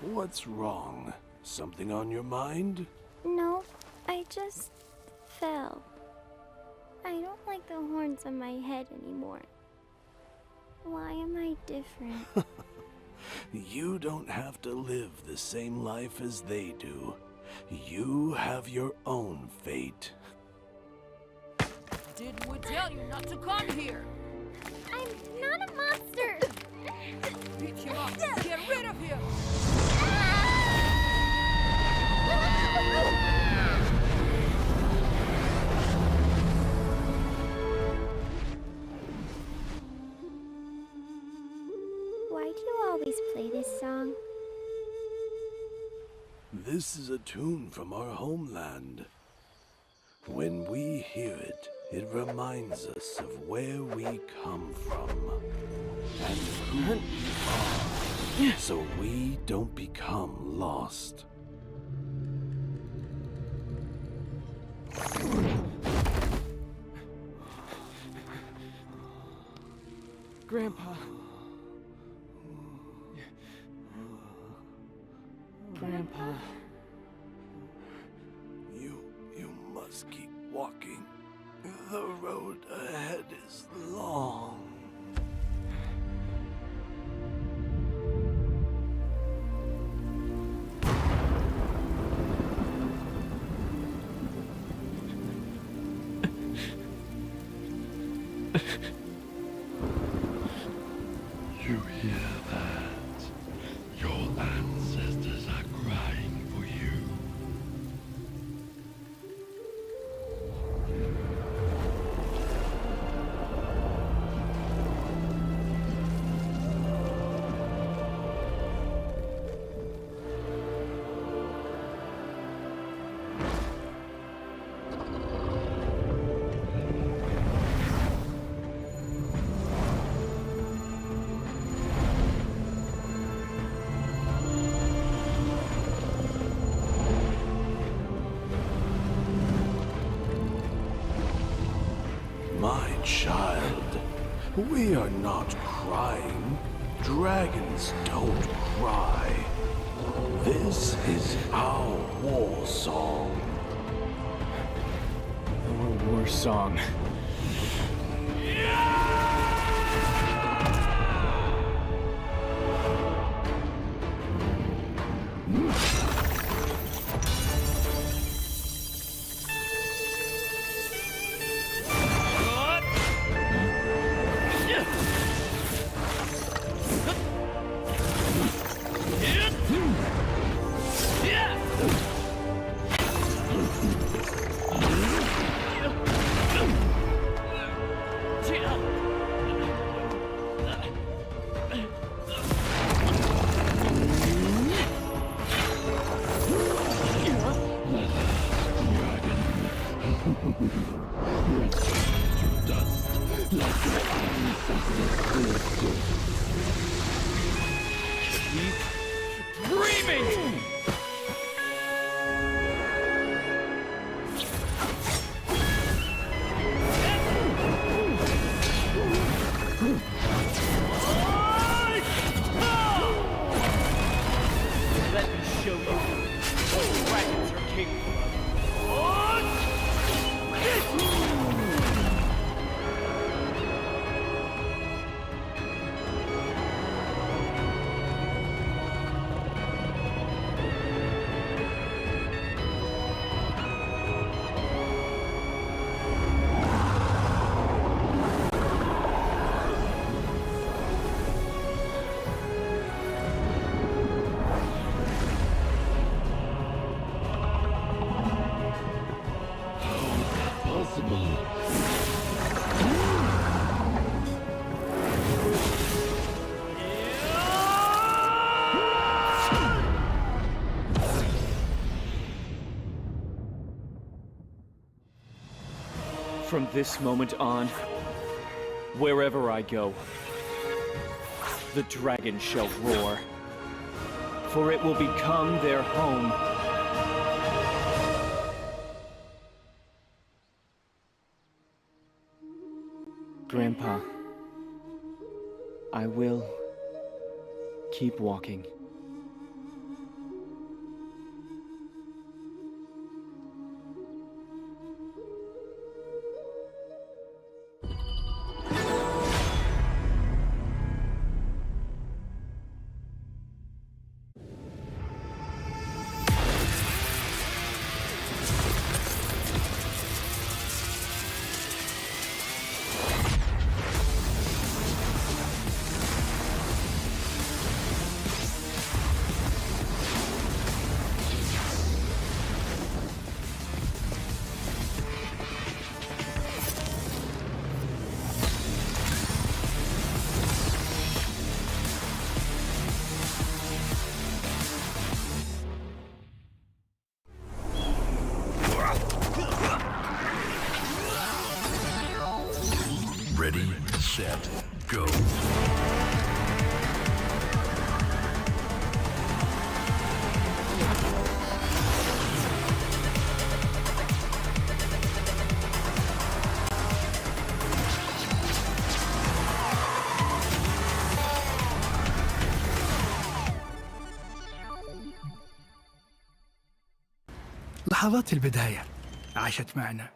What's wrong? Something on your mind? No, I just fell. I don't like the horns on my head anymore. Why am I different? You don't have to live the same life as they do. You have your own fate. Didn't we tell you not to come here? I'm not a monster! Beat him up! Get rid of him! Why do you always play this song? This is a tune from our homeland. When we hear it, it reminds us of where we come from and who we are, so we don't become lost. Grandpa. Grandpa. You must keep walking. The road ahead is long. You hear that? Your ancestors are crying for you. My child, we are not crying. Dragons don't cry. This is our war song. Our war song. From this moment on, wherever I go, the dragon shall roar, for it will become their home. Grandpa, I will keep walking. Ready, set, go. لحظات البداية عاشت معنا.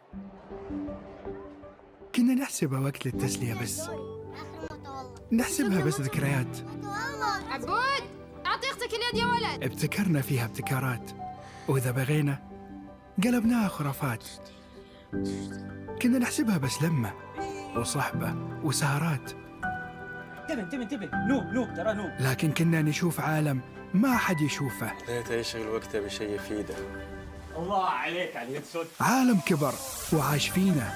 كنا نحسبها وقت للتسلية بس، نحسبها بس ذكريات. عبود أعطي أختك اليد يا ولد. ابتكرنا فيها ابتكارات، وإذا بغينا قلبناها خرافات. كنا نحسبها بس لمة وصحبة وسهرات، انتبه نوب ترى نوب. لكن كنا نشوف عالم ما حد يشوفه. ليت يشغل وقته بشيء يفيده. الله عليك على اليد سود. عالم كبر وعاش فينا،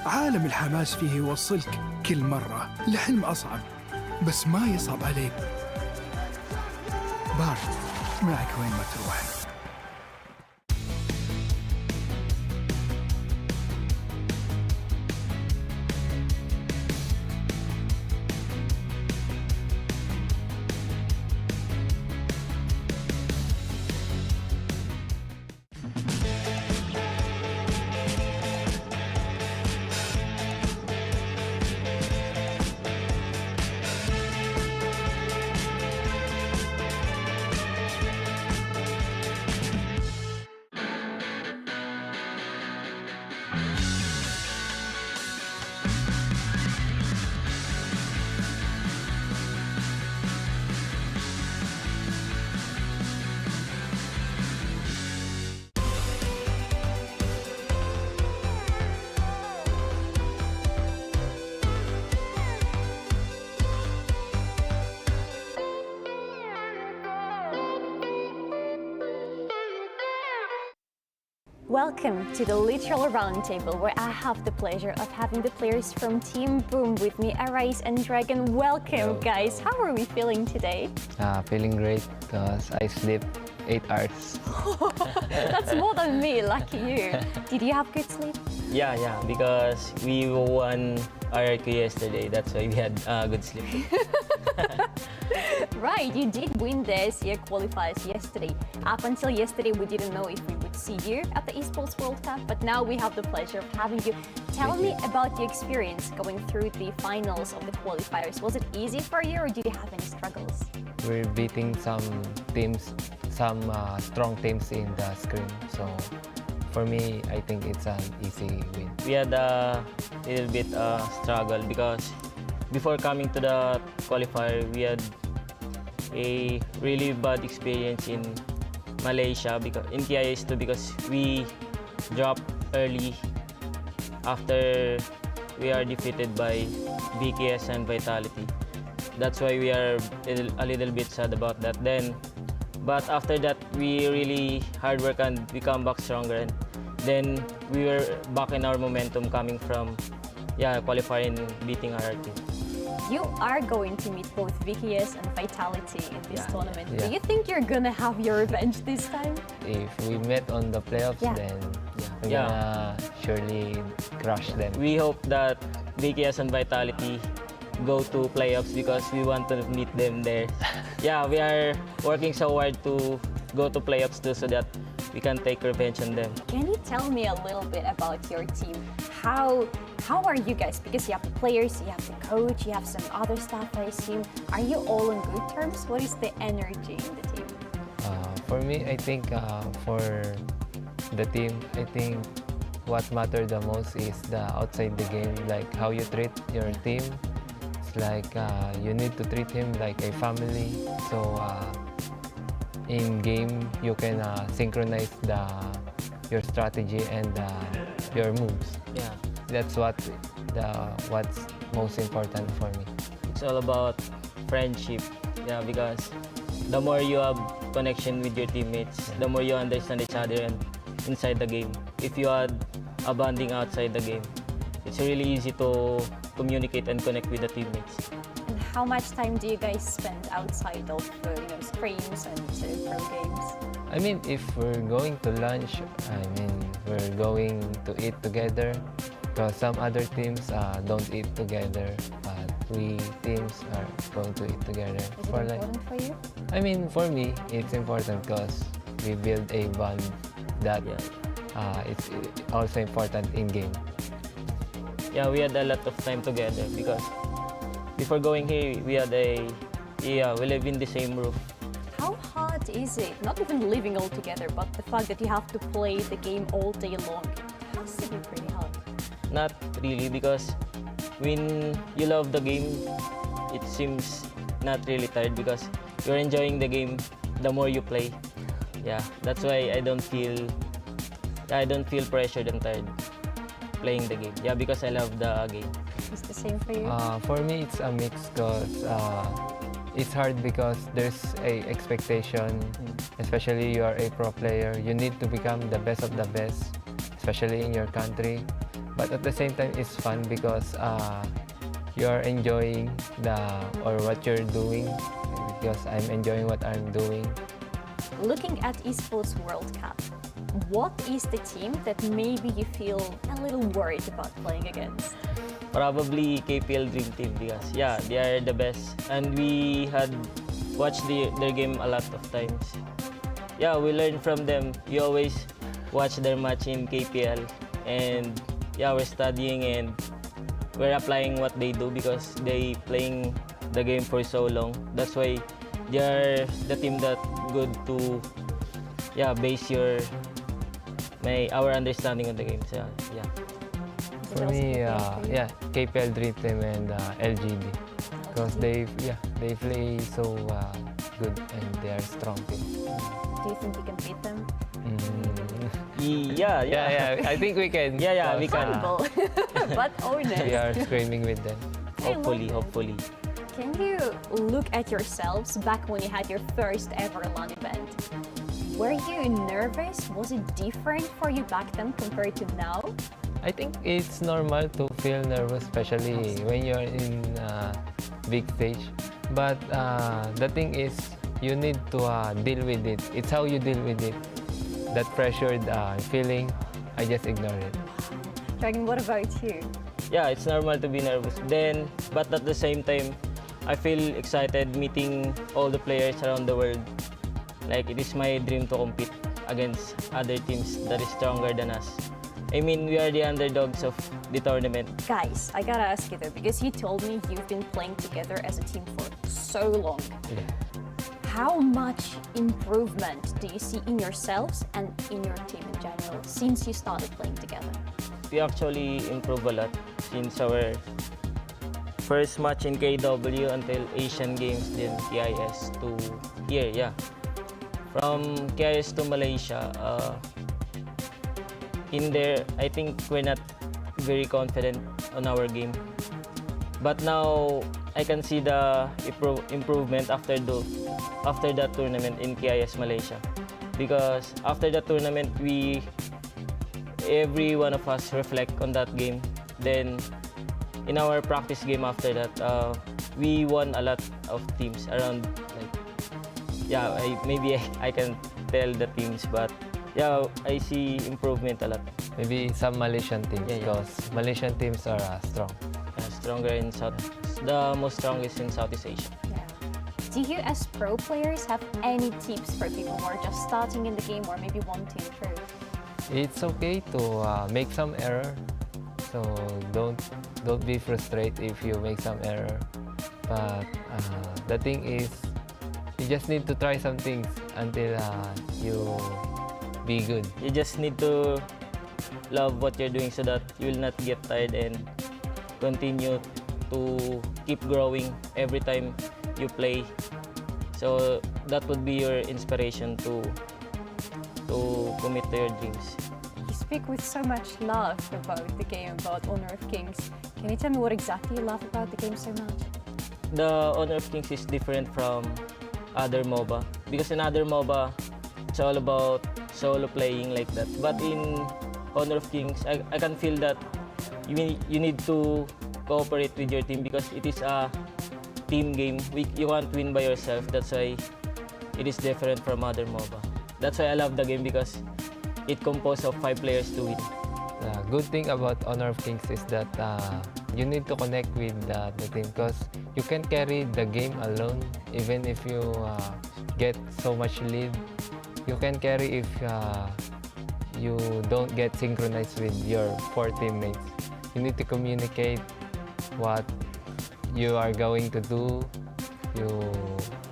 عالم الحماس فيه يوصلك كل مرة لحلم أصعب، بس ما يصعب عليك. بارد معك وين ما تروح. Welcome to the literal roundtable, where I have the pleasure of having the players from Team Boom with me, Arise and Dragon. Welcome, guys. How are we feeling today? Feeling great because I sleep 8 hours. That's more than me, lucky you. Did you have good sleep? Yeah, because we won RRQ yesterday. That's why we had good sleep. Right, you did win the SEA qualifiers yesterday. Up until yesterday, we didn't know if we would see you at the Esports World Cup, but now we have the pleasure of having you. Tell me about the experience going through the finals of the qualifiers. Was it easy for you, or did you have any struggles? We're beating some teams, some strong teams in the screen. So for me, I think it's an easy win. We had a little bit struggle because before coming to the qualifier, we had a really bad experience in Malaysia, because in TIS2, because we dropped early after we are defeated by BKS and Vitality. That's why we are a little bit sad about that. But after that, we really hard work and we come back stronger. And then we were back in our momentum coming from qualifying and beating RRQ. You are going to meet both VKS and Vitality in this tournament. Do you think you're gonna have your revenge this time? If we met on the playoffs, then we're gonna surely crush them. We hope that VKS and Vitality go to playoffs because we want to meet them there. Yeah, we are working so hard to go to playoffs too so that we can take revenge on them. Can you tell me a little bit about your team? How are you guys? Because you have the players, you have the coach, you have some other staff, I assume. Are you all on good terms? What is the energy in the team? For me, I think for the team, I think what matters the most is the outside the game, like how you treat your team. It's like you need to treat him like a family. So in game, you can synchronize your strategy and your moves. Yeah, That's what's most important for me. it's all about friendship. Yeah, because the more you have connection with your teammates, the more you understand each other and inside the game. If you had a bonding outside the game, it's really easy to communicate and connect with the teammates. And how much time do you guys spend outside of screens and pro games? I mean, if we're going to lunch, we're going to eat together. Because some other teams don't eat together, but we teams are going to eat together. Is it important for you? I mean, for me, it's important because we build a bond that it's also important in game. Yeah, we had a lot of time together because before going here, we live in the same roof. How hard is it? Not even living all together, but the fact that you have to play the game all day long. It has to be pretty hard. Not really, because when you love the game, it seems not really tired because you're enjoying the game the more you play. Yeah, that's why I don't feel pressured and tired playing the game. Yeah, because I love the game. It's the same for you? For me, it's a mix because it's hard because there's a expectation, especially you are a pro player. You need to become the best of the best, especially in your country. But at the same time, it's fun because you're enjoying what you're doing because I'm enjoying what I'm doing. Looking at Esports World Cup, what is the team that maybe you feel a little worried about playing against? Probably KPL Dream Team because they are the best and we had watched their game a lot of times. Yeah, we learn from them. We always watch their match in KPL and we're studying and we're applying what they do because they playing the game for so long. That's why they are the team that good to base our understanding of the game. So, yeah. For me, KPL Dream Team and LGD because they play so good and they are strong team. Do you think you can beat them? Yeah. I think we can. Yeah, we can. But honest. We are screaming with them. Hopefully. Can you look at yourselves back when you had your first ever LAN event? Were you nervous? Was it different for you back then compared to now? I think it's normal to feel nervous, especially when you're in big stage. But the thing is, you need to deal with it. It's how you deal with it. That pressured feeling, I just ignore it. Dragon, what about you? Yeah, it's normal to be nervous. But at the same time, I feel excited meeting all the players around the world. Like, it is my dream to compete against other teams that is stronger than us. I mean, we are the underdogs of the tournament. Guys, I gotta ask you though, because you told me you've been playing together as a team for so long. Yeah. How much improvement do you see in yourselves and in your team in general since you started playing together? We actually improved a lot since our first match in KW until Asian Games, then KIS to here, From KIS to Malaysia, in there, I think we're not very confident on our game. But now, I can see the improvement after that tournament in KIS Malaysia. Because after that tournament, every one of us reflect on that game. Then, in our practice game after that, we won a lot of teams around. Maybe I can tell the teams, but I see improvement a lot. Maybe some Malaysian teams, because Malaysian teams are strong. Stronger in South. the most strongest in Southeast Asia. Yeah. Do you, as pro players, have any tips for people who are just starting in the game or maybe want to improve? It's okay to make some error, so don't be frustrated if you make some error. But the thing is, you just need to try some things until you be good. You just need to love what you're doing so that you will not get tired and continue to keep growing every time you play. So that would be your inspiration to commit to your dreams. You speak with so much love about the game, about Honor of Kings. Can you tell me what exactly you love about the game so much? The Honor of Kings is different from other MOBA because in other MOBA, it's all about solo playing like that. But in Honor of Kings, I can feel that you need to cooperate with your team because it is a team game. You can't win by yourself. That's why it is different from other MOBA. That's why I love the game because it composed of 5 players to win. The good thing about Honor of Kings is that you need to connect with the team because you can carry the game alone even if you get so much lead. You can carry if you don't get synchronized with your 4 teammates. You need to communicate what you are going to do. You're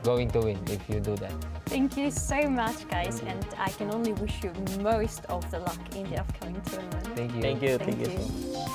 going to win if you do that. Thank you so much, guys, and I can only wish you most of the luck in the upcoming tournament. Thank you. Thank you. Thank you so much.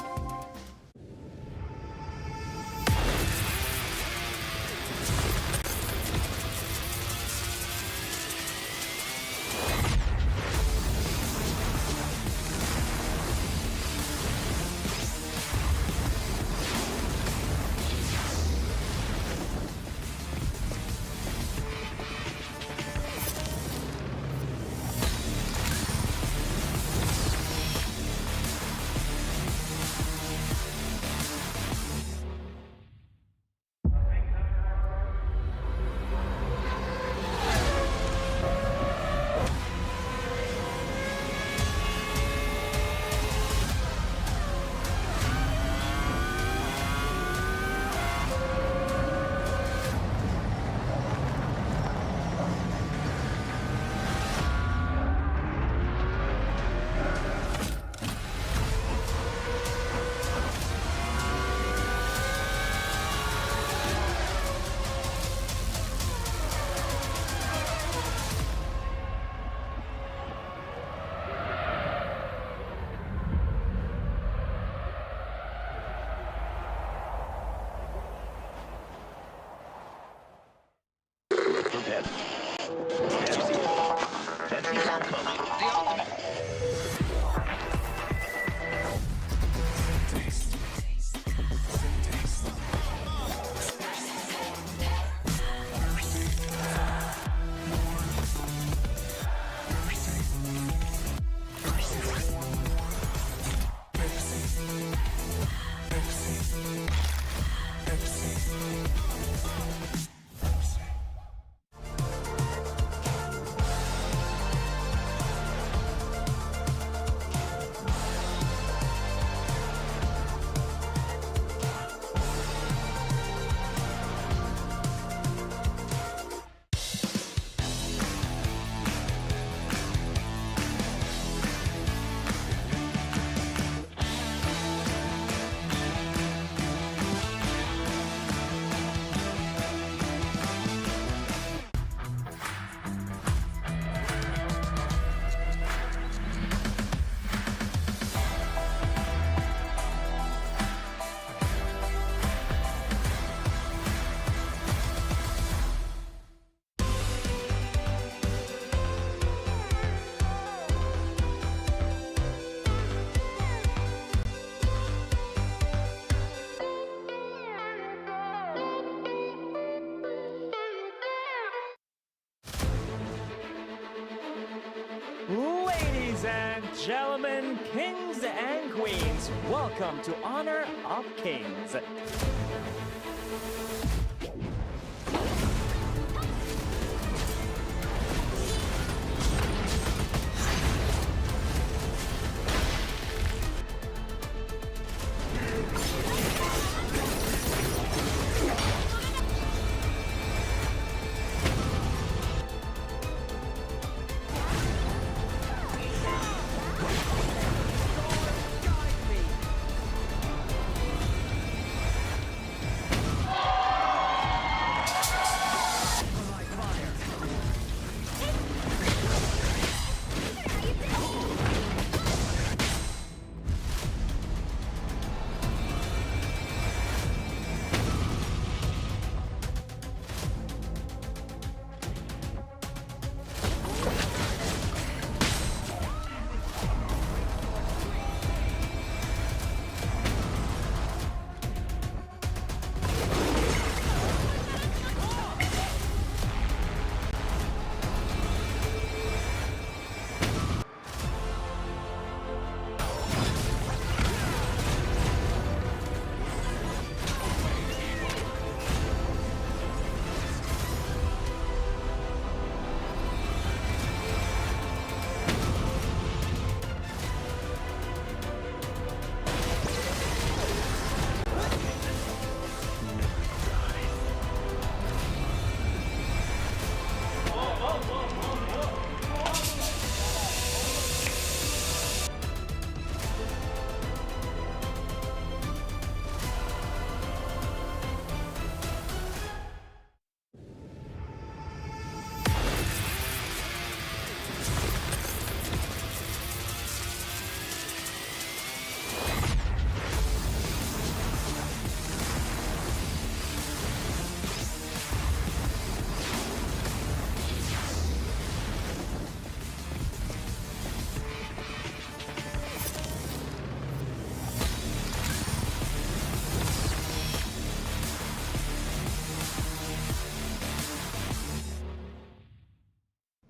Ladies and gentlemen, kings and queens, welcome to Honor of Kings.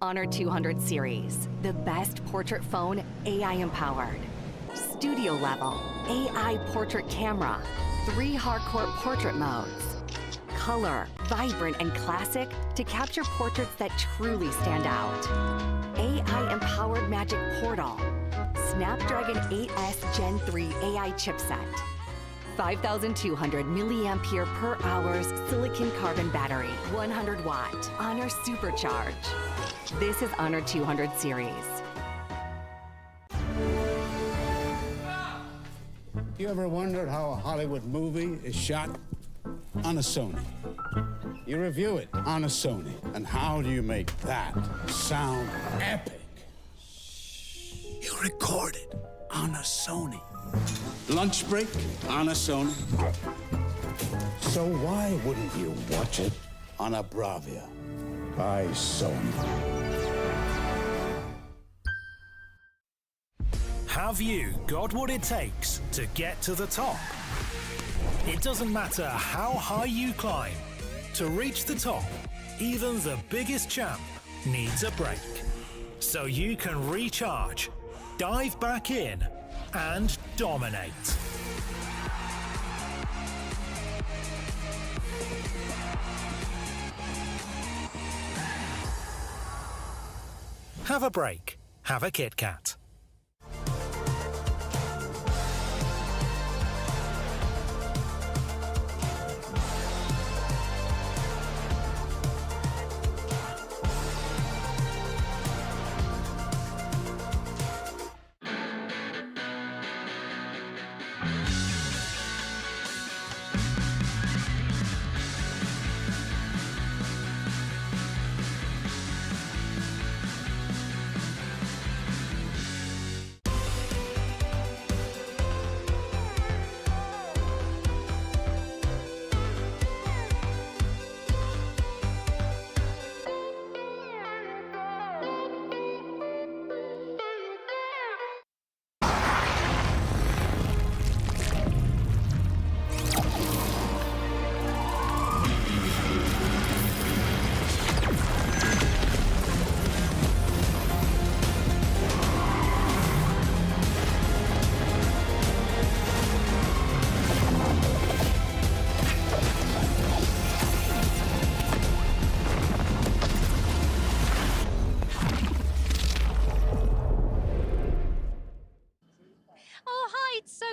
Honor 200 series, the best portrait phone AI empowered. Studio level, AI portrait camera, 3 hardcore portrait modes. Color, vibrant and classic to capture portraits that truly stand out. AI empowered magic portal. Snapdragon 8S Gen 3 AI chipset. 5,200 milliampere per hour silicon carbon battery, 100 watt, Honor Supercharge. This is Honor 200 series. You ever wondered how a Hollywood movie is shot? On a Sony. You review it on a Sony. And how do you make that sound epic? You record it on a Sony. Lunch break on a Sony. So why wouldn't you watch it on a Bravia by Sony? Have you got what it takes to get to the top? It doesn't matter how high you climb. To reach the top, even the biggest champ needs a break. So you can recharge, dive back in, and dominate. Have a break. Have a Kit Kat.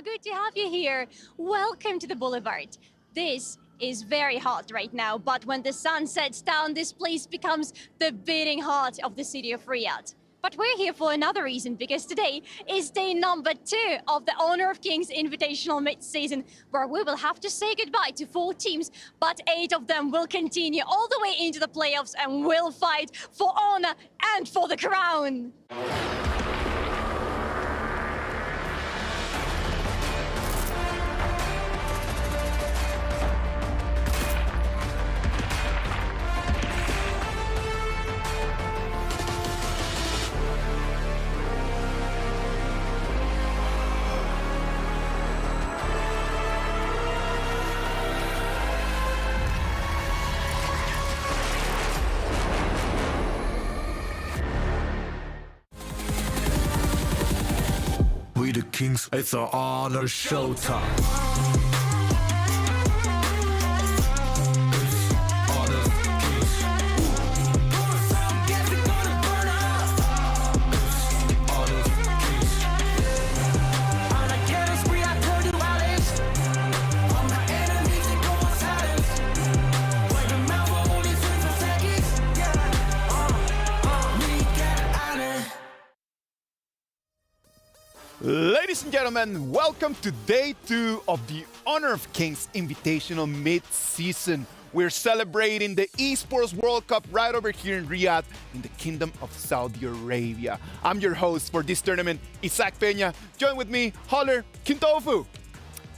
Good to have you here. Welcome to the Boulevard. This is very hot right now, but when the sun sets down, this place becomes the beating heart of the city of Riyadh. But we're here for another reason, because today is day number 2 of the Honor of Kings Invitational Midseason, where we will have to say goodbye to 4 teams, but 8 of them will continue all the way into the playoffs and will fight for honor and for the crown. We the Kings, it's our honor showtime. Ladies and gentlemen, welcome to day 2 of the Honor of Kings Invitational Mid-Season. We're celebrating the Esports World Cup right over here in Riyadh in the Kingdom of Saudi Arabia. I'm your host for this tournament, Isaac Peña. Join with me, Holler Kintofu.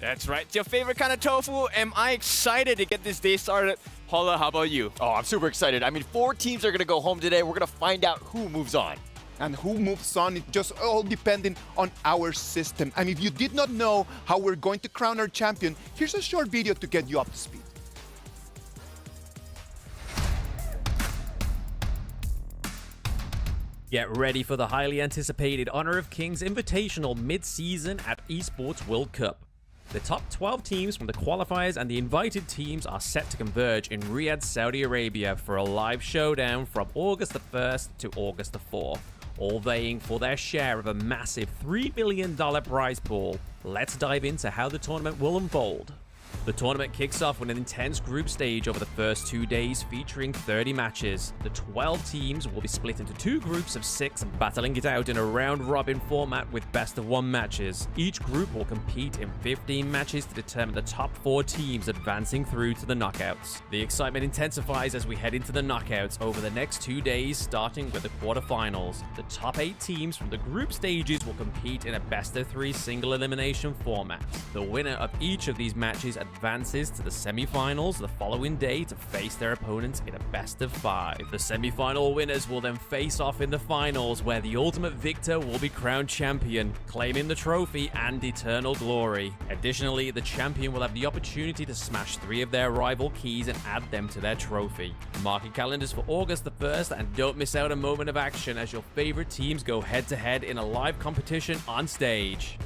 That's right, it's your favorite kind of tofu. Am I excited to get this day started? Holla, how about you? Oh, I'm super excited. I mean, 4 teams are going to go home today. We're going to find out who moves on. And who moves on, it's just all depending on our system. And if you did not know how we're going to crown our champion, here's a short video to get you up to speed. Get ready for the highly anticipated Honor of Kings Invitational mid-season at Esports World Cup. The top 12 teams from the qualifiers and the invited teams are set to converge in Riyadh, Saudi Arabia for a live showdown from August the 1st to August the 4th, all vying for their share of a massive $3 million prize pool. Let's dive into how the tournament will unfold. The tournament kicks off with an intense group stage over the first 2 days featuring 30 matches. The 12 teams will be split into 2 groups of 6, battling it out in a round-robin format with best-of-1 matches. Each group will compete in 15 matches to determine the top 4 teams advancing through to the knockouts. The excitement intensifies as we head into the knockouts over the next 2 days, starting with the quarterfinals. The top 8 teams from the group stages will compete in a best-of-3 single elimination format. The winner of each of these matches advances to the semi-finals the following day to face their opponents in a best-of-5. The semi-final winners will then face off in the finals, where the ultimate victor will be crowned champion, claiming the trophy and eternal glory. Additionally, the champion will have the opportunity to smash 3 of their rival keys and add them to their trophy. Mark your calendars for August the 1st and don't miss out a moment of action as your favorite teams go head-to-head in a live competition on stage.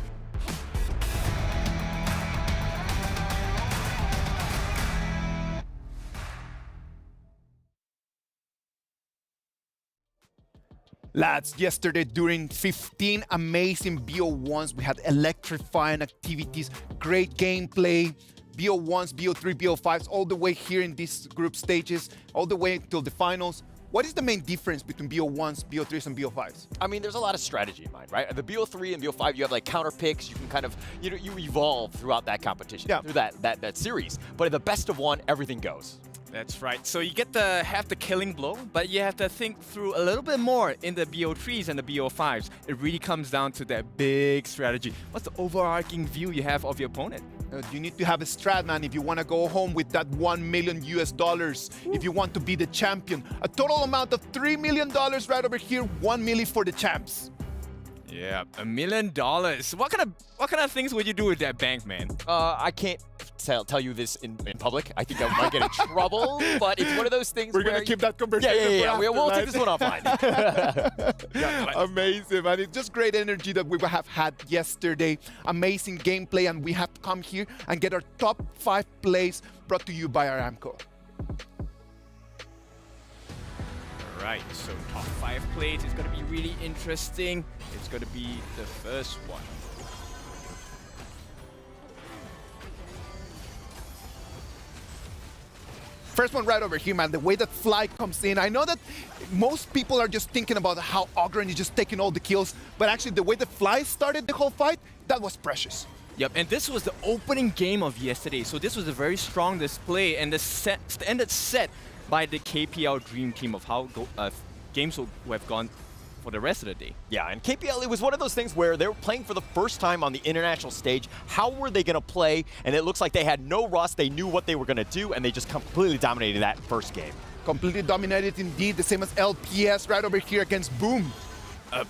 Lads, yesterday during 15 amazing BO1s, we had electrifying activities, great gameplay, BO1s, BO3, BO5s, all the way here in these group stages, all the way until the finals. What is the main difference between BO1s, BO3s, and BO5s? I mean, there's a lot of strategy in mind, right? The BO3 and BO5, you have like counter picks. You can kind of, you evolve throughout that competition, through that series. But in the best of one, everything goes. That's right. So you get to have the killing blow, but you have to think through a little bit more in the BO3s and the BO5s. It really comes down to that big strategy. What's the overarching view you have of your opponent? You need to have a strat, man, if you want to go home with that $1 million US, if you want to be the champion. A total amount of $3 million right over here, $1 million for the champs. Yeah, $1 million. What kind of things would you do with that bank, man? I can't tell you this in public. I think I might get in trouble, but it's one of those things We're going to keep that conversation. Yeah. We'll take this one offline. Amazing, man. It's just great energy that we have had yesterday. Amazing gameplay, and we have come here and get our top 5 plays brought to you by Aramco. Right, so top 5 plays is going to be really interesting. It's going to be the first one. First one right over here, man. The way that Fly comes in. I know that most people are just thinking about how Ogren is just taking all the kills, but actually the way that Fly started the whole fight, that was precious. Yep, and this was the opening game of yesterday, so this was a very strong display, and the standard set by the KPL Dream Team of how games will have gone for the rest of the day. Yeah, and KPL, it was one of those things where they were playing for the first time on the international stage. How were they going to play? And it looks like they had no rust. They knew what they were going to do, and they just completely dominated that first game. Completely dominated indeed, the same as LPS right over here against Boom.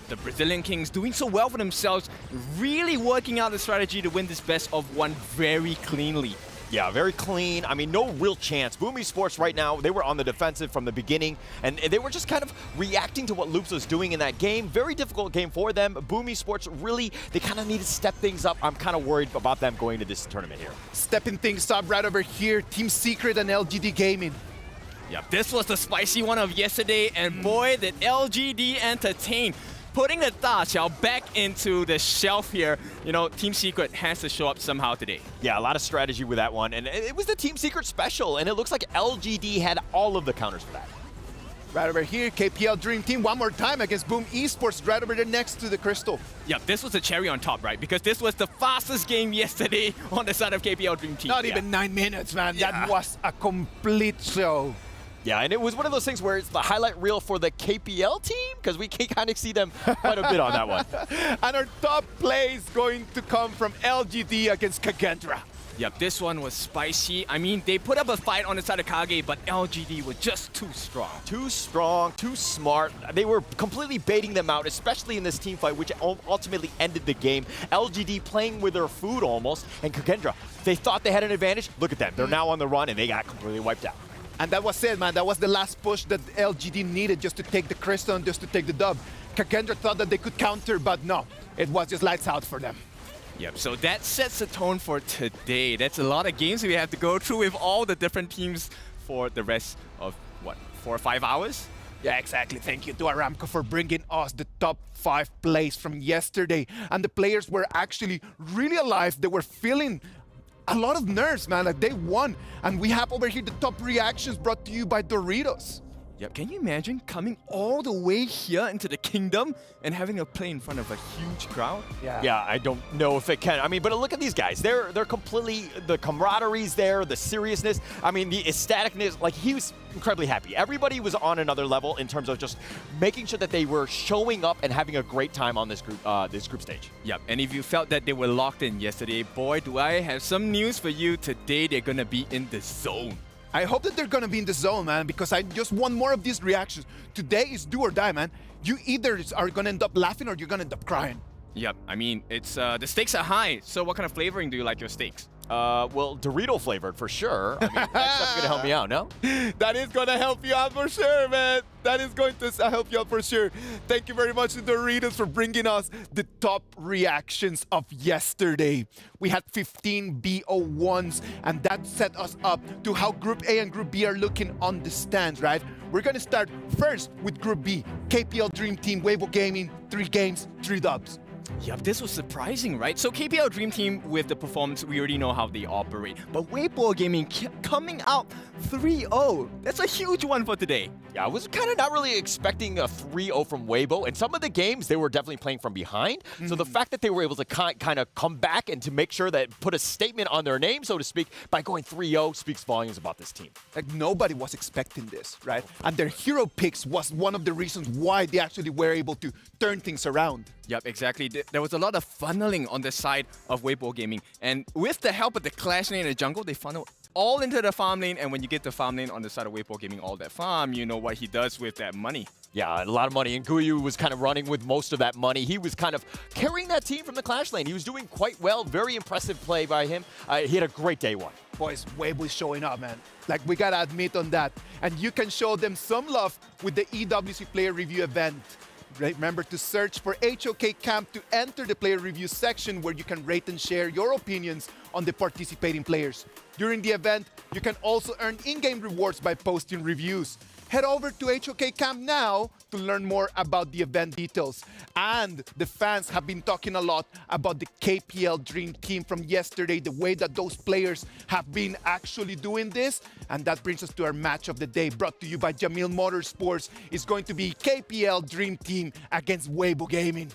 The Brazilian Kings doing so well for themselves, really working out the strategy to win this best of one very cleanly. Yeah, very clean. I mean, no real chance. Boom Esports right now, they were on the defensive from the beginning, and they were just kind of reacting to what Loops was doing in that game. Very difficult game for them. Boom Esports really, they kind of need to step things up. I'm kind of worried about them going to this tournament here. Stepping things up right over here, Team Secret and LGD Gaming. Yeah, this was the spicy one of yesterday, and boy, did LGD entertain. Putting the Da Xiao back into the shelf here, you know, Team Secret has to show up somehow today. Yeah, a lot of strategy with that one, and it was the Team Secret special, and it looks like LGD had all of the counters for that. Right over here, KPL Dream Team one more time against Boom Esports right over there next to the Crystal. Yeah, this was the cherry on top, right? Because this was the fastest game yesterday on the side of KPL Dream Team. Not even 9 minutes, man. Yeah. That was a complete show. Yeah, and it was one of those things where it's the highlight reel for the KPL team, because we can kind of see them quite a bit on that one. And our top play is going to come from LGD against Kagendra. Yep, this one was spicy. I mean, they put up a fight on the side of Kage, but LGD was just too strong. Too strong, too smart. They were completely baiting them out, especially in this team fight, which ultimately ended the game. LGD playing with their food almost, and Kagendra, they thought they had an advantage. Look at them. They're now on the run, and they got completely wiped out. And that was it, man. That was the last push that LGD needed just to take the crystal and just to take the dub. Kagendra thought that they could counter, but no, it was just lights out for them. Yep, so that sets the tone for today. That's a lot of games we have to go through with all the different teams for the rest of, what, 4 or 5 hours? Yeah, exactly. Thank you to Aramco for bringing us the top 5 plays from yesterday. And the players were actually really alive. They were feeling a lot of nerves, man. Like, they won. And we have over here the top reactions brought to you by Doritos. Yep, can you imagine coming all the way here into the kingdom and having a play in front of a huge crowd? Yeah, I don't know if it can. I mean, but look at these guys. They're completely, the camaraderie's there, the seriousness. I mean, the ecstaticness. Like, he was incredibly happy. Everybody was on another level in terms of just making sure that they were showing up and having a great time on this group stage. Yep, and if you felt that they were locked in yesterday, boy, do I have some news for you. Today, they're gonna be in the zone. I hope that they're gonna be in the zone, man, because I just want more of these reactions. Today is do or die, man. You either are gonna end up laughing or you're gonna end up crying. Yep, I mean, it's the stakes are high. So what kind of flavoring do you like your steaks? Well, Dorito flavored for sure. I mean, that's definitely gonna help me out, no? That is gonna help you out for sure, man. That is going to help you out for sure. Thank you very much to Doritos for bringing us the top reactions of yesterday. We had 15 BO1s, and that set us up to how Group A and Group B are looking on the stands, right? We're gonna start first with Group B. KPL Dream Team, Weibo Gaming, 3 games, 3 dubs. Yep, this was surprising, right? So KPL Dream Team, with the performance, we already know how they operate. But Weibo Gaming coming out 3-0. That's a huge one for today. Yeah, I was kind of not really expecting a 3-0 from Weibo. And some of the games, they were definitely playing from behind. So the fact that they were able to kind of come back and to make sure that put a statement on their name, so to speak, by going 3-0 speaks volumes about this team. Like, nobody was expecting this, right? And their hero picks was one of the reasons why they actually were able to turn things around. Yep, exactly. There was a lot of funneling on the side of Weibo Gaming. And with the help of the Clash Lane and the jungle, they funnel all into the farm lane. And when you get the farm lane on the side of Weibo Gaming, all that farm, you know what he does with that money. Yeah, a lot of money. And Guyu was kind of running with most of that money. He was kind of carrying that team from the Clash Lane. He was doing quite well. Very impressive play by him. He had a great day one. Boys, Weibo is showing up, man. Like, we gotta admit on that. And you can show them some love with the EWC Player Review event. Remember to search for HoK Camp to enter the player review section where you can rate and share your opinions on the participating players. During the event, you can also earn in-game rewards by posting reviews. Head over to HoK Camp now to learn more about the event details. And the fans have been talking a lot about the KPL Dream Team from yesterday, the way that those players have been actually doing this. And that brings us to our match of the day, brought to you by Jamil Motorsports. It's going to be KPL Dream Team against Weibo Gaming.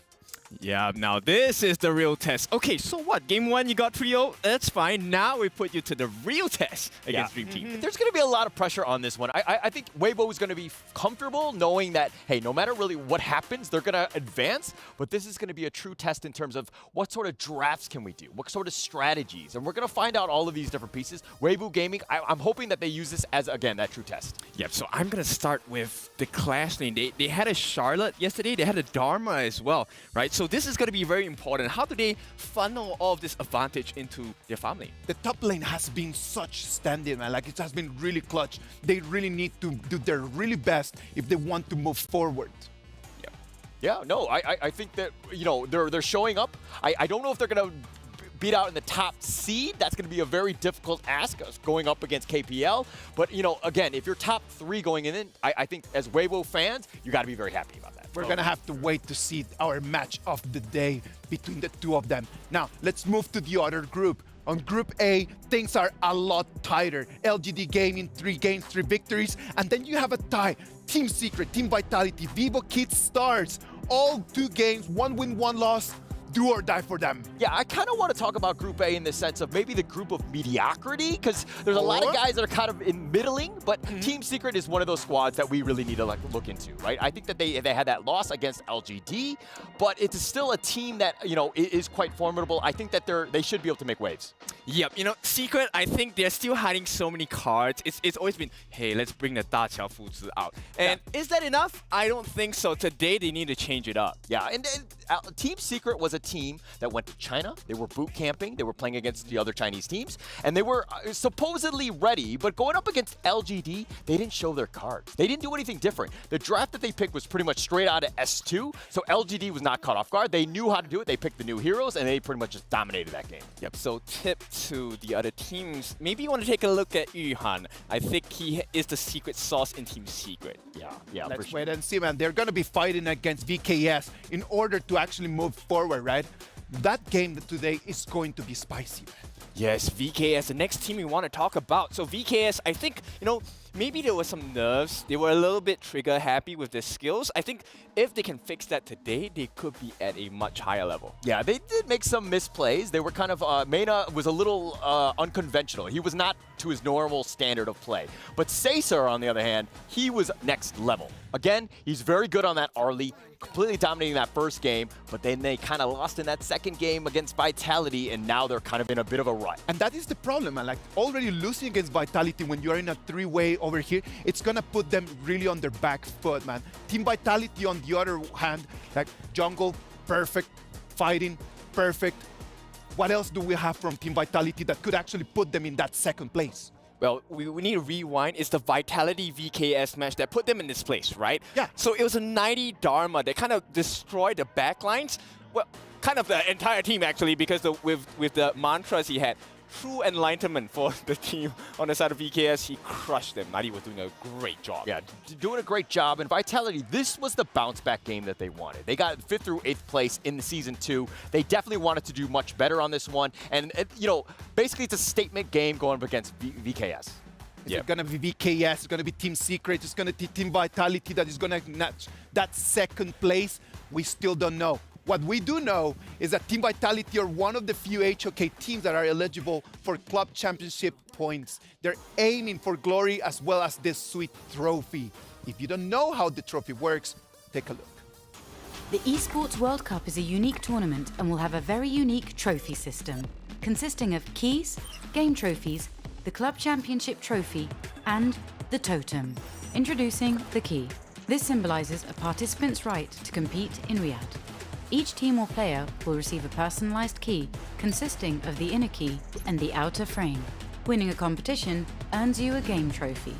Yeah, now this is the real test. Okay, so what? Game 1, you got 3-0. That's fine. Now we put you to the real test against Dream Team. There's going to be a lot of pressure on this one. I think Weibo is going to be comfortable knowing that, hey, no matter really what happens, they're going to advance. But this is going to be a true test in terms of what sort of drafts can we do? What sort of strategies? And we're going to find out all of these different pieces. Weibo Gaming, I'm hoping that they use this as, again, that true test. Yep, so I'm going to start with the Clash Lane. They had a Charlotte yesterday. They had a Dharma as well, right? So this is going to be very important. How do they funnel all of this advantage into their farm lane? The top lane has been such stand-in, man. Like, it has been really clutch. They really need to do their really best if they want to move forward. Yeah, no, I think that, you know, they're showing up. I don't know if they're going to beat out in the top seed. That's going to be a very difficult ask going up against KPL. But, you know, again, if you're top 3 going in, I think as Weibo fans, you got to be very happy about that. We're going to have to wait to see our match of the day between the two of them. Now, let's move to the other group. On Group A, things are a lot tighter. LGD Gaming, 3 games, 3 victories. And then you have a tie. Team Secret, Team Vitality, Vivo Kids Stars. All 2 games, 1 win, 1 loss. Do or die for them. Yeah, I kind of want to talk about Group A in the sense of maybe the group of mediocrity, because there's a lot of guys that are kind of in middling, but Team Secret is one of those squads that we really need to look into, right? I think that they had that loss against LGD, but it's still a team that, you know, is quite formidable. I think that they should be able to make waves. Yep, you know, Secret, I think they're still hiding so many cards. It's always been, hey, let's bring the Da Qiao Fuzi out. And is that enough? I don't think so. Today, they need to change it up. Yeah, and Team Secret was a team that went to China. They were boot camping. They were playing against the other Chinese teams, and they were supposedly ready, but going up against LGD, they didn't show their cards. They didn't do anything different. The draft that they picked was pretty much straight out of S2, so LGD was not caught off guard. They knew how to do it. They picked the new heroes, and they pretty much just dominated that game. Yep, so tip to the other teams, maybe you want to take a look at Yuhan. I think he is the secret sauce in Team Secret. Yeah, Let's wait and see, man. They're going to be fighting against VKS in order to actually move forward, right? That game today is going to be spicy, man. Yes, VKS, the next team we want to talk about. So VKS, I think, maybe there were some nerves. They were a little bit trigger happy with their skills. I think if they can fix that today, they could be at a much higher level. Yeah, they did make some misplays. They were kind of, Mena was a little unconventional. He was not to his normal standard of play. But Caesar, on the other hand, he was next level. Again, he's very good on that early, completely dominating that first game, but then they kind of lost in that second game against Vitality, and now they're kind of in a bit of a rut. And that is the problem, man. Like, already losing against Vitality when you're in a three-way over here, it's gonna put them really on their back foot, man. Team Vitality, on the other hand, like jungle, perfect, fighting, perfect. What else do we have from Team Vitality that could actually put them in that second place? Well, we need to rewind. It's the Vitality VKS match that put them in this place, right? Yeah. So it was a 90 Dharma that kind of destroyed the backlines. Well, kind of the entire team, actually, because with the mantras he had. True enlightenment for the team on the side of VKS. He crushed them. Nadi was doing a great job. Yeah, doing a great job. And Vitality, this was the bounce-back game that they wanted. They got 5th through 8th place in the Season 2. They definitely wanted to do much better on this one. And, basically it's a statement game going up against VKS. It's going to be VKS, it's going to be Team Secret, it's going to be Team Vitality that is going to snatch that second place. We still don't know. What we do know is that Team Vitality are one of the few HoK teams that are eligible for club championship points. They're aiming for glory as well as this sweet trophy. If you don't know how the trophy works, take a look. The Esports World Cup is a unique tournament and will have a very unique trophy system, consisting of keys, game trophies, the club championship trophy, and the totem. Introducing the key. This symbolizes a participant's right to compete in Riyadh. Each team or player will receive a personalized key consisting of the inner key and the outer frame. Winning a competition earns you a game trophy.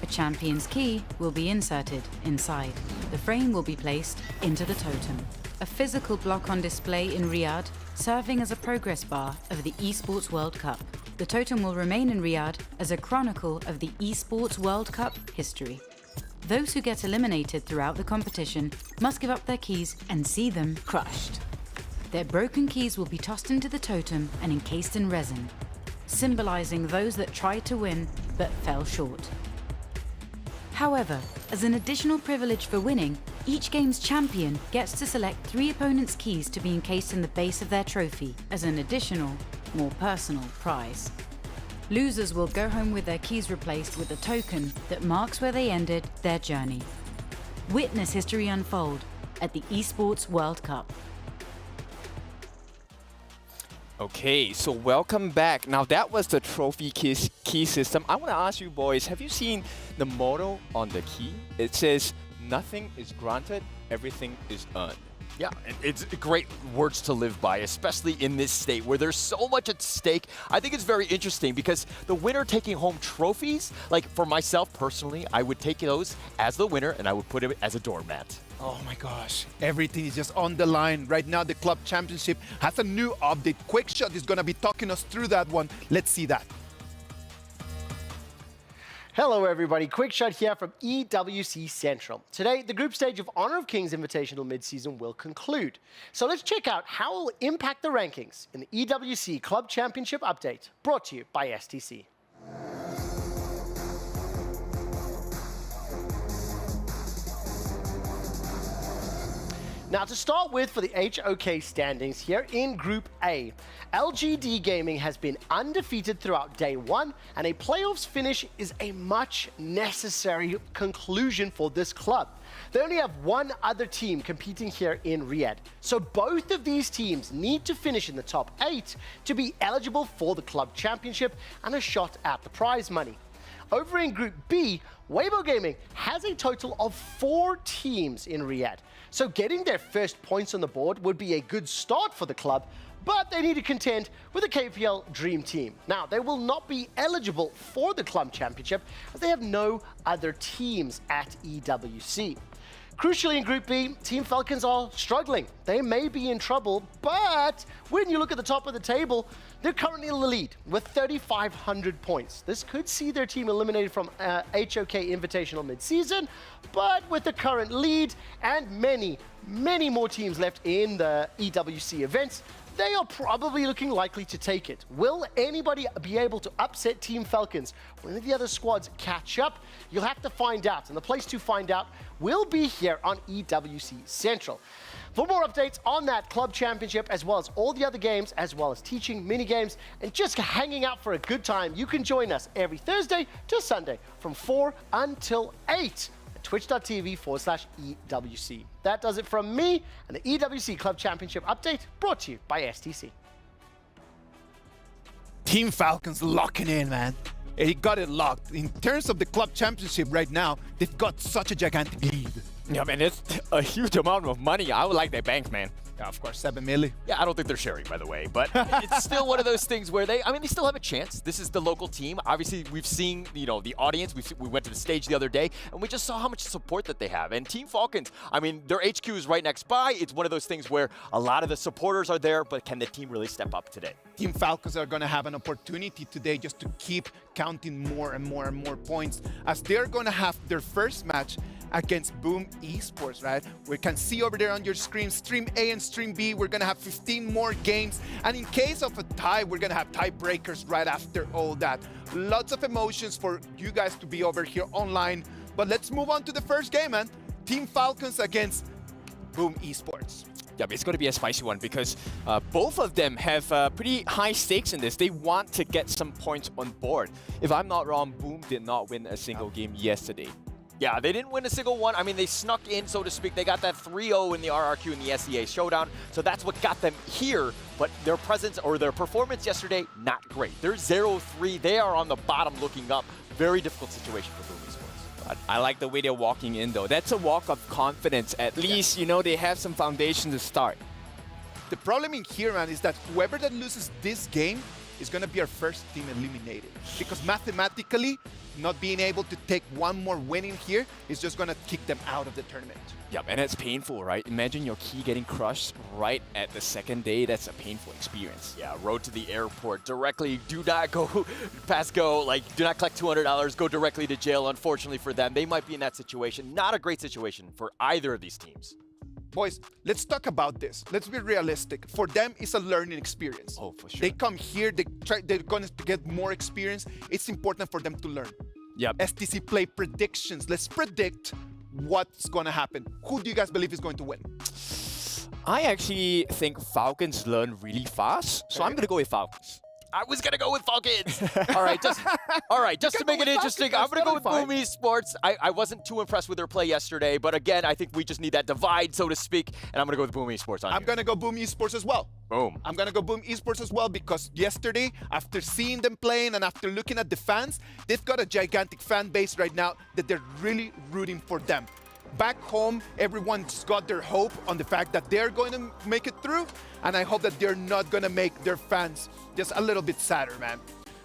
A champion's key will be inserted inside. The frame will be placed into the totem. A physical block on display in Riyadh, serving as a progress bar of the Esports World Cup. The totem will remain in Riyadh as a chronicle of the Esports World Cup history. Those who get eliminated throughout the competition must give up their keys and see them crushed. Their broken keys will be tossed into the totem and encased in resin, symbolizing those that tried to win but fell short. However, as an additional privilege for winning, each game's champion gets to select 3 opponents' keys to be encased in the base of their trophy as an additional, more personal prize. Losers will go home with their keys replaced with a token that marks where they ended their journey. Witness history unfold at the Esports World Cup. Okay, so welcome back. Now that was the trophy key system. I want to ask you boys, have you seen the motto on the key? It says, "Nothing is granted, everything is earned." Yeah, it's great words to live by, especially in this state where there's so much at stake. I think it's very interesting because the winner taking home trophies, like for myself personally, I would take those as the winner and I would put it as a doormat. Oh my gosh, everything is just on the line. Right now, the club championship has a new update. Quickshot is going to be talking us through that one. Let's see that. Hello everybody, Quickshot here from EWC Central. Today, the group stage of Honor of Kings Invitational Midseason will conclude. So let's check out how it will impact the rankings in the EWC Club Championship update, brought to you by STC. Now to start with for the HoK standings here in Group A, LGD Gaming has been undefeated throughout day 1 and a playoffs finish is a much necessary conclusion for this club. They only have one other team competing here in Riyadh. So both of these teams need to finish in the top 8 to be eligible for the club championship and a shot at the prize money. Over in Group B, Weibo Gaming has a total of 4 teams in Riyadh. So getting their first points on the board would be a good start for the club, but they need to contend with the KPL Dream Team. Now, they will not be eligible for the club championship as they have no other teams at EWC. Crucially in Group B, Team Falcons are struggling. They may be in trouble, but when you look at the top of the table, they're currently in the lead with 3,500 points. This could see their team eliminated from HoK Invitational mid-season, but with the current lead and many more teams left in the EWC events, they are probably looking likely to take it. Will anybody be able to upset Team Falcons when the other squads catch up? You'll have to find out, and the place to find out will be here on EWC Central. For more updates on that club championship, as well as all the other games, as well as teaching, mini games, and just hanging out for a good time, you can join us every Thursday to Sunday from 4 until 8. Twitch.tv/EWC. That does it from me and the EWC Club Championship update brought to you by STC. Team Falcons locking in, man. He got it locked. In terms of the club championship right now, they've got such a gigantic lead. Yeah, man, it's a huge amount of money. I would like that bank, man. Yeah, of course, 7 million. Yeah, I don't think they're sharing, by the way, but it's still one of those things where they still have a chance. This is the local team. Obviously, we've seen, the audience. We went to the stage the other day, and we just saw how much support that they have. And Team Falcons, their HQ is right next by. It's one of those things where a lot of the supporters are there, but can the team really step up today? Team Falcons are going to have an opportunity today just to keep counting more and more and more points, as they're going to have their first match against Boom Esports, right? We can see over there on your screen, Stream A and Stream B, we're gonna have 15 more games. And in case of a tie, we're gonna have tiebreakers right after all that. Lots of emotions for you guys to be over here online. But let's move on to the first game, man. Team Falcons against Boom Esports. Yeah, it's going to be a spicy one because both of them have pretty high stakes in this. They want to get some points on board. If I'm not wrong, Boom did not win a single game yesterday. Yeah, they didn't win a single one. They snuck in, so to speak. They got that 3-0 in the RRQ in the SEA Showdown, so that's what got them here. But their presence or their performance yesterday, not great. They're 0-3. They are on the bottom looking up. Very difficult situation for Boom Esports. I like the way they're walking in, though. That's a walk of confidence. At least, they have some foundation to start. The problem in here, man, is that whoever that loses this game is going to be our first team eliminated. Because mathematically, not being able to take one more win in here is just going to kick them out of the tournament. Yep, and it's painful, right? Imagine your key getting crushed right at the second day. That's a painful experience. Yeah, road to the airport directly. Do not go past go. Do not collect $200. Go directly to jail. Unfortunately for them, they might be in that situation. Not a great situation for either of these teams. Boys, let's talk about this. Let's be realistic. For them, it's a learning experience. Oh, for sure. They come here, they're going to get more experience. It's important for them to learn. Yep. STC play predictions. Let's predict what's going to happen. Who do you guys believe is going to win? I actually think Falcons learn really fast, so I'm going to go with Falcons. I was going to go with Falcons. All right, just to make it interesting, I'm going to go with Boom Esports. I wasn't too impressed with their play yesterday, but again, I think we just need that divide, so to speak, and I'm going to go with Boom Esports. I'm going to go Boom Esports as well. Boom. I'm going to go Boom Esports as well because yesterday, after seeing them playing and after looking at the fans, they've got a gigantic fan base right now that they're really rooting for them. Back home, everyone's got their hope on the fact that they're going to make it through, and I hope that they're not going to make their fans just a little bit sadder, man.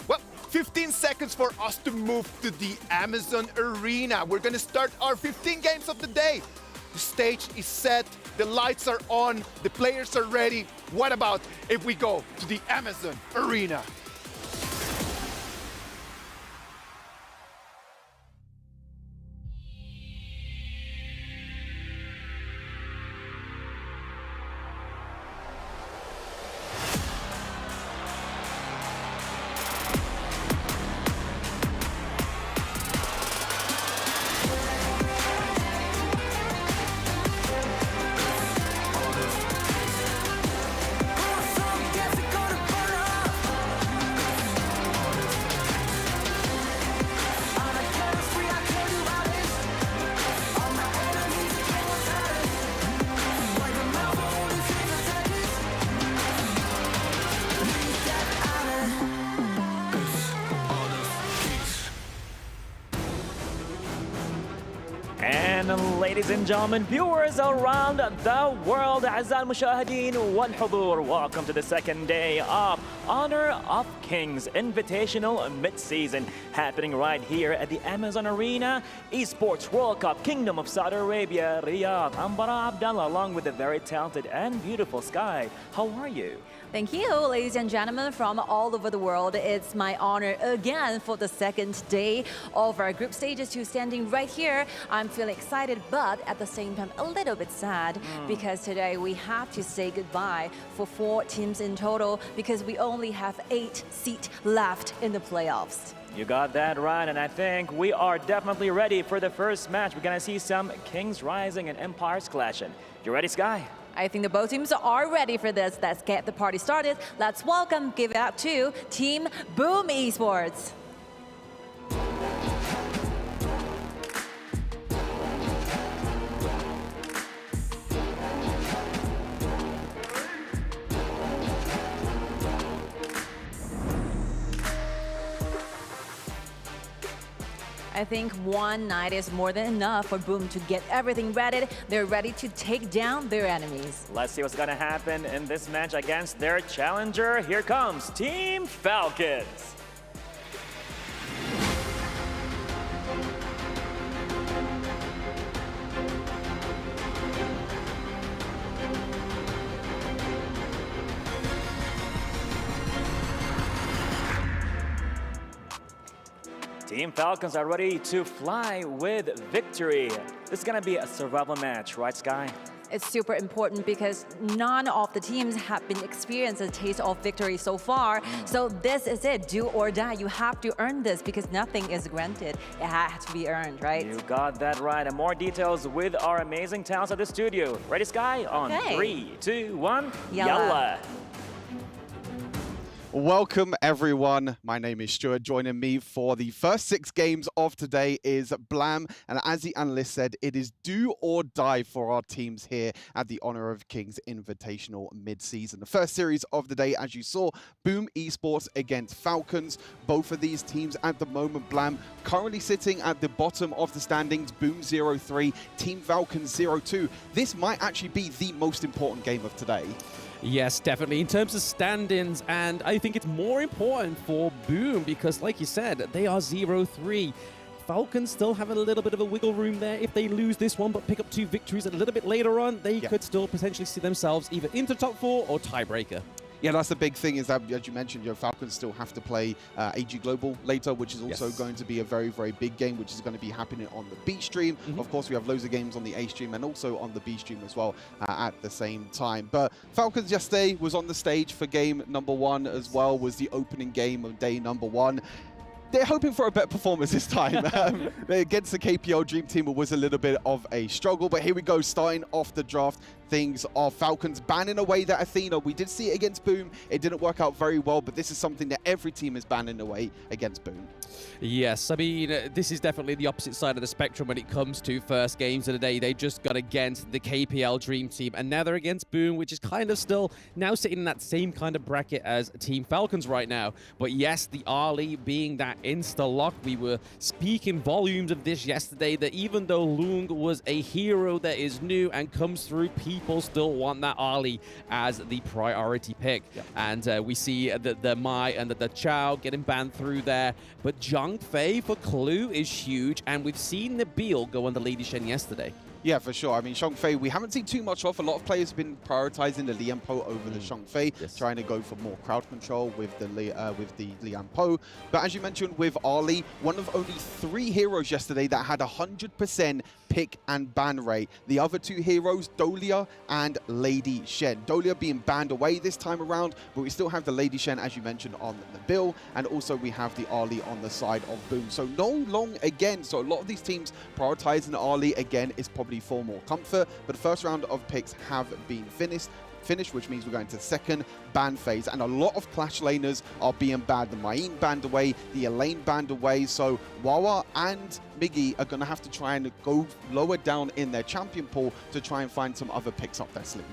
Well, 15 seconds for us to move to the Amazon Arena. We're going to start our 15 games of the day. The stage is set, the lights are on, the players are ready. What about if we go to the Amazon Arena? And ladies and gentlemen, viewers around the world, أعزائي المشاهدين والحضور, welcome to the second day of Honor of Kings Invitational Midseason, happening right here at the Amazon Arena, Esports World Cup, Kingdom of Saudi Arabia, Riyadh. I'm Bara Abdallah, along with the very talented and beautiful Sky. How are you? Thank you, ladies and gentlemen from all over the world. It's my honor again for the second day of our group stages to standing right here. I'm feeling excited, but at the same time a little bit sad because today we have to say goodbye for 4 teams in total because we only have 8 seats left in the playoffs. You got that right, and I think we are definitely ready for the first match. We're gonna see some Kings rising and Empires clashing. You ready, Sky? I think the both teams are ready for this. Let's get the party started. Let's welcome, give it up to Team Boom Esports. I think one night is more than enough for Boom to get everything ready. They're ready to take down their enemies. Let's see what's gonna happen in this match against their challenger. Here comes Team Falcons. Team Falcons are ready to fly with victory. This is gonna be a survival match, right, Sky? It's super important because none of the teams have been experienced a taste of victory so far. So this is it, do or die. You have to earn this because nothing is granted. It has to be earned, right? You got that right. And more details with our amazing talents at the studio. Ready, Sky? On 3, 2, 1, yalla. Welcome everyone, my name is Stuart. Joining me for the first 6 games of today is Blam, and as the analyst said, it is do or die for our teams here at the Honor of Kings Invitational mid-season. The first series of the day, as you saw, Boom Esports against Falcons. Both of these teams at the moment, Blam, currently sitting at the bottom of the standings, Boom 0-3, Team Falcons 0-2. This might actually be the most important game of today. Yes, definitely. In terms of stand-ins, and I think it's more important for Boom because, like you said, they are 0-3. Falcons still have a little bit of a wiggle room there. If they lose this one but pick up 2 victories a little bit later on, they could still potentially see themselves either into top 4 or tiebreaker. Yeah, that's the big thing is that, as you mentioned, Falcons still have to play AG Global later, which is also going to be a very, very big game, which is going to be happening on the B stream. Of course, we have loads of games on the A stream and also on the B stream as well at the same time. But Falcons yesterday was on the stage for game number 1 as well, was the opening game of day number 1. They're hoping for a better performance this time. Against the KPL Dream Team, it was a little bit of a struggle. But here we go, starting off the draft. Things are Falcons banning away that Athena. We did see it against Boom. It didn't work out very well, but this is something that every team is banning away against Boom. Yes, I mean, this is definitely the opposite side of the spectrum when it comes to first games of the day. They just got against the KPL Dream Team, and now they're against Boom, which is kind of still now sitting in that same kind of bracket as Team Falcons right now. But yes, the Ali being that insta-lock, we were speaking volumes of this yesterday, that even though Lung was a hero that is new and comes through, people still want that Ali as the priority pick. And we see the Mai and the Chow getting banned through there. But Zhang Fei for Clue is huge, and we've seen Nabil go on the Lady Shen yesterday. Yeah, for sure. I mean, Zhang Fei, we haven't seen too much of. A lot of players have been prioritizing the Lian Po over the Zhang Fei, trying to go for more crowd control with the Lian Po. But as you mentioned with Ali, one of only 3 heroes yesterday that had 100% pick and ban rate. The other 2 heroes, Dolia and Lady Shen. Dolia being banned away this time around, but we still have the Lady Shen, as you mentioned, on the bill, and also we have the Ali on the side of Boom. So no long again. So a lot of these teams prioritizing Ali again is probably for more comfort, but the first round of picks have been finished, which means we're going to the second ban phase, and a lot of Clash laners are being banned. The Main banned away, the Elaine banned away, so Wawa and Miggy are going to have to try and go lower down in their champion pool to try and find some other picks up their sleeve.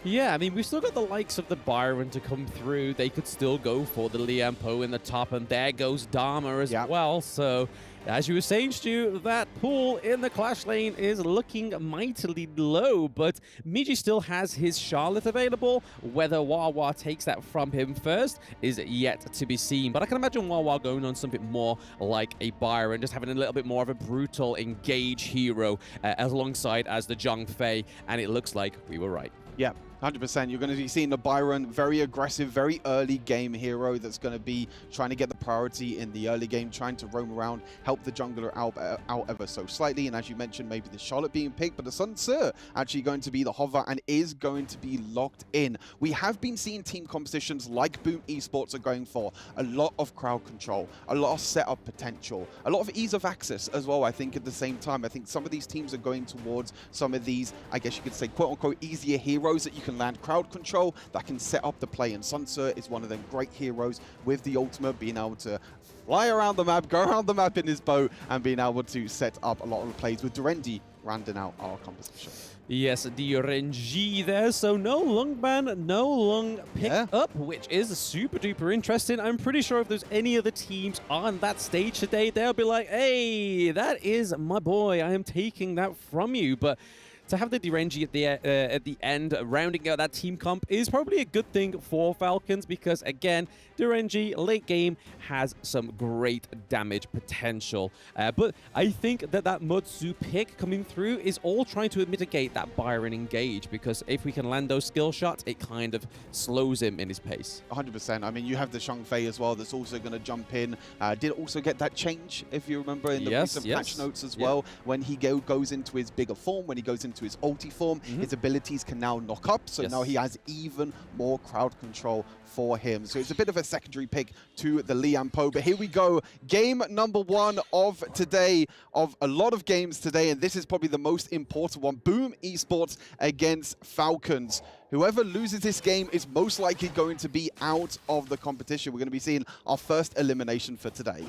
Yeah, I mean, we've still got the likes of the Byron to come through. They could still go for the Lian Po in the top, and there goes Dharma as well. So As you were saying, Stu, that pool in the Clash lane is looking mightily low, but Miji still has his Charlotte available. Whether Wawa takes that from him first is yet to be seen, but I can imagine Wawa going on something more like a Byron, just having a little bit more of a brutal engage hero alongside as the Zhang Fei, and it looks like we were right. Yeah, 100%. You're going to be seeing the Byron, very aggressive, very early game hero that's going to be trying to get the priority in the early game, trying to roam around, help the jungler out ever so slightly. And as you mentioned, maybe the Charlotte being picked, but the Sun Tzu actually going to be the hover and is going to be locked in. We have been seeing team compositions like Boom Esports are going for a lot of crowd control, a lot of setup potential, a lot of ease of access as well, I think, at the same time. I think some of these teams are going towards some of these, I guess you could say, quote-unquote, easier heroes that you can land crowd control, that can set up the play. And Sun Tzu is one of them great heroes with the ultimate, being able to fly around the map, go around the map in his boat, and being able to set up a lot of the plays with Durendi rounding out our composition. Yes, the RNG there, so no Lung ban, no Lung pick up, which is super duper interesting. I'm pretty sure if there's any other teams on that stage today, they'll be like, hey, that is my boy, I am taking that from you. But to have the Direnji at the end, rounding out that team comp, is probably a good thing for Falcons because, again, Direnji late game has some great damage potential. But I think that Mutsu pick coming through is all trying to mitigate that Byron engage, because if we can land those skill shots, it kind of slows him in his pace. 100%. I mean, you have the Zhang Fei as well that's also going to jump in. Did also get that change, if you remember, in the recent patch notes as well. When he goes into his bigger form, when he goes into his ulti form, his abilities can now knock up, so now he has even more crowd control for him. So it's a bit of a secondary pick to the Lian Po. But here we go, game number 1 of today, of a lot of games today, and this is probably the most important one. Boom Esports against Falcons. Whoever loses this game is most likely going to be out of the competition. We're going to be seeing our first elimination for today.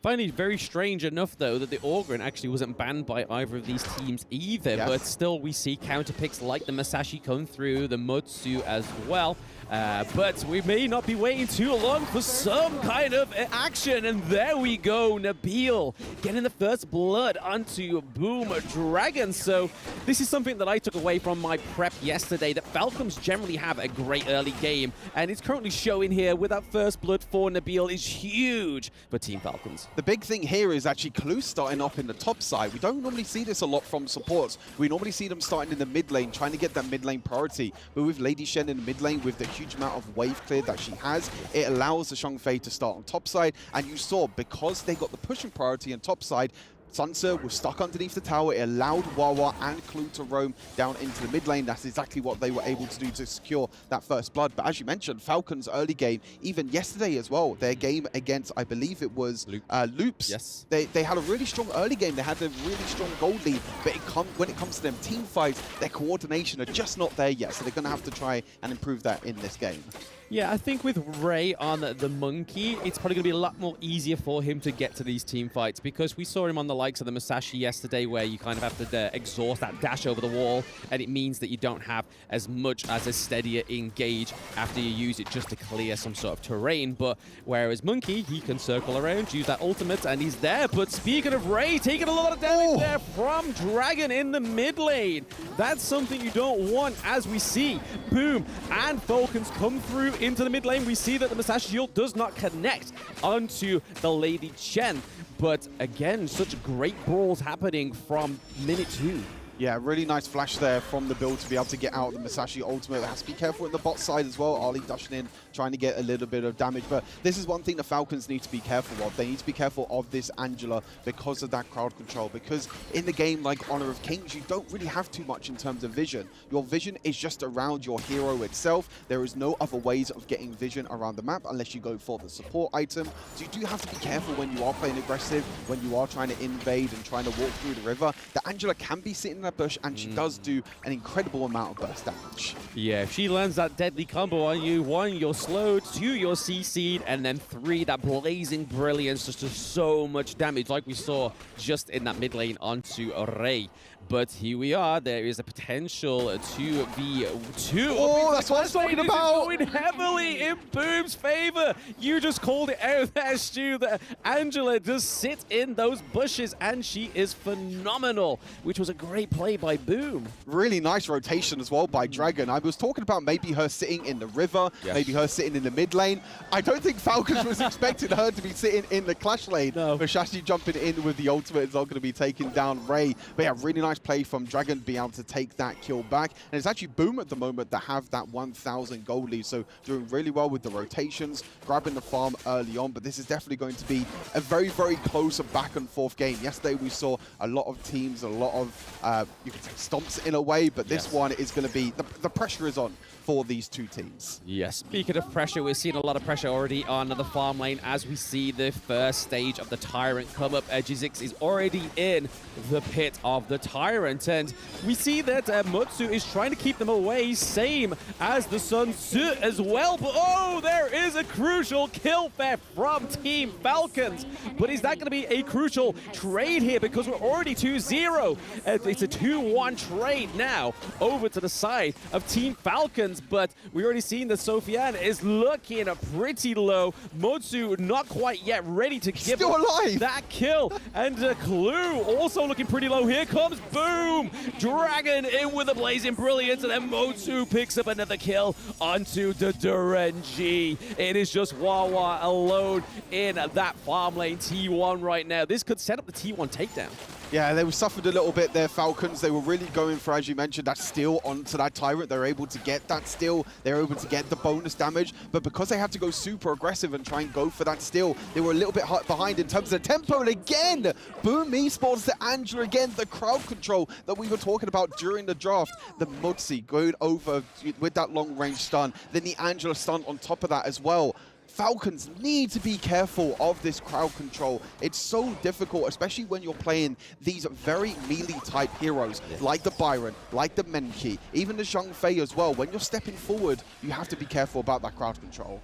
Finally, very strange enough, though, that the Ogryn actually wasn't banned by either of these teams either, but still we see counter picks like the Masashi come through, the Mutsu as well. But we may not be waiting too long for some kind of action. And there we go, Nabil getting the first blood onto Boom Dragon. So this is something that I took away from my prep yesterday, that Falcons generally have a great early game. And it's currently showing here with that first blood for Nabil is huge for Team Falcons. The big thing here is actually Clue starting up in the top side. We don't normally see this a lot from supports. We normally see them starting in the mid lane, trying to get that mid lane priority. But with Lady Shen in the mid lane, with the huge amount of wave clear that she has, it allows the Zhang Fei to start on top side. And you saw, because they got the pushing priority on top side, Sun Tzu was stuck underneath the tower. It allowed Wawa and Clue to roam down into the mid lane. That's exactly what they were able to do to secure that first blood. But as you mentioned, Falcons' early game, even yesterday as well, their game against, I believe it was Loops. Yes. They had a really strong early game. They had a really strong gold lead. But when it comes to them team fights, their coordination are just not there yet. So they're going to have to try and improve that in this game. Yeah, I think with Ray on the Monkey, it's probably going to be a lot more easier for him to get to these team fights, because we saw him on the likes of the Masashi yesterday, where you kind of have to exhaust that dash over the wall, and it means that you don't have as much as a steadier engage after you use it just to clear some sort of terrain. But whereas Monkey, he can circle around, use that ultimate, and he's there. But speaking of Ray, taking a lot of damage there from Dragon in the mid lane. That's something you don't want, as we see Boom and Falcons come through into the mid lane. We see that the Masashi shield does not connect onto the Lady Chen. But again, such great brawls happening from minute 2. Yeah, really nice flash there from the build to be able to get out the Masashi ultimate. Has to be careful in the bot side as well. Ali dashing in, trying to get a little bit of damage. But this is one thing the Falcons need to be careful of. They need to be careful of this Angela because of that crowd control. Because in the game like Honor of Kings, you don't really have too much in terms of vision. Your vision is just around your hero itself. There is no other ways of getting vision around the map unless you go for the support item. So you do have to be careful when you are playing aggressive, when you are trying to invade and trying to walk through the river. The Angela can be sitting that bush, and she does do an incredible amount of burst damage. Yeah, if she lands that deadly combo on you, 1, you're slowed, 2, you're CC'd, and then 3, that blazing brilliance just does so much damage, like we saw just in that mid lane onto Ray. But here we are. There is a potential 2v2. Oh, that's what I was talking about. Going heavily in Boom's favor. You just called it out there, Stu, that Angela does sit in those bushes, and she is phenomenal, which was a great play by Boom. Really nice rotation as well by Dragon. I was talking about maybe her sitting in the river, maybe her sitting in the mid lane. I don't think Falcons was expecting her to be sitting in the clash lane. No. But Shashi jumping in with the ultimate is not going to be taking down Ray. But yeah, really nice play from Dragon, being able to take that kill back. And it's actually Boom at the moment that have that 1,000 gold lead. So doing really well with the rotations, grabbing the farm early on. But this is definitely going to be a very, very close back and forth game. Yesterday we saw a lot of teams, a lot of, you could say, stomps in a way. But this one is going to be, the pressure is on for these two teams. Yes, speaking of pressure, we're seeing a lot of pressure already on the farm lane as we see the first stage of the Tyrant come up. Jizzix is already in the pit of the Tyrant, and we see that Mutsu is trying to keep them away, same as the Sun Tzu as well. But oh, there is a crucial kill there from Team Falcons. But is that going to be a crucial trade here? Because we're already 2-0. It's a 2-1 trade now over to the side of Team Falcons. But we already seen that Sofiane is looking pretty low. Mutsu not quite yet ready to give that kill. And Clue also looking pretty low. Here comes Boom. Dragon in with a blazing brilliance, and then Mutsu picks up another kill onto the Durenji. It is just Wawa alone in that farm lane T1 right now. This could set up the T1 takedown. Yeah, they were suffered a little bit there, Falcons. They were really going for, as you mentioned, that steal onto that Tyrant. They were able to get that steal. They were able to get the bonus damage. But because they had to go super aggressive and try and go for that steal, they were a little bit behind in terms of the tempo. And again, Boom Esports to Andrew again, the crowd control that we were talking about during the draft. The Mutsi going over with that long-range stun. Then the Angela stun on top of that as well. Falcons need to be careful of this crowd control. It's so difficult, especially when you're playing these very melee-type heroes, like the Byron, like the Menki, even the Zhang Fei as well. When you're stepping forward, you have to be careful about that crowd control.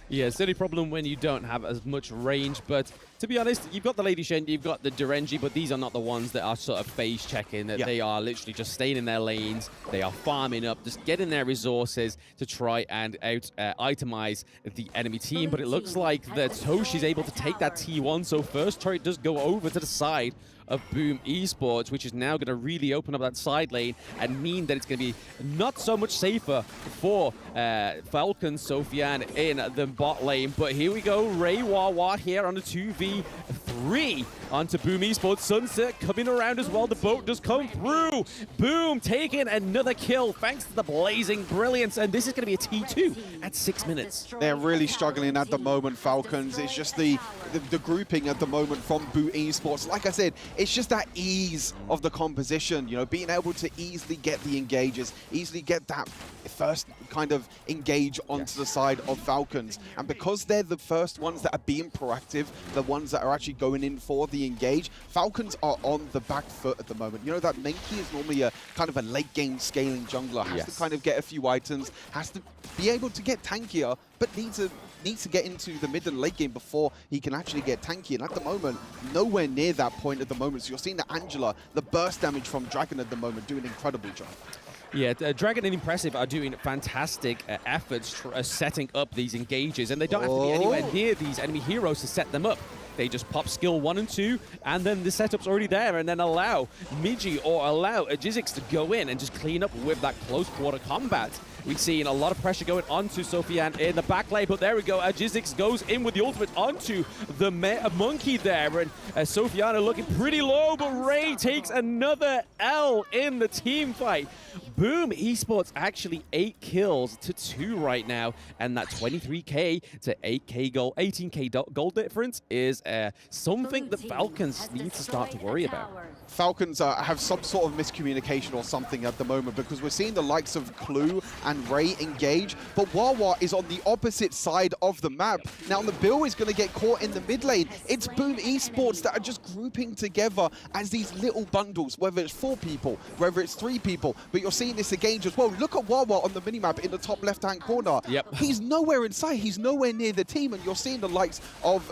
Yeah, it's the only problem when you don't have as much range, but to be honest, you've got the Lady Shen, you've got the Durenji, but these are not the ones that are sort of phase checking, that they are literally just staying in their lanes, they are farming up, just getting their resources to try and itemize the enemy team. But it looks like that Toshi's able to take that T1, so first turret does go over to the side of Boom Esports, which is now going to really open up that side lane and mean that it's going to be not so much safer for Falcons Sofiane in the bot lane. But here we go, Ray Wawa here on the 2v3 onto Boom Esports. Sunset coming around as well. The boat does come through. Boom taking another kill thanks to the blazing brilliance, and this is going to be a T2 at 6 minutes. They're really struggling at the moment, Falcons. It's just the grouping at the moment from Boom Esports. Like I said, it's just that ease of the composition, you know, being able to easily get the engages, easily get that first kind of engage onto the side of Falcons. And because they're the first ones that are being proactive, the ones that are actually going in for the engage, Falcons are on the back foot at the moment. You know that Menki is normally a kind of a late game scaling jungler, has to kind of get a few items, has to be able to get tankier, but needs to get into the mid and late game before he can actually get tanky. And at the moment, nowhere near that point at the moment. So you're seeing the Angela, the burst damage from Dragon at the moment, doing an incredible job. Yeah, Dragon and Impressive are doing fantastic efforts setting up these engages, and they don't have to be anywhere near these enemy heroes to set them up. They just pop skill 1 and 2, and then the setup's already there, and then allow Miji or allow Jizzix to go in and just clean up with that close quarter combat. We've seen a lot of pressure going onto Sofiane in the back lane, but there we go. Jizzix goes in with the ultimate onto the monkey there, and Sofiane looking pretty low, but Ray takes another L in the team fight. Boom Esports actually 8 kills to 2 right now, and that 23k to 8k goal, 18k goal difference is something the Falcons need to start to worry about. Falcons have some sort of miscommunication or something at the moment, because we're seeing the likes of Clue and Ray engage, but Wawa is on the opposite side of the map. Now the Bill is going to get caught in the mid lane. It's Boom Esports that are just grouping together as these little bundles, whether it's 4 people, whether it's 3 people, but you're seeing this again as well. Look at Wawa on the minimap in the top left-hand corner. Yep. He's nowhere in sight. He's nowhere near the team, and you're seeing the likes of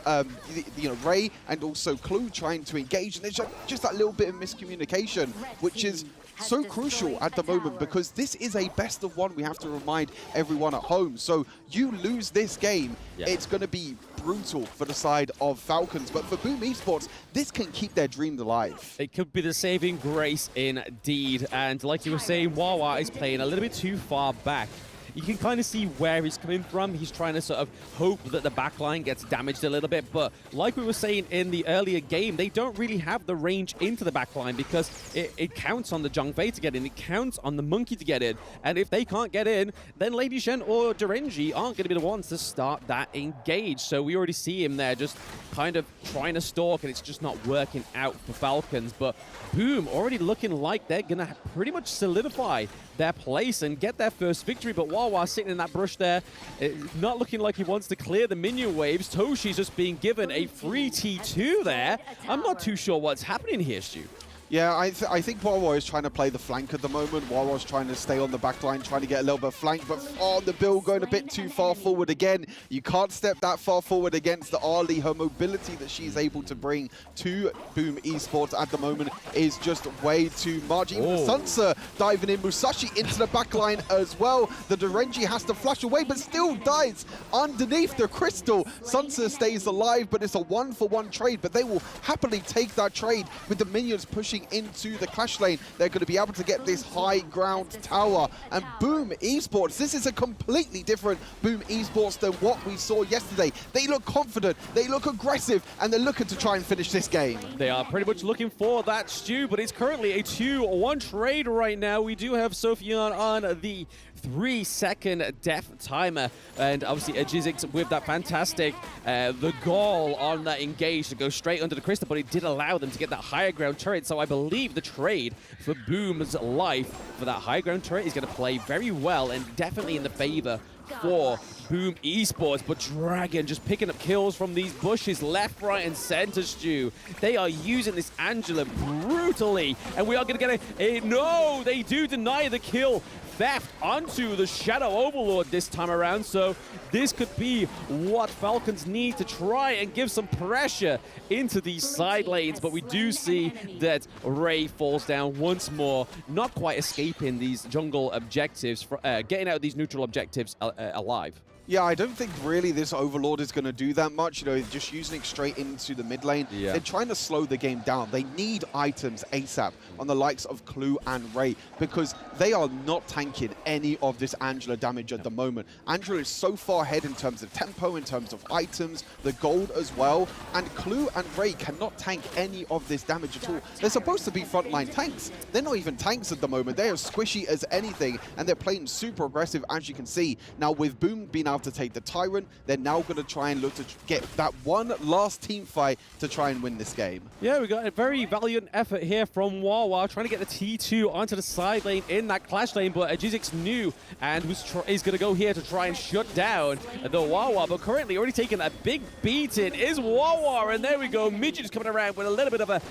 Ray and also Clue trying to engage, and there's just that little bit of miscommunication, which is so crucial at the moment, because this is a best of 1. We have to remind everyone at home. So you lose this game, it's going to be brutal for the side of Falcons. But for Boom Esports, this can keep their dreams alive. It could be the saving grace indeed. And like you were saying, Wawa is playing a little bit too far back. You can kind of see where he's coming from. He's trying to sort of hope that the backline gets damaged a little bit. But like we were saying in the earlier game, they don't really have the range into the backline, because it counts on the Zhang Fei to get in. It counts on the Monkey to get in. And if they can't get in, then Lady Shen or Derenji aren't going to be the ones to start that engage. So we already see him there just kind of trying to stalk, and it's just not working out for Falcons. But Boom already looking like they're going to pretty much solidify their place and get their first victory. But Wawa sitting in that brush there, not looking like he wants to clear the minion waves. Toshi's just being given a free T2 there. I'm not too sure what's happening here, Stu. Yeah, I think Wawa is trying to play the flank at the moment. Wawa's trying to stay on the back line, trying to get a little bit of flank, but the Bill going a bit too far forward again. You can't step that far forward against the Arlie. Her mobility that she's able to bring to Boom Esports at the moment is just way too much. Even Sansa diving in, Musashi into the back line as well. The Derenji has to flash away, but still dies underneath the crystal. Sansa stays alive, but it's a 1-for-1 trade, but they will happily take that trade with the minions pushing into the clash lane. They're going to be able to get this high ground tower. And Boom Esports, this is a completely different Boom Esports than what we saw yesterday. They look confident, they look aggressive, and they're looking to try and finish this game. They are pretty much looking for that, Stu, but it's currently a 2-1 trade right now. We do have Sophian on the 3-second death timer, and obviously Jizzix with that fantastic the goal on that engage to go straight under the crystal, but it did allow them to get that higher ground turret. So I believe the trade for Boom's life for that high ground turret is going to play very well and definitely in the favor for Boom Esports. But Dragon just picking up kills from these bushes left, right, and center, Stu. They are using this Angela brutally, and we are going to get a no, they do deny the kill. Theft onto the Shadow Overlord this time around, so this could be what Falcons need to try and give some pressure into these side lanes. But we do see that Ray falls down once more, not quite escaping these jungle objectives, getting out of these neutral objectives alive. Yeah, I don't think really this Overlord is going to do that much. You know, just using it straight into the mid lane. Yeah. They're trying to slow the game down. They need items ASAP on the likes of Clue and Ray, because they are not tanking any of this Angela damage at the moment. Angela is so far ahead in terms of tempo, in terms of items, the gold as well. And Clue and Ray cannot tank any of this damage at all. They're supposed to be frontline tanks. They're not even tanks at the moment. They are squishy as anything, and they're playing super aggressive, as you can see. Now, with Boom being able to take the Tyrant, they're now going to try and look to get that one last team fight to try and win this game. Yeah, we got a very valiant effort here from Wawa, trying to get the T2 onto the side lane in that clash lane, but Jizzix knew and is going to go here to try and shut down the Wawa, but currently already taking a big beating is Wawa, and there we go. Midget is coming around with a little bit of a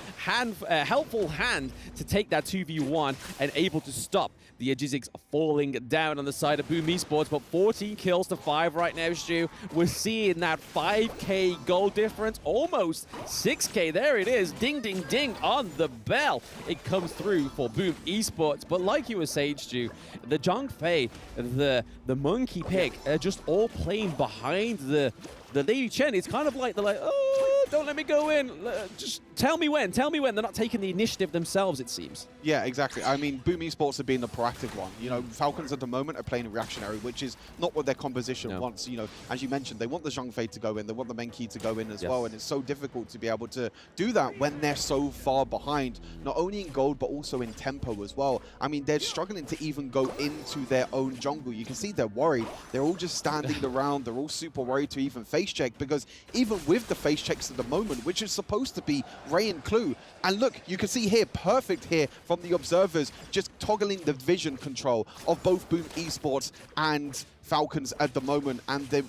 helpful hand to take that 2v1 and able to stop the Jizzix falling down on the side of Boom Esports. But 14 kills to 5 right now, Stu. We're seeing that 5k goal difference, almost 6k. There it is. Ding, ding, ding on the bell. It comes through for Boom Esports. But like you were saying, Stu, the Zhang Fei, the Monkey pick are just all playing behind the Lady Chen. It's kind of like they're like, oh, don't let me go in. Just tell me when. Tell me when. They're not taking the initiative themselves, it seems. Yeah, exactly. I mean, Boom Esports have been the proactive one. You know, Falcons at the moment are playing reactionary, which is not what their composition wants. You know, as you mentioned, they want the Zhang Fei to go in, they want the Menki to go in as well, and it's so difficult to be able to do that when they're so far behind, not only in gold, but also in tempo as well. I mean, they're struggling to even go into their own jungle. You can see they're worried. They're all just standing around. They're all super worried to even face check, because even with the face checks at the moment, which is supposed to be Ray and Clue, and look, you can see here, perfect here from the observers, just toggling the vision control of both Boom Esports and Falcons at the moment, and they're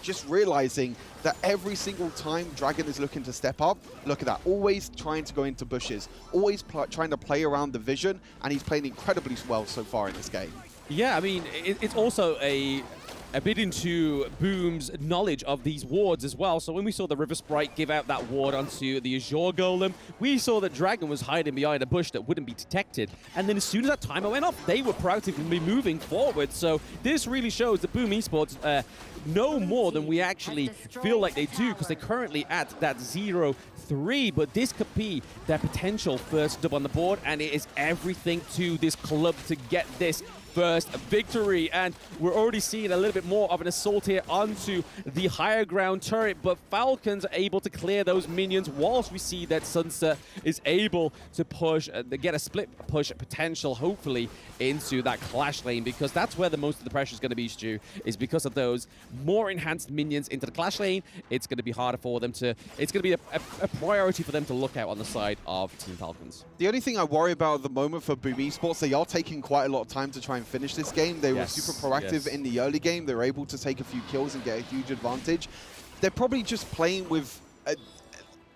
just realizing that every single time Dragon is looking to step up, look at that, always trying to go into bushes, always trying to play around the vision, and he's playing incredibly well so far in this game. Yeah, I mean, it's also a bit into Boom's knowledge of these wards as well. So when we saw the River Sprite give out that ward onto the Azure Golem, we saw that Dragon was hiding behind a bush that wouldn't be detected. And then as soon as that timer went off, they were proactively moving forward. So this really shows that Boom Esports know more than we actually feel like they do, because they're currently at that 0-3. But this could be their potential first dub on the board, and it is everything to this club to get this first victory. And we're already seeing a little bit more of an assault here onto the higher ground turret, but Falcons are able to clear those minions, whilst we see that Sunset is able to push, get a split push potential, hopefully, into that clash lane, because that's where the most of the pressure is going to be, Stu, is because of those more enhanced minions into the clash lane. It's going to be harder for them to, it's going to be a priority for them to look out on the side of Team Falcons. The only thing I worry about at the moment for Boom Esports, they are taking quite a lot of time to try and finish this game. They were super proactive in the early game. They were able to take a few kills and get a huge advantage. They're probably just playing with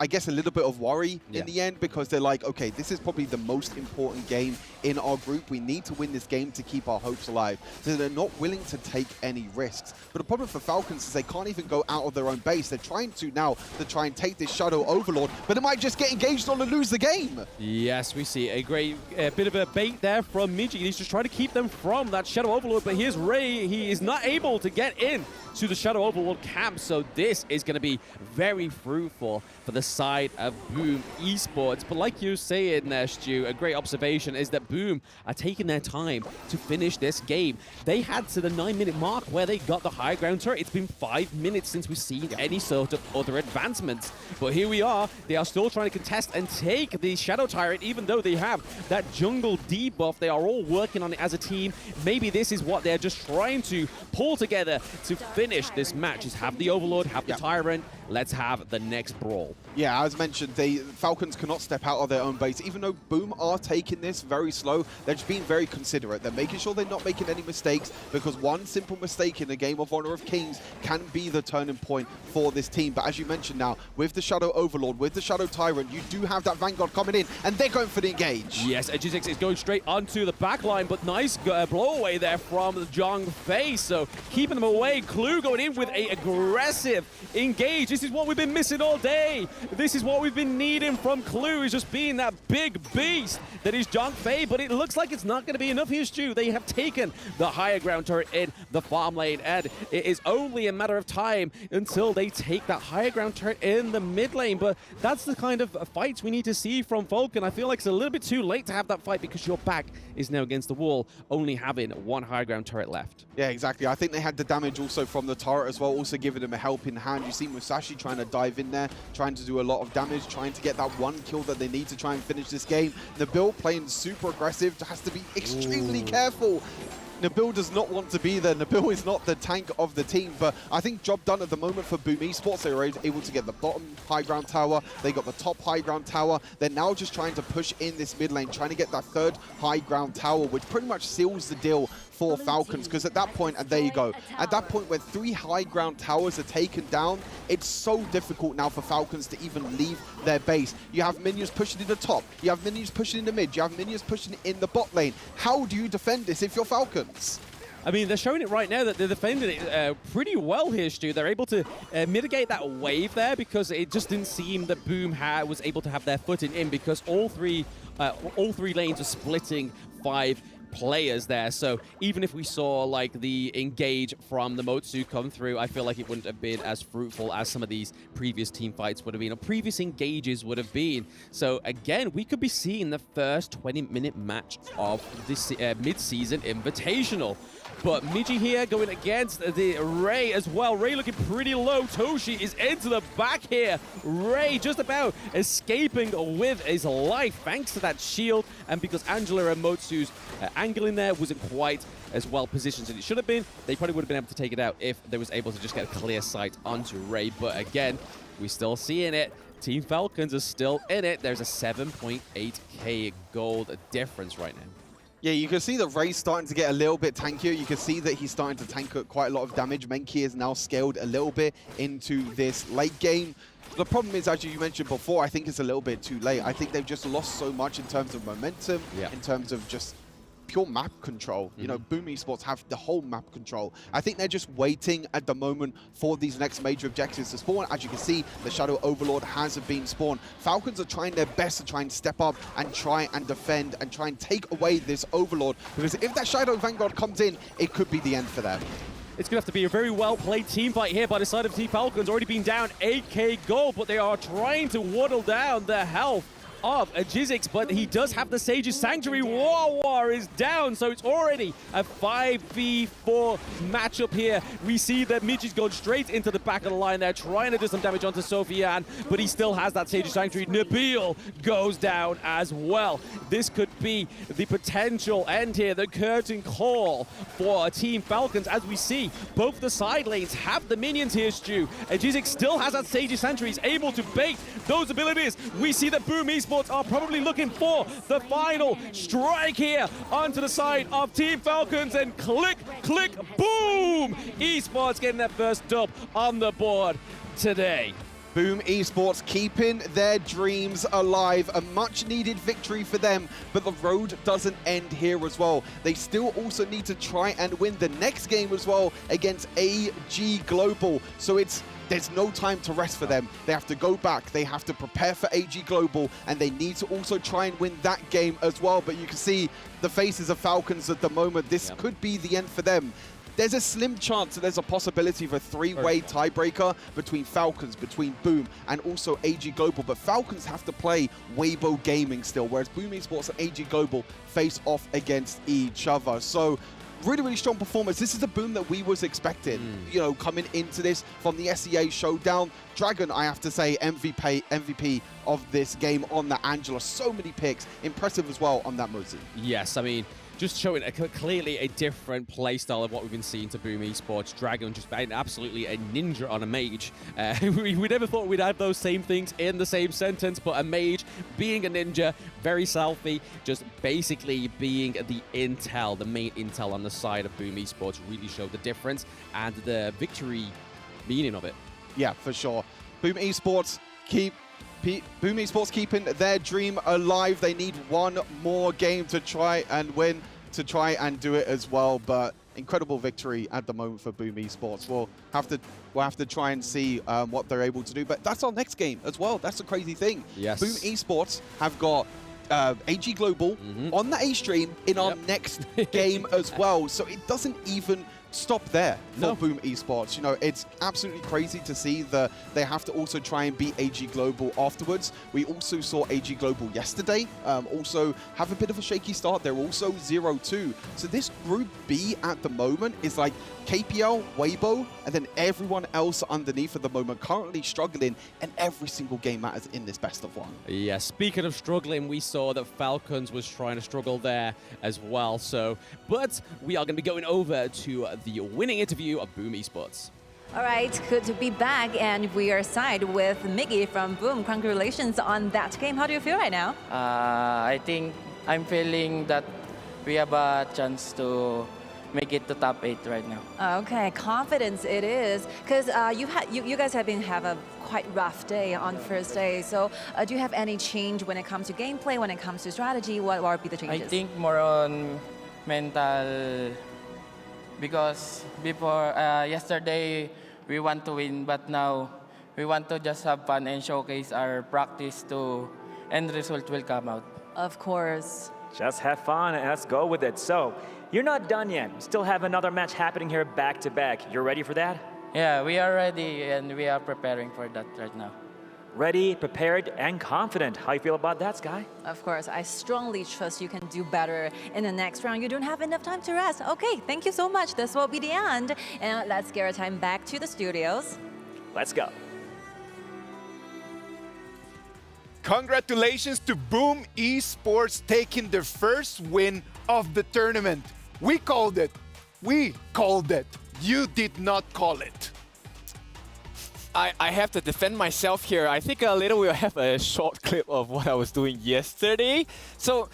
I guess, a little bit of worry in the end, because they're like, okay, this is probably the most important game in our group. We need to win this game to keep our hopes alive. So they're not willing to take any risks. But the problem for Falcons is they can't even go out of their own base. They're trying to now to try and take this Shadow Overlord, but it might just get engaged on and lose the game. Yes, we see a great bit of a bait there from Miji. He's just trying to keep them from that Shadow Overlord, but here's Ray. He is not able to get in to the Shadow Overlord camp, so this is going to be very fruitful for the side of Boom Esports. But like you're saying there, Stu, a great observation is that Boom are taking their time to finish this game. They had to the 9-minute mark where they got the high ground turret. It's been 5 minutes since we've seen any sort of other advancements. But here we are. They are still trying to contest and take the Shadow Tyrant, even though they have that jungle debuff. They are all working on it as a team. Maybe this is what they're just trying to pull together to finish this match, is have the Overlord, have the Tyrant. Let's have the next brawl. Yeah, as mentioned, the Falcons cannot step out of their own base. Even though Boom are taking this very slow, they're just being very considerate. They're making sure they're not making any mistakes, because one simple mistake in a game of Honor of Kings can be the turning point for this team. But as you mentioned now, with the Shadow Overlord, with the Shadow Tyrant, you do have that Vanguard coming in, and they're going for the engage. Yes, G6 is going straight onto the back line, but nice blow away there from the Zhang Fei. So keeping them away. Clue going in with a aggressive engage. This is what we've been missing all day. This is what we've been needing from Clue, is just being that big beast that is Zhang Fei. But it looks like it's not going to be enough here, Stu. They have taken the higher ground turret in the farm lane, and it is only a matter of time until they take that higher ground turret in the mid lane. But that's the kind of fights we need to see from Falcon. I feel like it's a little bit too late to have that fight, because your back is now against the wall, only having one high ground turret left. Yeah, exactly. I think they had the damage also from the turret as well, also giving them a helping hand. You see Musashi trying to dive in there, trying to do a lot of damage, trying to get that one kill that they need to try and finish this game. Nabil playing super aggressive, has to be extremely careful. Nabil does not want to be there. Nabil is not the tank of the team, but I think job done at the moment for Boom Esports. They were able to get the bottom high ground tower. They got the top high ground tower. They're now just trying to push in this mid lane, trying to get that third high ground tower, which pretty much seals the deal for Falcons, because at that point, and there you go, at that point where 3 high ground towers are taken down, it's so difficult now for Falcons to even leave their base. You have minions pushing in the top, you have minions pushing in the mid, you have minions pushing in the bot lane. How do you defend this if you're Falcons? I mean, they're showing it right now that they're defending it pretty well here, Stu. They're able to mitigate that wave there, because it just didn't seem that Boom was able to have their footing in, because all three lanes are splitting 5 players there. So even if we saw like the engage from the Motsu come through, I feel like it wouldn't have been as fruitful as some of these previous team fights would have been, or previous engages would have been. So again, we could be seeing the first 20-minute match of this mid-season invitational. But Miji here going against the Ray as well. Ray looking pretty low. Toshi is into the back here. Ray just about escaping with his life thanks to that shield, and because Angela and Motsu's angle in there wasn't quite as well positioned as it should have been, they probably would have been able to take it out if they was able to just get a clear sight onto Ray. But again, we're still seeing it. Team Falcons are still in it. There's a 7.8k gold difference right now. Yeah, you can see that Ray's starting to get a little bit tankier. You can see that he's starting to tank quite a lot of damage. Menki is now scaled a little bit into this late game. The problem is, as you mentioned before, I think it's a little bit too late. I think they've just lost so much in terms of momentum, in terms of just pure map control. You know, Boom Esports have the whole map control. I think they're just waiting at the moment for these next major objectives to spawn. As you can see, the Shadow Overlord has been spawned. Falcons are trying their best to try and step up and try and defend and try and take away this Overlord, because if that Shadow Vanguard comes in, it could be the end for them. It's going to have to be a very well-played team fight here by the side of Team Falcons. Already been down 8k gold, but they are trying to waddle down the health of Jizzix, but he does have the Sage's Sanctuary. War is down, so it's already a 5v4 matchup here. We see that Michi's gone straight into the back of the line there, trying to do some damage onto Sofian, but he still has that Sage's Sanctuary. Nabil goes down as well. This could be the potential end here, the curtain call for Team Falcons, as we see both the side lanes have the minions here, Stu, and Jizzix still has that Sage's Sanctuary. He's able to bait those abilities. We see that Boom Esports are probably looking for the final strike here onto the side of Team Falcons, and click, click, boom! Esports getting their first dub on the board today. Boom Esports keeping their dreams alive. A much needed victory for them, but the road doesn't end here as well. They still also need to try and win the next game as well against AG Global. So there's no time to rest for them. They have to go back. They have to prepare for AG Global, and they need to also try and win that game as well. But you can see the faces of Falcons at the moment. This could be the end for them. There's a slim chance that there's a possibility of a three-way tiebreaker between Falcons, between Boom, and also AG Global. But Falcons have to play Weibo Gaming still, whereas Boom Esports and AG Global face off against each other. So really, really strong performance. This is the Boom that we was expecting, you know, coming into this from the SEA showdown. Dragon, I have to say, MVP of this game on that Angela. So many picks. Impressive as well on that Mozi. Yes, I mean, just showing clearly a different playstyle of what we've been seeing to Boom Esports. Dragon just being absolutely a ninja on a mage. We never thought we'd have those same things in the same sentence, but a mage being a ninja, very selfie, just basically being the intel, the main intel on the side of Boom Esports really showed the difference and the victory meaning of it. Yeah, for sure. Boom Esports keeping their dream alive. They need one more game to try and win, to try and do it as well. But incredible victory at the moment for Boom Esports. We'll have to try and see what they're able to do. But that's our next game as well. That's the crazy thing. Yes. Boom Esports have got AG Global on the A stream in our next game as well. So it doesn't even stop there for Boom Esports. You know, it's absolutely crazy to see that they have to also try and beat AG Global afterwards. We also saw AG Global yesterday also have a bit of a shaky start. They're also 0-2. So this Group B at the moment is like KPL, Weibo, and then everyone else underneath at the moment currently struggling, and every single game matters in this best of one. Yeah, speaking of struggling, we saw that Falcons was trying to struggle there as well. So, but we are going to be going over to the winning interview of Boom Esports. All right, good to be back, and we are side with Miggy from Boom. Congratulations on that game. How do you feel right now? I think I'm feeling that we have a chance to make it to top 8 right now. Okay, confidence it is, because you guys have a quite rough day on first day. So do you have any change when it comes to gameplay, when it comes to strategy? What would be the changes? I think more on mental, because before yesterday we want to win, but now we want to just have fun and showcase our practice to end result will come out. Of course. Just have fun and let's go with it. So, you're not done yet. You still have another match happening here back to back. You're ready for that? Yeah, we are ready and we are preparing for that right now. Ready, prepared, and confident. How you feel about that, Sky? Of course, I strongly trust you can do better in the next round. You don't have enough time to rest. Okay, thank you so much. This will be the end. And let's get our time back to the studios. Let's go. Congratulations to Boom Esports taking their first win of the tournament. We called it. We called it. You did not call it. I have to defend myself here. I think later we'll have a short clip of what I was doing yesterday. So,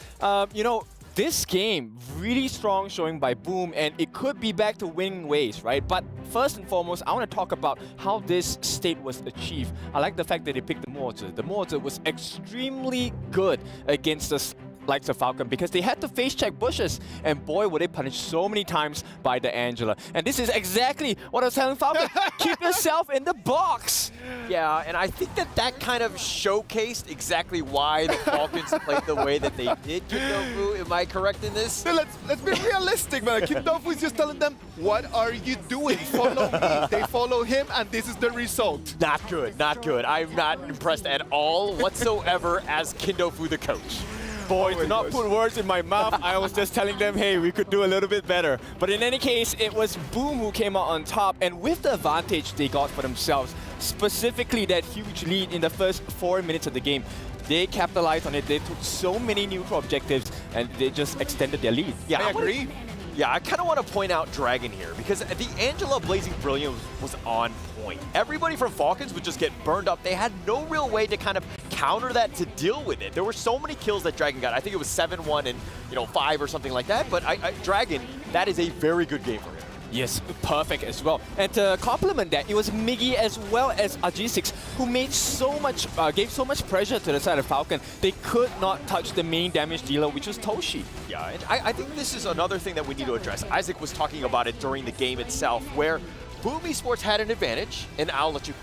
you know, this game, really strong showing by Boom, and it could be back to winning ways, right? But first and foremost, I want to talk about how this state was achieved. I like the fact that they picked the mortar. The mortar was extremely good against the likes of Falcon because they had to face check bushes, and boy were they punished so many times by the Angela. And this is exactly what I was telling Falcon. Keep yourself in the box. Yeah, and I think that kind of showcased exactly why the Falcons played the way that they did. Kindofu, am I correct in this? So let's be realistic, man. Kindofu is just telling them, what are you doing? Follow me. They follow him, and this is the result. Not good, not good. I'm not impressed at all whatsoever as Kindofu the coach. Boys, do not put words in my mouth. I was just telling them, hey, we could do a little bit better. But in any case, it was Boom who came out on top, and with the advantage they got for themselves, specifically that huge lead in the first 4 minutes of the game, they capitalized on it. They took so many neutral objectives, and they just extended their lead. Yeah, I agree. Yeah, I kind of want to point out Dragon here because the Angela Blazing Brilliance was on point. Everybody from Falcons would just get burned up. They had no real way to kind of counter that, to deal with it. There were so many kills that Dragon got. I think it was 7-1 and 5 or something like that. But Dragon, that is a very good game for him. Yes, perfect as well. And to complement that, it was Miggy as well as RG6 who made so much, gave so much pressure to the side of Falcon. They could not touch the main damage dealer, which was Toshi. Yeah, and I think this is another thing that we need to address. Isaac was talking about it during the game itself, where Boom Esports had an advantage, and I'll let you.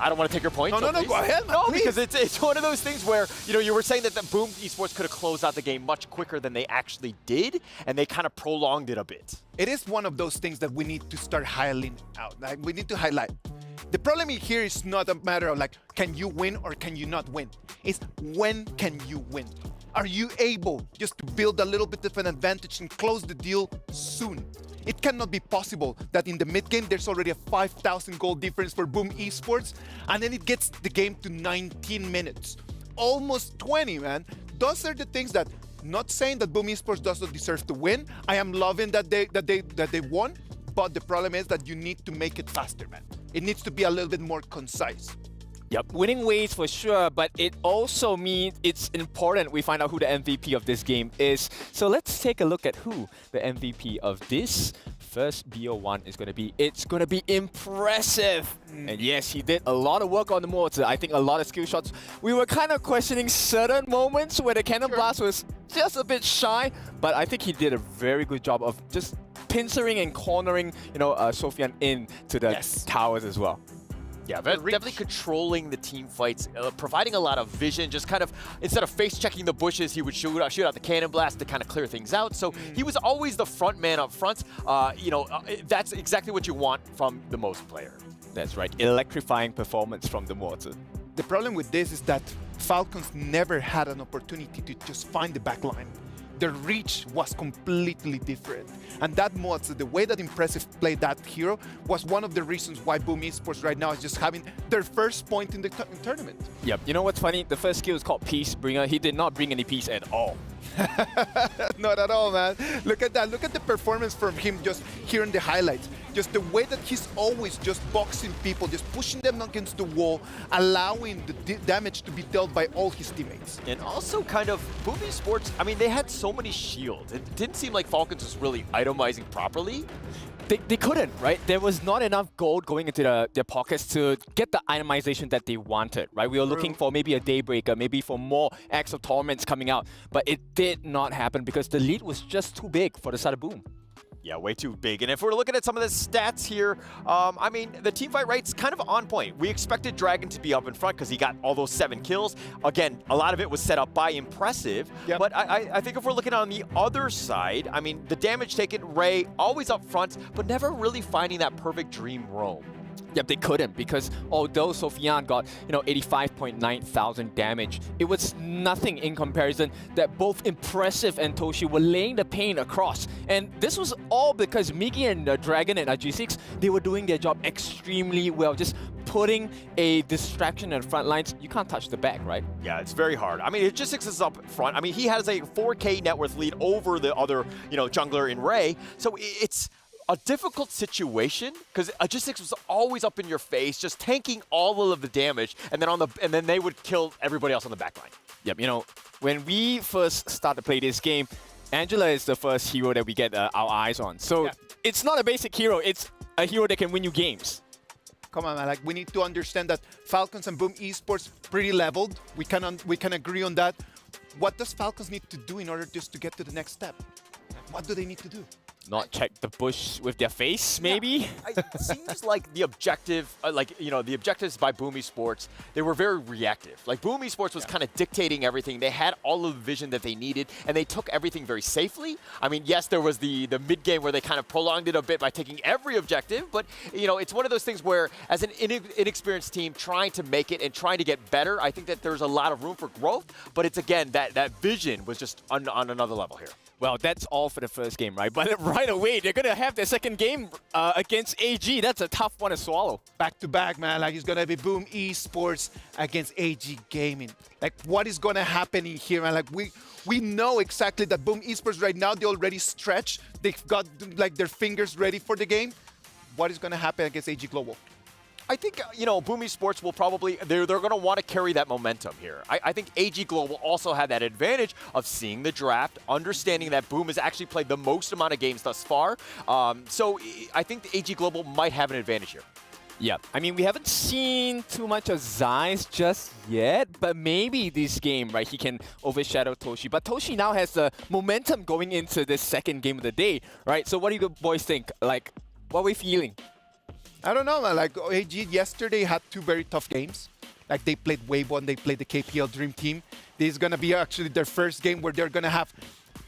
I don't want to take your point. No, go ahead. No, please. because it's one of those things where, you were saying that the Boom Esports could have closed out the game much quicker than they actually did, and they kind of prolonged it a bit. It is one of those things that we need to start highlighting out. Like, we need to highlight. The problem here is not a matter of like, can you win or can you not win? It's when can you win? Are you able just to build a little bit of an advantage and close the deal soon? It cannot be possible that in the mid-game, there's already a 5,000 goal difference for Boom Esports, and then it gets the game to 19 minutes. Almost 20, man. Those are the things that, not saying that Boom Esports doesn't deserve to win. I am loving that they won, but the problem is that you need to make it faster, man. It needs to be a little bit more concise. Yep, winning ways for sure, but it also means it's important we find out who the MVP of this game is. So let's take a look at who the MVP of this first BO1 is going to be. It's going to be impressive. And yes, he did a lot of work on the mortar. I think a lot of skill shots. We were kind of questioning certain moments where the Cannon Blast was just a bit shy, but I think he did a very good job of just pincering and cornering, Sofian into the towers as well. Yeah, definitely controlling the team fights, providing a lot of vision, just kind of, instead of face-checking the bushes, he would shoot out the cannon blast to kind of clear things out. So he was always the front man up front. That's exactly what you want from the most player. That's right, electrifying performance from the mortar. The problem with this is that Falcons never had an opportunity to just find the back line. The reach was completely different. And that mortar, the way that Impressive played that hero, was one of the reasons why Boom Esports right now is just having their first point in the tournament. Yep, you know what's funny? The first skill is called Peace Bringer. He did not bring any peace at all. Not at all, man. Look at that. Look at the performance from him just here in the highlights. Just the way that he's always just boxing people, just pushing them against the wall, allowing the damage to be dealt by all his teammates. And also kind of, Boom Esports, I mean, they had so many shields. It didn't seem like Falcons was really itemizing properly. They couldn't, right? There was not enough gold going into their pockets to get the itemization that they wanted, right? We were looking for maybe a Daybreaker, maybe for more Acts of Torments coming out, but it did not happen because the lead was just too big for the side of Boom. Yeah, way too big. And if we're looking at some of the stats here, I mean, the teamfight rate's kind of on point. We expected Dragon to be up in front because he got all those 7 kills. Again, a lot of it was set up by Impressive. Yep. But I think if we're looking on the other side, I mean, the damage taken, Ray, always up front, but never really finding that perfect dream roam. Yep, they couldn't, because although Sofian got, 85.9 thousand damage, it was nothing in comparison that both Impressive and Toshi were laying the pain across. And this was all because Miggy and Dragon and G6, they were doing their job extremely well, just putting a distraction in the front lines. You can't touch the back, right? Yeah, it's very hard. I mean, G6 is up front. I mean, he has a 4K net worth lead over the other, jungler in Ray. So it's a difficult situation because G6 was always up in your face, just tanking all of the damage, and then they would kill everybody else on the back line. Yep, when we first started to play this game, Angela is the first hero that we get our eyes on. So it's not a basic hero, it's a hero that can win you games. Come on, man. We need to understand that Falcons and Boom Esports pretty leveled. We can agree on that. What does Falcons need to do in order just to get to the next step? What do they need to do? Not check the bush with their face, maybe? Yeah, it seems like the objective, the objectives by Boom Esports, they were very reactive. Like, Boom Esports was kind of dictating everything. They had all of the vision that they needed, and they took everything very safely. I mean, yes, there was the mid-game where they kind of prolonged it a bit by taking every objective, but, it's one of those things where, as an inexperienced team trying to make it and trying to get better, I think that there's a lot of room for growth, but it's, again, that vision was just on another level here. Well, that's all for the first game, right? But right away, they're going to have their second game against AG. That's a tough one to swallow. Back to back, man. Like, it's going to be Boom Esports against AG Gaming. Like, what is going to happen in here, man? Like, we know exactly that Boom Esports right now, they already stretched. They've got, like, their fingers ready for the game. What is going to happen against AG Global? I think, Boom Esports will probably, they're going to want to carry that momentum here. I think AG Global also had that advantage of seeing the draft, understanding that Boom has actually played the most amount of games thus far. So I think the AG Global might have an advantage here. Yeah, I mean, we haven't seen too much of Zeiss just yet, but maybe this game, right, he can overshadow Toshi. But Toshi now has the momentum going into this second game of the day, right? So what do you boys think? Like, what are we feeling? I don't know, man. Like, AG yesterday had 2 very tough games. Like, they played Weibo and they played the KPL Dream Team. This is going to be actually their first game where they're going to have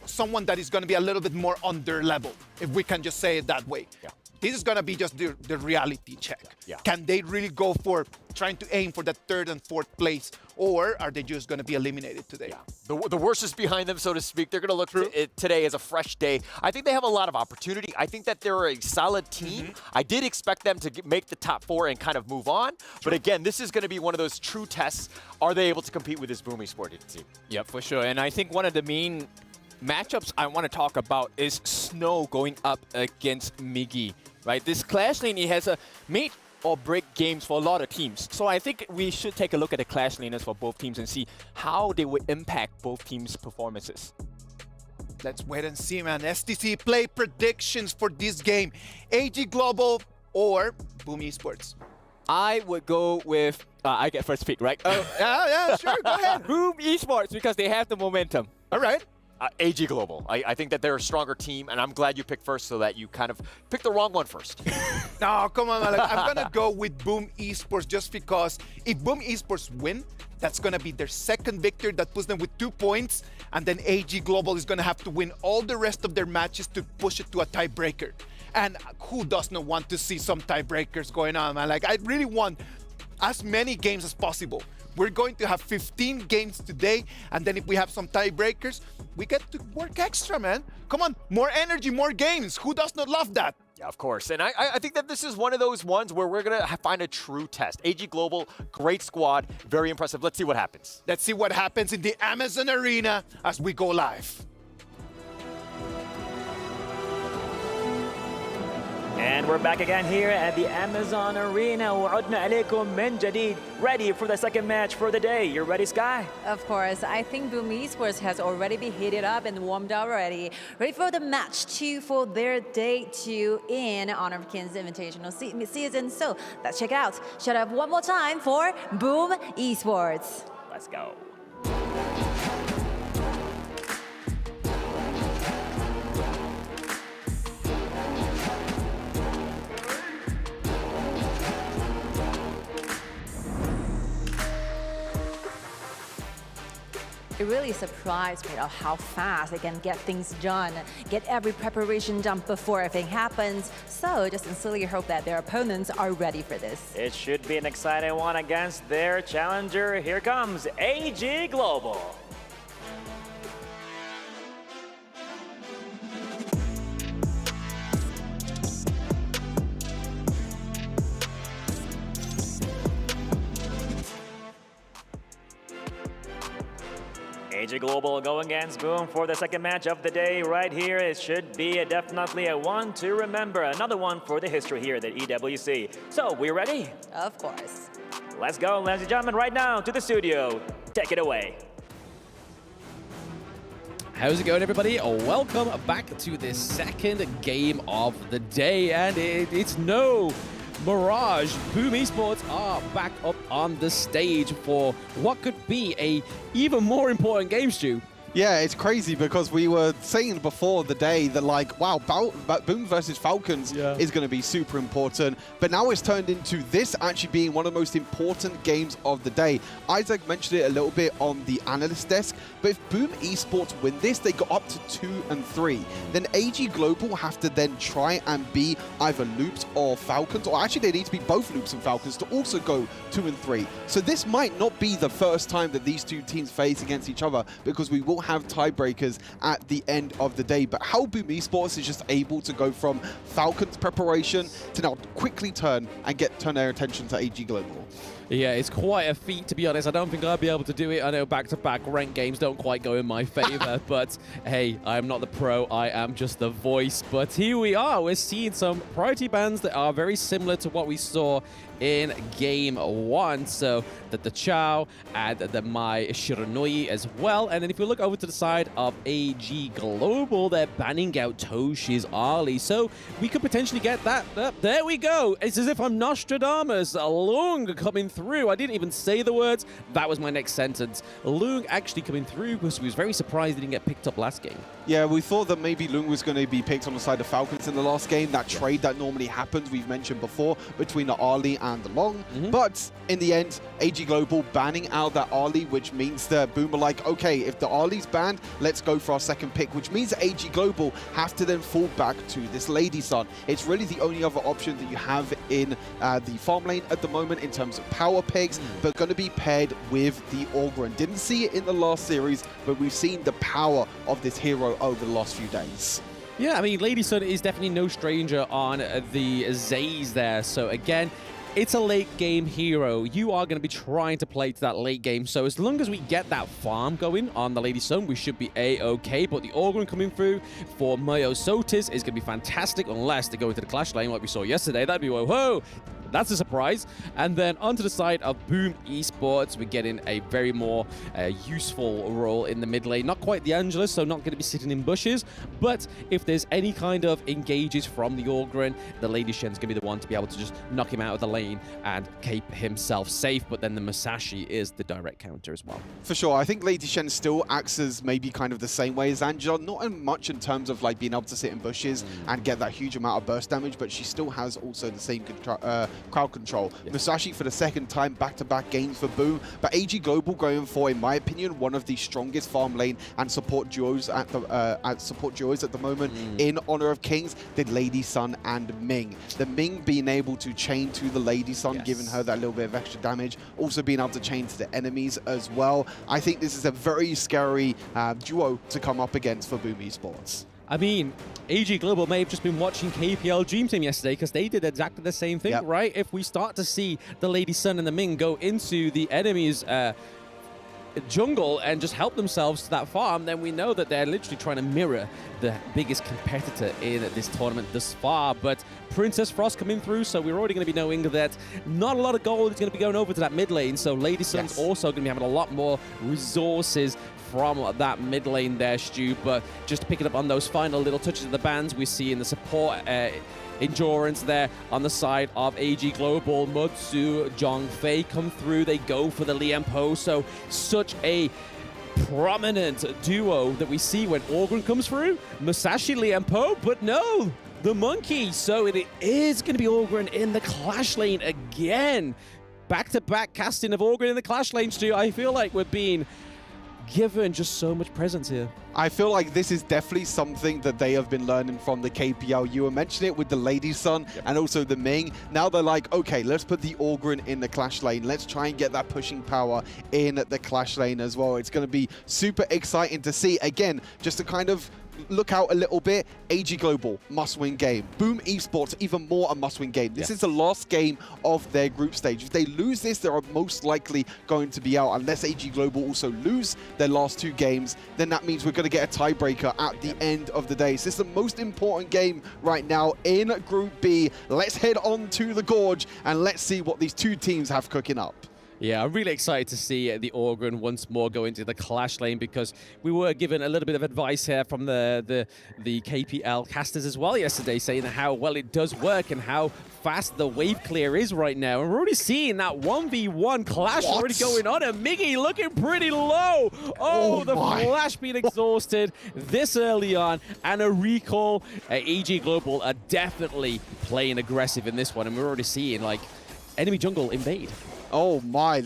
someone that is going to be a little bit more on their level, if we can just say it that way. Yeah. This is going to be just the reality check. Yeah. Can they really go for trying to aim for that 3rd and 4th place, or are they just going to be eliminated today? Yeah. The worst is behind them, so to speak. They're going to look at today as a fresh day. I think they have a lot of opportunity. I think that they're a solid team. I did expect them to make the top 4 and kind of move on. But again, this is going to be one of those true tests. Are they able to compete with this Boom Esports team? Yep, for sure. And I think one of the main matchups I want to talk about is Snow going up against Miggy. Right, this Clash lane, it has a make or break games for a lot of teams. So I think we should take a look at the Clash laners for both teams and see how they would impact both teams' performances. Let's wait and see, man. STC play predictions for this game. AG Global or Boom Esports? I would go with, I get first pick, right? Yeah, sure, go ahead. Boom Esports, because they have the momentum. All right. AG Global. I think that they're a stronger team, and I'm glad you picked first so that you kind of picked the wrong one first. No, come on, man. I'm going to go with Boom Esports just because if Boom Esports win, that's going to be their second victory. That puts them with 2 points, and then AG Global is going to have to win all the rest of their matches to push it to a tiebreaker. And who does not want to see some tiebreakers going on, man? Like, I really want as many games as possible. We're going to have 15 games today, and then if we have some tiebreakers, we get to work extra, man. Come on, more energy, more games. Who does not love that? Yeah, of course. And I think that this is one of those ones where we're going to find a true test. AG Global, great squad, very impressive. Let's see what happens. Let's see what happens in the Amazon Arena as we go live. And we're back again here at the Amazon Arena. وعدنا عليكم من جديد. Ready for the second match for the day. You ready, Sky? Of course. I think Boom Esports has already been heated up and warmed up already. Ready for the match 2 for their day 2 in Honor of Kings Invitational Midseason. So let's check it out. Shut up one more time for Boom Esports. Let's go. really surprised me of how fast they can get things done, get every preparation done before everything happens. So just sincerely hope that their opponents are ready for this. It should be an exciting one against their challenger. Here comes AG Global. AG Global going against Boom for the second match of the day right here. It should be definitely a one to remember. Another one for the history here at the EWC. So, we ready? Of course. Let's go, ladies and gentlemen, right now to the studio. Take it away. How's it going, everybody? Welcome back to the second game of the day, and it's no mirage. Boom Esports are back up on the stage for what could be a even more important game, Stu. Yeah, it's crazy because we were saying before the day that, like, wow, Boom versus Falcons is going to be super important. But now it's turned into this actually being one of the most important games of the day. Isaac mentioned it a little bit on the analyst desk, but if Boom Esports win this, they go up to 2 and 3. Then AG Global have to then try and be either Loops or Falcons, or actually they need to be both Loops and Falcons to also go 2 and 3. So this might not be the first time that these two teams face against each other, because we will have tiebreakers at the end of the day. But how Boom Esports is just able to go from Falcons preparation to now quickly turn their attention to AG Global. Yeah, it's quite a feat, to be honest. I don't think I'll be able to do it. I know back-to-back ranked games don't quite go in my favor, but hey, I'm not the pro, I am just the voice. But here we are. We're seeing some priority bans that are very similar to what we saw in Game 1. So the Chao and the Mai Shiranui as well. And then if you look over to the side of AG Global, they're banning out Toshi's Ali. So we could potentially get that. There we go. It's as if I'm Nostradamus. Lung coming through. I didn't even say the words. That was my next sentence. Lung actually coming through because we was very surprised he didn't get picked up last game. Yeah, we thought that maybe Lung was going to be picked on the side of Falcons in the last game. That trade that normally happens, we've mentioned before, between the Ali and the Long. But in the end, AG Global banning out that Ali, which means that Boom are like, okay, if the Ali's banned, let's go for our second pick, which means that AG Global have to then fall back to this Lady Sun. It's really the only other option that you have in the farm lane at the moment in terms of power picks, but going to be paired with the Orgren. Didn't see it in the last series, but we've seen the power of this hero over the last few days. Yeah, I mean, Lady Sun is definitely no stranger on the Zays there. So again, it's a late game hero. You are going to be trying to play to that late game. So as long as we get that farm going on the Lady Sun, we should be A-OK. But the Orgren coming through for Myosotis is going to be fantastic unless they go into the Clash lane like we saw yesterday. That'd be whoa. That's a surprise. And then onto the side of Boom Esports, we're getting a very more useful role in the mid lane. Not quite the Angelus, so not going to be sitting in bushes. But if there's any kind of engages from the Orgren, the Lady Shen's going to be the one to be able to just knock him out of the lane and keep himself safe. But then the Musashi is the direct counter as well. For sure. I think Lady Shen still acts as maybe kind of the same way as Angela. Not much in terms of like being able to sit in bushes and get that huge amount of burst damage, but she still has also the same crowd control. Musashi for the second time, back-to-back games for Boom, but AG Global going for, in my opinion, one of the strongest farm lane and support duos at the moment in Honor of Kings, the Lady Sun and Ming. The Ming being able to chain to the Lady Sun, giving her that little bit of extra damage, also being able to chain to the enemies as well. I think this is a very scary duo to come up against for Boom Esports. I mean, AG Global may have just been watching KPL Dream Team yesterday because they did exactly the same thing, right? If we start to see the Lady Sun and the Ming go into the enemy's jungle and just help themselves to that farm, then we know that they're literally trying to mirror the biggest competitor in this tournament thus far. But Princess Frost coming through, so we're already going to be knowing that not a lot of gold is going to be going over to that mid lane. So Lady Sun's also going to be having a lot more resources from that mid lane there, Stu. But just picking up on those final little touches of the bans, we're seeing the support endurance there on the side of AG Global. Mutsu, Zhongfei come through. They go for the Lian Po. So such a prominent duo that we see when Orgren comes through. Musashi, Lian Po, but no, the Monkey. So it is going to be Orgren in the Clash lane again. Back-to-back casting of Orgren in the Clash lane, Stu. I feel like we're being given just so much presence here. I feel like this is definitely something that they have been learning from the KPL. You were mentioning it with the Lady Sun and also the Ming. Now they're like, okay, let's put the Orgrin in the Clash lane. Let's try and get that pushing power in the Clash lane as well. It's going to be super exciting to see. Again, just to kind of look out a little bit, AG Global, must-win game. Boom Esports, even more a must-win game. This is the last game of their group stage. If they lose this, they are most likely going to be out. Unless AG Global also lose their last 2 games, then that means we're going to get a tiebreaker at the end of the day. So this is the most important game right now in Group B. Let's head on to the Gorge and let's see what these 2 teams have cooking up. Yeah, I'm really excited to see the Orgrin once more go into the Clash lane, because we were given a little bit of advice here from the KPL casters as well yesterday, saying how well it does work and how fast the wave clear is right now. And we're already seeing that 1v1 clash already going on, and Miggy looking pretty low. Oh, the flash being exhausted this early on, and a recall. AG Global are definitely playing aggressive in this one, and we're already seeing like enemy jungle invade. Oh my,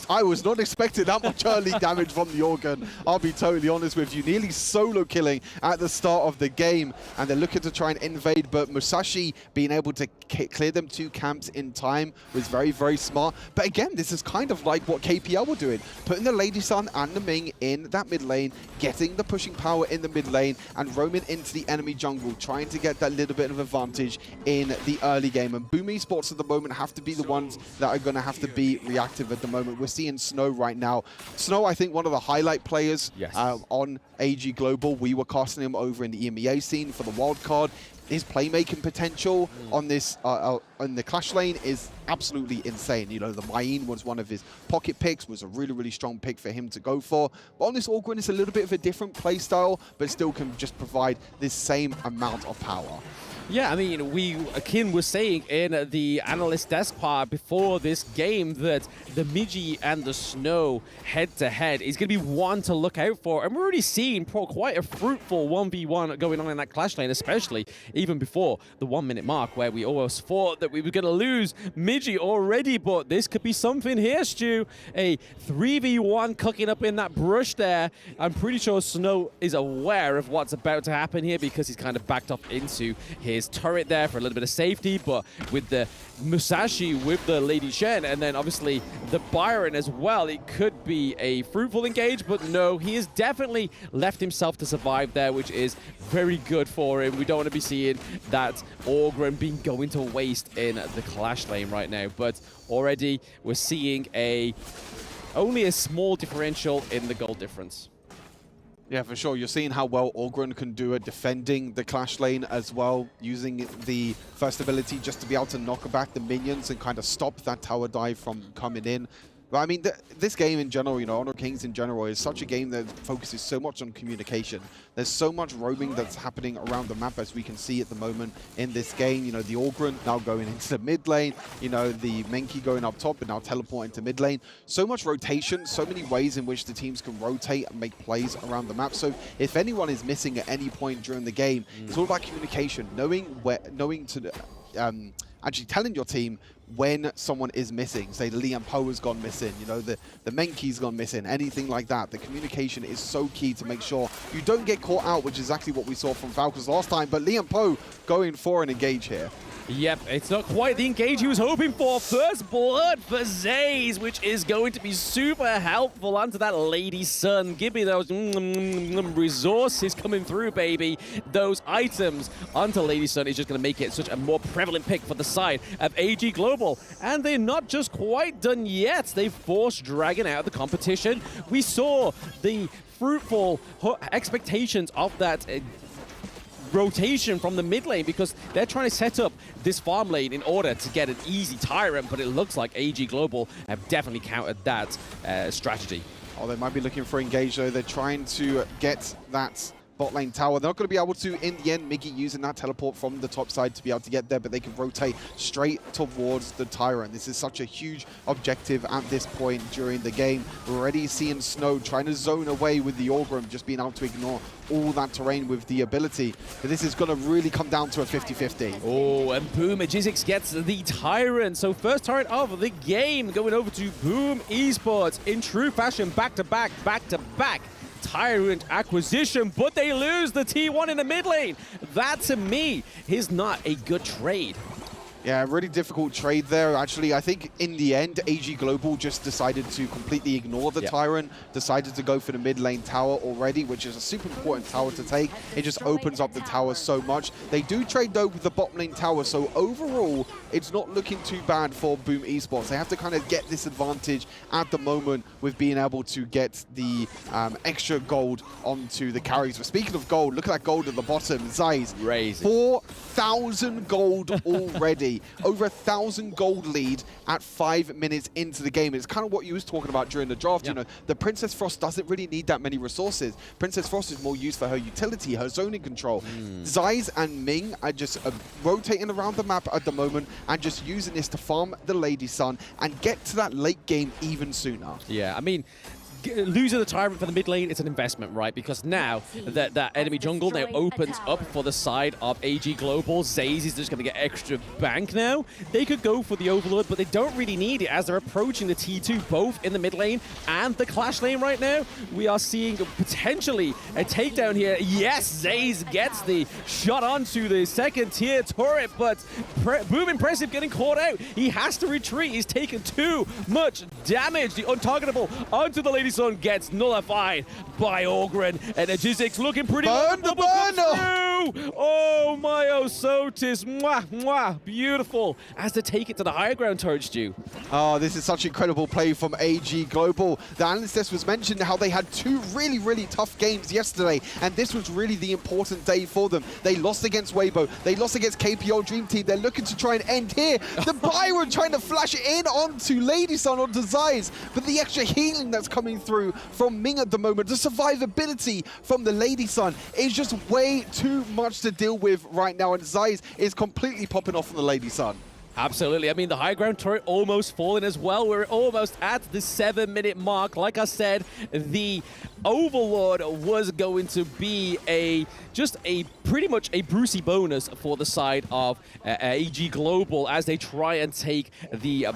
I was not expecting that much early damage from the Orgrin. I'll be totally honest with you. Nearly solo killing at the start of the game, and they're looking to try and invade, but Musashi being able to clear them 2 camps in time was very, very smart. But again, this is kind of like what KPL were doing, putting the Lady Sun and the Ming in that mid lane, getting the pushing power in the mid lane, and roaming into the enemy jungle, trying to get that little bit of advantage in the early game. And Boom Esports at the moment have to be the ones that are going to have to be reactive at the moment. We're seeing Snow right now. Snow, I think, one of the highlight players on AG Global. We were casting him over in the EMEA scene for the wild card. His playmaking potential on this on the Clash lane is absolutely insane. You know, the Maine was one of his pocket picks, was a really, really strong pick for him to go for. But on this Orgrin, it's a little bit of a different play style, but still can just provide this same amount of power. Yeah, I mean, Akin was saying in the analyst desk part before this game that the Midgie and the Snow head-to-head is going to be one to look out for. And we're already seeing quite a fruitful 1v1 going on in that Clash lane, especially even before the 1-minute mark, where we almost thought that we were going to lose Midgie already. But this could be something here, Stu. A 3v1 cooking up in that brush there. I'm pretty sure Snow is aware of what's about to happen here, because he's kind of backed up into his turret there for a little bit of safety. But with the Musashi, with the Lady Shen, and then obviously the Byron as well, it could be a fruitful engage. But no, he has definitely left himself to survive there, which is very good for him. We don't want to be seeing that Orgrin being going to waste in the Clash lane right now. But already we're seeing only a small differential in the gold difference. Yeah, for sure. You're seeing how well Orgrin can do at defending the Clash lane as well, using the first ability just to be able to knock back the minions and kind of stop that tower dive from coming in. But I mean, this game in general, you know, Honor Kings in general, is such a game that focuses so much on communication. There's so much roaming that's happening around the map, as we can see at the moment in this game. You know, the Orgrin now going into the mid lane, you know, the Menki going up top and now teleporting to mid lane. So much rotation, so many ways in which the teams can rotate and make plays around the map. So if anyone is missing at any point during the game, it's all about communication, actually telling your team when someone is missing. Say the Liam Poe has gone missing, you know, the Menki's gone missing, anything like that. The communication is so key to make sure you don't get caught out, which is exactly what we saw from Falcons last time. But Liam Poe going for an engage here. Yep, it's not quite the engage he was hoping for. First blood for Zaze, which is going to be super helpful onto that Lady Sun. Give me those resources coming through, baby. Those items onto Lady Sun is just going to make it such a more prevalent pick for the side of AG Global. And they're not just quite done yet. They've forced Dragon out of the competition. We saw the fruitful expectations of that rotation from the mid lane, because they're trying to set up this farm lane in order to get an easy Tyrant, but it looks like AG Global have definitely countered that strategy. Oh, they might be looking for engage though. They're trying to get that bot lane tower. They're not going to be able to, in the end, Miggy using that teleport from the top side to be able to get there, but they can rotate straight towards the Tyrant. This is such a huge objective at this point during the game. We're already seeing Snow trying to zone away with the Orgrim, just being able to ignore all that terrain with the ability. But this is going to really come down to a 50-50. Oh, and Boom Jizzix gets the Tyrant. So first Tyrant of the game going over to Boom Esports in true fashion, back-to-back, back-to-back Tyrant acquisition, but they lose the T1 in the mid lane. That, to me, is not a good trade. Yeah, really difficult trade there. Actually, I think in the end, AG Global just decided to completely ignore the Tyrant, decided to go for the mid lane tower already, which is a super important tower to take. It just opens up the tower so much. They do trade, though, with the bottom lane tower, so overall, it's not looking too bad for Boom Esports. They have to kind of get this advantage at the moment with being able to get the extra gold onto the carries. But speaking of gold, look at that gold at the bottom. Zeiss, 4,000 gold already. Over 1,000 gold lead at 5 minutes into the game. It's kind of what you was talking about during the draft. You know, the Princess Frost doesn't really need that many resources. Princess Frost is more used for her utility, her zoning control. Zeiss and Ming are just rotating around the map at the moment and just using this to farm the Lady Sun and get to that late game even sooner. Yeah, I mean, losing the Tyrant for the mid lane, it's an investment, right? Because now that enemy jungle now opens up for the side of AG Global. Zaze is just going to get extra bank now. They could go for the Overlord, but they don't really need it as they're approaching the T2, both in the mid lane and the Clash lane right now. We are seeing potentially a takedown here. Yes, Zaze gets the shot onto the second tier turret, but Boom Impressive getting caught out. He has to retreat. He's taken too much damage. The untargetable onto the Lady Sun gets nullified by Orgren, and Jizzix looking pretty burn the burner. Oh my Osotis, mwah, mwah, beautiful, as to take it to the higher ground turret, Stu. Oh, this is such incredible play from AG Global. The analyst desk was mentioned how they had two really tough games yesterday, and this was really the important day for them. They lost against Weibo, they lost against KPO Dream Team. They're looking to try and end here. The Byron trying to flash it in onto Lady Sun, onto Zeiss, but the extra healing that's coming through from Ming at the moment, the survivability from the Lady Sun is just way too much to deal with right now, and Zeiss is completely popping off on the Lady Sun. Absolutely. I mean, the high ground turret almost falling as well. We're almost at the 7-minute mark. Like I said, the Overlord was going to be pretty much a Brucey bonus for the side of AG Global as they try and take the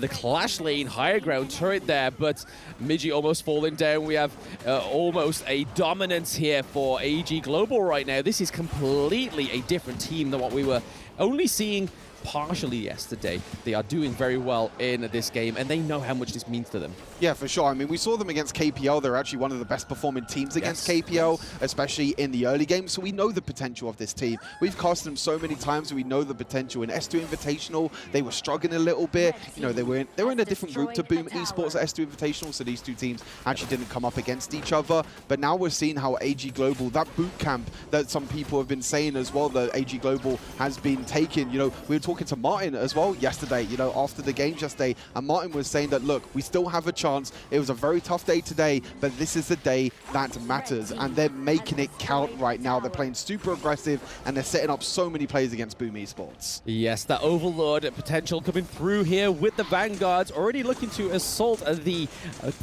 Clash lane higher ground turret there. But Midgie almost falling down. We have almost a dominance here for AG Global right now. This is completely a different team than what we were only seeing partially yesterday. They are doing very well in this game, and they know how much this means to them. Yeah, for sure. I mean, we saw them against KPL. They're actually one of the best performing teams against KPL, especially in the early game. So we know the potential of this team. We've cast them so many times. We know the potential. In S2 Invitational, they were struggling a little bit. You know, they were in a different group to Boom Esports at S2 Invitational, so these two teams actually didn't come up against each other. But now we're seeing how AG Global, that boot camp that some people have been saying as well, that AG Global has been taking. You know, we were talking to Martin as well yesterday, you know, after the game yesterday, and Martin was saying that, look, we still have a chance. It was a very tough day today, but this is the day that matters, and they're making it count right now. They're playing super aggressive, and they're setting up so many plays against Boom Esports. Yes, that Overlord potential coming through here with the Vanguards, already looking to assault the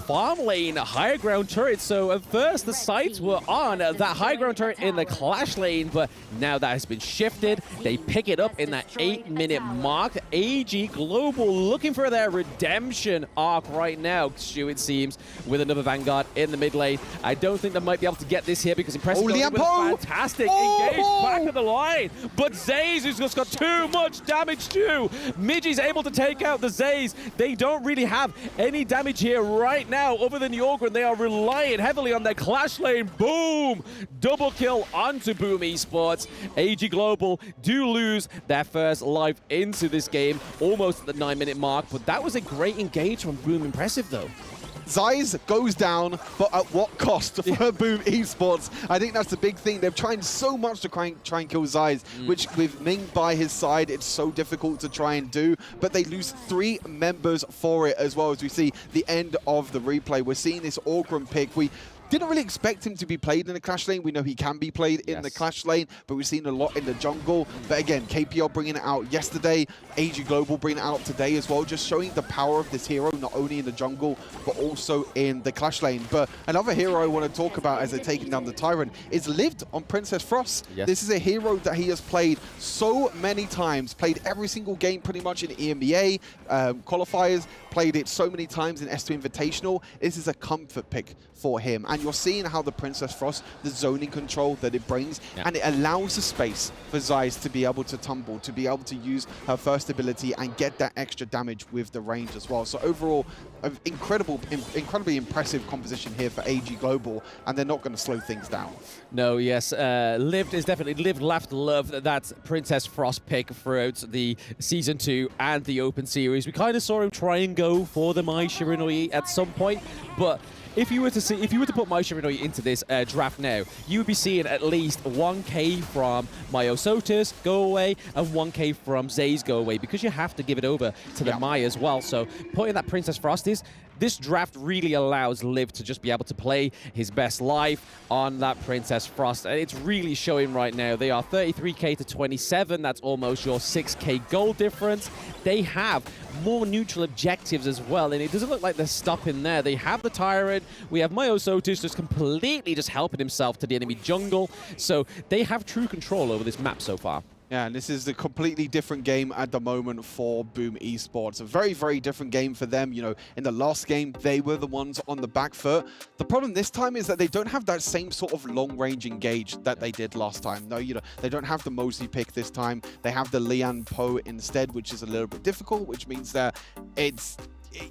farm lane higher ground turret. So at first, the sights were on that high ground turret in the Clash lane, but now that has been shifted. They pick it up in that 8-minute mark. AG Global looking for their redemption arc right now, Stu, it seems, with another Vanguard in the mid lane. I don't think they might be able to get this here because Impressive with a fantastic engage back of the line, but Zaze has just got too much damage too. Midgie's able to take out the Zaze. They don't really have any damage here right now other than the Orgren. They are relying heavily on their Clash lane. Boom! Double kill onto Boom Esports. AG Global do lose their first life into this game, almost at the 9-minute mark, but that was a great engage from Boom Impressive though. Zeiss goes down, but at what cost for Boom Esports? I think that's the big thing. They're trying so much to try and kill Zeiss, which with Ming by his side, it's so difficult to try and do, but they lose 3 members for it as well. As we see the end of the replay, we're seeing this Orgrim pick. didn't really expect him to be played in the Clash lane. We know he can be played in the Clash lane, but we've seen a lot in the jungle. But again, KPL bringing it out yesterday, AG Global bringing it out today as well, just showing the power of this hero, not only in the jungle, but also in the Clash lane. But another hero I want to talk about as they're taking down the Tyrant is Lived on Princess Frost. Yes. This is a hero that he has played so many times, played every single game pretty much in EMEA qualifiers, played it so many times in S2 Invitational. This is a comfort pick for him. And you're seeing how the Princess Frost, the zoning control that it brings, and it allows the space for Zeiss to be able to tumble, to be able to use her first ability and get that extra damage with the range as well. So overall, an incredibly impressive composition here for AG Global, and they're not going to slow things down. No, yes, Lived is definitely Lived, laughed, loved that Princess Frost pick throughout the Season 2 and the Open Series. We kind of saw him try and go for the Mai Shiranui at some point, but if you were to put Mai Shiranui into this draft now, you would be seeing at least 1k from Mayo Sotus go away and 1k from Zay's go away, because you have to give it over to the Mai as well. So putting that Princess Frost this draft really allows Liv to just be able to play his best life on that Princess Frost. And it's really showing right now. They are 33k to 27. That's almost your 6k goal difference. They have more neutral objectives as well, and it doesn't look like they're stopping there. They have the Tyrant. We have Mayo Sotus just completely just helping himself to the enemy jungle. So they have true control over this map so far. Yeah, and this is a completely different game at the moment for Boom Esports. A very, very different game for them. You know, in the last game, they were the ones on the back foot. The problem this time is that they don't have that same sort of long-range engage that they did last time. No, you know, they don't have the Mosley pick this time. They have the Lian Po instead, which is a little bit difficult, which means that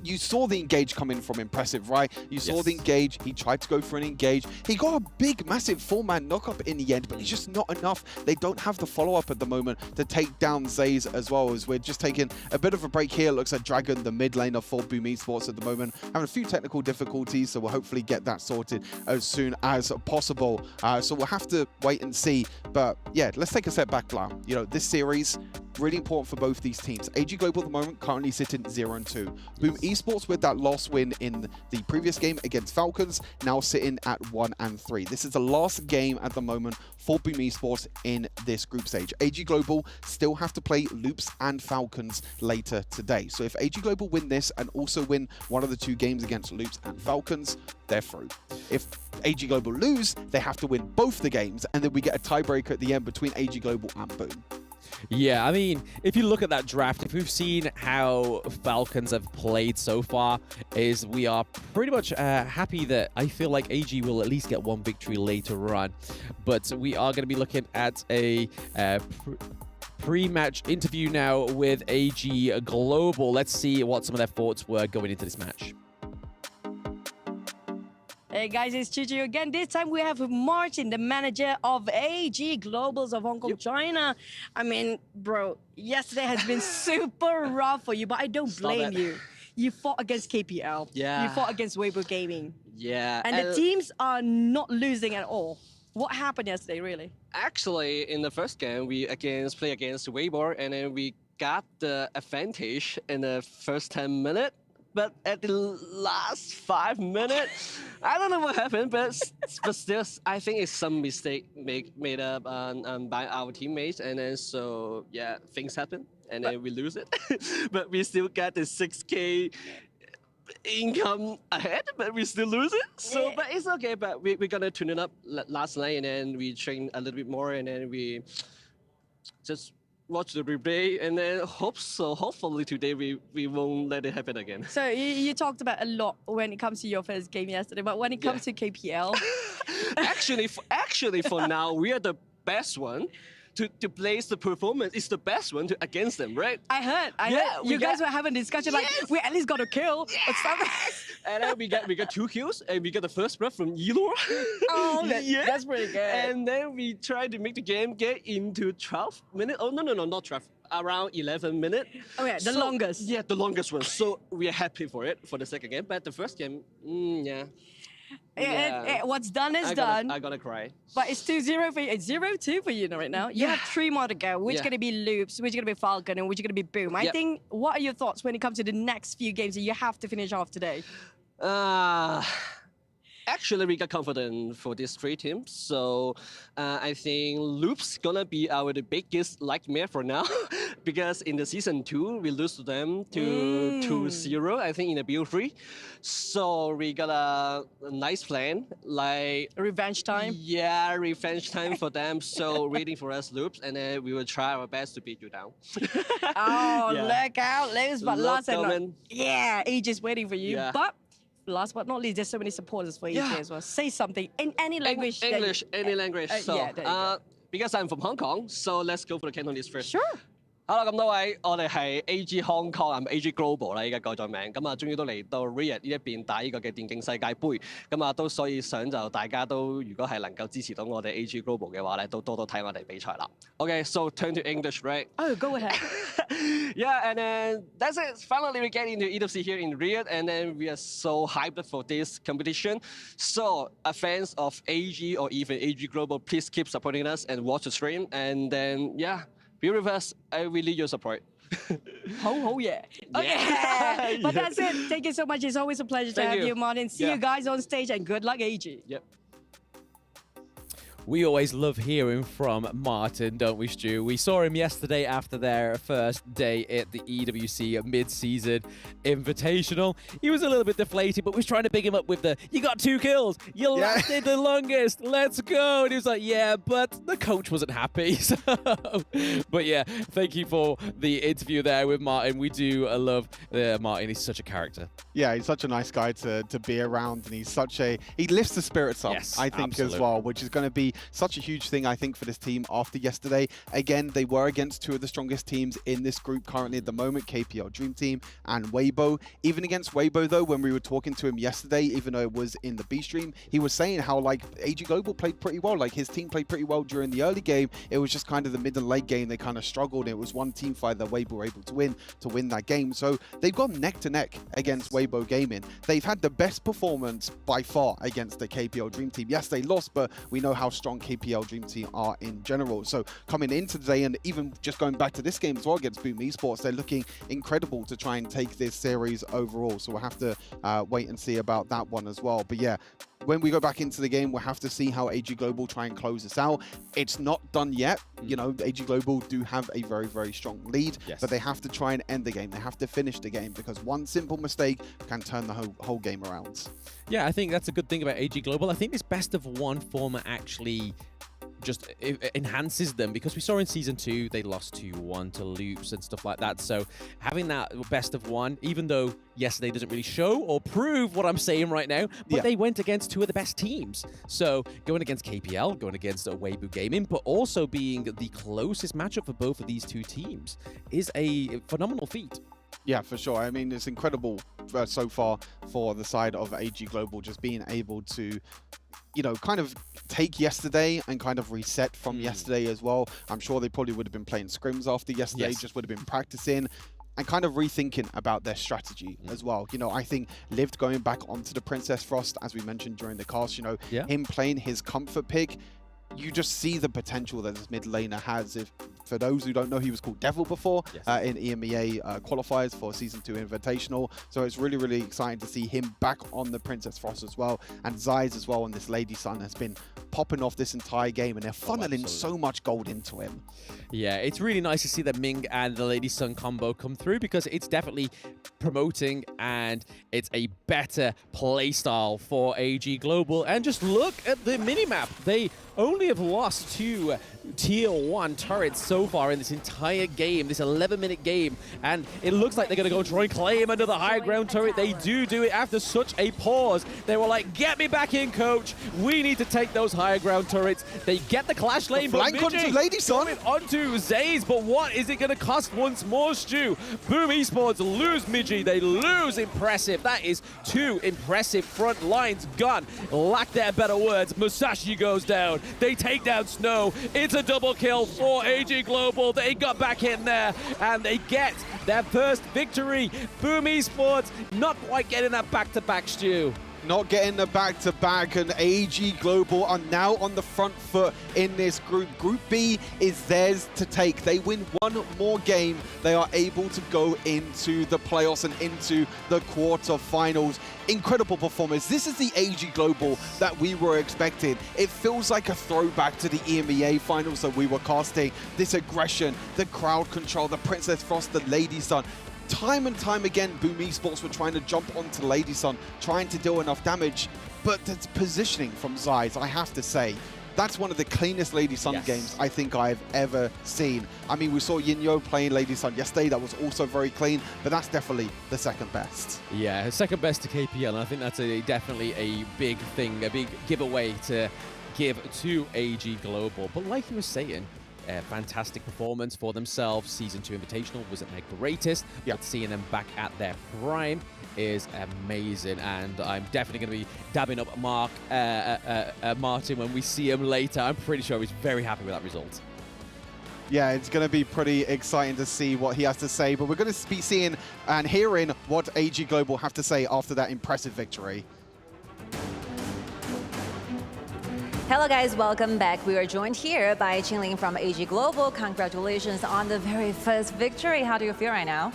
you saw the engage come in from Impressive, right? You saw the engage. He tried to go for an engage. He got a big, massive 4-man knockup in the end, but it's just not enough. They don't have the follow-up at the moment to take down Zays as well, as we're just taking a bit of a break here. Looks like Dragon, the mid laner for Boom Esports at the moment, having a few technical difficulties, so we'll hopefully get that sorted as soon as possible. So we'll have to wait and see. But yeah, let's take a step back, Blau. You know, this series, really important for both these teams. AG Global at the moment currently sitting 0-2. Boom Esports with that last win in the previous game against Falcons, now sitting at 1-3. This is the last game at the moment for Boom Esports in this group stage. AG Global still have to play Loops and Falcons later today. So if AG Global win this and also win one of the two games against Loops and Falcons, they're through. If AG Global lose, they have to win both the games, and then we get a tiebreaker at the end between AG Global and Boom. Yeah, I mean, if you look at that draft, if we've seen how Falcons have played so far, is we are pretty much happy that I feel like AG will at least get one victory later on. But we are going to be looking at a pre-match interview now with AG Global. Let's see what some of their thoughts were going into this match. Hey guys, it's Chichi again. This time we have Martin, the manager of AG Globals of Hong Kong, China. I mean, bro, yesterday has been super rough for you, but I don't blame you. You fought against KPL. Yeah. You fought against Weibo Gaming. Yeah. And the teams are not losing at all. What happened yesterday, really? Actually, in the first game, we played against Weibo, and then we got the advantage in the first 10 minutes. But at the last 5 minutes, I don't know what happened, but still, I think it's some mistake made up by our teammates, and then so yeah, things happen, and then we lose it. But we still got the 6K income ahead, but we still lose it. So, but it's okay. But we're gonna tune it up last night, and then we train a little bit more, and then we just watch the replay, and then hopefully today we won't let it happen again. So you talked about a lot when it comes to your first game yesterday, but when it comes to KPL, actually for now we are the best one to place the performance. It's the best one against them, right? I heard you guys were having a discussion like we at least got a kill or something. And then we got 2 kills, and we got the first blood from Elor. Oh, that's pretty good. And then we tried to make the game get into 12 minutes. Oh, no, not 12. Around 11 minutes. Oh yeah, the longest. Yeah, the longest one. So we are happy for it for the second game. But the first game, yeah. What's done is done. I gotta cry. But it's 2-0 for you. It's 0-2 for you right now. You have 3 more to go. Which gonna be Loops, which gonna be Falcon, and which gonna be Boom. I think. What are your thoughts when it comes to the next few games that you have to finish off today? actually we got confident for these 3 teams. So I think Loops gonna be the biggest nightmare for now because in the season 2 we lose to them to 2-0 I think in the BO3. So we got a nice plan like revenge time. Yeah, revenge time for them. So waiting for us Loops, and then we will try our best to beat you down. Oh, look out, Loops, but last and not, coming. yeah, AJ is waiting for you. Yeah. But last but not least, there's so many supporters for AJ as well. Say something in any language. that you- English, any language. So, yeah, there you go. because I'm from Hong Kong, so let's go for the Cantonese first. Sure. Hello， 咁多位，我哋係 AG Hong Kong， AG Global 啦，依家改咗名，咁啊，終於都嚟到 Riyadh 呢一邊打呢個嘅電競世界盃，咁啊，都所以想就大家都如果係能夠支持到我哋 AG Global 嘅話咧，都多多睇我哋比賽啦。Okay, so turn to English, right? Oh, go ahead. Yeah, and then that's it. Finally, we get into EWC here in Riyadh, and then we are so hyped for this competition. So, fans of AG or even AG Global, please keep supporting us and watch the stream. And then, yeah, be with us. I really need your support. Ho, yeah. Okay. Yeah. But that's it. Thank you so much. It's always a pleasure to Thank have you. you, Martin. See Yeah. you guys on stage, and good luck, AG. Yep. We always love hearing from Martin, don't we, Stu? We saw him yesterday after their first day at the EWC Midseason Invitational. He was a little bit deflated, but was trying to big him up with the, you got 2 kills, you lasted the longest, let's go. And he was like, yeah, but the coach wasn't happy. So, but yeah, thank you for the interview there with Martin. We do love Martin. He's such a character. Yeah, he's such a nice guy to be around, and he lifts the spirits up, Yes, I think, absolutely. as well, which is going to be such a huge thing, I think, for this team after yesterday. Again, they were against 2 of the strongest teams in this group currently at the moment, KPL Dream Team and Weibo. Even against Weibo, though, when we were talking to him yesterday, even though it was in the B stream, he was saying how, like, AG Global played pretty well. Like, his team played pretty well during the early game. It was just kind of the mid and late game they kind of struggled. It was one team fight that Weibo were able to win that game. So they've gone neck to neck against Weibo Gaming. They've had the best performance by far against the KPL Dream Team. Yes, they lost, but we know how strong KPL Dream Team are in general. So coming into today, and even just going back to this game as well against Boom Esports, they're looking incredible to try and take this series overall. So we'll have to wait and see about that one as well. But yeah, when we go back into the game, we'll have to see how AG Global try and close this out. It's not done yet. You know, AG Global do have a very, very strong lead, but they have to try and end the game. They have to finish the game, because one simple mistake can turn the whole game around. Yeah, I think that's a good thing about AG Global. I think this best of 1 format actually just enhances them, because we saw in season 2 they lost 2-1 to Loops and stuff like that. So having that best of 1, even though yesterday doesn't really show or prove what I'm saying right now, but they went against 2 of the best teams. So going against KPL, going against Weibo Gaming, but also being the closest matchup for both of these 2 teams is a phenomenal feat. Yeah, for sure. I mean, it's incredible so far for the side of AG Global, just being able to, you know, kind of take yesterday and kind of reset from yesterday as well. I'm sure they probably would have been playing scrims after yesterday, just would have been practicing and kind of rethinking about their strategy as well. You know, I think Lived going back onto the Princess Frost, as we mentioned during the cast, you know, him playing his comfort pick, you just see the potential that this mid laner has. If, for those who don't know, he was called Devil before in EMEA qualifiers for Season 2 Invitational. So it's really, really exciting to see him back on the Princess Frost as well. And Zeiss as well on this Lady Sun has been popping off this entire game, and they're funneling so much gold into him. Yeah, it's really nice to see the Ming and the Lady Sun combo come through, because it's definitely promoting and it's a better playstyle for AG Global. And just look at the minimap. They only have lost 2 tier 1 turrets so far in this entire game, this 11-minute game, and it looks like they're going to go try and claim another high ground turret. They do it after such a pause. They were like, get me back in, coach. We need to take those higher ground turrets. They get the clash lane, but flank onto Lady Sun. Onto Zays, but what is it going to cost once more, Stu? Boom Esports lose Midgie. They lose Impressive. That is 2 impressive front lines gone. Lack there better words. Musashi goes down. They take down Snow. It's a double kill for AG Global. They got back in there and they get their first victory. Boom Esports not quite getting that back-to-back, Stu. not getting the back-to-back, and AG Global are now on the front foot in this group. Group B is theirs to take. They win one more game, they are able to go into the playoffs and into the quarterfinals. Incredible performance. This is the AG Global that we were expecting. It feels like a throwback to the EMEA finals that we were casting. This aggression, the crowd control, the Princess Frost, the Lady Sun. Time and time again, Boom Esports were trying to jump onto Lady Sun, trying to deal enough damage, but the positioning from Zeiss, I have to say, that's one of the cleanest Lady Sun games I think I've ever seen. I mean, we saw Yinyo playing Lady Sun yesterday. That was also very clean, but that's definitely the second best. Yeah, second best to KPL, and I think that's definitely a big thing, a big giveaway to give to AG Global. But like you were saying, a fantastic performance for themselves. Season 2 Invitational wasn't their greatest, but seeing them back at their prime is amazing, and I'm definitely going to be dabbing up Martin when we see him later. I'm pretty sure he's very happy with that result. Yeah, it's going to be pretty exciting to see what he has to say, but we're going to be seeing and hearing what AG Global have to say after that impressive victory. Hello guys, welcome back. We are joined here by Qingling from AG Global. Congratulations on the very first victory. How do you feel right now?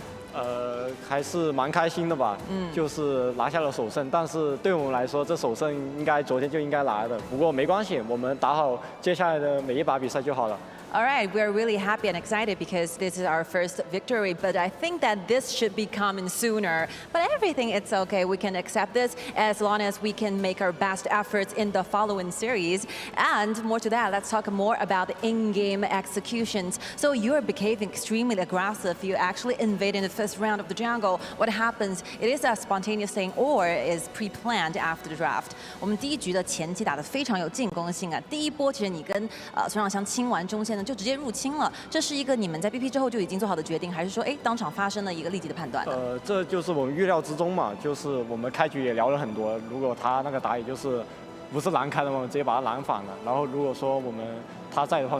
还是蛮开心的吧，就是拿下了首胜，但是对我们来说，这首胜应该昨天就应该拿的。不过没关系，我们打好接下来的每一把比赛就好了。 All right, we're really happy and excited because this is our first victory, but I think that this should be coming sooner. But everything, it's okay. We can accept this as long as we can make our best efforts in the following series. And more to that, let's talk more about in-game executions. So you're behaving extremely aggressive. You actually invaded the first round of the jungle. What happens? It is a spontaneous thing or is pre-planned after the draft. 我们第一局的前期打得非常有进攻性啊。第一波其实你跟孙尚香清完中线。 就直接入侵了，这是一个你们在 BP 之后就已经做好的决定，还是说，当场发生了一个立即的判断？这就是我们预料之中嘛，就是我们开局也聊了很多，如果他那个打野就是不是蓝开的话，我们直接把他蓝反了，然后如果说我们他在的话，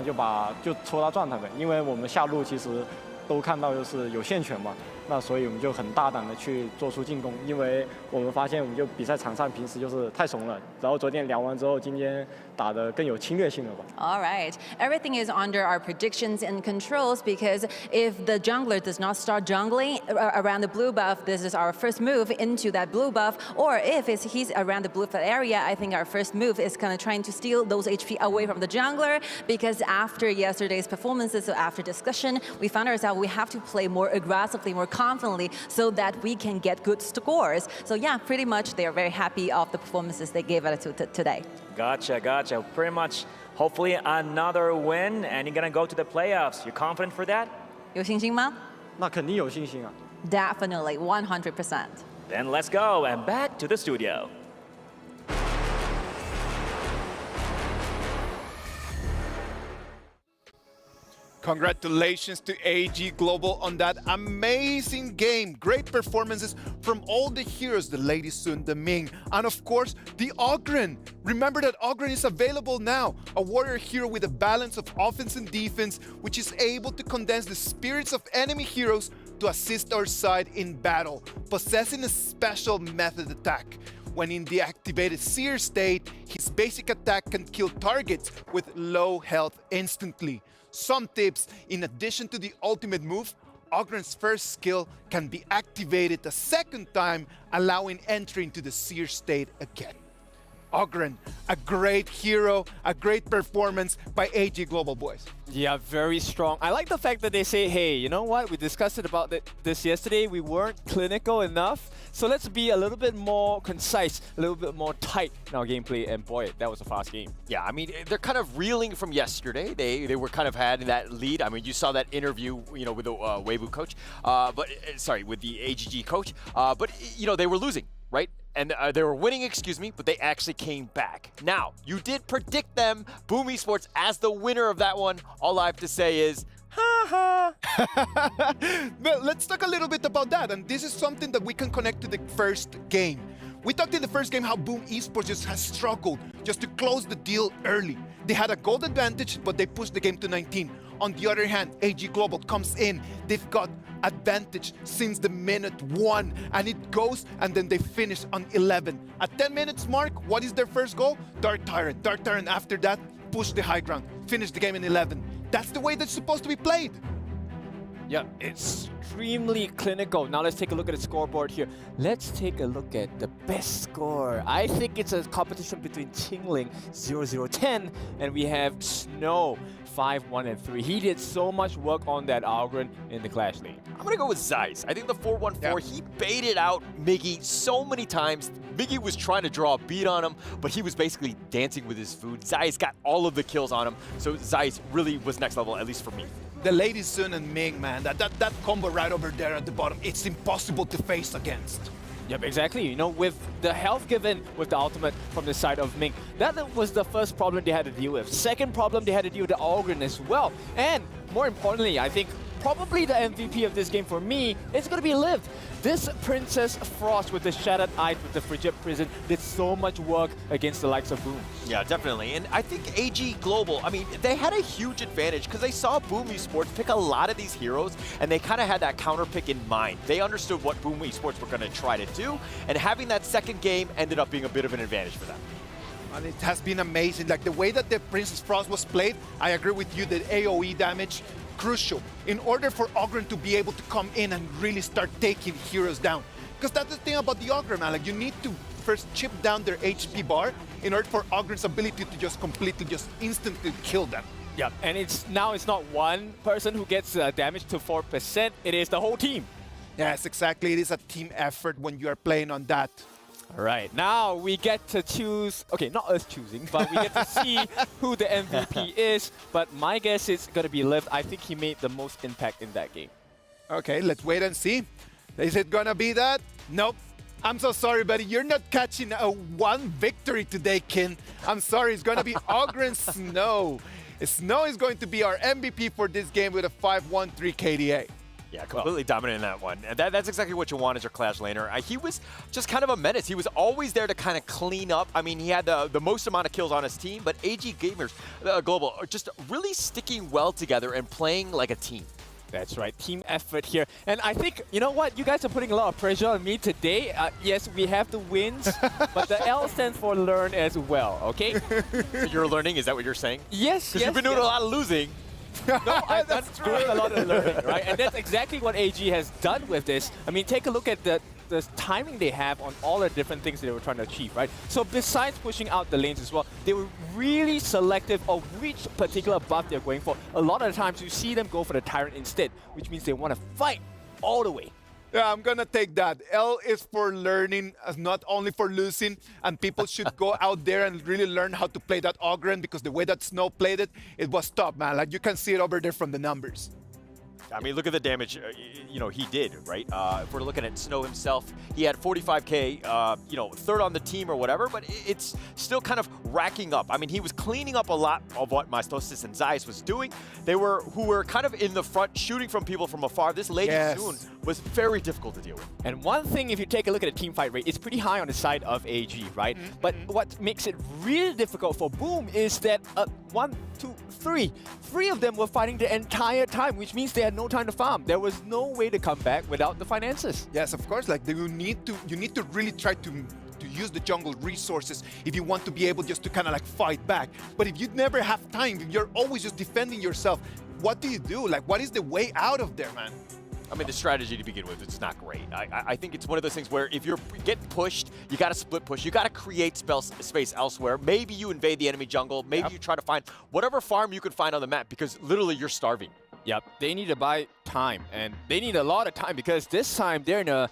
就戳他状态呗，因为我们下路其实都看到就是有线权嘛，那所以我们就很大胆的去做出进攻，因为我们发现我们就比赛场上平时就是太怂了，然后昨天聊完之后，今天打得更有侵略性了吧。All right, everything is under our predictions and controls because if the jungler does not start jungling around the blue buff, this is our first move into that blue buff, or if he's around the blue buff area, I think our first move is kind of trying to steal those HP away from the jungler because after yesterday's performances, so after discussion, we found ourselves we have to play more aggressively, more confidently so that we can get good scores. So yeah, pretty much they're very happy of the performances they gave us today. Gotcha, gotcha. Pretty much, hopefully another win, and you're gonna go to the playoffs. You confident for that? 有信心吗？那肯定有信心啊。Definitely, 100%. Then let's go and back to the studio. Congratulations to AG Global on that amazing game. Great performances from all the heroes, the Lady Sun, the Ming, and of course, the Ogren. Remember that Ogren is available now, a warrior hero with a balance of offense and defense, which is able to condense the spirits of enemy heroes to assist our side in battle, possessing a special method attack. When in the activated seer state, his basic attack can kill targets with low health instantly. Some tips: in addition to the ultimate move, Ogren's first skill can be activated a second time, allowing entry into the seer state again. Ogren, a great hero, a great performance by AG Global boys. Yeah, very strong. I like the fact that they say, hey, you know what? We discussed it about this yesterday. We weren't clinical enough. So let's be a little bit more concise, a little bit more tight in our gameplay. And boy, that was a fast game. Yeah, I mean, they're kind of reeling from yesterday. They were kind of had that lead. I mean, you saw that interview, with the Weibo coach, with the AGG coach. But they were losing, right? And they were winning, but they actually came back. Now, you did predict them, Boom Esports, as the winner of that one. All I have to say is, ha ha. Well, let's talk a little bit about that. And this is something that we can connect to the first game. We talked in the first game how Boom Esports just has struggled just to close the deal early. They had a gold advantage, but they pushed the game to 19. On the other hand, AG Global comes in. They've got advantage since the minute 1, and it goes, and then they finish on 11. At 10 minutes mark, what is their first goal? Dark Tyrant. Dark Tyrant after that, push the high ground, finish the game in 11. That's the way that's supposed to be played. Yeah, extremely clinical. Now let's take a look at the scoreboard here. Let's take a look at the best score. I think it's a competition between Qingling 0-0-10 and we have Snow 5-1-3. He did so much work on that Algren in the clash lane. I'm gonna go with Zeiss. I think the 4-1-4, he baited out Miggy so many times. Miggy was trying to draw a beat on him, but he was basically dancing with his food. Zeiss got all of the kills on him, so Zeiss really was next level, at least for me. The Lady Sun and Ming, man, that combo right over there at the bottom, it's impossible to face against. Yep, exactly. You know, with the health given with the ultimate from the side of Ming, that was the first problem they had to deal with. Second problem, they had to deal with the Algren as well. And more importantly, I think probably the MVP of this game for me is going to be Liv. This Princess Frost with the Shattered Eyes with the Frigid Prison did so much work against the likes of Boom. Yeah, definitely. And I think AG Global, I mean, they had a huge advantage because they saw Boom Esports pick a lot of these heroes and they kind of had that counter pick in mind. They understood what Boom Esports were going to try to do, and having that second game ended up being a bit of an advantage for them. And it has been amazing. Like the way that the Princess Frost was played, I agree with you, the AoE damage, crucial in order for Ogren to be able to come in and really start taking heroes down. Because that's the thing about the Ogre, man. Like you need to first chip down their HP bar in order for Ogren's ability to just completely, just instantly kill them. Yeah, and it's not one person who gets damage to 4%, it is the whole team. Yes, exactly. It is a team effort when you are playing on that. All right, now we get to choose, okay, not us choosing, but we get to see who the MVP is. But my guess is going to be Liv. I think he made the most impact in that game. Okay, let's wait and see. Is it going to be that? Nope. I'm so sorry, buddy. You're not catching a one victory today, Kin. I'm sorry. It's going to be Ogren Snow. Snow is going to be our MVP for this game with a 5-1-3 KDA. Yeah, completely dominant in that one. And that's exactly what you want as your Clash laner. He was just kind of a menace. He was always there to kind of clean up. I mean, he had the most amount of kills on his team, but AG Gamers Global are just really sticking well together and playing like a team. That's right, team effort here. And I think, you know what, you guys are putting a lot of pressure on me today. Yes, we have the wins, but the L stands for learn as well, okay? You're learning, is that what you're saying? Yes, Because you've been doing a lot of losing. No, I'm not doing a lot of learning, right? And that's exactly what AG has done with this. I mean, take a look at the timing they have on all the different things they were trying to achieve, right? So besides pushing out the lanes as well, they were really selective of which particular buff they're going for. A lot of the times you see them go for the Tyrant instead, which means they want to fight all the way. Yeah, I'm gonna take that. L is for learning, not only for losing, and people should go out there and really learn how to play that Ogren, because the way that Snow played it, it was tough, man. Like you can see it over there from the numbers. I mean, look at the damage, you know, he did, right? If we're looking at Snow himself, he had 45K, you know, third on the team or whatever, but it's still kind of racking up. I mean, he was cleaning up a lot of what Mastosis and Zeiss was doing. Who were kind of in the front, shooting from people from afar. This Lady Soon was very difficult to deal with. And one thing, if you take a look at the team fight rate, it's pretty high on the side of AG, right? But what makes it really difficult for Boom is that 1, 2, 3. 3 of them were fighting the entire time, which means they had no time to farm. There was no way to come back without the finances. Yes, of course. Like you need to really try to use the jungle resources if you want to be able just to kind of like fight back. But if you never have time, if you're always just defending yourself, what do you do? Like, what is the way out of there, man? I mean, the strategy to begin with, it's not great. I think it's one of those things where if you're getting pushed, you got to split push. You got to create space elsewhere. Maybe you invade the enemy jungle. Maybe you try to find whatever farm you can find on the map, because literally you're starving. Yep, they need to buy time, and they need a lot of time because this time they're in a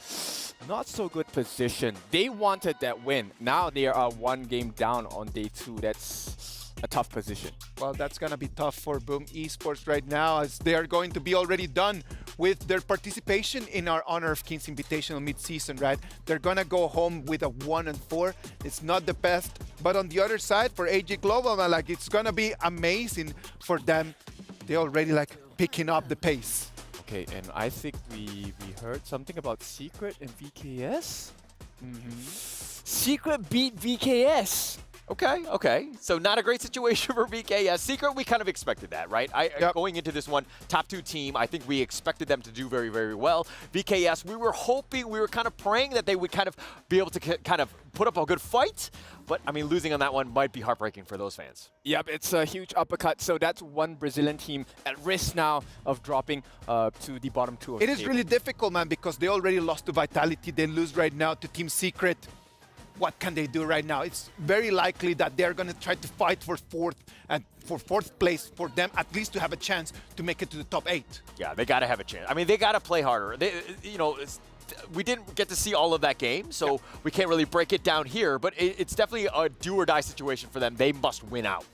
not so good position. They wanted that win. Now they are 1 game down on day 2. That's a tough position. Well, that's going to be tough for Boom Esports right now, as they are going to be already done with their participation in our Honor of Kings Invitational mid-season, right? They're going to go home with a 1-4. It's not the best, but on the other side, for AG Global, man, like, it's going to be amazing for them. They already like picking up the pace. Okay, and I think we heard something about Secret and VKS. Secret beat VKS. Okay. So not a great situation for VKS. Secret, we kind of expected that, right? Going into this one, top 2 team, I think we expected them to do very, very well. VKS, we were hoping, we were kind of praying that they would kind of be able to kind of put up a good fight. But, I mean, losing on that one might be heartbreaking for those fans. Yep, it's a huge uppercut. So that's one Brazilian team at risk now of dropping to the bottom 2 of the It is table. really difficult, man, because they already lost to Vitality. They lose right now to Team Secret. What can they do right now? It's very likely that they're going to try to fight for fourth place for them, at least to have a chance to make it to the top 8. Yeah, they got to have a chance. I mean, they got to play harder. We didn't get to see all of that game, so we can't really break it down here, but it's definitely a do-or-die situation for them. They must win out.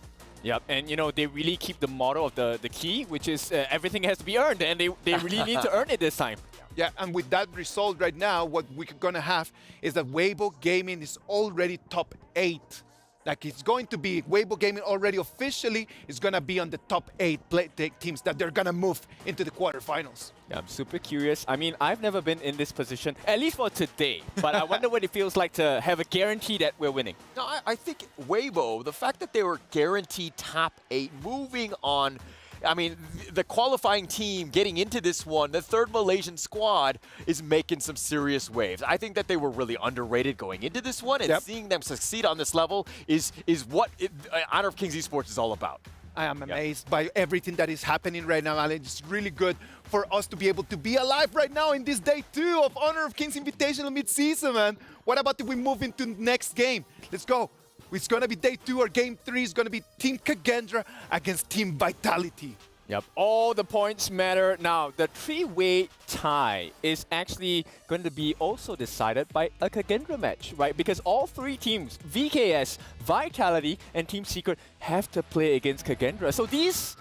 Yep, and they really keep the motto of the key, which is everything has to be earned, and they really need to earn it this time. Yeah, and with that result right now, what we're going to have is that Weibo Gaming is already top 8. Like, it's going to be, Weibo Gaming already officially is going to be on the top 8 teams that they're going to move into the quarterfinals. Yeah, I'm super curious. I mean, I've never been in this position, at least for today, but I wonder what it feels like to have a guarantee that we're winning. No, I think Weibo, the fact that they were guaranteed top 8, moving on, I mean, the qualifying team getting into this one, the third Malaysian squad, is making some serious waves. I think that they were really underrated going into this one, and seeing them succeed on this level is what Honor of Kings Esports is all about. I am amazed by everything that is happening right now, Alan. It's really good for us to be able to be alive right now in this day 2 of Honor of Kings Invitational Midseason, man. What about if we move into the next game? Let's go. It's going to be day 2 or game 3. It's going to be Team Kagendra against Team Vitality. Yep, all the points matter. Now, the 3-way tie is actually going to be also decided by a Kagendra match, right? Because all 3 teams, VKS, Vitality, and Team Secret, have to play against Kagendra. So these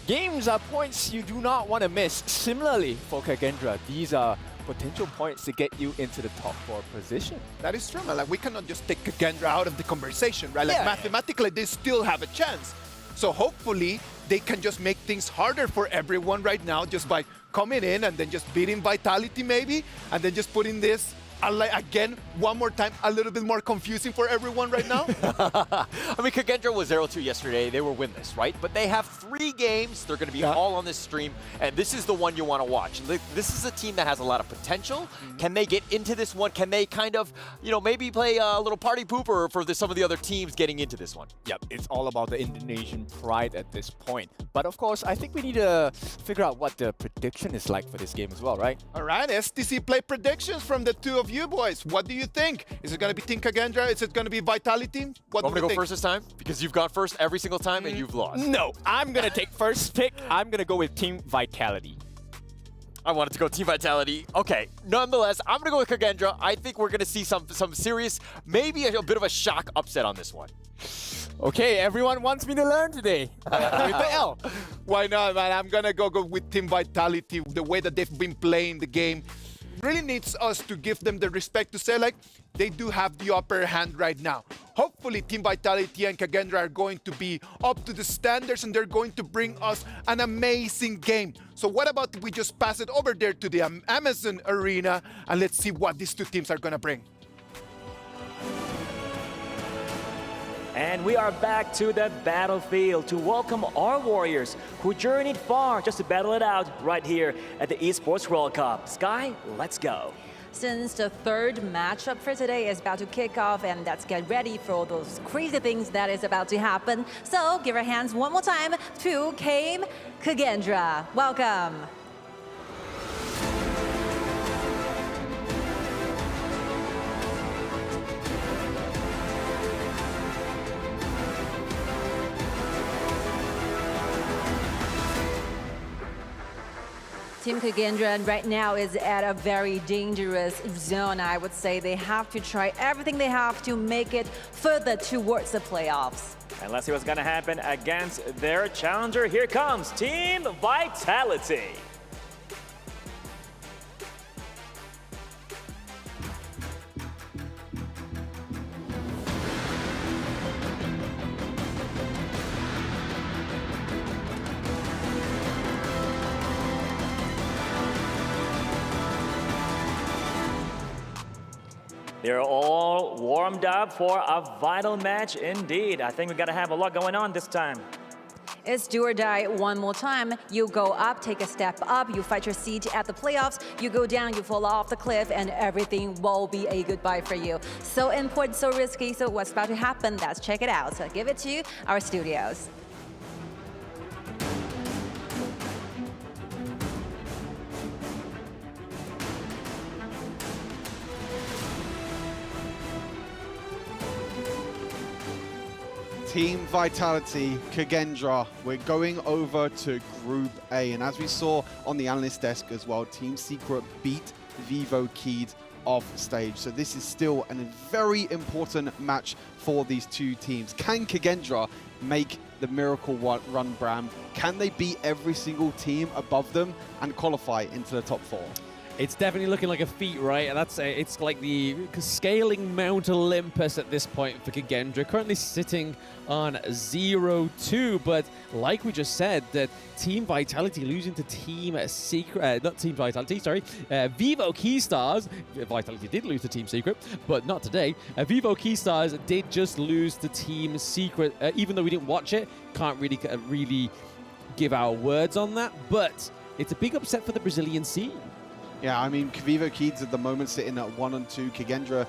games are points you do not want to miss. Similarly, for Kagendra, these are potential points to get you into the top 4 position. That is true, man. Like, we cannot just take Kagendra out of the conversation, right? Like, mathematically, they still have a chance. So hopefully, they can just make things harder for everyone right now just by coming in and then just beating Vitality maybe, and then just putting this, again, one more time, a little bit more confusing for everyone right now. I mean, Kagendra was 0-2 yesterday. They were winless, right? But they have 3 games. They're going to be all on this stream, and this is the one you want to watch. This is a team that has a lot of potential. Can they get into this one? Can they kind of, maybe play a little party pooper for some of the other teams getting into this one? Yep, it's all about the Indonesian pride at this point. But of course, I think we need to figure out what the prediction is like for this game as well, right? All right, STC play predictions from the 2 of you boys. What do you think? Is it going to be Team Kagendra? Is it going to be Vitality? What do you want me to go think? first this time? Because you've gone first every single time and you've lost. No, I'm going to take first pick. I'm going to go with Team Vitality. I wanted to go Team Vitality. Okay, nonetheless, I'm going to go with Kagendra. I think we're going to see some serious, maybe a bit of a shock upset on this one. Okay, everyone wants me to learn today. With the L. Why not, man? I'm going to go with Team Vitality. The way that they've been playing the game really needs us to give them the respect to say, like, they do have the upper hand right now. Hopefully, Team Vitality and Kagendra are going to be up to the standards and they're going to bring us an amazing game. So what about if we just pass it over there to the Amazon Arena and let's see what these 2 teams are going to bring. And we are back to the battlefield to welcome our warriors who journeyed far just to battle it out right here at the Esports World Cup. Sky, let's go. Since the 3rd matchup for today is about to kick off, and let's get ready for all those crazy things that is about to happen. So give our hands one more time to Team Kagendra. Welcome. Team Kagendra right now is at a very dangerous zone, I would say. They have to try everything they have to make it further towards the playoffs. And let's see what's going to happen against their challenger. Here comes Team Vitality. They're all warmed up for a vital match indeed. I think we got to have a lot going on this time. It's do or die one more time. You go up, take a step up, you fight your seat at the playoffs, you go down, you fall off the cliff, and everything will be a goodbye for you. So important, so risky, so what's about to happen? Let's check it out. So give it to our studios. Team Vitality, Kagendra, we're going over to Group A. And as we saw on the analyst desk as well, Team Secret beat Vivo Keyed off stage. So this is still a very important match for these two teams. Can Kagendra make the miracle run, Bram? Can they beat every single team above them and qualify into the top 4? It's definitely looking like a feat, right? And it's like the scaling Mount Olympus at this point for Kagendra, currently sitting on 0-2. But like we just said, that Team Vitality losing to Team Secret, not Team Vitality, sorry, Vivo Keystars. Vitality did lose to Team Secret, but not today. Vivo Keystars did just lose to Team Secret, even though we didn't watch it. Can't really give our words on that, but it's a big upset for the Brazilian scene. Yeah, I mean, Vivo Keeds at the moment sitting at 1-2. Kagendra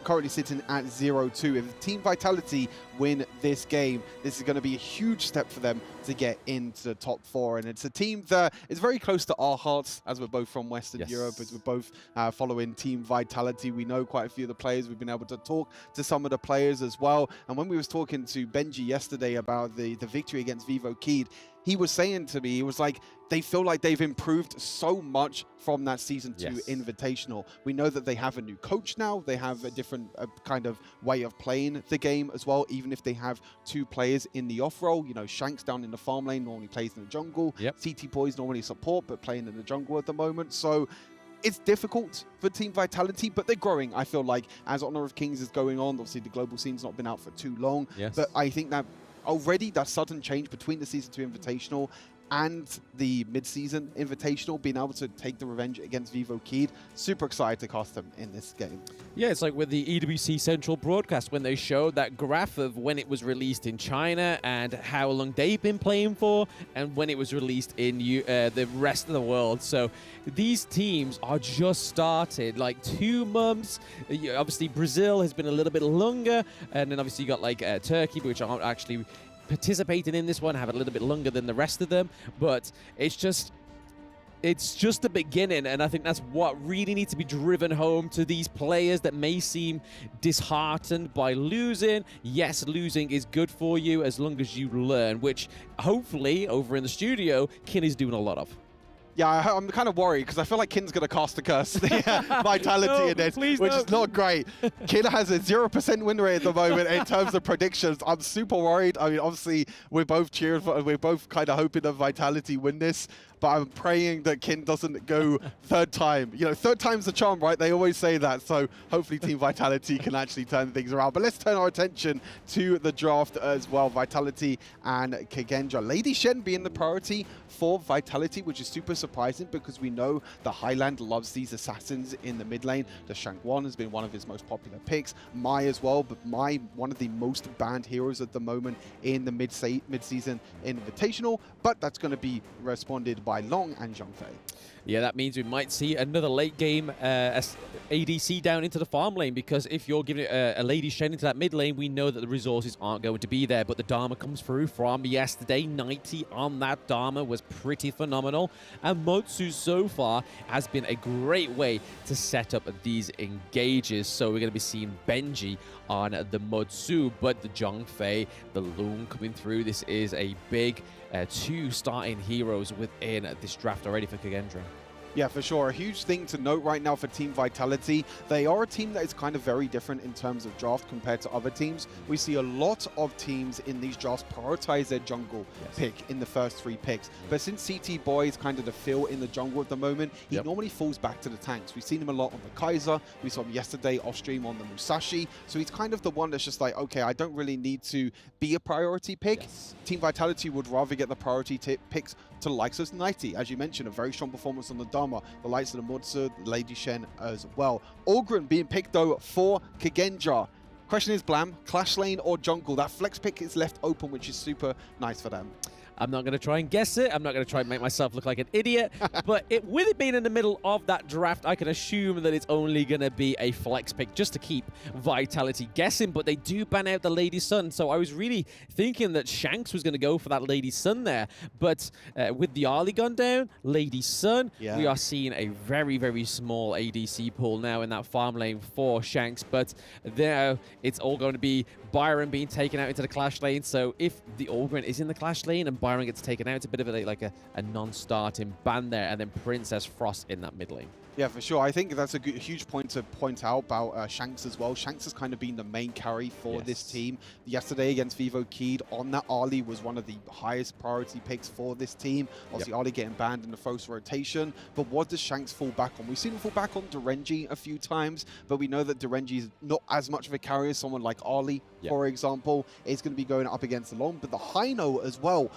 currently sitting at 0-2. If Team Vitality win this game, this is going to be a huge step for them to get into the top 4. And it's a team that is very close to our hearts, as we're both from Western Europe, as we're both following Team Vitality. We know quite a few of the players. We've been able to talk to some of the players as well. And when we was talking to Benji yesterday about the victory against Vivo Keed, he was saying to me, he was like, they feel like they've improved so much from that Season 2 Invitational. We know that they have a new coach now. They have a different kind of way of playing the game as well, even if they have 2 players in the off role. You know, Shanks down in the farm lane normally plays in the jungle. CT Boys normally support, but playing in the jungle at the moment. So it's difficult for Team Vitality, but they're growing, I feel like, as Honor of Kings is going on. Obviously, the global scene's not been out for too long. But I think that already that sudden change between the Season 2 Invitational and the Mid-Season Invitational, being able to take the revenge against Vivo Keed, super excited to cast them in this game. Yeah, it's like with the EWC Central broadcast when they showed that graph of when it was released in China and how long they've been playing for, and when it was released in the rest of the world. So these teams are just started, like 2 months. Obviously, Brazil has been a little bit longer, and then obviously you got like Turkey, which aren't actually participating in this one, have a little bit longer than the rest of them, but it's just the beginning, and I think that's what really needs to be driven home to these players that may seem disheartened by losing. Yes, losing is good for you as long as you learn, which hopefully over in the studio, Kin is doing a lot of. Yeah, I'm kind of worried because I feel like Kin's going to cast the curse, the Vitality in this, which is not great. Kin has a 0% win rate at the moment in terms of predictions. I'm super worried. I mean, obviously, we're both cheering for, we're both kind of hoping that Vitality win this, but I'm praying that Kin doesn't go 3rd time. You know, 3rd time's the charm, right? They always say that. So hopefully Team Vitality can actually turn things around. But let's turn our attention to the draft as well. Vitality and Kagendra. Lady Shen being the priority for Vitality, which is super surprising because we know the Highland loves these assassins in the mid lane. The Shangguan has been one of his most popular picks. Mai as well, but Mai, one of the most banned heroes at the moment in the mid-season Invitational, but that's going to be responded by Long and Zhangfei. Yeah, that means we might see another late game ADC down into the farm lane, because if you're giving it a Lady Shen into that mid lane, we know that the resources aren't going to be there, but the Dharma comes through from yesterday. 90 on that Dharma was pretty phenomenal, and Motsu so far has been a great way to set up these engages. So we're going to be seeing Benji on the Motsu, but the Zhangfei, the Loon coming through. This is a big 2 starting heroes within this draft already for Kagendra. Yeah, for sure. A huge thing to note right now for Team Vitality. They are a team that is kind of very different in terms of draft compared to other teams. We see a lot of teams in these drafts prioritize their jungle pick in the first 3 picks. But since CT Boy is kind of the fill in the jungle at the moment, he normally falls back to the tanks. We've seen him a lot on the Kaiser. We saw him yesterday off stream on the Musashi. So he's kind of the one that's just like, okay, I don't really need to be a priority pick. Team Vitality would rather get the priority picks to the likes of 90. As you mentioned, a very strong performance on the Dharma, the likes of the Mutsu, Lady Shen as well. Ogren being picked though for Kagendra. Question is, Blam, Clash Lane or jungle? That flex pick is left open, which is super nice for them. I'm not going to try and guess it. I'm not going to try and make myself look like an idiot. But with it being in the middle of that draft, I can assume that it's only going to be a flex pick just to keep Vitality guessing. But they do ban out the Lady Sun. So I was really thinking that Shanks was going to go for that Lady Sun there. But with the Arlie gone down, Lady Sun, we are seeing a very, very small ADC pool now in that farm lane for Shanks. But there, it's all going to be Byron being taken out into the Clash lane. So if the Ogren is in the Clash lane and Byron gets taken out, it's a bit of a non-starting ban there, and then Princess Frost in that mid lane. Yeah, for sure. I think that's a huge point to point out about Shanks as well. Shanks has kind of been the main carry for this team. Yesterday against Vivo Keed on that Arlie was one of the highest priority picks for this team. Obviously, Arlie getting banned in the first rotation. But what does Shanks fall back on? We've seen him fall back on Derenji a few times, but we know that Derenji is not as much of a carry as someone like Arlie, for example. It's going to be going up against the Long, but the Hino as well.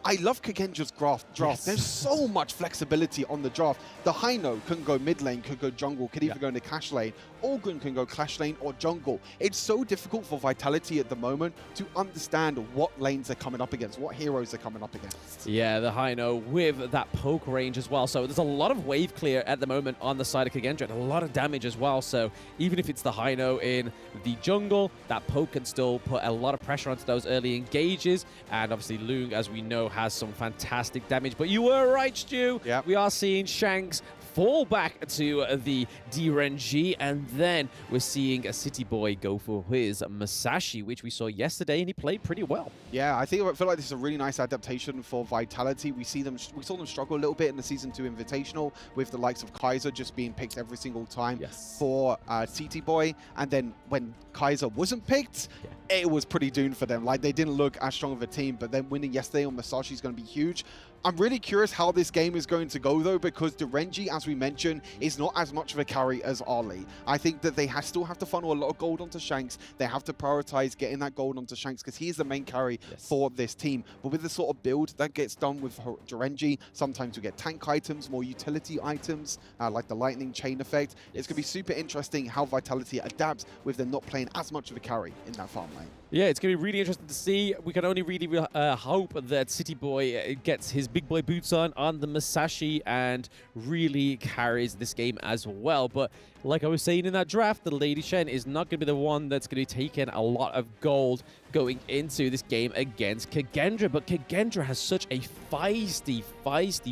I love Kagendra's draft. There's so much flexibility on the draft. The Hino can go mid lane, could go jungle, could even go into Clash lane. Ogren can go Clash lane or jungle. It's so difficult for Vitality at the moment to understand what lanes they're coming up against, what heroes they're coming up against. Yeah, the Hino with that poke range as well. So there's a lot of wave clear at the moment on the side of Kagendra and a lot of damage as well. So even if it's the Hino in the jungle, that poke can still put a lot of pressure onto those early engages. And obviously Lung, as we know, has some fantastic damage. But you were right, Stu. We are seeing Shanks fall back to the DRNG, and then we're seeing a City Boy go for his Masashi, which we saw yesterday, and he played pretty well. Yeah, I feel like this is a really nice adaptation for Vitality. We saw them struggle a little bit in the Season 2 Invitational with the likes of Kaiser just being picked every single time for City Boy, and then when Kaiser wasn't picked, it was pretty doomed for them. Like, they didn't look as strong of a team, but then winning yesterday on Masashi is going to be huge. I'm really curious how this game is going to go, though, because Derenji, as we mentioned, is not as much of a carry as Arlie. I think that they still have to funnel a lot of gold onto Shanks. They have to prioritize getting that gold onto Shanks because he is the main carry for this team. But with the sort of build that gets done with Derenji, sometimes we get tank items, more utility items, like the lightning chain effect. It's going to be super interesting how Vitality adapts with them not playing as much of a carry in that farm lane. Yeah, it's going to be really interesting to see. We can only really hope that City Boy gets his big boy boots on the Masashi and really carries this game as well. But like I was saying in that draft, the Lady Shen is not going to be the one that's going to be taking a lot of gold going into this game against Kagendra. But Kagendra has such a feisty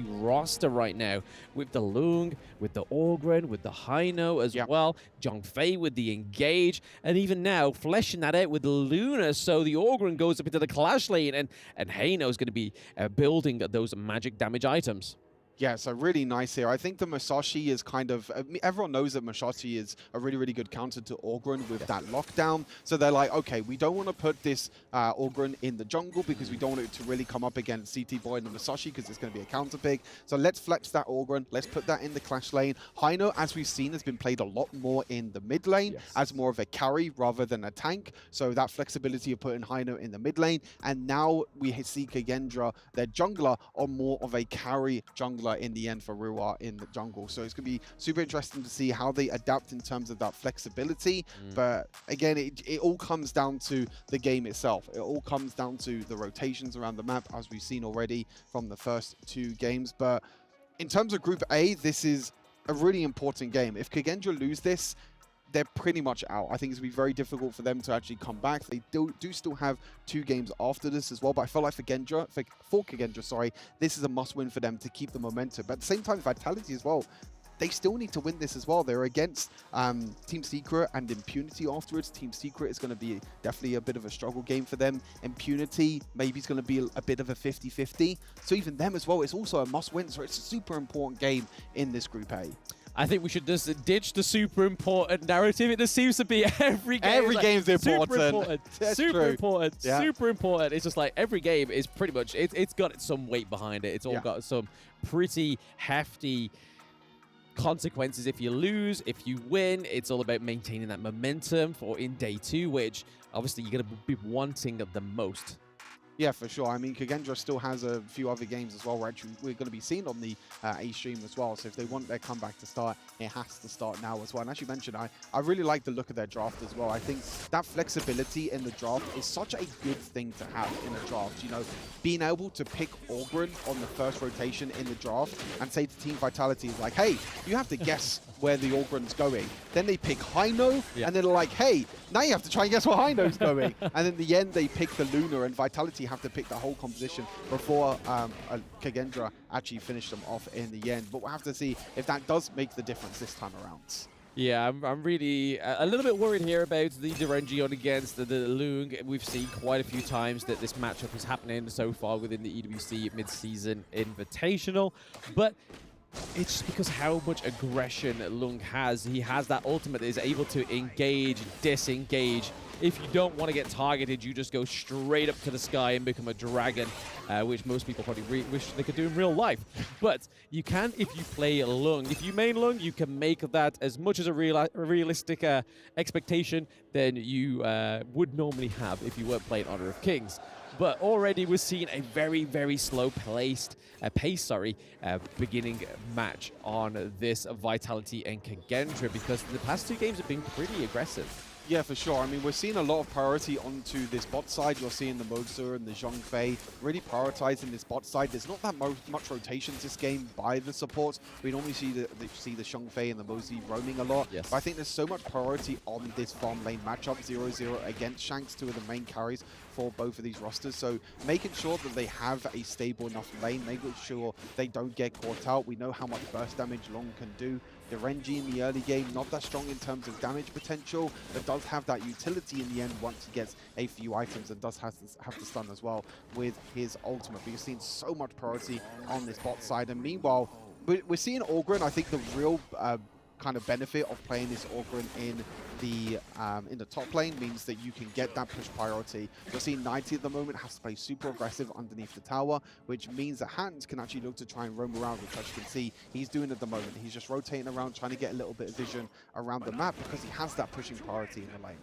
roster right now with the Lung, with the Ogren, with the Hino as well, Zhongfei with the Engage, and even now fleshing that out with the Luna. So the Ogren goes up into the Clash lane, and Hino is going to be building those magic damage items. Yeah, so really nice here. I think the Masashi is kind of... everyone knows that Masashi is a really, really good counter to Ogren with that lockdown. So they're like, okay, we don't want to put this Ogren in the jungle because we don't want it to really come up against CT Boy and the Masashi because it's going to be a counter pick. So let's flex that Ogren. Let's put that in the Clash lane. Hino, as we've seen, has been played a lot more in the mid lane as more of a carry rather than a tank. So that flexibility of putting Hino in the mid lane. And now we see Kagendra, their jungler, on more of a carry jungler in the end for Riyadh in the jungle. So it's going to be super interesting to see how they adapt in terms of that flexibility. But again, it all comes down to the game itself. It all comes down to the rotations around the map, as we've seen already from the first 2 games. But in terms of Group A, this is a really important game. If Kagendra lose this, they're pretty much out. I think it's going to be very difficult for them to actually come back. They do still have 2 games after this as well, but I feel like for Kagendra, this is a must-win for them to keep the momentum. But at the same time, Vitality as well, they still need to win this as well. They're against Team Secret and Impunity afterwards. Team Secret is going to be definitely a bit of a struggle game for them. Impunity maybe is going to be a bit of a 50-50. So even them as well, it's also a must-win. So it's a super important game in this Group A. I think we should just ditch the super important narrative. It just seems to be every game. Every game's important. Super important. Super true. important. Yeah. Super important. It's just like every game is pretty much, it's got some weight behind it. It's all got some pretty hefty consequences if you lose. If you win, it's all about maintaining that momentum for in day 2, which obviously you're going to be wanting the most. Yeah, for sure. I mean, Kagendra still has a few other games as well. We're going to be seeing on the A stream as well. So if they want their comeback to start, it has to start now as well. And as you mentioned, I really like the look of their draft as well. I think that flexibility in the draft is such a good thing to have in a draft. You know, being able to pick Orgren on the first rotation in the draft and say to Team Vitality, like, hey, you have to guess where the Orgren's going. Then they pick Heino, and then they're like, hey, now you have to try and guess where Heino's going. And in the end, they pick the Luna, and Vitality have to pick the whole composition before Kagendra actually finished them off in the end. But we'll have to see if that does make the difference this time around. Yeah, I'm really a little bit worried here about the Derengion against the Lung. We've seen quite a few times that this matchup is happening so far within the EWC Midseason Invitational, but it's just because how much aggression Lung has. He has that ultimate that is able to engage, disengage. If you don't want to get targeted, you just go straight up to the sky and become a dragon, which most people probably wish they could do in real life. But you can if you play Lung. If you main Lung, you can make that as much as a realistic expectation than you would normally have if you weren't playing Honor of Kings. But already we're seeing a very, very slow pace, beginning match on this Vitality and Kagendra, because the past two games have been pretty aggressive. Yeah, for sure. I mean, we're seeing a lot of priority onto this bot side. You're seeing the Mozu and the Zhongfei really prioritizing this bot side. There's not that much rotations this game by the supports. We normally see the Zhongfei and the Mozu roaming a lot. Yes. But I think there's so much priority on this farm lane matchup, 0-0 against Shanks, two of the main carries for both of these rosters. So making sure that they have a stable enough lane, making sure they don't get caught out. We know how much burst damage Long can do. The Renji in the early game, not that strong in terms of damage potential, but does have that utility in the end once he gets a few items, and does have to stun as well with his ultimate. But you're seeing so much priority on this bot side. And meanwhile, we're seeing Orgren. I think the real kind of benefit of playing this Orgren in the top lane means that you can get that push priority. You're seeing 90 at the moment has to play super aggressive underneath the tower, which means that Hans can actually look to try and roam around, which as you can see he's doing at the moment. He's just rotating around, trying to get a little bit of vision around the map because he has that pushing priority in the lane.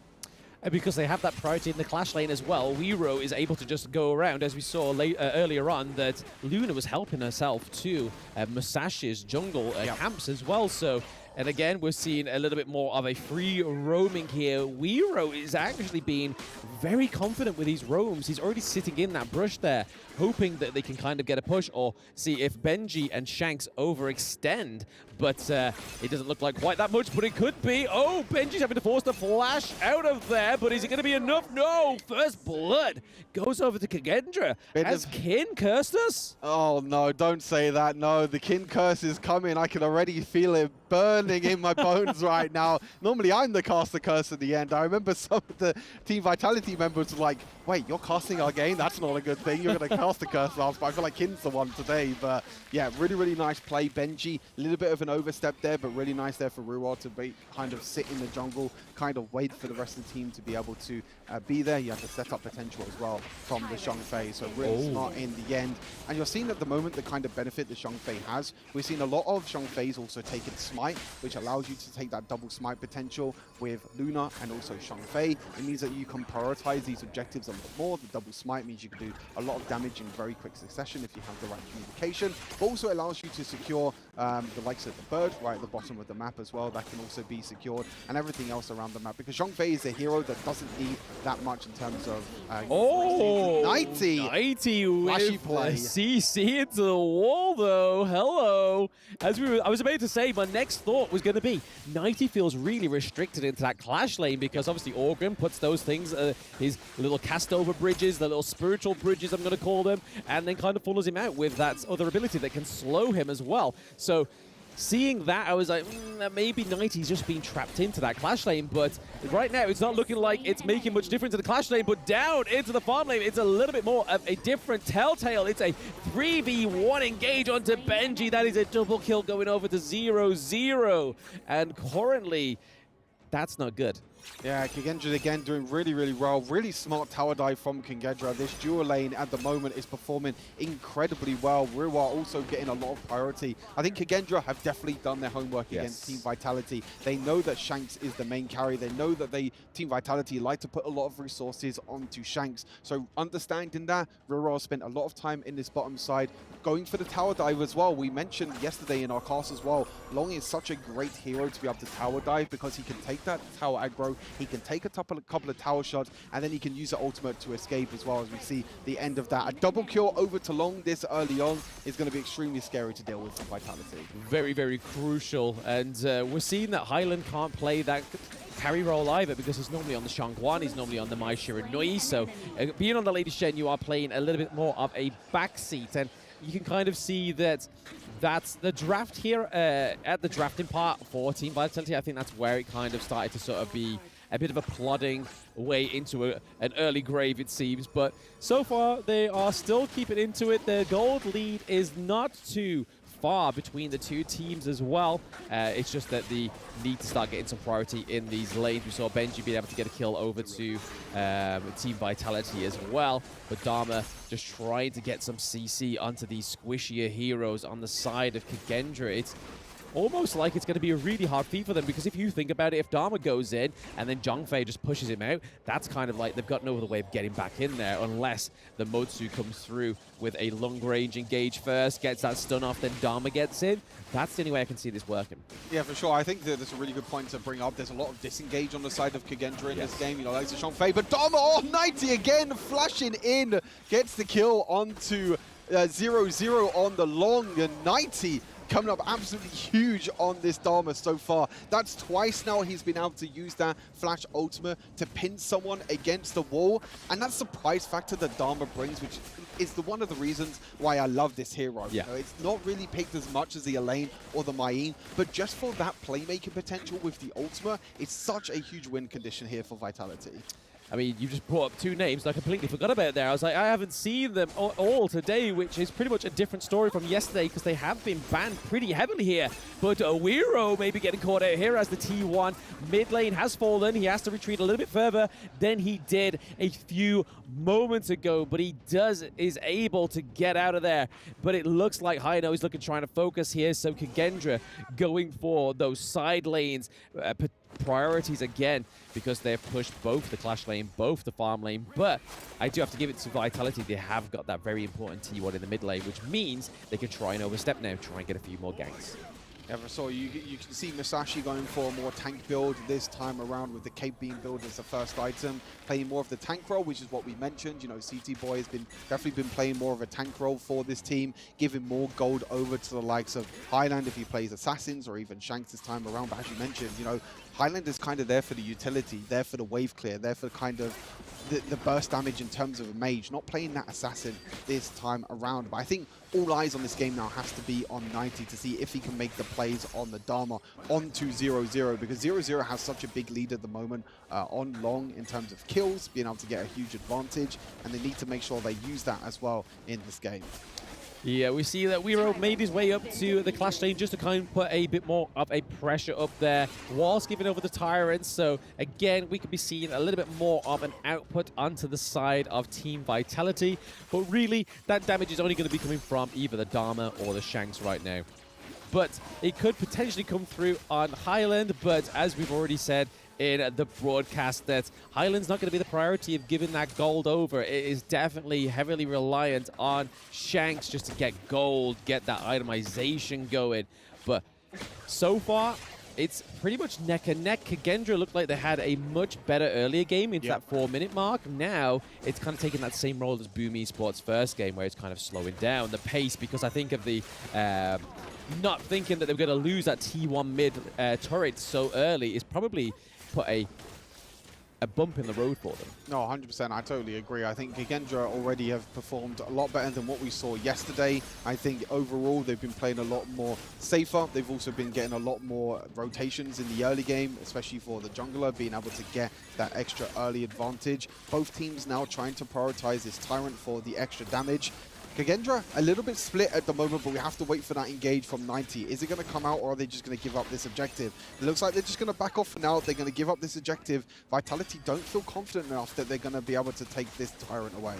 And because they have that priority in the clash lane as well, Weiro is able to just go around, as we saw earlier on, that Luna was helping herself to Musashi's jungle camps as well. So, and again, we're seeing a little bit more of a free roaming here. Weiro is actually being very confident with his roams. He's already sitting in that brush there, hoping that they can kind of get a push or see if Benji and Shanks overextend. But it doesn't look like quite that much, but it could be. Oh, Benji's having to force the flash out of there, but is it going to be enough? No! First blood goes over to Kagendra. Has Kin cursed us? Oh, no, don't say that. No, the Kin curse is coming. I can already feel it burning in my bones right now. Normally, I'm the caster curse at the end. I remember some of the Team Vitality members were like, wait, you're casting our game? That's not a good thing. You're going to cast the curse last, but I feel like Kin's the one today. But yeah, really, really nice play. Benji, a little bit of an overstep there, but really nice there for Riyadh to kind of sit in the jungle, kind of wait for the rest of the team to be able to be there. You have to set up potential as well from the Zhongfei, so really smart in the end. And you're seeing at the moment the kind of benefit the Zhongfei has. We've seen a lot of Zhongfei's also taking Smite, which allows you to take that double Smite potential with Luna and also Zhongfei. It means that you can prioritize these objectives a lot more. The double Smite means you can do a lot of damage in very quick succession if you have the right communication, but also allows you to secure the likes of the bird right at the bottom of the map as well. That can also be secured, and everything else around the map, because Zhongfei is a hero that doesn't need that much in terms of 90 with play. CC into the wall though. Hello. I was about to say, my next thought was going to be 90 feels really restricted into that clash lane, because obviously Orgren puts those things, his little cast over bridges, the little spiritual bridges I'm going to call them, and then kind of follows him out with that other ability that can slow him as well. So seeing that, I was like, maybe 90's just been trapped into that clash lane, but right now it's not looking like it's making much difference in the clash lane, but down into the farm lane, it's a little bit more of a different telltale. It's a 3v1 engage onto Benji. That is a double kill going over to 0-0, and currently, that's not good. Yeah, Kagendra again doing really, really well. Really smart tower dive from Kagendra. This dual lane at the moment is performing incredibly well. Riyadh also getting a lot of priority. I think Kagendra have definitely done their homework against Team Vitality. They know that Shanks is the main carry. They know that Team Vitality like to put a lot of resources onto Shanks. So understanding that, Riyadh spent a lot of time in this bottom side going for the tower dive as well. We mentioned yesterday in our cast as well, Long is such a great hero to be able to tower dive because he can take that tower aggro, he can take a couple of tower shots, and then he can use the ultimate to escape as well, as we see the end of that. A double kill over to Long this early on is going to be extremely scary to deal with for Vitality. Very, very crucial. And we're seeing that Highland can't play that carry role either because he's normally on the Shangguan, he's normally on the Mai Shiranui. So being on the Lady Shen, you are playing a little bit more of a backseat. And you can kind of see that that's the draft here at the drafting part for Team Vitality. I think that's where it kind of started to sort of be a bit of a plodding way into an early grave, it seems. But so far, they are still keeping into it. The gold lead is not too far between the two teams as well. It's just that they need to start getting some priority in these lanes. We saw Benji being able to get a kill over to Team Vitality as well. But Dharma just trying to get some CC onto these squishier heroes on the side of Kagendra. It's almost like it's going to be a really hard feat for them, because if you think about it, if Dharma goes in and then Zhongfei just pushes him out, that's kind of like they've got no other way of getting back in there unless the Motsu comes through with a long range engage first, gets that stun off, then Dharma gets in. That's the only way I can see this working. Yeah, for sure. I think that that's a really good point to bring up. There's a lot of disengage on the side of Kagendra in this game. You know, like the Zhongfei, but Dharma, 90 again, flashing in, gets the kill onto 0-0 on the Long, 90. Coming up absolutely huge on this Dharma so far. That's twice now he's been able to use that flash ultimate to pin someone against the wall. And that surprise factor that Dharma brings, which is one of the reasons why I love this hero. Yeah. You know, it's not really picked as much as the Elaine or the Mayim, but just for that playmaking potential with the ultimate, it's such a huge win condition here for Vitality. I mean, you just brought up two names that I completely forgot about there. I was like, I haven't seen them all today, which is pretty much a different story from yesterday because they have been banned pretty heavily here. But Wiro may be getting caught out here as the T1 mid lane has fallen. He has to retreat a little bit further than he did a few moments ago, but he is able to get out of there. But it looks like Haino is trying to focus here, so Kagendra going for those side lanes, priorities again, because they've pushed both the Clash lane, both the farm lane. But I do have to give it to Vitality. They have got that very important T1 in the mid lane, which means they can try and overstep now, try and get a few more ganks. Yeah, so you can see Musashi going for a more tank build this time around with the cape being built as the first item, playing more of the tank role, which is what we mentioned. You know, CT Boy has definitely been playing more of a tank role for this team, giving more gold over to the likes of Highland if he plays Assassins, or even Shanks this time around. But as you mentioned, you know, Highland is kind of there for the utility, there for the wave clear, there for kind of the burst damage in terms of a mage, not playing that assassin this time around. But I think all eyes on this game now has to be on 90 to see if he can make the plays on the Dharma onto 0-0, because 0-0 has such a big lead at the moment on Long in terms of kills, being able to get a huge advantage, and they need to make sure they use that as well in this game. Yeah, we see that Wiro made his way up to the Clash lane just to kind of put a bit more of a pressure up there whilst giving over the Tyrants. So again, we could be seeing a little bit more of an output onto the side of Team Vitality. But really, that damage is only going to be coming from either the Dharma or the Shanks right now. But it could potentially come through on Highland, but as we've already said in the broadcast, that Highland's not going to be the priority of giving that gold over. It is definitely heavily reliant on Shanks just to get gold, get that itemization going. But so far, it's pretty much neck and neck. Kagendra looked like they had a much better earlier game into that 4-minute mark. Now, it's kind of taking that same role as Boom Esports' first game, where it's kind of slowing down the pace, because I think of the not thinking that they were going to lose that T1 mid turret so early is probably put a bump in the road for them. No, 100%. I totally agree. I think Kagendra already have performed a lot better than what we saw yesterday. I think overall they've been playing a lot more safer. They've also been getting a lot more rotations in the early game, especially for the jungler, being able to get that extra early advantage. Both teams now trying to prioritize this Tyrant for the extra damage. Kagendra, a little bit split at the moment, but we have to wait for that engage from 90. Is it going to come out, or are they just going to give up this objective? It looks like they're just going to back off for now. They're going to give up this objective. Vitality don't feel confident enough that they're going to be able to take this Tyrant away.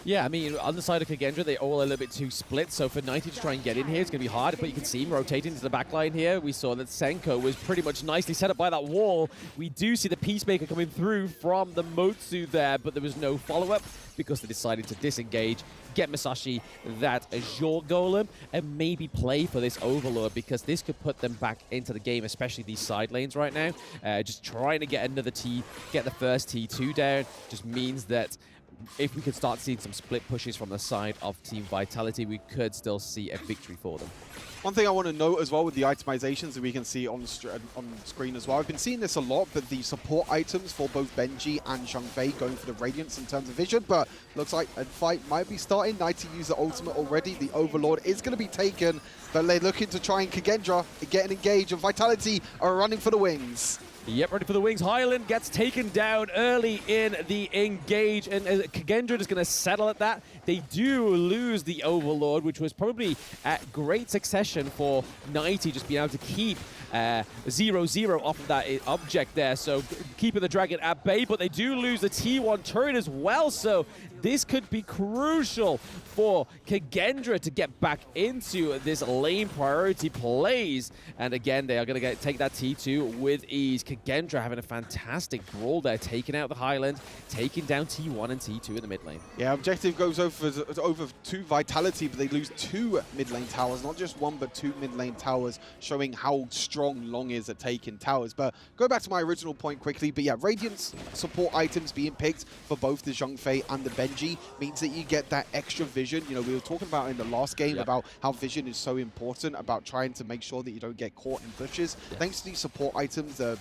Yeah, I mean, on the side of Kagendra, they're all a little bit too split, so for 90 to try and get in here, it's going to be hard, but you can see him rotating into the back line here. We saw that Senko was pretty much nicely set up by that wall. We do see the Peacemaker coming through from the Motsu there, but there was no follow-up because they decided to disengage, get Masashi that Azure Golem, and maybe play for this Overlord, because this could put them back into the game, especially these side lanes right now. Just trying to get another T, get the first T2 down, just means that if we could start seeing some split pushes from the side of Team Vitality, we could still see a victory for them. One thing I want to note as well with the itemizations that we can see on screen as well, I've been seeing this a lot, but the support items for both Benji and Zhongfei going for the Radiance in terms of vision, but looks like a fight might be starting. 90 use the ultimate already. The Overlord is going to be taken, but they're looking to try and Kagendra get an engage, and Vitality are running for the wings. Yep, ready for the wings. Highland gets taken down early in the engage, and Kagendra is going to settle at that. They do lose the Overlord, which was probably at great succession for 90, just being able to keep 0-0 off of that object there. So keeping the Dragon at bay, but they do lose the T1 turret as well. So this could be crucial for Kagendra to get back into this lane priority plays. And again, they are going to take that T2 with ease. Kagendra having a fantastic brawl there, taking out the Highland, taking down T1 and T2 in the mid lane. Yeah, objective goes over to Vitality, but they lose 2 mid lane towers, not just 1, but 2 mid lane towers, showing how strong Long is at taking towers. But go back to my original point quickly, but yeah, Radiance support items being picked for both the Zhongfei and the Benji means that you get that extra vision. You know, we were talking about in the last game about how vision is so important, about trying to make sure that you don't get caught in bushes. Thanks to these support items, the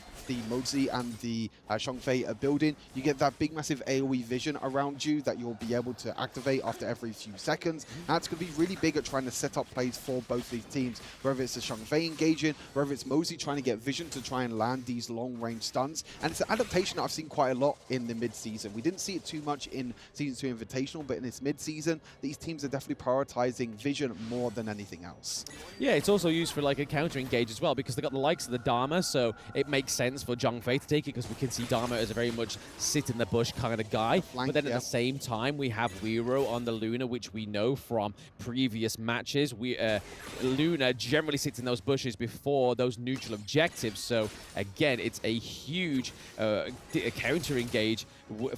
Mozi and the Zhongfei are building, you get that big massive AoE vision around you that you'll be able to activate after every few seconds. And it's going to be really big at trying to set up plays for both these teams, whether it's the Zhongfei engaging, whether it's Mozi trying to get vision to try and land these long range stuns. And it's an adaptation that I've seen quite a lot in the mid-season. We didn't see it too much in Season 2 Invitational, but in this mid-season, these teams are definitely prioritizing vision more than anything else. Yeah, it's also used for like a counter engage as well, because they got the likes of the Dharma, so it makes sense for Zhongfei to take it, because we can see Dharma as a very much sit in the bush kind of guy. But then at the same time, we have Weiro on the Luna, which we know from previous matches. Luna generally sits in those bushes before those neutral objectives, so again, it's a huge counter engage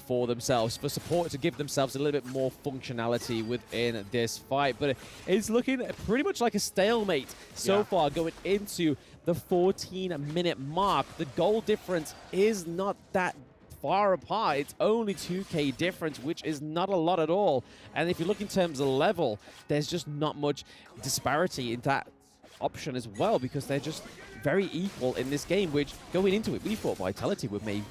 for themselves, for support to give themselves a little bit more functionality within this fight. But it's looking pretty much like a stalemate so far going into the 14-minute mark. The goal difference is not that far apart. It's only 2k difference, which is not a lot at all. And if you look in terms of level, there's just not much disparity in that option as well, because they're just very equal in this game, which going into it, we thought Vitality would maybe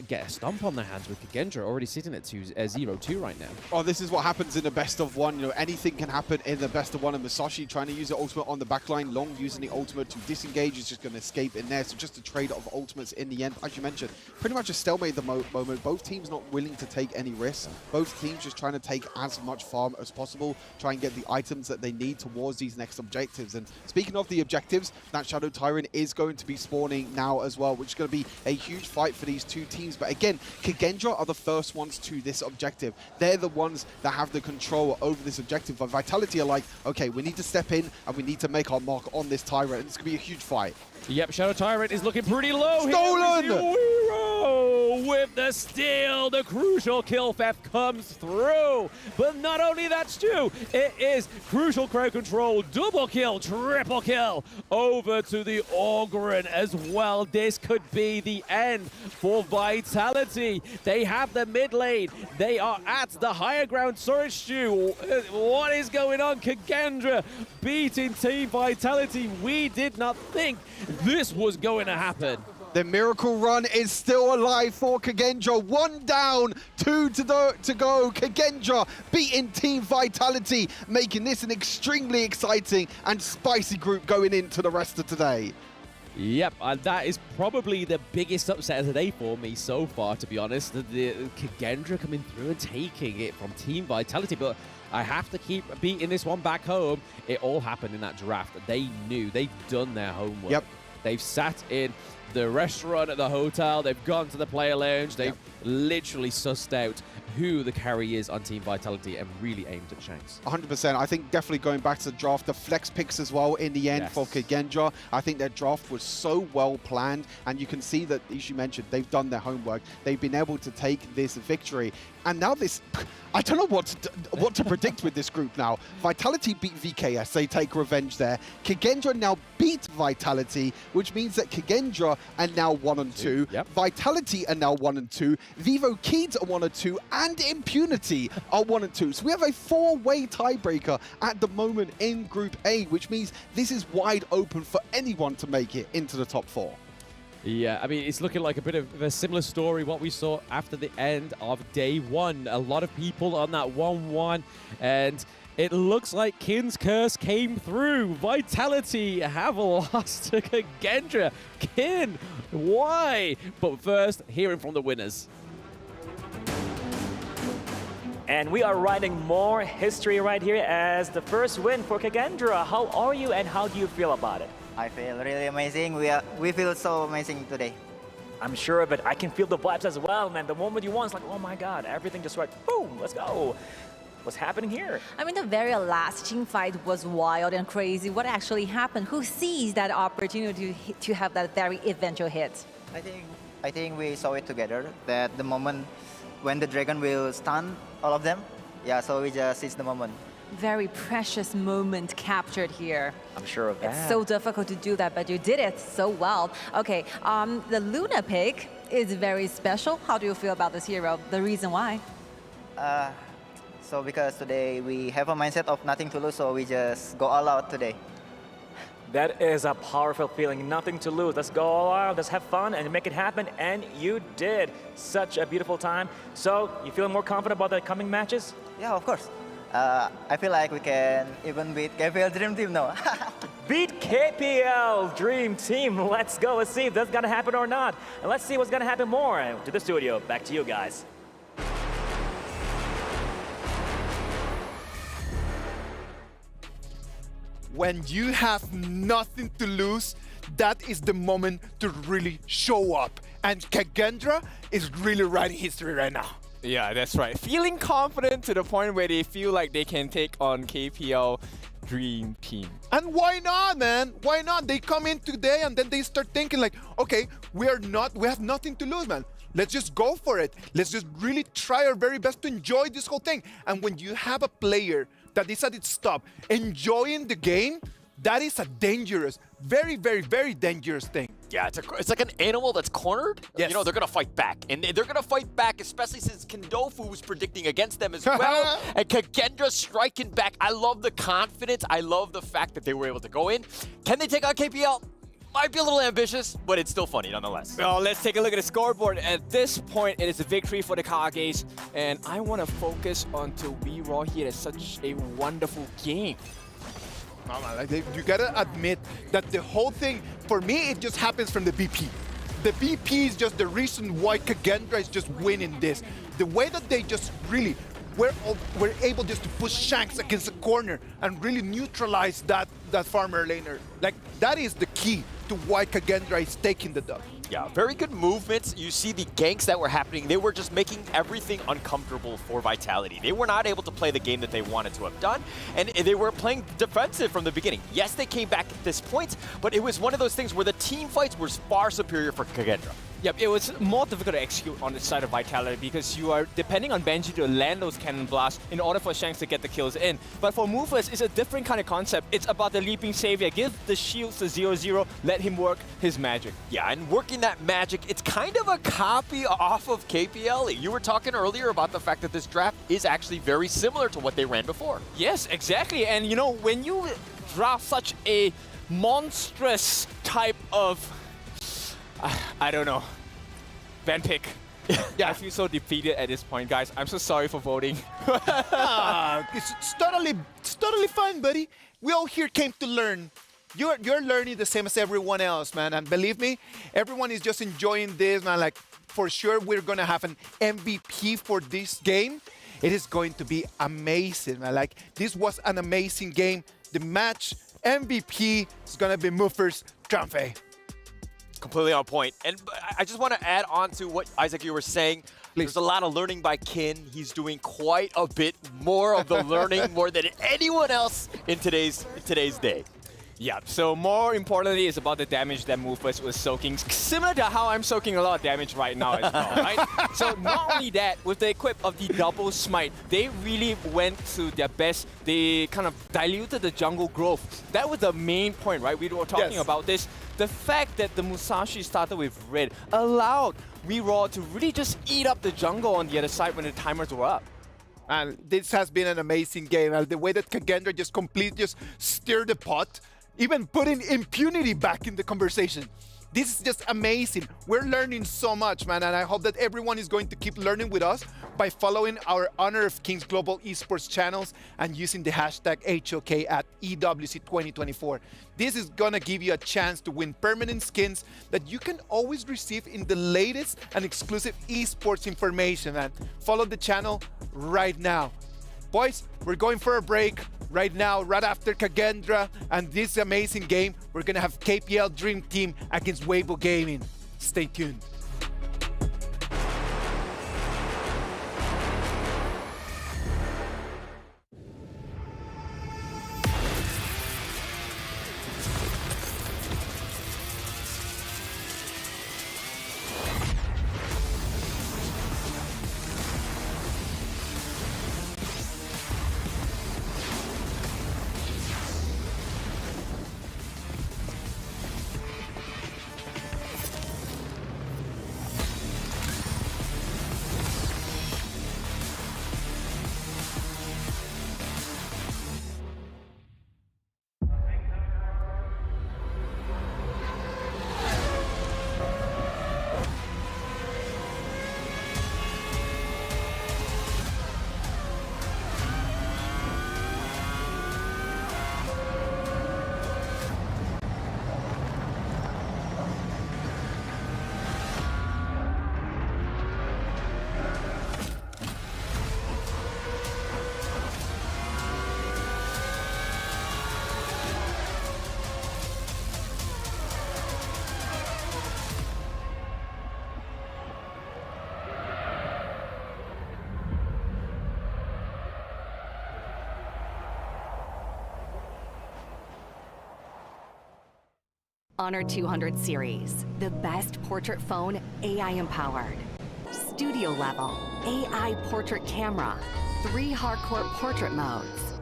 get a stomp on their hands with Kagendra already sitting at 0-2 right now. Oh, this is what happens in the best of one. You know, anything can happen in the best of one. And Masashi trying to use the ultimate on the backline. Long using the ultimate to disengage is just going to escape in there. So just a trade of ultimates in the end. As you mentioned, pretty much a stalemate at the moment. Both teams not willing to take any risks. Both teams just trying to take as much farm as possible. Try and get the items that they need towards these next objectives. And speaking of the objectives, that Shadow Tyrant is going to be spawning now as well, which is going to be a huge fight for these two teams. But again, Kagendra are the first ones to this objective. They're the ones that have the control over this objective. But Vitality are like, okay, we need to step in and we need to make our mark on this Tyrant. And it's going to be a huge fight. Yep, Shadow Tyrant is looking pretty low. Stolen! Weiro with the steal. The crucial kill theft comes through. But not only that, Stu, it is crucial crowd control. Double kill, triple kill over to the Ogryn as well. This could be the end for Vitality. They have the mid lane. They are at the higher ground. Sorry, Stu. What is going on? Kagendra beating Team Vitality. We did not think this was going to happen. The miracle run is still alive for Kagendra. 1 down, 2 to go. Kagendra beating Team Vitality, making this an extremely exciting and spicy group going into the rest of today. Yep, and that is probably the biggest upset of the day for me so far, to be honest. The Kagendra coming through and taking it from Team Vitality, but I have to keep beating this one back home. It all happened in that draft. They knew. They've done their homework. Yep. They've sat in the restaurant at the hotel. They've gone to the player lounge. They've literally sussed out who the carry is on Team Vitality and really aimed at Shanks. 100%. I think definitely going back to the draft, the flex picks as well in the end for Kagendra. I think their draft was so well planned, and you can see that, as you mentioned, they've done their homework. They've been able to take this victory. And now this, I don't know what to predict with this group now. Vitality beat VKS, they take revenge there. Kagendra now beat Vitality, which means that Kagendra are now 1-2. Yep. Vitality are now 1-2. Vivo Kids are 1-2, and Impunity are 1-2. So we have a 4-way tiebreaker at the moment in Group A, which means this is wide open for anyone to make it into the top 4. Yeah, I mean, it's looking like a bit of a similar story what we saw after the end of day 1. A lot of people on that 1-1, and it looks like Kin's curse came through. Vitality have lost to Kagendra. Kin, why? But first, hearing from the winners. And we are writing more history right here as the first win for Kagendra. How are you and how do you feel about it? I feel really amazing. We feel so amazing today. I'm sure of it. I can feel the vibes as well, man. The moment you won, it's like, oh my God, everything just went, boom, let's go. What's happening here? I mean, the very last team fight was wild and crazy. What actually happened? Who seized that opportunity to have that very eventual hit? I think we saw it together, that the moment when the dragon will stun all of them. Yeah, so we just seized the moment. Very precious moment captured here. I'm sure of that. It's so difficult to do that, but you did it so well. Okay, the Luna pick is very special. How do you feel about this hero? The reason why? So because today we have a mindset of nothing to lose, so we just go all out today. That is a powerful feeling. Nothing to lose. Let's go all out. Let's have fun and make it happen. And you did. Such a beautiful time. So, you feeling more confident about the coming matches? Yeah, of course. I feel like we can even beat KPL Dream Team now. Beat KPL Dream Team. Let's go. Let's see if that's going to happen or not. And let's see what's going to happen more. To the studio. Back to you guys. When you have nothing to lose, that is the moment to really show up. And Kagendra is really writing history right now. Yeah, that's right. Feeling confident to the point where they feel like they can take on KPL Dream Team. And why not, man? Why not? They come in today and then they start thinking like, okay, we have nothing to lose, man. Let's just go for it. Let's just really try our very best to enjoy this whole thing. And when you have a player that decided to stop enjoying the game, that is a dangerous, very, very, very dangerous thing. Yeah, it's like an animal that's cornered. Yes. You know, they're going to fight back. And they're going to fight back, especially since Kendofu was predicting against them as well. And Kagendra striking back. I love the confidence. I love the fact that they were able to go in. Can they take on KPL? Might be a little ambitious, but it's still funny nonetheless. Well, let's take a look at the scoreboard. At this point, it is a victory for the Kages. And I want to focus on to Raw. He had such a wonderful game. No, man, you gotta admit that the whole thing, for me, it just happens from the BP. The BP is just the reason why Kagendra is just winning this. The way that they just really were able just to push Shanks against the corner and really neutralize that farmer laner. Like, that is the key to why Kagendra is taking the dub. Yeah, very good movements. You see the ganks that were happening. They were just making everything uncomfortable for Vitality. They were not able to play the game that they wanted to have done, and they were playing defensive from the beginning. Yes, they came back at this point, but it was one of those things where the team fights were far superior for Kagendra. Yep, it was more difficult to execute on the side of Vitality because you are depending on Benji to land those cannon blasts in order for Shanks to get the kills in. But for Moveless, it's a different kind of concept. It's about the leaping savior. Give the shields to 0-0, let him work his magic. Yeah, and working that magic, it's kind of a copy off of KPL. You were talking earlier about the fact that this draft is actually very similar to what they ran before. Yes, exactly. And you know, when you draft such a monstrous type of I don't know. Van pick. Yeah, I feel so defeated at this point, guys. I'm so sorry for voting. It's totally fine, buddy. We all here came to learn you're learning the same as everyone else, man. And believe me, everyone is just enjoying this, man. Like, for sure, we're going to have an MVP for this game. It is going to be amazing, man. Like, this was an amazing game. The match MVP is going to be Muffer's Tramfe. Completely on point. And I just want to add on to what, Isaac, you were saying. There's a lot of learning by Kin. He's doing quite a bit more of the learning, more than anyone else in today's day. Yeah, so more importantly, it's about the damage that Mufus was soaking, similar to how I'm soaking a lot of damage right now as well, right? So not only that, with the equip of the double smite, they really went to their best. They kind of diluted the jungle growth. That was the main point, right? We were talking about this. The fact that the Musashi started with red allowed Riyadh to really just eat up the jungle on the other side when the timers were up. And this has been an amazing game. The way that Kagendra just completely stirred the pot, even putting impunity back in the conversation. This is just amazing. We're learning so much, man, and I hope that everyone is going to keep learning with us by following our Honor of Kings Global Esports channels and using the hashtag HoK at EWC 2024. This is gonna give you a chance to win permanent skins that you can always receive in the latest and exclusive esports information, man. Follow the channel right now. Boys, we're going for a break. Right now, right after Kagendra and this amazing game, we're gonna have KPL Dream Team against Weibo Gaming. Stay tuned. Honor 200 series, the best portrait phone AI empowered. Studio level, AI portrait camera, 3 hardcore portrait modes.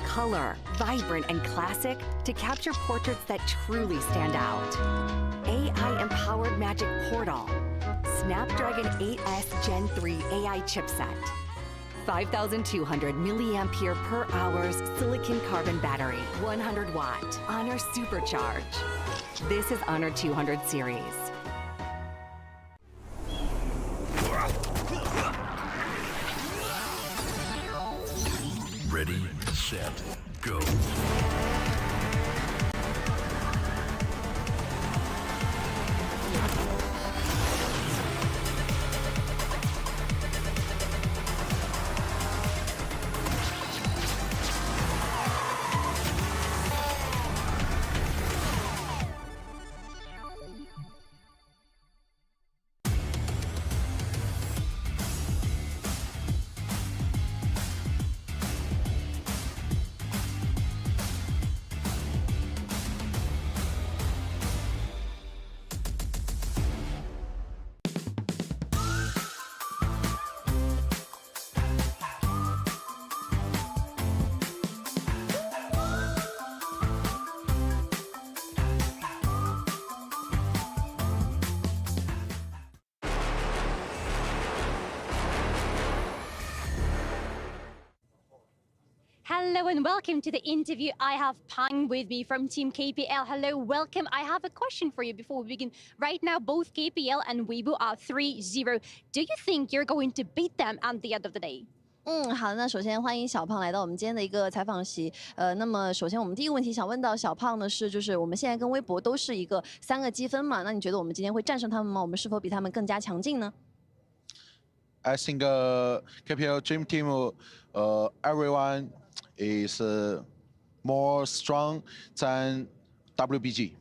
Color, vibrant and classic to capture portraits that truly stand out. AI empowered magic portal. Snapdragon 8S Gen 3 AI chipset. 5,200 milliampere per hours silicon carbon battery, 100 watt, Honor Supercharge. This is Honor 200 series. Ready, set, go. Hello and welcome to the interview. I have Pang with me from Team KPL. Hello, welcome. I have a question for you before we begin. Right now, both KPL and Weibo are 3-0. Do you think you're going to beat them at the end of the day? 好，那首先欢迎小胖来到我们今天的一个采访席。那么首先我们第一个问题想问到小胖的是，就是我们现在跟微博都是一个3个积分嘛，那你觉得我们今天会战胜他们吗？我们是否比他们更加强劲呢？ I think KPL Dream Team, everyone is more strong than WBG.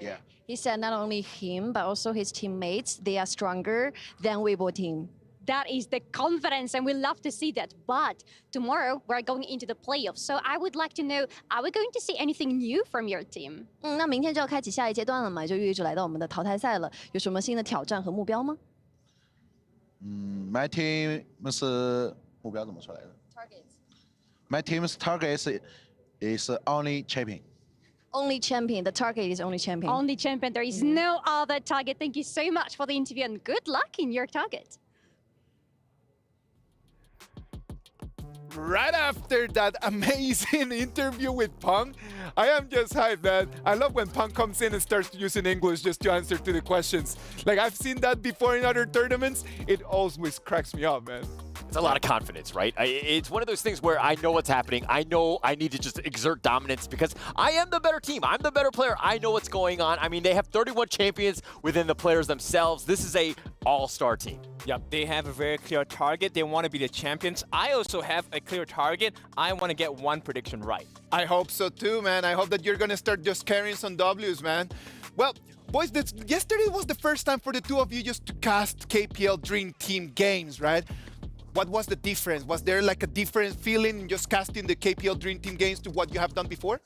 Yeah. He said not only him, but also his teammates, they are stronger than Weibo team. That is the confidence, and we love to see that. But tomorrow, we're going into the playoffs. So I would like to know, are we going to see anything new from your team? 那明天就要开启下一阶段了嘛，就预计来到我们的淘汰赛了，有什么新的挑战和目标吗？ My team 是目标怎么说来着 ？My team's target is only champion. Only champion. The target is only champion. Only champion. There is no other target. Thank you so much for the interview, and good luck in your target. Right after that amazing interview with Pang, I am just hyped, man. I love when Pang comes in and starts using English just to answer to the questions. Like, I've seen that before in other tournaments. It always cracks me up, man. It's a lot of confidence, right? It's one of those things where I know what's happening. I know I need to just exert dominance because I am the better team. I'm the better player. I know what's going on. I mean, they have 31 champions within the players themselves. This is a all-star team. Yep, they have a very clear target. They want to be the champions. I also have a clear target. I want to get one prediction right. I hope so too, man. I hope that you're going to start just carrying some W's, man. Well, boys, yesterday was the first time for the two of you just to cast KPL Dream Team games, right? What was the difference? Was there like a different feeling in just casting the KPL Dream Team games to what you have done before?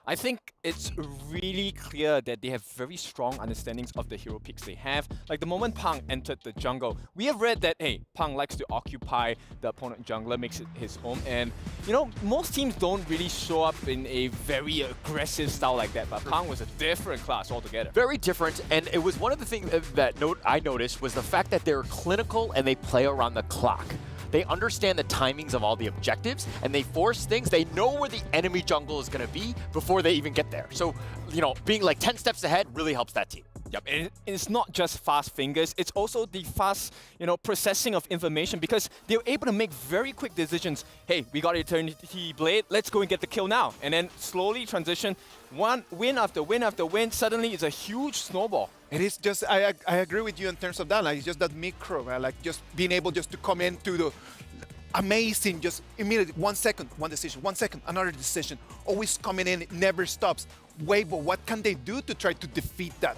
I think it's really clear that they have very strong understandings of the hero picks they have. Like the moment Pang entered the jungle, we have read that, hey, Pang likes to occupy the opponent jungler, makes it his home. And, you know, most teams don't really show up in a very aggressive style like that. But Pang was a different class altogether. Very different. And it was one of the things that I noticed was the fact that they're clinical and they play around the clock. They understand the timings of all the objectives, and they force things. They know where the enemy jungle is going to be before they even get there. So, you know, being like 10 steps ahead really helps that team. Yep, and it's not just fast fingers, it's also the fast, you know, processing of information because they're able to make very quick decisions. Hey, we got Eternity Blade, let's go and get the kill now. And then slowly transition, one win after win after win, suddenly it's a huge snowball. It is just, I agree with you in terms of that, like it's just that micro, man, like just being able just to come into the amazing, just immediately, 1 second, one decision, 1 second, another decision, always coming in, it never stops. Weibo, what can they do to try to defeat that?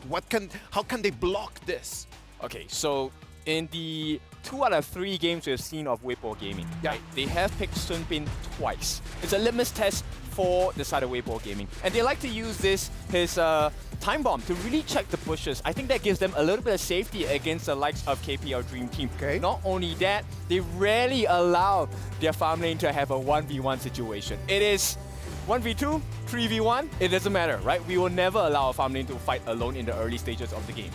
How can they block this? Okay, so in the 2 out of 3 games we've seen of Weibo Gaming, right, they have picked Sun Bin twice. It's a litmus test for the side of Weibo Gaming. And they like to use his time bomb to really check the bushes. I think that gives them a little bit of safety against the likes of KPL Dream Team. Okay. Not only that, they rarely allow their farm lane to have a 1v1 situation. It is 1v2, 3v1, it doesn't matter, right? We will never allow a farm lane to fight alone in the early stages of the game.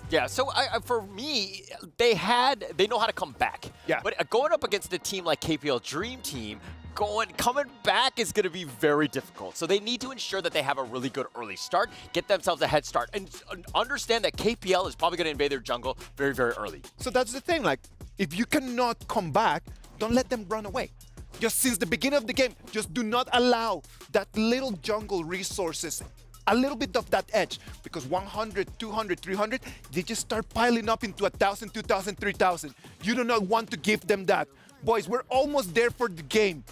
Yeah, so for me, they know how to come back. Yeah. But going up against a team like KPL Dream Team, coming back is going to be very difficult. So they need to ensure that they have a really good early start, get themselves a head start, and understand that KPL is probably going to invade their jungle very, very early. So that's the thing, like, if you cannot come back, don't let them run away. Just since the beginning of the game, just do not allow that little jungle resources, a little bit of that edge, because 100, 200, 300, they just start piling up into 1,000, 2,000, 3,000. You do not want to give them that. Boys, we're almost there for the game.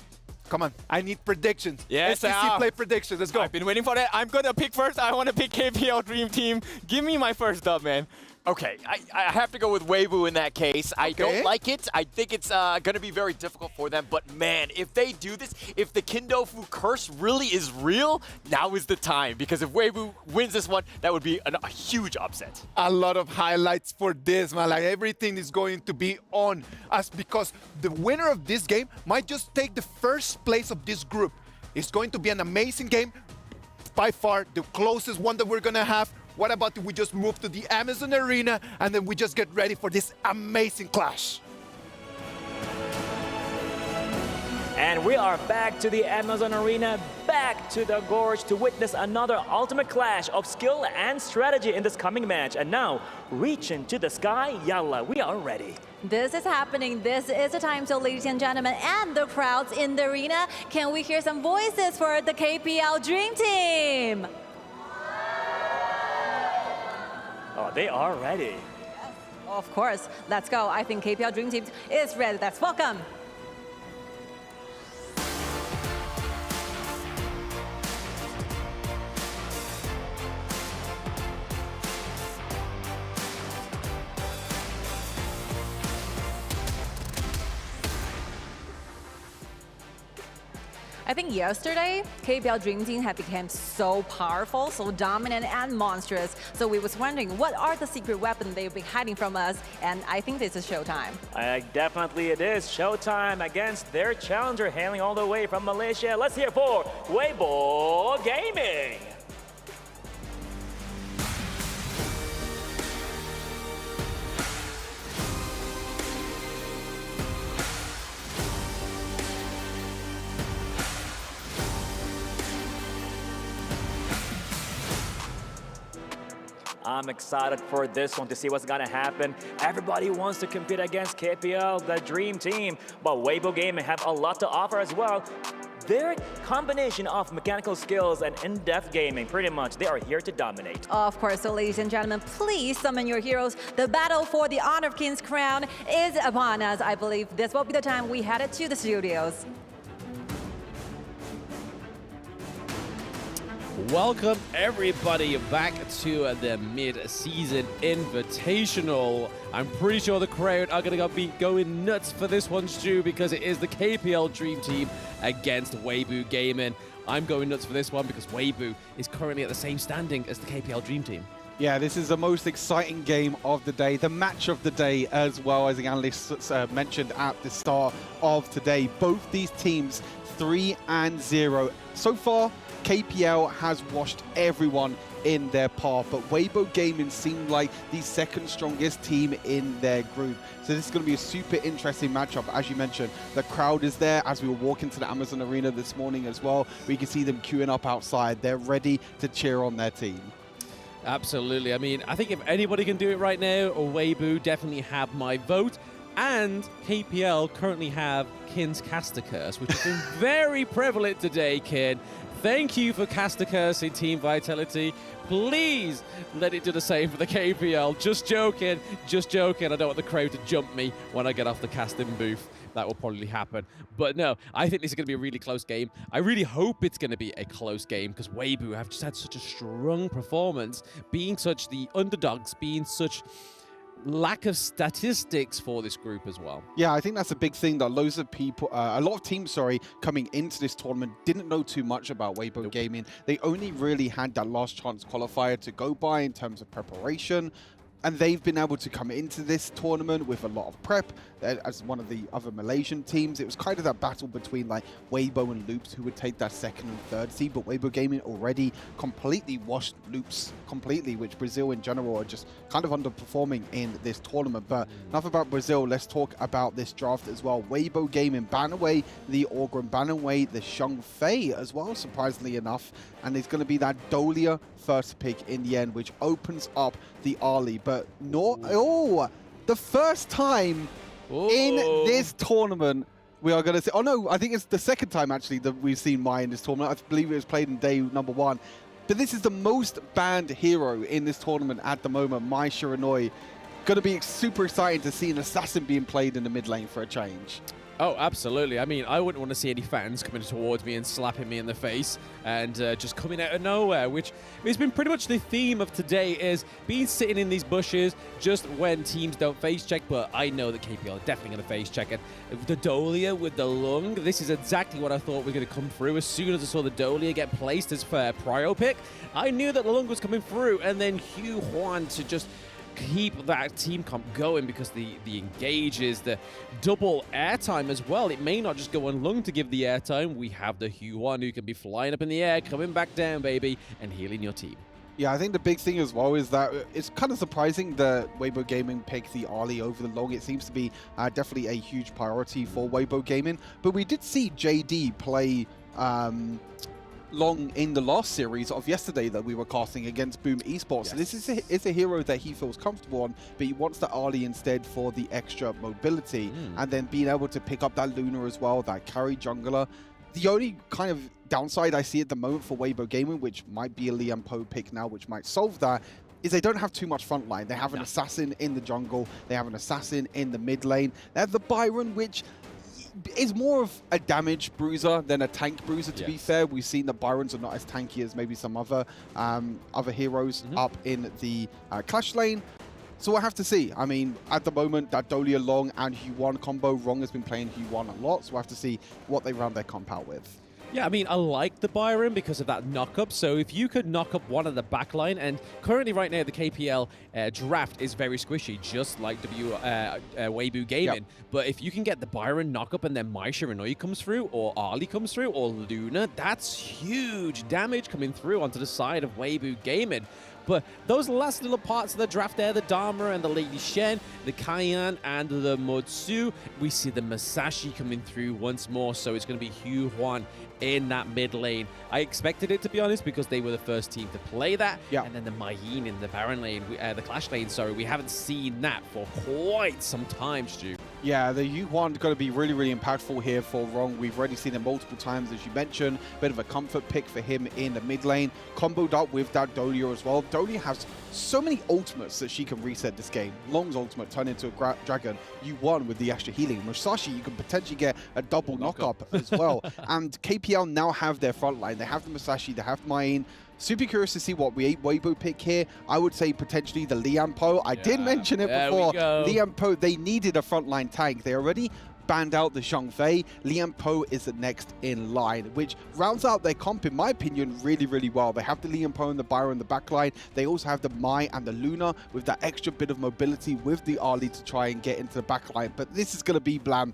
Come on, I need predictions. Yes, STC play predictions, let's go. I've been waiting for that. I'm going to pick first. I want to pick KPL Dream Team. Give me my first dub, man. Okay, I have to go with Weibo in that case. I don't like it. I think it's going to be very difficult for them. But man, if they do this, if the Kindofu curse really is real, now is the time. Because if Weibo wins this one, that would be a huge upset. A lot of highlights for this, man. Like everything is going to be on us because the winner of this game might just take the first place of this group. It's going to be an amazing game. By far, the closest one that we're going to have. What about if we just move to the Amazon Arena and then we just get ready for this amazing clash? And we are back to the Amazon Arena, back back to the Gorge to witness another ultimate clash of skill and strategy in this coming match. And now, reach into the sky, yalla, we are ready. This is happening. This is the time, so ladies and gentlemen, and the crowds in the arena, can we hear some voices for the KPL Dream Team? Oh, they are ready. Yes, of course. Let's go. I think KPL Dream Team is ready. Let's welcome. I think yesterday, KPL Dream Team had become so powerful, so dominant and monstrous. So we was wondering, what are the secret weapons they've been hiding from us? And I think this is showtime. Definitely it is showtime against their challenger hailing all the way from Malaysia. Let's hear for Weibo Gaming. I'm excited for this one to see what's gonna happen. Everybody wants to compete against KPL, the Dream Team, but Weibo Gaming have a lot to offer as well. Their combination of mechanical skills and in-depth gaming, pretty much, they are here to dominate. Of course, so ladies and gentlemen, please summon your heroes. The battle for the Honor of King's crown is upon us. I believe this will be the time we headed to the studios. Welcome everybody back to the mid-season invitational. I'm pretty sure the crowd are going to be going nuts for this one, Stu, because it is the KPL Dream Team against Weibo Gaming. I'm going nuts for this one because Weibo is currently at the same standing as the KPL Dream Team. Yeah, this is the most exciting game of the day, the match of the day as well, as the analysts mentioned at the start of today. Both these teams 3-0. So far, KPL has washed everyone in their path, but Weibo Gaming seem like the second strongest team in their group. So this is going to be a super interesting matchup. As you mentioned, the crowd is there. As we were walking to the Amazon Arena this morning as well, we can see them queuing up outside. They're ready to cheer on their team. Absolutely. I mean, I think if anybody can do it right now, Weibo definitely have my vote. And KPL currently have Kin's Caster Curse, which has been very prevalent today, Kin. Thank you for Caster Curse in Team Vitality. Please let it do the same for the KPL. Just joking, just joking. I don't want the crowd to jump me when I get off the casting booth. That will probably happen. But no, I think this is going to be a really close game. I really hope it's going to be a close game because Weibo have just had such a strong performance, being such the underdogs, being such lack of statistics for this group as well. Yeah, I think that's a big thing that loads of people, a lot of teams, coming into this tournament didn't know too much about Weibo Gaming. They only really had that last chance qualifier to go by in terms of preparation. And they've been able to come into this tournament with a lot of prep as one of the other Malaysian teams. It was kind of that battle between like Weibo and Loops who would take that second and third seed, but Weibo Gaming already completely washed Loops completely, which Brazil in general are just kind of underperforming in this tournament. But enough about Brazil, let's talk about this draft as well. Weibo Gaming ban away the Orgrim, ban away the Shang Fei as well, surprisingly enough. And it's going to be that Dolia first pick in the end, which opens up the Ali. But the first time in this tournament we are going to see, oh no, I think it's the second time actually that we've seen Mai in this tournament. I believe it was played in day number 1. But this is the most banned hero in this tournament at the moment, Mai Shiranui. Going to be super exciting to see an assassin being played in the mid lane for a change. Oh, absolutely. I mean, I wouldn't want to see any fans coming towards me and slapping me in the face and just coming out of nowhere, which has been pretty much the theme of today, is being sitting in these bushes just when teams don't face check. But I know that KPL are definitely going to face check it. The Dolia with the lung, this is exactly what I thought was going to come through. As soon as I saw the Dolia get placed as for prio pick, I knew that the lung was coming through, and then Hugh Huan to just keep that team comp going because the engages, the double airtime as well. It may not just go on lung to give the airtime. We have the Huan who can be flying up in the air, coming back down, baby, and healing your team. Yeah, I think the big thing as well is that it's kind of surprising that Weibo Gaming picked the Ali over the long. It seems to be definitely a huge priority for Weibo Gaming. But we did see JD play Long in the last series of yesterday that we were casting against Boom Esports. So this is a hero that he feels comfortable on, but he wants the Ali instead for the extra mobility, and then being able to pick up that Luna as well, that carry jungler. The only kind of downside I see at the moment for Weibo Gaming, which might be a Liam Poe pick now, which might solve that, is they don't have too much front line. They have an assassin in the jungle, they have an assassin in the mid lane, they have the Byron, which is more of a damage bruiser than a tank bruiser, to be fair. We've seen that Byrons are not as tanky as maybe some other heroes up in the Clash lane. So we'll have to see. I mean, at the moment, that Dolia Long and Hugh1 combo, Rong has been playing Hugh1 a lot, so we'll have to see what they round their comp out with. Yeah, I mean, I like the Byron because of that knock-up. So if you could knock up one of the backline, and currently right now the KPL draft is very squishy, just like Weibo Gaming. But if you can get the Byron knock-up and then Mai Shiranui comes through, or Ali comes through, or Luna, that's huge damage coming through onto the side of Weibo Gaming. But those last little parts of the draft there, the Dharma and the Lady Shen, the Kayan and the Motsu, we see the Masashi coming through once more, so it's going to be Hugh Huan in that mid lane. I expected it, to be honest, because they were the first team to play that. And then the Mayin in the Baron lane, the Clash lane, sorry, we haven't seen that for quite some time, Stu. Yeah, the Yu-Huan going to be really, really impactful here for Rong. We've already seen him multiple times, as you mentioned. Bit of a comfort pick for him in the mid lane. Comboed up with that Dolia as well. Dolia has so many ultimates that she can reset this game. Long's ultimate turned into a dragon. Yu-1 with the extra healing. Musashi, you can potentially get a double knock-up as well. And KPL now have their front line. They have the Musashi, they have Mayin. Super curious to see what Weibo pick here. I would say potentially the Liam Poe. I did mention it before. Liam Poe, they needed a frontline tank. They already banned out the Zhang Fei. Liam Poe is the next in line, which rounds out their comp, in my opinion, really, really well. They have the Liam Poe and the Byron in the backline. They also have the Mai and the Luna with that extra bit of mobility with the Ali to try and get into the backline. But this is going to be, Blam,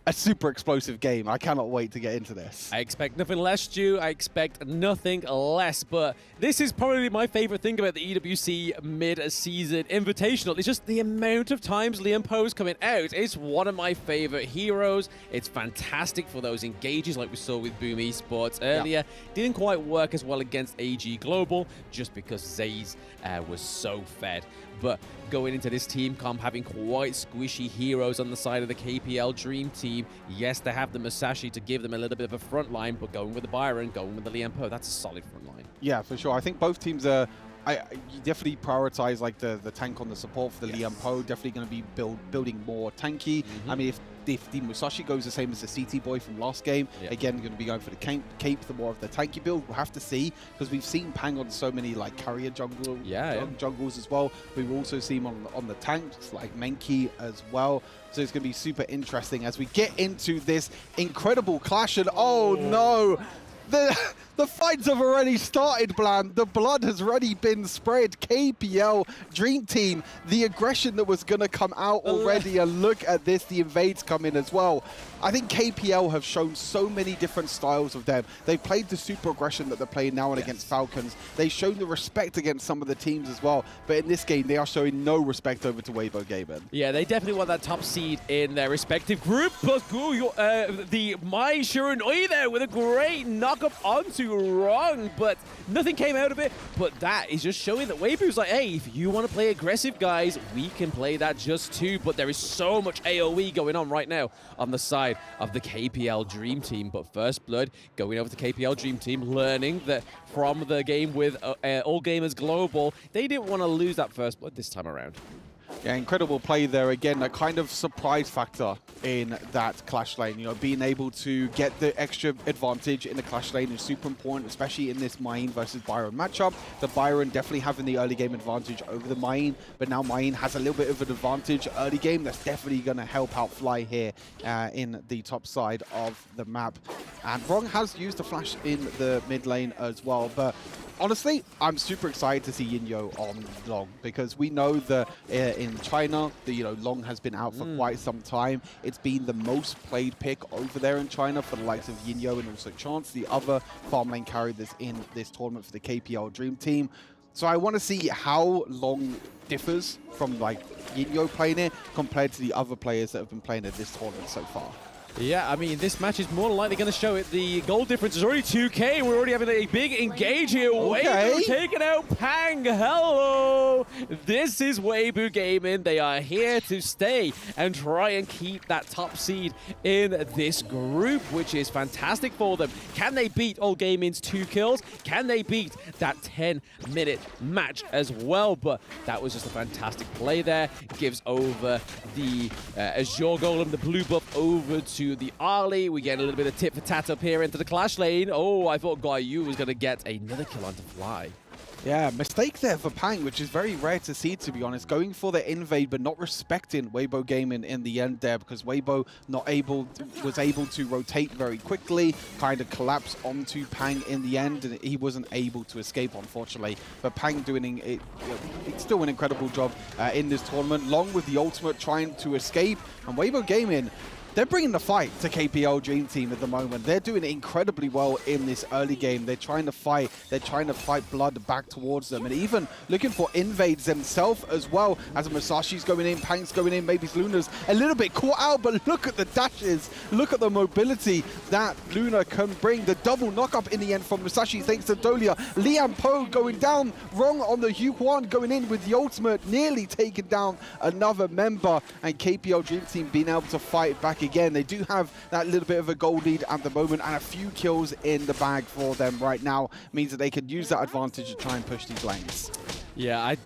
a super explosive game. I cannot wait to get into this. I expect nothing less, Stu. I expect nothing less. But this is probably my favorite thing about the EWC mid-season invitational. It's just the amount of times Liam Poe's coming out. It's one of my favorite heroes. It's fantastic for those engages like we saw with Boom Esports earlier. Didn't quite work as well against AG Global just because Zaze was so fed. But going into this team comp, having quite squishy heroes on the side of the KPL Dream Team. Yes, they have the Musashi to give them a little bit of a front line, but going with the Byron, going with the Liam Poe, that's a solid front line. Yeah, for sure. I think both teams are... you definitely prioritize like the tank on the support for the Liam Poe. Definitely going to be building more tanky. I mean, if the Musashi goes the same as the CT boy from last game, again, going to be going for the cape, the more of the tanky build. We'll have to see, because we've seen Pang on so many like carrier jungles as well. We've also seen him on the tanks like Menki as well. So it's going to be super interesting as we get into this incredible clash. And oh no! The fights have already started, Blam. The blood has already been spread. KPL Dream Team, the aggression that was going to come out already. And look at this, the invades come in as well. I think KPL have shown so many different styles of them. They've played the super aggression that they're playing now and against Falcons. They've shown the respect against some of the teams as well. But in this game, they are showing no respect over to Weibo Gaming. Yeah, they definitely want that top seed in their respective group. But the Mai Shiranui there with a great knock-up onto Rong, but nothing came out of it. But that is just showing that Weibo's like, hey, if you want to play aggressive, guys, we can play that just too. But there is so much AoE going on right now on the side of the KPL Dream Team. But First Blood going over to KPL Dream Team, learning that from the game with All Gamers Global, they didn't want to lose that First Blood this time around. Yeah, incredible play there. Again, a kind of surprise factor in that Clash lane. You know, being able to get the extra advantage in the Clash lane is super important, especially in this Mayin versus Byron matchup. The Byron definitely having the early game advantage over the Mayin, but now Mayin has a little bit of an advantage early game. That's definitely going to help out Fly here in the top side of the map. And Rong has used the flash in the mid lane as well, but honestly, I'm super excited to see Yinyo on Long, because we know that in China, Long has been out for quite some time. It's been the most played pick over there in China for the likes of Yinyo and also Chance, the other farm lane carry that's in this tournament for the KPL Dream Team. So I want to see how Long differs from like Yinyo playing it compared to the other players that have been playing at this tournament so far. Yeah, I mean, this match is more than likely going to show it. The goal difference is already 2K. We're already having a big engage here. Weibo taking out Pang. Hello. This is Weibo Gaming. They are here to stay and try and keep that top seed in this group, which is fantastic for them. Can they beat All Gaming's 2 kills? Can they beat that 10-minute match as well? But that was just a fantastic play there. Gives over the Azure Golem, the blue buff, over to the Ali. We get a little bit of tit for tat up here into the clash lane. Oh, I thought Guayu was going to get another kill onto Fly. Yeah, mistake there for Pang, which is very rare to see, to be honest. Going for the invade, but not respecting Weibo Gaming in the end there, because Weibo was able to rotate very quickly, kind of collapse onto Pang in the end, and he wasn't able to escape, unfortunately. But Pang doing it, it's still an incredible job in this tournament, along with the ultimate trying to escape. And Weibo Gaming, they're bringing the fight to KPL Dream Team at the moment. They're doing incredibly well in this early game. They're trying to fight. They're trying to fight blood back towards them, and even looking for invades themselves as well. As Musashi's going in, Pang's going in, maybe Luna's a little bit caught out, but look at the dashes. Look at the mobility that Luna can bring. The double knock-up in the end from Musashi thanks to Dolia. Liam Poe going down wrong on the Huan, going in with the ultimate, nearly taking down another member, and KPL Dream Team being able to fight back again. They do have that little bit of a goal lead at the moment, and a few kills in the bag for them right now means that they can use that advantage to try and push these lanes. Yeah, I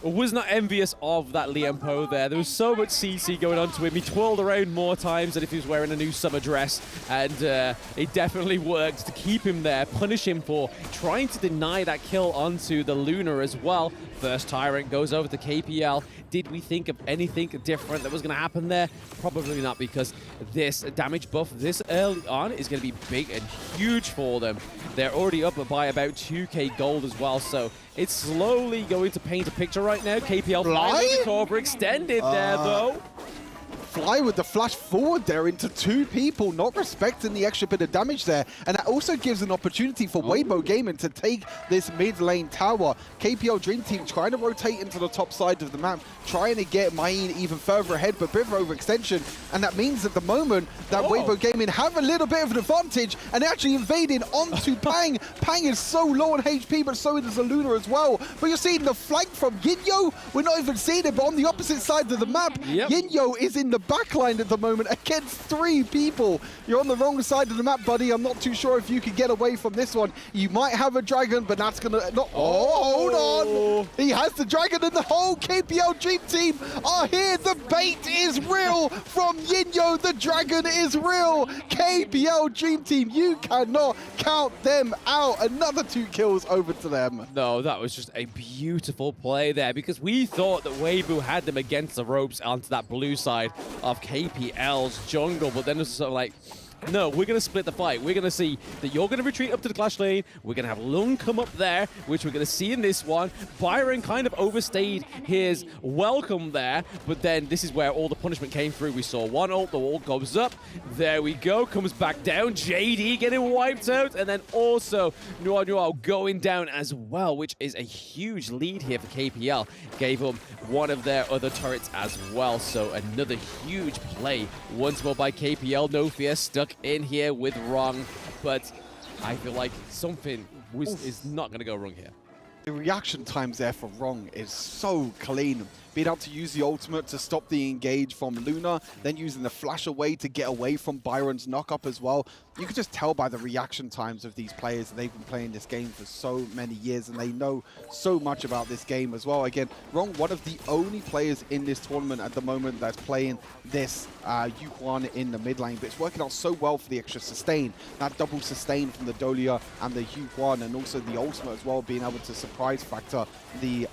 was not envious of that Liam Poe there. There was so much CC going on to him. He twirled around more times than if he was wearing a new summer dress, and it definitely worked to keep him there, punish him for trying to deny that kill onto the Luna as well. First Tyrant goes over to KPL. Did we think of anything different that was going to happen there? Probably not, because this damage buff this early on is going to be big and huge for them. They're already up by about 2K gold as well, so it's slowly going to paint a picture right now. KPL flies with Cobra extended there, though. Fly with the flash forward there into 2 people, not respecting the extra bit of damage there. And that also gives an opportunity for Weibo Gaming to take this mid lane tower. KPL Dream Team trying to rotate into the top side of the map, trying to get Main even further ahead, but bit of overextension. And that means at the moment that Weibo Gaming have a little bit of an advantage, and they're actually invading onto Pang. Pang is so low on HP, but so is the Luna as well. But you're seeing the flank from Yinyo. We're not even seeing it, but on the opposite side of the map, Yinyo is in the backline at the moment against 3 people. You're on the wrong side of the map, buddy. I'm not too sure if you can get away from this one. You might have a dragon, but that's gonna not. Oh, hold on. He has the dragon, and the whole KPL Dream Team are here. The bait is real from Yinyo. The dragon is real. KPL Dream Team, you cannot count them out. Another 2 kills over to them. No, that was just a beautiful play there, because we thought that Weibo had them against the ropes onto that blue side of KPL's jungle, but then it's sort of like, no, we're going to split the fight. We're going to see that you're going to retreat up to the clash lane. We're going to have Lung come up there, which we're going to see in this one. Byron kind of overstayed his welcome there, but then this is where all the punishment came through. We saw one ult, the ult goes up. There we go, comes back down. JD getting wiped out, and then also Noir going down as well, which is a huge lead here for KPL. Gave them one of their other turrets as well, so another huge play once more by KPL. No fear, stuck in here with Wrong, but I feel like something is not going to go wrong here. The reaction times there for Wrong is so clean. Being able to use the ultimate to stop the engage from Luna, then using the flash away to get away from Byron's knock-up as well. You can just tell by the reaction times of these players that they've been playing this game for so many years, and they know so much about this game as well. Again, Wrong, one of the only players in this tournament at the moment that's playing this Yuhuan in the mid lane, but it's working out so well for the extra sustain. That double sustain from the Dolia and the Yuhuan, and also the ultimate as well, being able to surprise factor the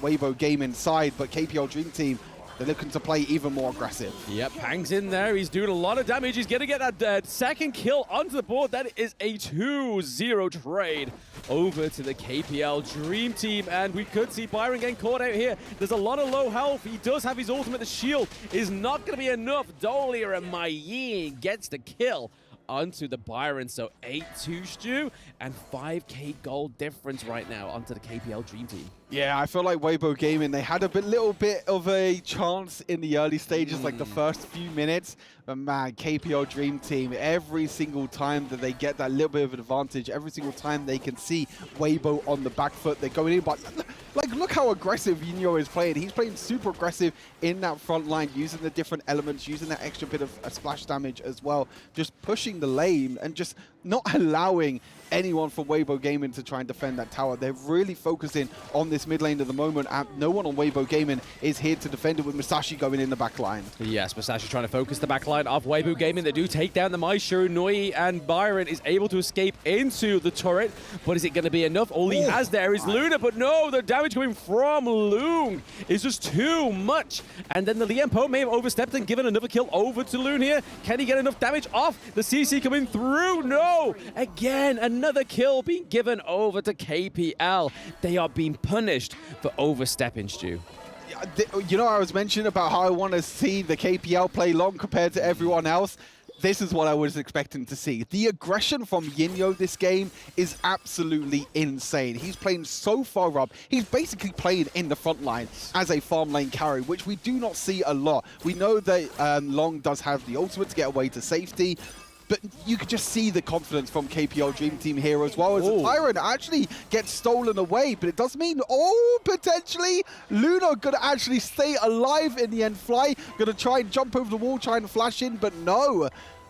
Weibo game inside, but KPL Dream Team, they're looking to play even more aggressive. Yep, Pang's in there. He's doing a lot of damage. He's going to get that second kill onto the board. That is a 2-0 trade over to the KPL Dream Team, and we could see Byron getting caught out here. There's a lot of low health. He does have his ultimate. The shield is not going to be enough. Dolia and Mayin gets the kill onto the Byron. So 8-2 Stu and 5k gold difference right now onto the KPL Dream Team. Yeah, I feel like Weibo Gaming, they had a little bit of a chance in the early stages, like the first few minutes. But man, KPL Dream Team, every single time that they get that little bit of an advantage, every single time they can see Weibo on the back foot, they're going in. But like, look how aggressive Yinyo is playing. He's playing super aggressive in that front line, using the different elements, using that extra bit of splash damage as well, just pushing the lane and just not allowing anyone from Weibo Gaming to try and defend that tower. They're really focusing on this mid lane at the moment, and no one on Weibo Gaming is here to defend it, with Musashi going in the back line. Yes, Musashi trying to focus the back line of Weibo Gaming. They do take down the Mai Shiranui, and Byron is able to escape into the turret, but is it going to be enough? All he has there is Luna, but no, the damage coming from Loong is just too much. And then the Liam Poe may have overstepped and given another kill over to Loon here. Can he get enough damage off? The CC coming through. No! Again, another kill being given over to KPL. They are being punished for overstepping, Stu. You know, I was mentioning about how I want to see the KPL play long compared to everyone else. This is what I was expecting to see. The aggression from Yinyo this game is absolutely insane. He's playing so far up. He's basically playing in the front line as a farm lane carry, which we do not see a lot. We know that Long does have the ultimate to get away to safety, but you could just see the confidence from KPL Dream Team here as well, as the Tyrant actually gets stolen away. But it does mean, potentially, Luna gonna actually stay alive in the end. Fly gonna try and jump over the wall, try and flash in, but no.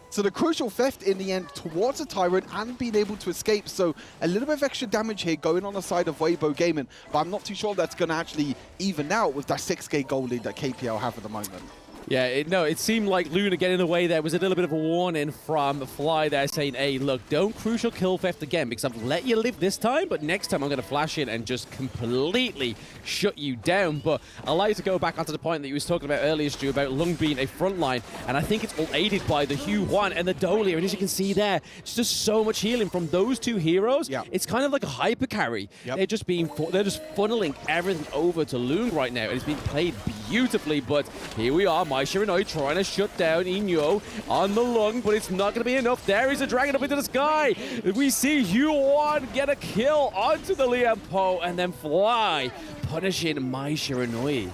So the crucial theft in the end towards the Tyrant and being able to escape. So a little bit of extra damage here going on the side of Weibo Gaming, but I'm not too sure that's gonna actually even out with that 6k gold lead that KPL have at the moment. Yeah, it seemed like Luna getting in the way there was a little bit of a warning from Fly there saying, hey, look, don't crucial kill theft again because I've let you live this time, but next time I'm going to flash in and just completely shut you down. But I'd like to go back onto the point that you was talking about earlier, Stu, about Lung being a front line, and I think it's all aided by the Hugh Wan and the Dolia, and as you can see there, it's just so much healing from those two heroes. Yeah. It's kind of like a hyper carry. Yep. They're just funneling everything over to Lung right now, and it's being played beautifully, but here we are, Mai Shiranui trying to shut down Inyo on the Lung, but it's not going to be enough. There is a dragon up into the sky. We see Yuan get a kill onto the Liam Poe, and then Fly punishing Mai Shiranui.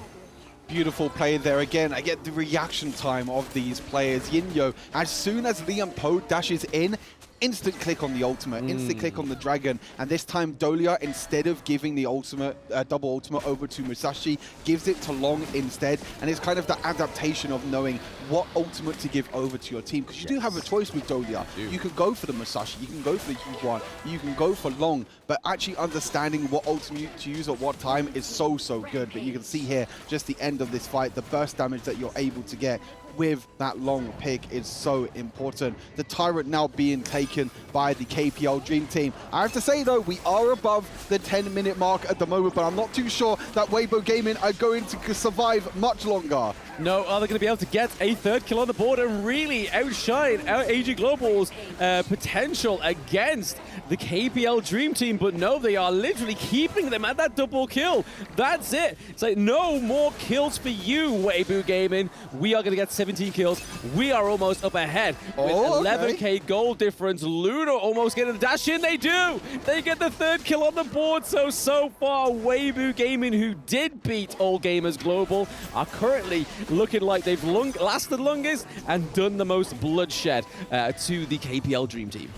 Beautiful play there again. I get the reaction time of these players. Yinyo, as soon as Liam Poe dashes in, instant click on the ultimate, instant click on the dragon, and this time Dolia, instead of giving the ultimate, double ultimate over to Musashi, gives it to Long instead, and it's kind of the adaptation of knowing what ultimate to give over to your team, because you do have a choice with Dolia. You can go for the Musashi, you can go for the Yuan, you can go for Long, but actually understanding what ultimate to use at what time is so good. But you can see here, just the end of this fight, the burst damage that you're able to get with that Long pick is so important. The Tyrant now being taken by the KPL Dream Team. I have to say though, we are above the 10-minute mark at the moment, but I'm not too sure that Weibo Gaming are going to survive much longer. No, are they going to be able to get a third kill on the board and really outshine our AG Global's potential against the KPL Dream Team? But no, they are literally keeping them at that double kill. That's it. It's like, no more kills for you, Weibo Gaming. We are going to get 17 kills. We are almost up ahead with 11k gold difference. Luna almost getting a dash in. They do. They get the third kill on the board. So far, Weibo Gaming, who did beat All Gamers Global, are currently looking like they've lasted longest and done the most bloodshed to the KPL Dream Team.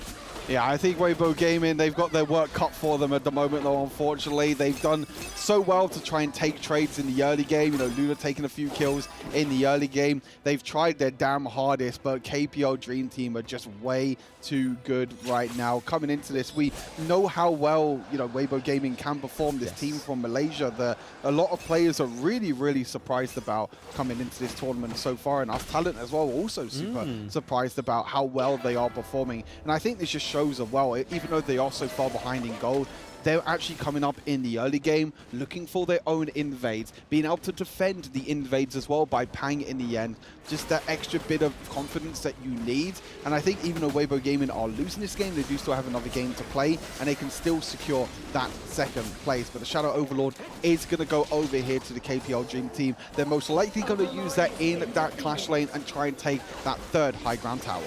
Yeah, I think Weibo Gaming, they've got their work cut for them at the moment, though, unfortunately. They've done so well to try and take trades in the early game. You know, Luna taking a few kills in the early game. They've tried their damn hardest, but KPL Dream Team are just way too good right now. Coming into this, we know how well, you know, Weibo Gaming can perform. This team from Malaysia, a lot of players are really surprised about coming into this tournament so far, and us talent as well, also super surprised about how well they are performing. And I think this just shows as well, even though they are so far behind in gold, they're actually coming up in the early game, looking for their own invades, being able to defend the invades as well by Pang in the end. Just that extra bit of confidence that you need. And I think even though Weibo Gaming are losing this game, they do still have another game to play, and they can still secure that second place. But the Shadow Overlord is going to go over here to the KPL Dream Team. They're most likely going to use that in that clash lane and try and take that third high ground tower.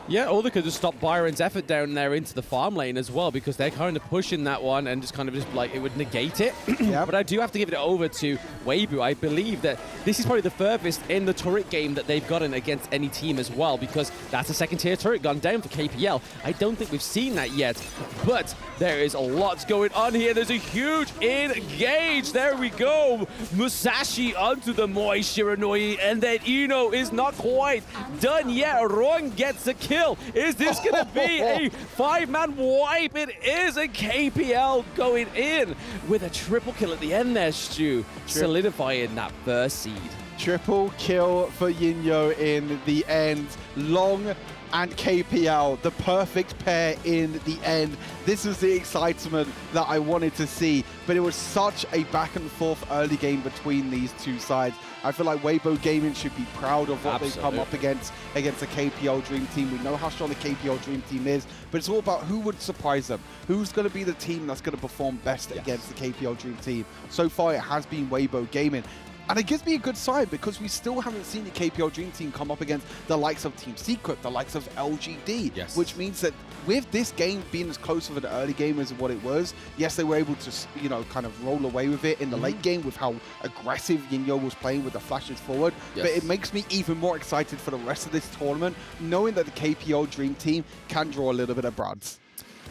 Yeah, or they could just stop Byron's effort down there into the farm lane as well, because they're kind of pushing that one and just like it would negate it. But I do have to give it over to Weibo. I believe that this is probably the furthest in the turret game that they've gotten against any team as well, because that's a second tier turret gone down for KPL. I don't think we've seen that yet, but there is a lot going on here. There's a huge engage. There we go. Musashi onto the Moi Shiranui, and then Ino is not quite done yet. Ron gets a kill. Is this going to be a 5-man wipe? It is a KPL going in with a triple kill at the end there, Stu, solidifying that first seed. Triple kill for Yinyo in the end. Long and KPL, the perfect pair in the end. This was the excitement that I wanted to see, but it was such a back and forth early game between these two sides. I feel like Weibo Gaming should be proud of what they've come up against the KPL Dream Team. We know how strong the KPL Dream Team is, but it's all about who would surprise them. Who's going to be the team that's going to perform best against the KPL Dream Team? So far, it has been Weibo Gaming. And it gives me a good sign, because we still haven't seen the KPL Dream Team come up against the likes of Team Secret, the likes of LGD, which means that with this game being as close of an early game as what it was, yes, they were able to, you know, kind of roll away with it in the late game with how aggressive Yinyo was playing with the flashes forward. But it makes me even more excited for the rest of this tournament, knowing that the KPL Dream Team can draw a little bit of broads.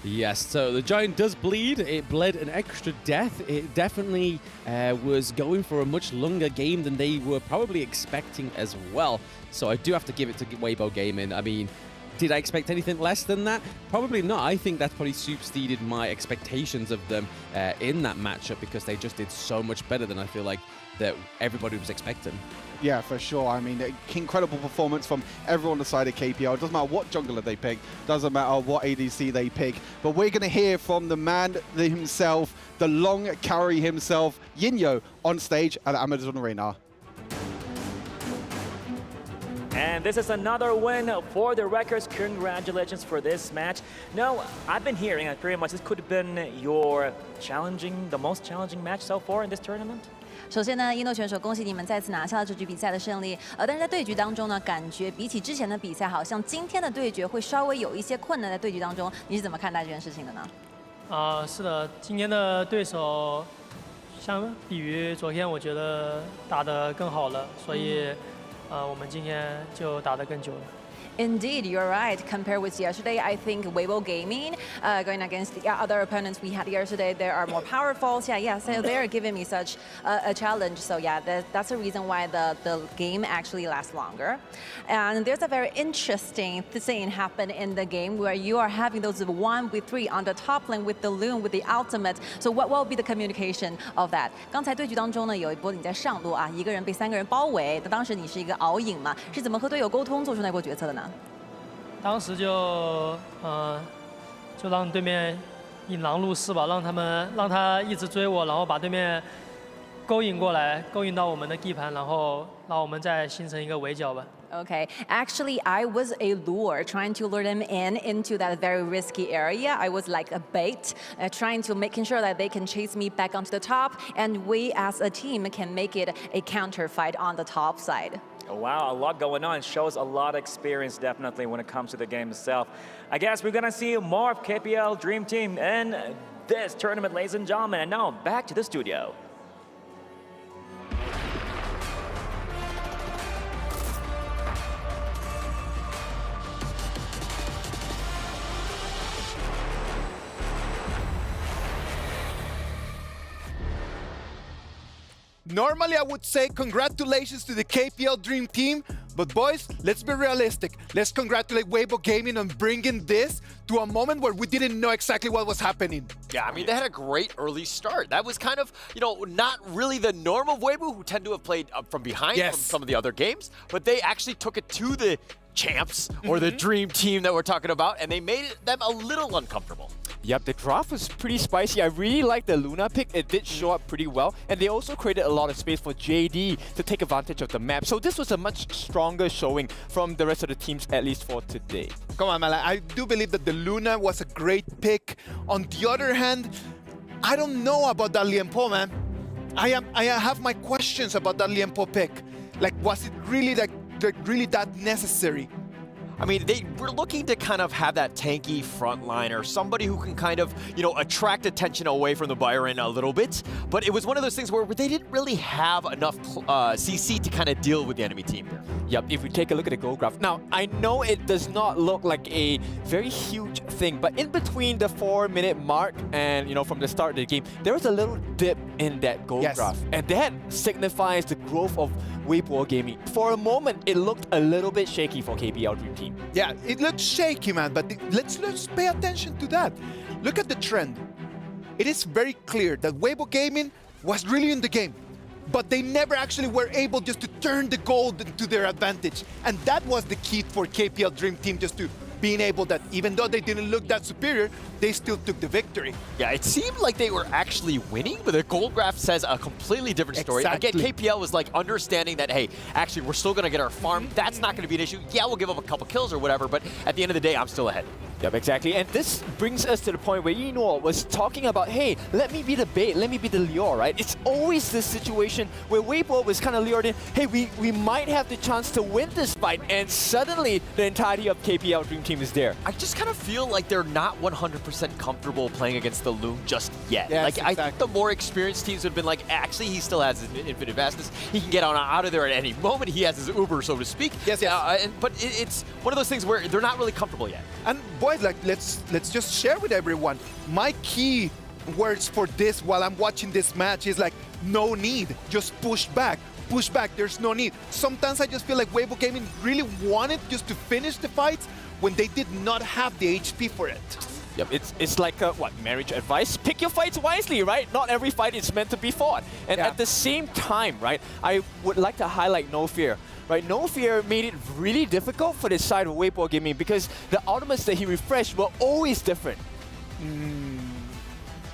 Yes, so the Giant does bleed. It bled an extra death. It definitely was going for a much longer game than they were probably expecting as well. So I do have to give it to Weibo Gaming. I mean, did I expect anything less than that? Probably not. I think that's probably superseded my expectations of them in that matchup, because they just did so much better than I feel like that everybody was expecting. Yeah, for sure. I mean, incredible performance from everyone on the side of KPL. It doesn't matter what jungler they pick, doesn't matter what ADC they pick, but we're going to hear from the man himself, the long carry himself, Yinyo, on stage at Amazon Arena. And this is another win for the Wreckers. Congratulations for this match. Now, I've been hearing that pretty much this could have been the most challenging match so far in this tournament. 首先呢，一诺选手，恭喜你们再次拿下了这局比赛的胜利。但是在对局当中呢，感觉比起之前的比赛，好像今天的对决会稍微有一些困难。在对局当中，你是怎么看待这件事情的呢？是的，今天的对手相比于昨天，我觉得打得更好了，所以我们今天就打得更久了。 Indeed, you're right. Compared with yesterday, I think Weibo Gaming, going against the other opponents we had yesterday, they are more powerful. So they're giving me such a challenge. So yeah, that's the reason why the game actually lasts longer. And there's a very interesting thing happen in the game where you are having those 1v3 on the top lane with the Loon, with the ultimate. So what will be the communication of that? 刚才对局当中呢，有一波你在上路啊，一个人被3个人包围，当时你是一个熬影嘛，是怎么和队友沟通做出那波决策的呢？ 当时就让对面引狼入室吧，让他一直追我，然后把对面勾引过来，勾引到我们的地盘，然后我们再形成一个围剿吧。 Okay, actually, I was a lure, trying to lure them into that very risky area. I was like a bait, trying to making sure that they can chase me back onto the top, and we as a team can make it a counter fight on the top side. Wow, a lot going on. Shows a lot of experience, definitely, when it comes to the game itself. I guess we're going to see more of KPL Dream Team in this tournament, ladies and gentlemen. And now, back to the studio. Normally, I would say congratulations to the KPL Dream Team, but boys, let's be realistic. Let's congratulate Weibo Gaming on bringing this to a moment where we didn't know exactly what was happening. Yeah, I mean, they had a great early start. That was kind of, you know, not really the norm of Weibo, who tend to have played up from behind from some of the other games, but they actually took it to the champs, or the dream team that we're talking about, and they made them a little uncomfortable. Yep, the draft was pretty spicy. I really like the Luna pick. It did show up pretty well, and they also created a lot of space for JD to take advantage of the map. So this was a much stronger showing from the rest of the teams, at least for today. Come on, man. I do believe that the Luna was a great pick. On the other hand, I don't know about that Lienpo, man. I have my questions about that Lienpo pick. Like, was it really really that necessary? I mean, they were looking to kind of have that tanky frontliner, somebody who can kind of, attract attention away from the Byron a little bit. But it was one of those things where they didn't really have enough CC to kind of deal with the enemy team here. Yep, if we take a look at the goal graph. Now, I know it does not look like a very huge thing, but in between the 4-minute mark and, from the start of the game, there was a little dip in that goal graph. And that signifies the growth of Weibo Gaming. For a moment, it looked a little bit shaky for KPL Dream Team. Yeah, it looked shaky, man, but let's pay attention to that. Look at the trend. It is very clear that Weibo Gaming was really in the game, but they never actually were able just to turn the goal to their advantage. And that was the key for KPL Dream Team, just to being able that even though they didn't look that superior, they still took the victory. Yeah, it seemed like they were actually winning, but the goal graph says a completely different story. Exactly. Again, KPL was like understanding that, hey, actually, we're still going to get our farm. That's not going to be an issue. Yeah, we'll give up a couple kills or whatever, but at the end of the day, I'm still ahead. Yep, exactly. And this brings us to the point where Eno was talking about, hey, let me be the bait, let me be the lure, right? It's always this situation where Weibo was kind of lured in, hey, we might have the chance to win this fight, and suddenly the entirety of KPL Dream Team is there. I just kind of feel like they're not 100% comfortable playing against the Loom just yet. Yes, like, exactly. I think the more experienced teams would have been like, actually, he still has his infinite vastness. He can get out of there at any moment. He has his Uber, so to speak. Yes, yes. But it's one of those things where they're not really comfortable yet. And boys, like, let's just share with everyone. My key words for this while I'm watching this match is like, no need, just push back. Push back, there's no need. Sometimes I just feel like Weibo Gaming really wanted just to finish the fights when they did not have the HP for it. Yep, it's like, marriage advice? Pick your fights wisely, right? Not every fight is meant to be fought. And at the same time, right, I would like to highlight No Fear. Right, No Fear made it really difficult for this side of Weibo Gaming because the ultimates that he refreshed were always different.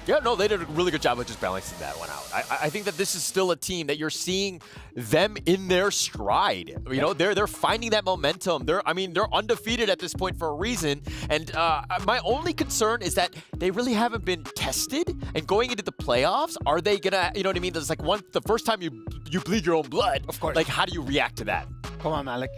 Yeah, no, they did a really good job of just balancing that one out. I think that this is still a team that you're seeing them in their stride. They're finding that momentum. They're undefeated at this point for a reason. And my only concern is that they really haven't been tested. And going into the playoffs, are they gonna, you know what I mean? There's like the first time you bleed your own blood. Of course. Like, how do you react to that? Come on, man. Like,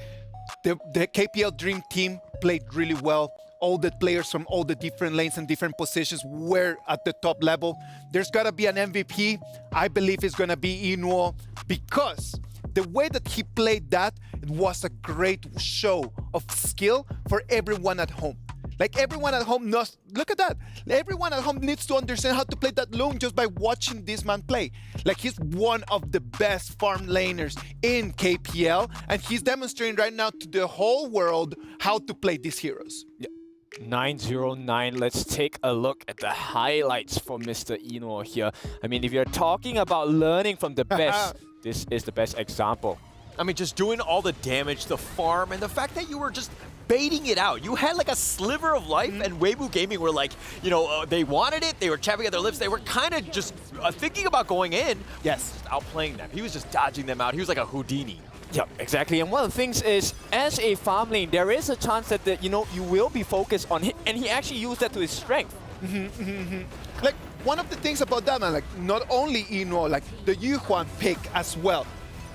the KPL Dream Team played really well. All the players from all the different lanes and different positions were at the top level. There's got to be an MVP. I believe it's going to be Inuo, because the way that he played that, it was a great show of skill for everyone at home. Like, everyone at home knows, look at that. Everyone at home needs to understand how to play that Loom just by watching this man play. Like, he's one of the best farm laners in KPL, and he's demonstrating right now to the whole world how to play these heroes. Yeah. 909, let's take a look at the highlights for Mr. Eno here. I mean, if you're talking about learning from the best, this is the best example. I mean, just doing all the damage, the farm, and the fact that you were just baiting it out. You had like a sliver of life, and Weibo Gaming were like, they wanted it, they were chapping at their lips, they were kind of just thinking about going in. Yes. Just outplaying them. He was just dodging them out. He was like a Houdini. Yep, exactly. And one of the things is, as a farm lane, there is a chance that, you will be focused on him, and he actually used that to his strength. Like, one of the things about that, man, like, not only Eno, like the Yuhuan pick as well,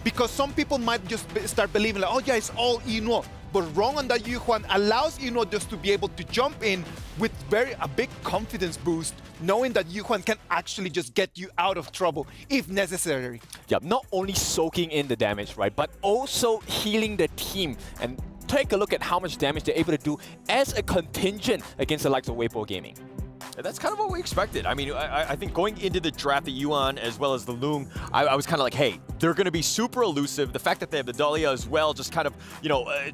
because some people might just start believing, like, oh yeah, it's all Eno. But wrong on that Yuhuan allows Eno just to be able to jump in with a big confidence boost, knowing that Yuhuan can actually just get you out of trouble if necessary. Yep, not only soaking in the damage, right, but also healing the team. And take a look at how much damage they're able to do as a contingent against the likes of Weibo Gaming. That's kind of what we expected. I mean, I think going into the draft, the Yuan as well as the Loom, I was kind of like, hey, they're going to be super elusive. The fact that they have the Dahlia as well, just kind of,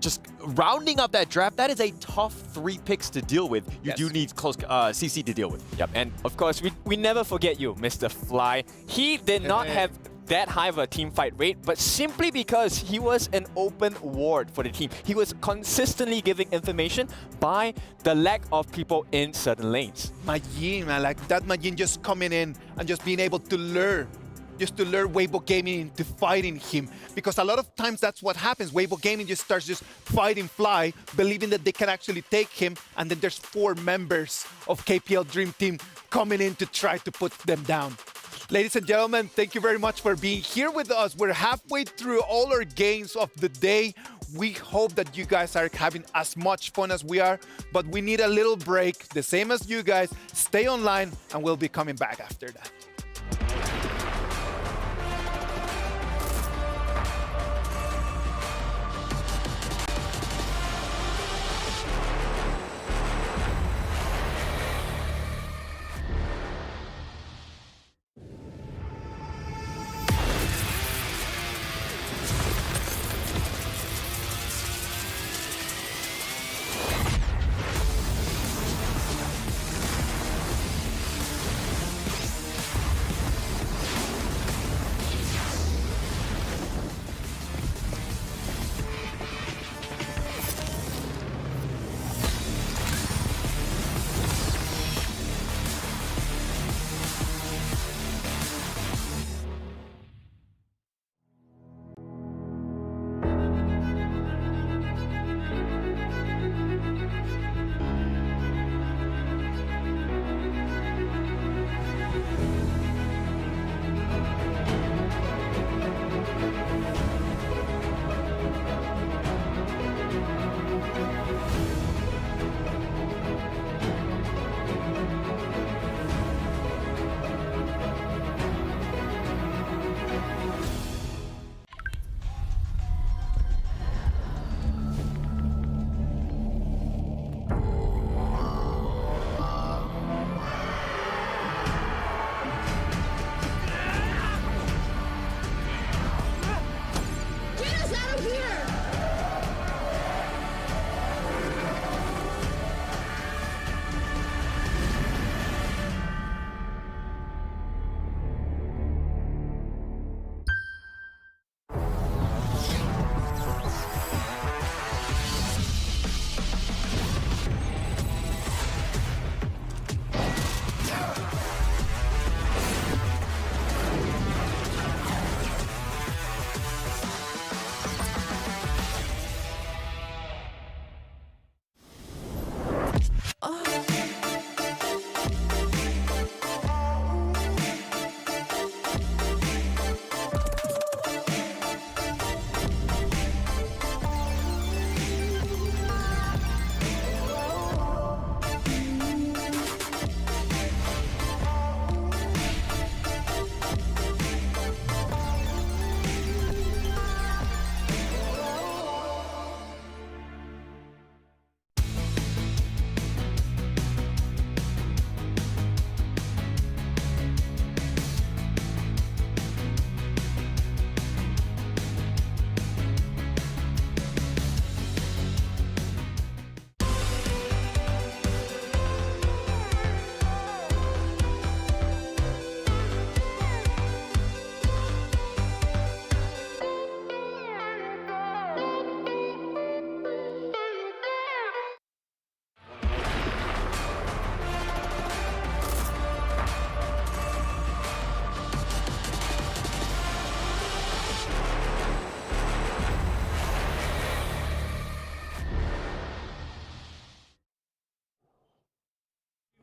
just rounding up that draft, that is a tough 3 picks to deal with. You do need close CC to deal with. Yep, and of course, we never forget you, Mr. Fly. He did not have that high of a team fight rate, but simply because he was an open ward for the team. He was consistently giving information by the lack of people in certain lanes. Majin, man, like that Majin just coming in and just being able to lure Weibo Gaming into fighting him. Because a lot of times that's what happens. Weibo Gaming just starts just fighting Fly, believing that they can actually take him, and then there's 4 members of KPL Dream Team coming in to try to put them down. Ladies and gentlemen, thank you very much for being here with us. We're halfway through all our games of the day. We hope that you guys are having as much fun as we are, but we need a little break, the same as you guys. Stay online, and we'll be coming back after that.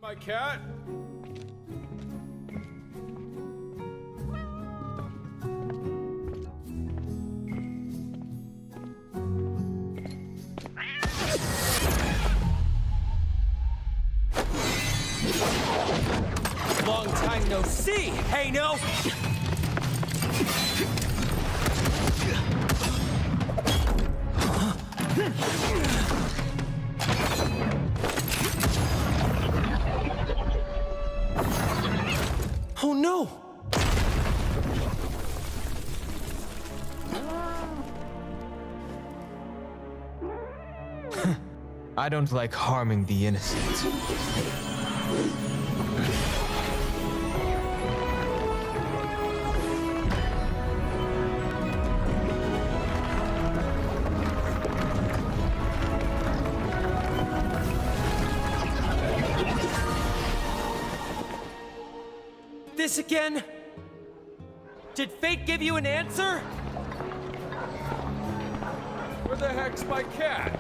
My cat. Long time no see, hey no! Oh no! I don't like harming the innocent. This again? Did fate give you an answer? Where the heck's my cat?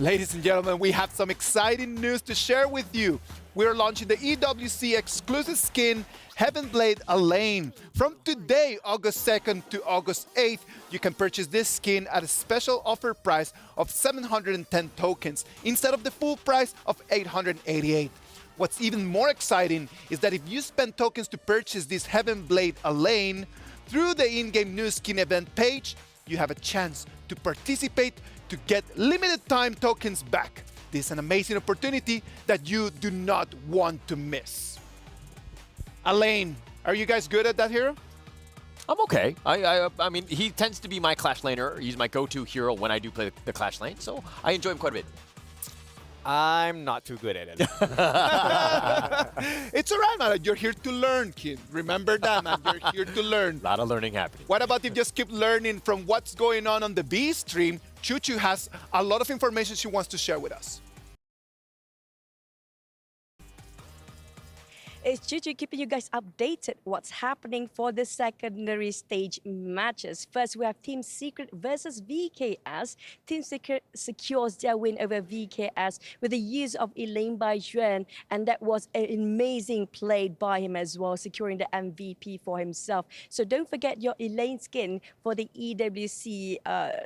Ladies and gentlemen, we have some exciting news to share with you. We're launching the EWC exclusive skin, Heaven Blade Elaine. From today, August 2nd to August 8th, you can purchase this skin at a special offer price of 710 tokens instead of the full price of 888. What's even more exciting is that if you spend tokens to purchase this Heaven Blade Elaine through the in-game new skin event page, you have a chance to participate to get limited time tokens back. This is an amazing opportunity that you do not want to miss. Elaine, are you guys good at that hero? I'm okay. I mean, he tends to be my Clash laner. He's my go-to hero when I do play the Clash lane, so I enjoy him quite a bit. I'm not too good at it. It's all right, man. You're here to learn, kid. Remember that, man. You're here to learn. A lot of learning happening. What about if you just keep learning from what's going on the B stream? Chuchu has a lot of information she wants to share with us. It's Chuchu keeping you guys updated what's happening for the secondary stage matches. First, we have Team Secret versus VKS. Team Secret secures their win over VKS with the use of Elaine by Yuan, and that was an amazing play by him as well, securing the MVP for himself. So don't forget your Elaine skin for the EWC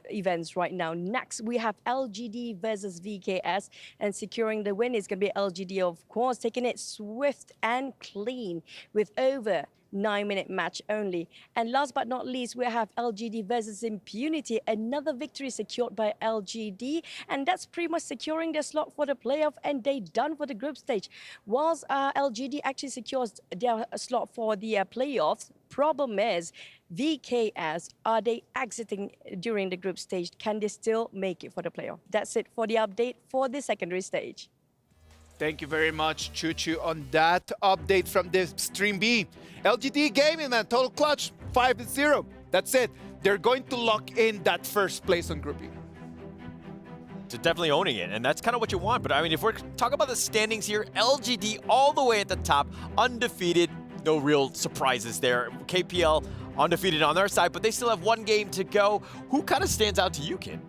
events right now. Next, we have LGD versus VKS, and securing the win is going to be LGD, of course, taking it swift and clean with over 9-minute match only. And last but not least, we have LGD versus Impunity, another victory secured by LGD, and that's pretty much securing their slot for the playoff, and they done for the group stage. Whilst LGD actually secures their slot for the playoffs, problem is VKS, are they exiting during the group stage? Can they still make it for the playoff? That's it for the update for the secondary stage. Thank you very much, Chuchu, on that update from the Stream B. LGD Gaming, man, total clutch, 5-0. That's it. They're going to lock in that first place on Group B. So definitely owning it, and that's kind of what you want. But I mean, if we're talking about the standings here, LGD all the way at the top, undefeated, no real surprises there. KPL undefeated on their side, but they still have one game to go. Who kind of stands out to you, Kid?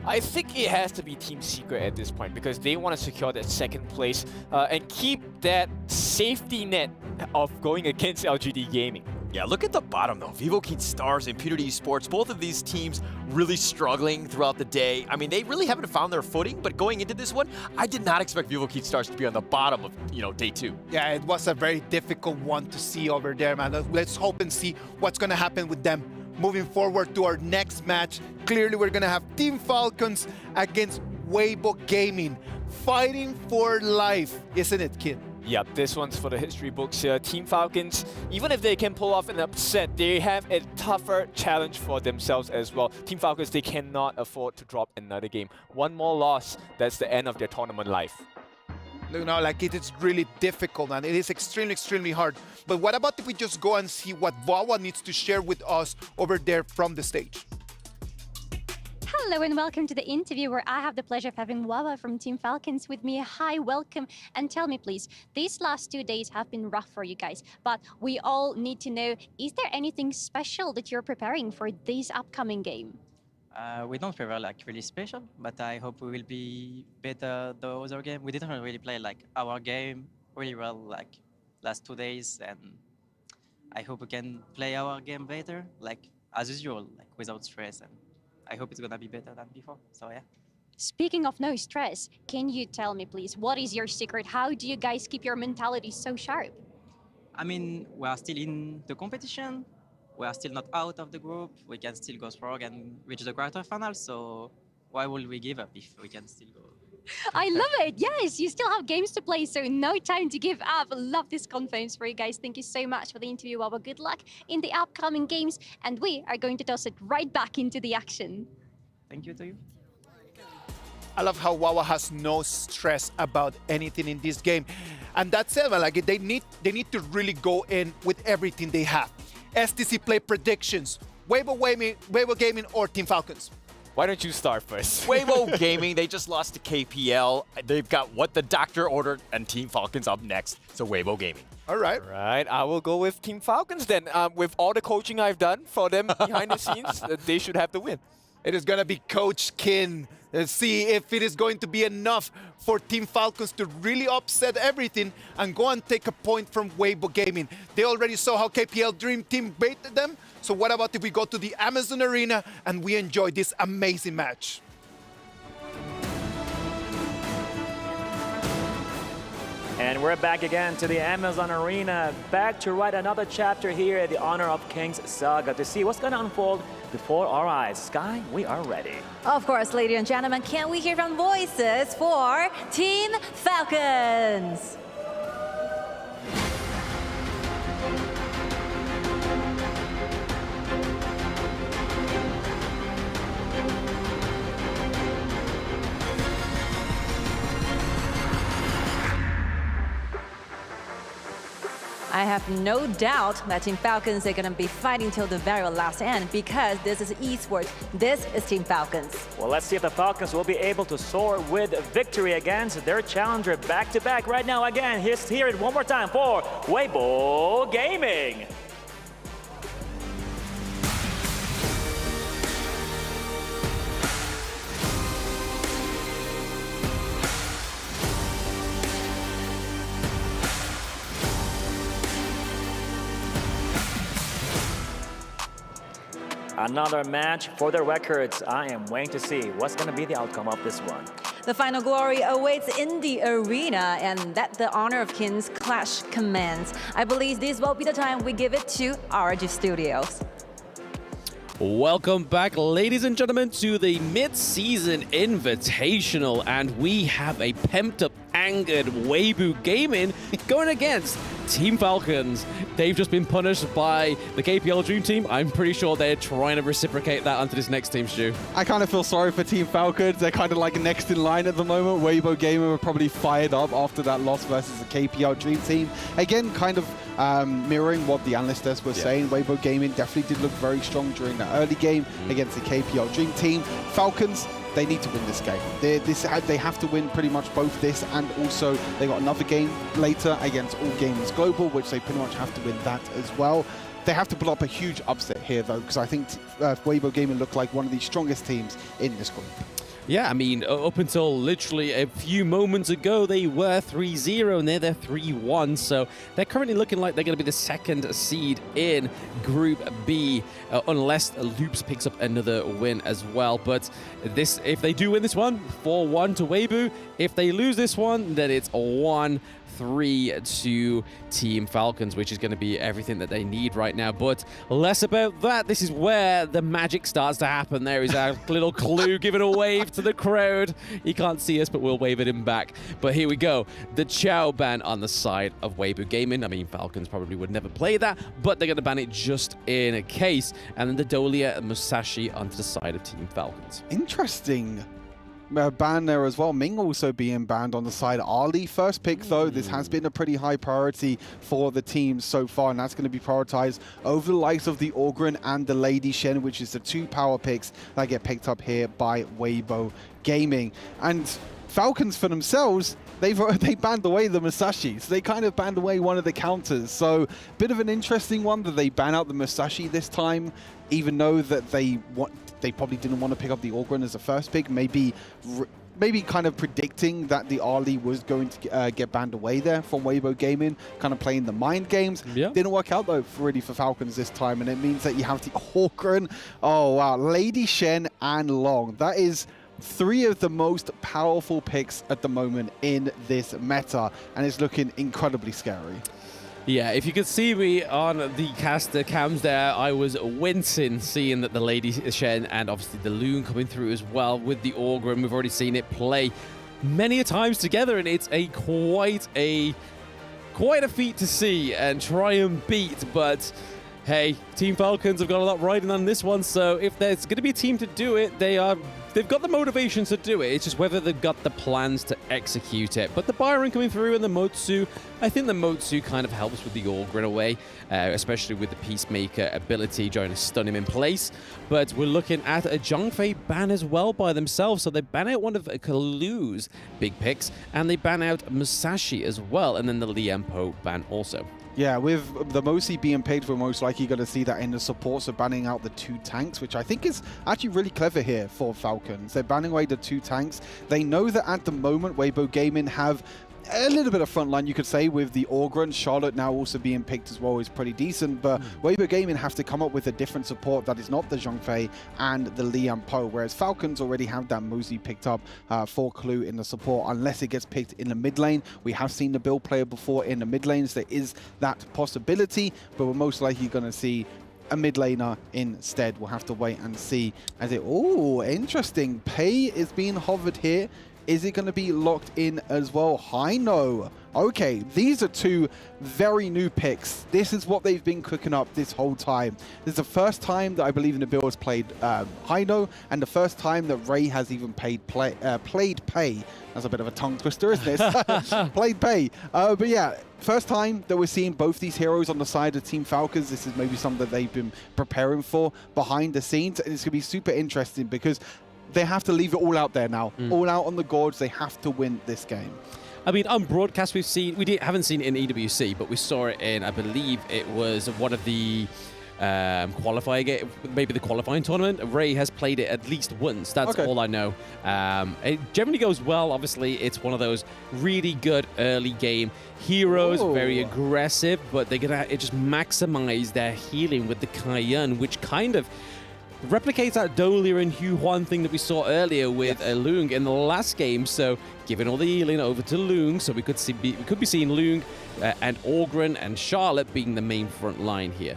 I think it has to be Team Secret at this point because they want to secure that second place and keep that safety net of going against LGD Gaming. Yeah, look at the bottom though. Vivo Stars, Impunity Esports, both of these teams really struggling throughout the day. I mean, they really haven't found their footing, but going into this one, I did not expect Vivo Stars to be on the bottom of, day 2. Yeah, it was a very difficult one to see over there, man. Let's hope and see what's going to happen with them. Moving forward to our next match, clearly we're going to have Team Falcons against Weibo Gaming, fighting for life, isn't it, Kid? Yep, this one's for the history books here. Team Falcons, even if they can pull off an upset, they have a tougher challenge for themselves as well. Team Falcons, they cannot afford to drop another game. One more loss, that's the end of their tournament life. It is really difficult, man. It is extremely, extremely hard. But what about if we just go and see what Wawa needs to share with us over there from the stage? Hello and welcome to the interview where I have the pleasure of having Wawa from Team Falcons with me. Hi, welcome. And tell me, please, these last 2 days have been rough for you guys, but we all need to know, is there anything special that you're preparing for this upcoming game? We don't prepare really special, but I hope we will be better the other game. We didn't really play our game really well last 2 days, and I hope we can play our game better, as usual, without stress, and I hope it's gonna be better than before. So yeah. Speaking of no stress, can you tell me, please, what is your secret? How do you guys keep your mentality so sharp? I mean, we are still in the competition. We are still not out of the group. We can still go strong and reach the quarterfinals. So why would we give up if we can still go? I love it. Yes, you still have games to play, so no time to give up. Love this confidence for you guys. Thank you so much for the interview, Wawa. Good luck in the upcoming games, and we are going to toss it right back into the action. Thank you to you. I love how Wawa has no stress about anything in this game, and that's it. They need to really go in with everything they have. STC play predictions. Weibo Gaming or Team Falcons? Why don't you start first? Weibo Gaming, they just lost to KPL. They've got what the doctor ordered, and Team Falcons up next. So Weibo Gaming. All right. All right, I will go with Team Falcons then. With all the coaching I've done for them behind the scenes, they should have the win. It is going to be Coach Kin. Let's see if it is going to be enough for Team Falcons to really upset everything and go and take a point from Weibo Gaming. They already saw how KPL Dream Team baited them. So what about if we go to the Amazon Arena and we enjoy this amazing match? And we're back again to the Amazon Arena, back to write another chapter here at the Honor of Kings saga to see what's going to unfold before our eyes. Sky, we are ready. Of course, ladies and gentlemen, can we hear from voices for Team Falcons? I have no doubt that Team Falcons are going to be fighting till the very last end because this is esports. This is Team Falcons. Well, let's see if the Falcons will be able to soar with victory against their challenger back-to-back right now. Again, hear it one more time for Weibo Gaming. Another match for the records. I am waiting to see what's going to be the outcome of this one. The final glory awaits in the arena, and that the Honor of Kings clash commence. I believe this will be the time we give it to RG Studios. Welcome back, ladies and gentlemen, to the Mid-Season Invitational, and we have a pumped-up, angered Weibo Gaming going against Team Falcons. They've just been punished by the KPL Dream Team. I'm pretty sure they're trying to reciprocate that onto this next team, Stu. I kind of feel sorry for Team Falcons. They're kind of like next in line at the moment. Weibo Gaming were probably fired up after that loss versus the KPL Dream Team. Again, kind of mirroring what the analyst desk was saying. Weibo Gaming definitely did look very strong during that early game against the KPL Dream Team. Falcons, they need to win this game. They have to win pretty much both this and also they got another game later against All Gamers Global, which they pretty much have to win that as well. They have to pull up a huge upset here, though, because I think Weibo Gaming look like one of the strongest teams in this group. Yeah, I mean, up until literally a few moments ago, they were 3-0, and they're 3-1. So they're currently looking like they're going to be the second seed in Group B, unless Loops picks up another win as well. But this, if they do win this one, 4-1 to Weibo. If they lose this one, then it's 1-3 to Team Falcons, which is going to be everything that they need right now. But less about that. This is where the magic starts to happen. There is our little clue giving a wave to the crowd. He can't see us, but we'll wave at him back. But here we go. The Chow ban on the side of Weibo Gaming. I mean, Falcons probably would never play that, but they're going to ban it just in a case. And then the Dolia and Musashi onto the side of Team Falcons. Interesting. Ban there as well. Ming also being banned on the side. Ali first pick, though. This has been a pretty high priority for the team so far, and that's going to be prioritized over the likes of the Orgren and the Lady Shen, which is the two power picks that get picked up here by Weibo Gaming. And Falcons for themselves, they banned away the Musashi, so they kind of banned away one of the counters. So bit of an interesting one that they ban out the Musashi this time, even though that they probably didn't want to pick up the Orgren as a first pick, maybe kind of predicting that the Ali was going to get banned away there from Weibo Gaming, kind of playing the mind games. Yeah. Didn't work out, though, really for Falcons this time, and it means that you have the Orgren. Oh, wow. Lady Shen and Long. That is three of the most powerful picks at the moment in this meta, and it's looking incredibly scary. Yeah, if you could see me on the caster cams there, I was wincing seeing that the Lady Shen and obviously the Loon coming through as well with the Orgren. We've already seen it play many a times together, and it's quite a feat to see and try and beat. But hey, Team Falcons have got a lot riding on this one, so if there's going to be a team to do it, they've got the motivation to do it. It's just whether they've got the plans to execute it. But the Byron coming through and the Motsu, I think the Motsu kind of helps with the Orgren away, especially with the Peacemaker ability trying to stun him in place. But we're looking at a Zhongfei ban as well by themselves. So they ban out one of Kalu's big picks, and they ban out Musashi as well, and then the Liempo ban also. Yeah, with the Mosi being paid, we're most likely going to see that in the support, so banning out the 2 tanks, which I think is actually really clever here for Falcons. They're banning away the 2 tanks. They know that at the moment, Weibo Gaming have a little bit of frontline, you could say, with the Orgren. Charlotte now also being picked as well is pretty decent, but Weibo Gaming have to come up with a different support that is not the Zhongfei and the Lian Po, whereas Falcons already have that Mosi picked up for Clue in the support, unless it gets picked in the mid lane. We have seen the Bill player before in the mid lanes. There is that possibility, but we're most likely going to see a mid laner instead. We'll have to wait and see as it... Oh, interesting. Pei is being hovered here. Is it going to be locked in as well? Hino. Okay, these are 2 very new picks. This is what they've been cooking up this whole time. This is the first time that I believe in the Bill has played Hino, and the first time that Ray has even played Pei. That's a bit of a tongue twister, isn't it? Played Pei. But yeah, first time that we're seeing both these heroes on the side of Team Falcons. This is maybe something that they've been preparing for behind the scenes, and it's going to be super interesting because they have to leave it all out there now. All out on the gorge. They have to win this game. I mean, on broadcast, haven't seen it in EWC, but we saw it in, I believe it was one of the qualifying, maybe the qualifying tournament. Ray has played it at least once. That's all I know. It generally goes well. Obviously, it's one of those really good early game heroes, very aggressive, but they're gonna just maximize their healing with the Kaiyun, which kind of replicates that Dolia and Hu Huan thing that we saw earlier with Lung in the last game. So giving all the healing over to Lung, so we could be seeing Lung and Orgren and Charlotte being the main front line here.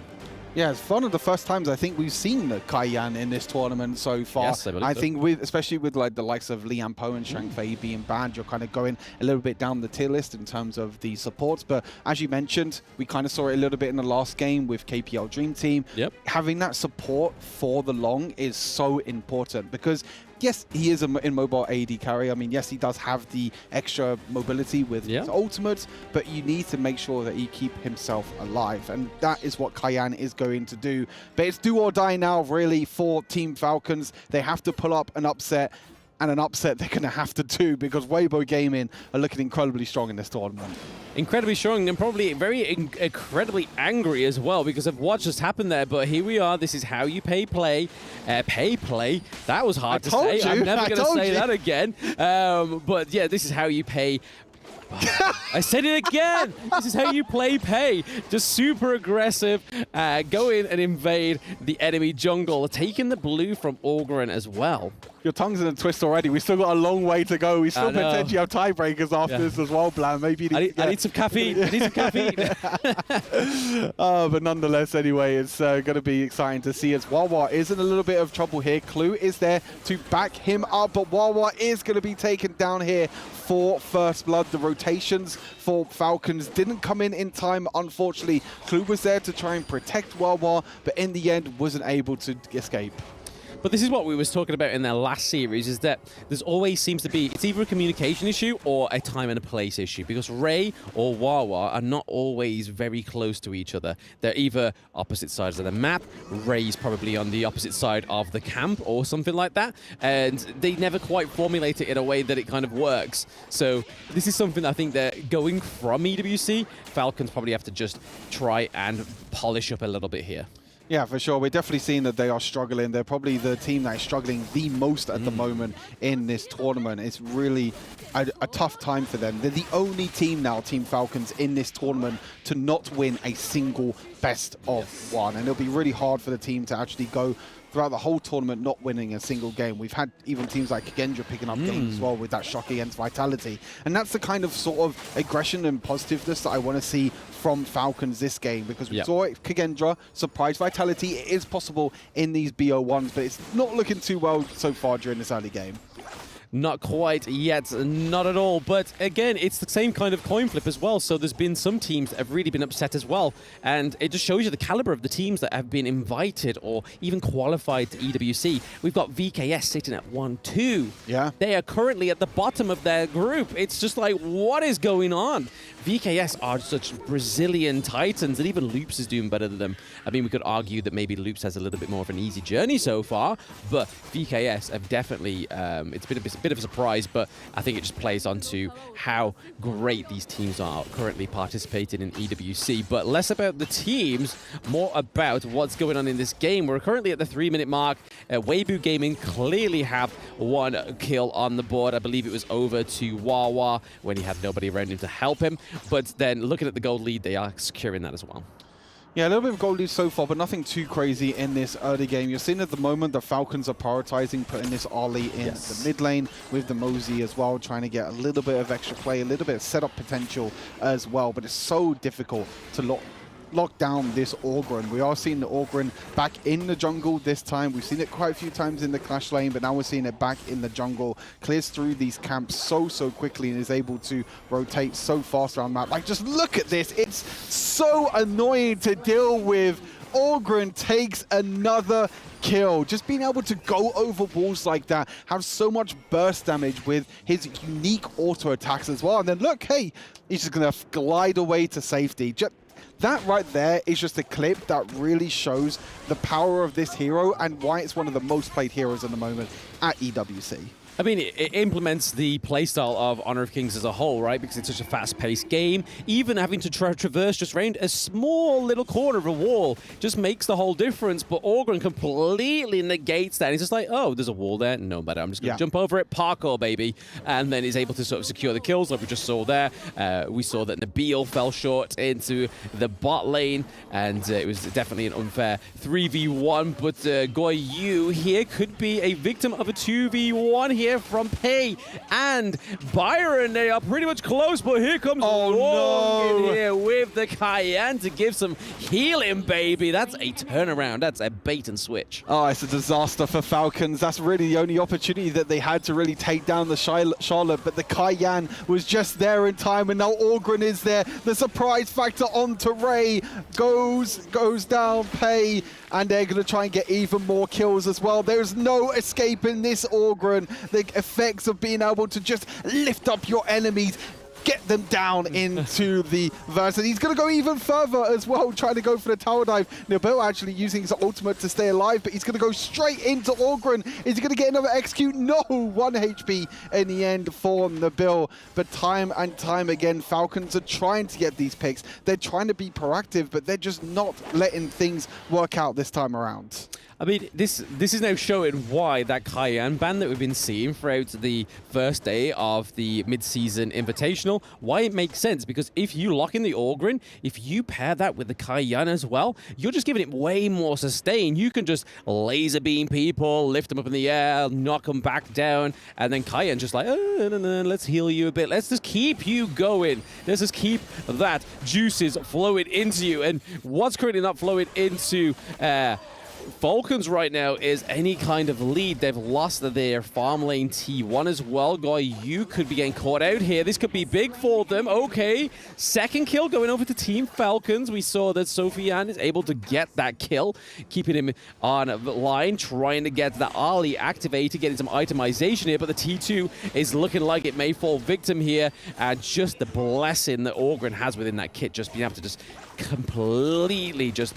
Yeah, it's one of the first times I think we've seen the Kaiyuan in this tournament so far. Yes, I think especially with like the likes of Lian Po and Shang Fei being banned, you're kind of going a little bit down the tier list in terms of the supports. But as you mentioned, we kind of saw it a little bit in the last game with KPL Dream Team. Having that support for the long is so important because yes, he is in mobile AD carry. I mean, yes, he does have the extra mobility with his ultimates, but you need to make sure that he keep himself alive, and that is what Kaiyuan is going to do. But it's do or die now, really, for Team Falcons. They have to pull up an upset, and an upset they're going to have to do because Weibo Gaming are looking incredibly strong in this tournament. Incredibly strong and probably very incredibly angry as well because of what just happened there. But here we are. This is how you pay play. That was hard to say. I'm never going to say that again. But yeah, this is how you pay. I said it again. This is how you play Pei. Just super aggressive. Go in and invade the enemy jungle. Taking the blue from Orgren as well. Your tongue's in a twist already. We still got a long way to go. We still potentially have tiebreakers after this as well, Blam. Maybe I need some caffeine. I need some caffeine. But nonetheless, anyway, it's going to be exciting to see as Wawa is in a little bit of trouble here. Clue is there to back him up, but Wawa is going to be taken down here for First Blood. The rotations for Falcons didn't come in time, unfortunately. Clue was there to try and protect Wawa, but in the end wasn't able to escape. But this is what we was talking about in their last series, is that there's always seems to be, it's either a communication issue or a time and a place issue, because Ray or Wawa are not always very close to each other. They're either opposite sides of the map, Ray's probably on the opposite side of the camp or something like that, and they never quite formulate it in a way that it kind of works. So this is something I think they're going from EWC. Falcons probably have to just try and polish up a little bit here. Yeah, for sure. We're definitely seeing that they are struggling. They're probably the team that is struggling the most at the moment in this tournament. It's really a tough time for them. They're the only team now, Team Falcons, in this tournament to not win a single best of one. And it'll be really hard for the team to actually go throughout the whole tournament not winning a single game. We've had even teams like Kagendra picking up games as well with that shock against Vitality. And that's the kind of sort of aggression and positiveness that I want to see from Falcons this game, because we saw it, Kagendra, surprise Vitality. It is possible in these BO1s, but it's not looking too well so far during this early game. Not quite yet, not at all. But again, it's the same kind of coin flip as well. So there's been some teams that have really been upset as well. And it just shows you the caliber of the teams that have been invited or even qualified to EWC. We've got VKS sitting at 1-2. Yeah. They are currently at the bottom of their group. It's just like, what is going on? VKS are such Brazilian titans, and even Loops is doing better than them. I mean, we could argue that maybe Loops has a little bit more of an easy journey so far, but VKS have definitely, it's been a bit of a surprise, but I think it just plays onto how great these teams are currently participating in EWC. But less about the teams, more about what's going on in this game. We're currently at the 3-minute mark. Weibo Gaming clearly have one kill on the board. I believe it was over to Wawa when he had nobody around him to help him. But then looking at the gold lead, they are securing that as well. Yeah, a little bit of gold lead so far, but nothing too crazy in this early game. You're seeing at the moment the Falcons are prioritizing putting this Ollie in the mid lane with the Mosey as well, trying to get a little bit of extra play, a little bit of setup potential as well. But it's so difficult to lock down this Orgren. We are seeing the Orgren back in the jungle this time. We've seen it quite a few times in the Clash lane, but now we're seeing it back in the jungle. Clears through these camps so quickly and is able to rotate so fast around the map. Like, just look at this. It's so annoying to deal with. Orgren takes another kill. Just being able to go over walls like that, have so much burst damage with his unique auto attacks as well. And then look, hey, he's just going to glide away to safety. That right there is just a clip that really shows the power of this hero and why it's one of the most played heroes at the moment at EWC. I mean, it implements the playstyle of Honor of Kings as a whole, right? Because it's such a fast-paced game. Even having to traverse just around a small little corner of a wall just makes the whole difference. But Orgren completely negates that. He's just like, oh, there's a wall there. No matter. I'm just going to jump over it. Parkour, baby. And then he's able to sort of secure the kills like we just saw there. We saw that Nabil fell short into the bot lane. And it was definitely an unfair 3v1. But Goy Yu here could be a victim of a 2v1 here from Pei and Byron. They are pretty much close, but here comes Long in here with the Cayenne to give some healing, baby. That's a turnaround. That's a bait and switch. Oh, it's a disaster for Falcons. That's really the only opportunity that they had to really take down the Charlotte, but the Cayenne was just there in time, and now Orgren is there. The surprise factor onto Ray goes down Pei, and they're going to try and get even more kills as well. There's no escaping this Orgren. The effects of being able to just lift up your enemies, get them down into the verse. And he's going to go even further as well, trying to go for the tower dive. Nabil actually using his ultimate to stay alive, but he's going to go straight into Orgren. Is he going to get another execute? No, 1 HP in the end for Nabil. But time and time again, Falcons are trying to get these picks. They're trying to be proactive, but they're just not letting things work out this time around. I mean, this is now showing why that Cayenne ban that we've been seeing throughout the first day of the mid-season invitational, why it makes sense. Because if you lock in the Orgren, if you pair that with the Cayenne as well, you're just giving it way more sustain. You can just laser beam people, lift them up in the air, knock them back down, and then Cayenne just like, oh, no, let's heal you a bit. Let's just keep you going. Let's just keep that juices flowing into you. And what's currently not flowing into Falcons right now is any kind of lead. They've lost their farm lane T1 as well. Guy, you could be getting caught out here. This could be big for them. Okay, second kill going over to Team Falcons. We saw that Sofian is able to get that kill, keeping him on the line, trying to get the Ali activated, getting some itemization here, but the T2 is looking like it may fall victim here. And just the blessing that Orgren has within that kit, just being able to just completely just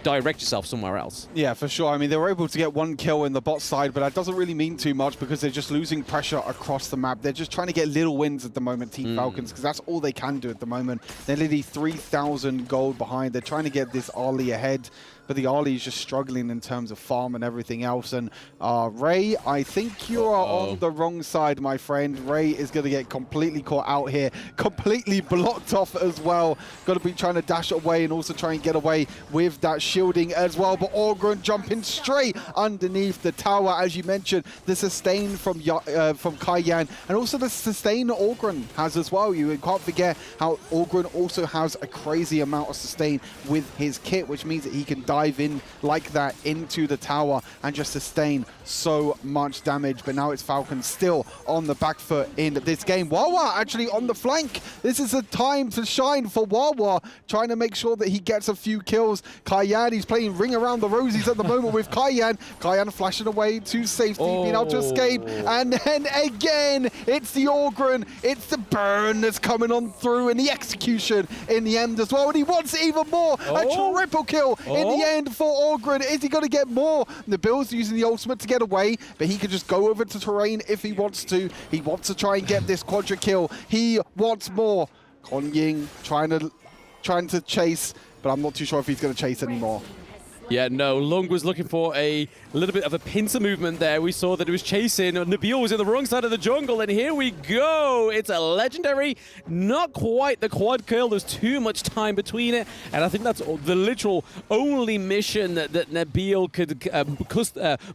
direct yourself somewhere else. Yeah, for sure. I mean, they were able to get one kill in the bot side, but that doesn't really mean too much because they're just losing pressure across the map. They're just trying to get little wins at the moment, Team Falcons, because that's all they can do at the moment. They're literally 3,000 gold behind. They're trying to get this Ali ahead, but the Ali is just struggling in terms of farm and everything else. And Ray, I think you are on the wrong side, my friend. Ray is going to get completely caught out here, completely blocked off as well. Got to be trying to dash away and also try and get away with that shielding as well. But Orgren jumping straight underneath the tower, as you mentioned. The sustain from Cayenne, and also the sustain that Orgren has as well. You can't forget how Orgren also has a crazy amount of sustain with his kit, which means that he can dive dive in like that into the tower and just sustain so much damage. But now it's Falcons still on the back foot in this game. Wawa actually on the flank. This is a time to shine for Wawa, trying to make sure that he gets a few kills. Kayan, he's playing ring around the rosies at the moment with Kayan. Kayan flashing away to safety, being able to escape. And then again, it's the Orgren, it's the burn that's coming on through, and the execution in the end as well. And he wants even more. A triple kill in the end for Orgren. Is he going to get more? Nabil's using the ultimate to get away, but he could just go over to terrain if he wants to. He wants to try and get this quadra kill. He wants more. Kon Ying trying to chase, but I'm not too sure if he's going to chase anymore. Yeah, no, Lung was looking for a little bit of a pincer movement there. We saw that he was chasing. Nabil was in the wrong side of the jungle, and here we go. It's a legendary, not quite the quad kill. There's too much time between it, and I think that's the literal only mission that Nabil could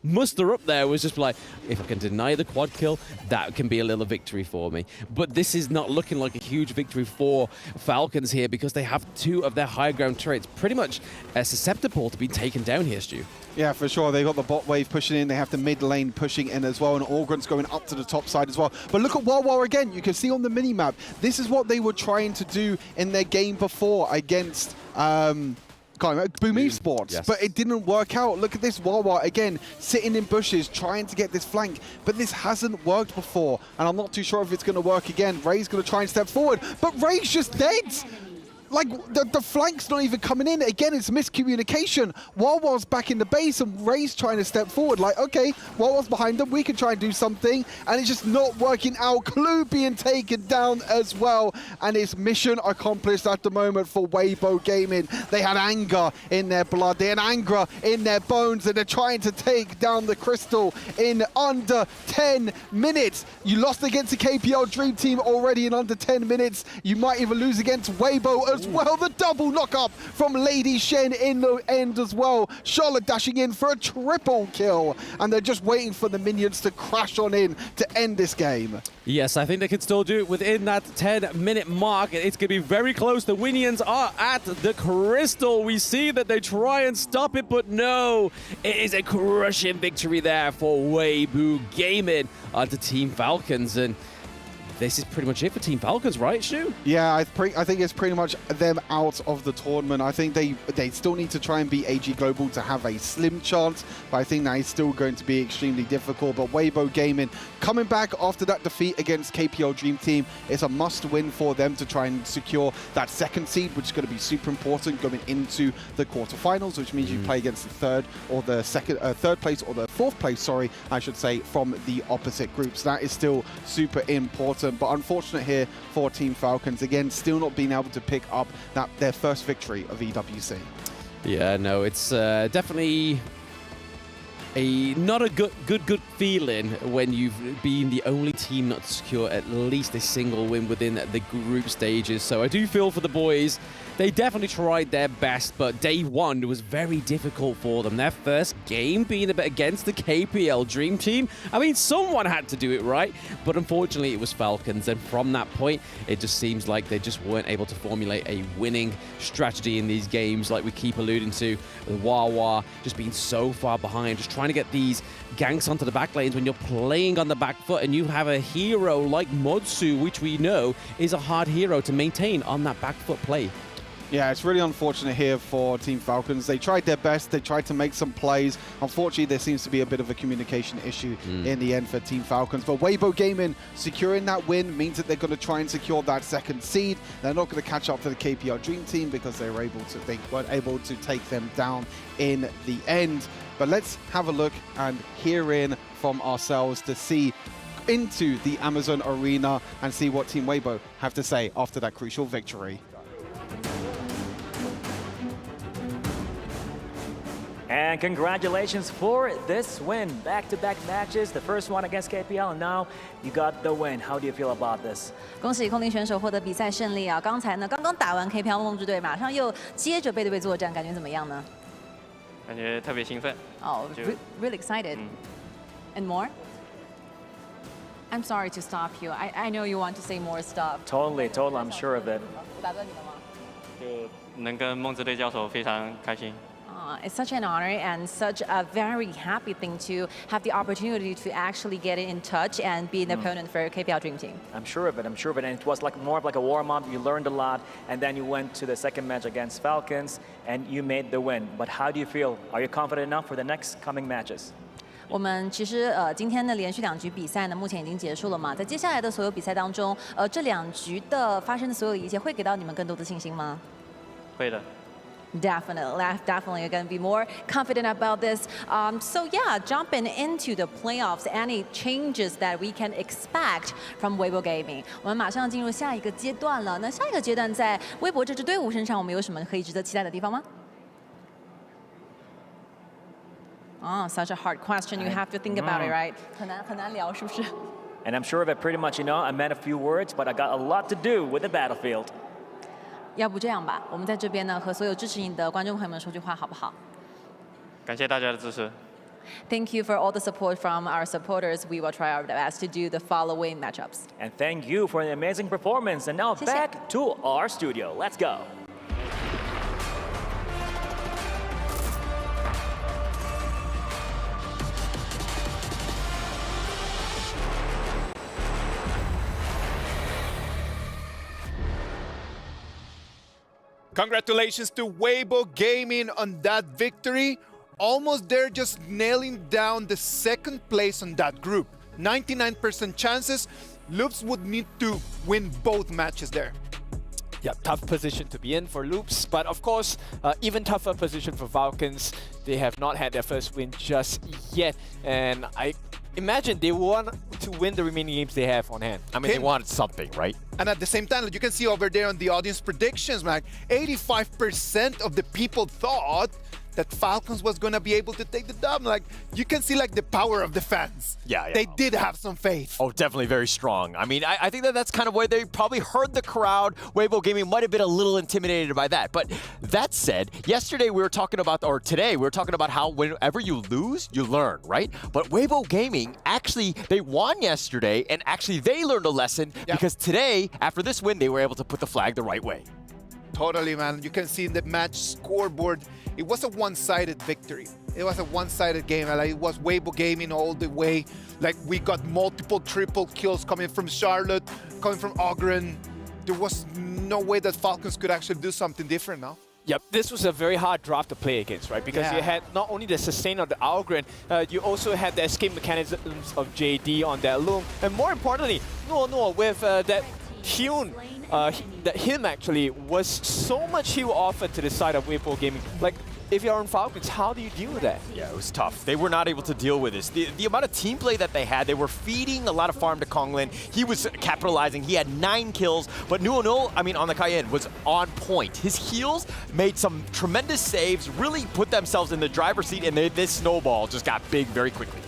muster up there was just like, if I can deny the quad kill, that can be a little victory for me. But this is not looking like a huge victory for Falcons here because they have two of their high ground turrets pretty much susceptible to be taken down here, Stu. Yeah, for sure. They've got the bot wave pushing in. They have the mid lane pushing in as well. And Orgren's going up to the top side as well. But look at Wawa again. You can see on the minimap, this is what they were trying to do in their game before against Boom Esports. Yes. But it didn't work out. Look at this Wawa again, sitting in bushes, trying to get this flank. But this hasn't worked before. And I'm not too sure if it's going to work again. Ray's going to try and step forward. But Ray's just dead. Like, the flank's not even coming in. Again, it's miscommunication. Wawa's back in the base and Ray's trying to step forward. Like, okay, Wawa's behind them. We can try and do something. And it's just not working out. Clue being taken down as well. And it's mission accomplished at the moment for Weibo Gaming. They had anger in their blood. They had anger in their bones. And they're trying to take down the Crystal in under 10 minutes. You lost against the KPL Dream Team already in under 10 minutes. You might even lose against Weibo as well. The double knock up from Lady Shen in the end as well. Charlotte dashing in for a triple kill, and they're just waiting for the minions to crash on in to end this game. Yes, I think they can still do it within that 10-minute mark. It's going to be very close. The minions are at the Crystal. We see that they try and stop it, but no. It is a crushing victory there for Weibo Gaming onto Team Falcons. And this is pretty much it for Team Falcons, right, Stu? Yeah, I think it's pretty much them out of the tournament. I think they still need to try and beat AG Global to have a slim chance, but I think that is still going to be extremely difficult. But Weibo Gaming coming back after that defeat against KPL Dream Team, it's a must-win for them to try and secure that second seed, which is going to be super important going into the quarterfinals, which means you play against the third place or the fourth place, sorry, I should say, from the opposite groups. That is still super important. But unfortunate here for Team Falcons, again, still not being able to pick up their first victory of EWC. Yeah, no, it's definitely not a good feeling when you've been the only team not to secure at least a single win within the group stages. So I do feel for the boys. They definitely tried their best, but day one was very difficult for them. Their first game being against the KPL Dream Team. I mean, someone had to do it right, but unfortunately it was Falcons. And from that point, it just seems like they just weren't able to formulate a winning strategy in these games, like we keep alluding to. With Wawa just being so far behind, just trying to get these ganks onto the back lanes when you're playing on the back foot and you have a hero like Modsu, which we know is a hard hero to maintain on that back foot play. Yeah, it's really unfortunate here for Team Falcons. They tried their best. They tried to make some plays. Unfortunately, there seems to be a bit of a communication issue in the end for Team Falcons. But Weibo Gaming securing that win means that they're going to try and secure that second seed. They're not going to catch up to the KPL Dream Team because they weren't able to take them down in the end. But let's have a look and hear in from ourselves to see into the Amazon Arena and see what Team Weibo have to say after that crucial victory. And congratulations for this win. Back-to-back matches, the first one against KPL, and now you got the win. How do you feel about this? 恭喜空地选手获得比赛胜利啊！刚才呢，刚刚打完 KPL 梦之队，马上又接着背对背作战，感觉怎么样呢？感觉特别兴奋。Oh, really excited. And more? I'm sorry to stop you. I know you want to say more stuff. Totally, I'm sure of it. 打断你了吗？就能跟梦之队交手非常开心。It's such an honor and such a very happy thing to have the opportunity to actually get in touch and be an opponent for KPL Dream Team. I'm sure of it, I'm sure of it. And it was like more of like a warm-up. You learned a lot, and then you went to the second match against Falcons, and you made the win. But how do you feel? Are you confident enough for the next coming matches? 我们其实今天的连续2局比赛呢，目前已经结束了嘛。在接下来的所有比赛当中，这2局的发生的所有一切，会给到你们更多的信心吗？会的。Definitely, you're going to be more confident about this. So yeah, jumping into the playoffs, any changes that we can expect from Weibo Gaming? 我们马上进入下一个阶段了。那下一个阶段在微博这支队伍身上，我们有什么可以值得期待的地方吗？ Oh, such a hard question. You have to think about it, right? 很难聊，是不是？ And I'm sure of it pretty much, you know, I meant a few words, but I got a lot to do with the battlefield. 要不这样吧，我们在这边呢和所有支持你的观众朋友们说句话，好不好？感谢大家的支持。 Thank you for all the support from our supporters. We will try our best to do the following matchups. And thank you for an amazing performance. And now back to our studio. Let's go. Congratulations to Weibo Gaming on that victory. Almost there, just nailing down the second place on that group. 99% chances. Loops would need to win both matches there. Yeah, tough position to be in for Loops, but of course, even tougher position for Falcons. They have not had their first win just yet, and I imagine they want to win the remaining games they have on hand. I mean, they wanted something, right? And at the same time, you can see over there on the audience predictions, like 85% of the people thought that Falcons was going to be able to take the dub. Like, you can see like the power of the fans. Yeah. They did have some faith. Oh, definitely very strong. I mean, I think that's kind of where they probably heard the crowd. Weibo Gaming might have been a little intimidated by that. But that said, yesterday we were talking about, or today we were talking about how whenever you lose, you learn, right? But Weibo Gaming, actually, they won yesterday, and actually they learned a lesson because today, after this win, they were able to put the flag the right way. Totally, man. You can see in the match scoreboard, it was a one-sided victory. It was a one-sided game. Like, it was Weibo Gaming all the way. Like, we got multiple triple kills coming from Charlotte, coming from Ogren. There was no way that Falcons could actually do something different now. Yep, this was a very hard draft to play against, right? Because you had not only the sustain of the Algren, you also had the escape mechanisms of JD on that Loom. And more importantly, Nuo with that Hyun, that him actually was so much heal offered to the side of Weibo Gaming. Like, if you're on Falcons, how do you deal with that? Yeah, it was tough. They were not able to deal with this. The amount of team play that they had, they were feeding a lot of farm to Konglin. He was capitalizing. He had 9 kills, but Nuo, I mean, on the Cayenne was on point. His heals made some tremendous saves, really put themselves in the driver's seat, and this snowball just got big very quickly.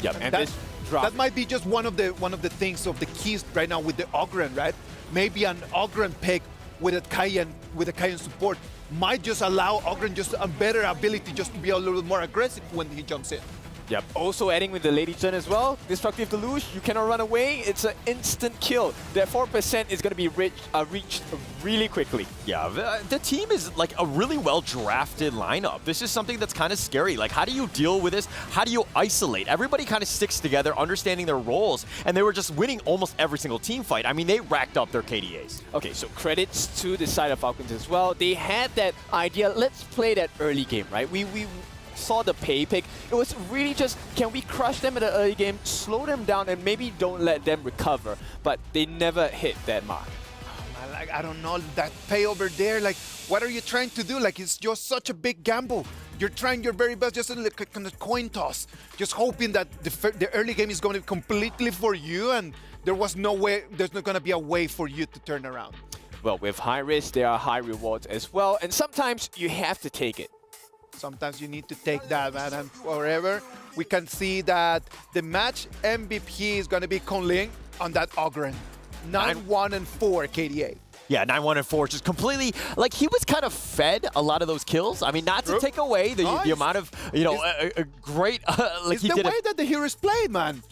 Yep, and this drop. That might be just one of the things of the keys right now with the Ogren, right? Maybe an Ogren pick with a Cayenne support might just allow Ogren just a better ability just to be a little more aggressive when he jumps in. Yep. Also adding with the Lady Chen as well. Destructive Deluge, you cannot run away. It's an instant kill. That 4% is going to be reached really quickly. Yeah, the team is like a really well-drafted lineup. This is something that's kind of scary. Like, how do you deal with this? How do you isolate? Everybody kind of sticks together, understanding their roles, and they were just winning almost every single team fight. I mean, they racked up their KDAs. Okay, so credits to the side of Falcons as well. They had that idea, let's play that early game, right? We saw the pay pick. It was really just, can we crush them in the early game, slow them down, and maybe don't let them recover? But they never hit that mark. Oh, man, like, I don't know, that pay over there, like, what are you trying to do? Like, it's just such a big gamble. You're trying your very best, just like a kind of coin toss, just hoping that the early game is going to be completely for you, and there was no way, there's not going to be a way for you to turn around. Well, with high risk, there are high rewards as well, and sometimes you have to take it. Sometimes you need to take that, man, and forever we can see that the match MVP is going to be Konglin on that Ogren. 9-1-4 KDA. Yeah, 9-1-4, just completely, like, he was kind of fed a lot of those kills. I mean, not to take away the amount of, you know, great, like, it's he the did way that the heroes play, man.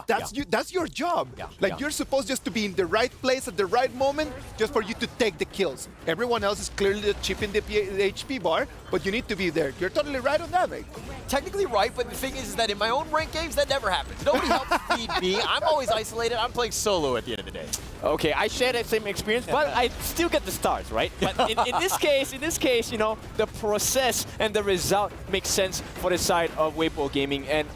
That's your job. Like, you're supposed just to be in the right place at the right moment just for you to take the kills. Everyone else is clearly chipping the HP bar, but you need to be there. You're totally right on that, mate. Technically right, but the thing is that in my own ranked games, that never happens. Nobody helps feed me. I'm always isolated. I'm playing solo at the end of the day. Okay, I share that same experience, but I still get the stars, right? But in this case, you know, the process and the result makes sense for the side of Weibo Gaming. And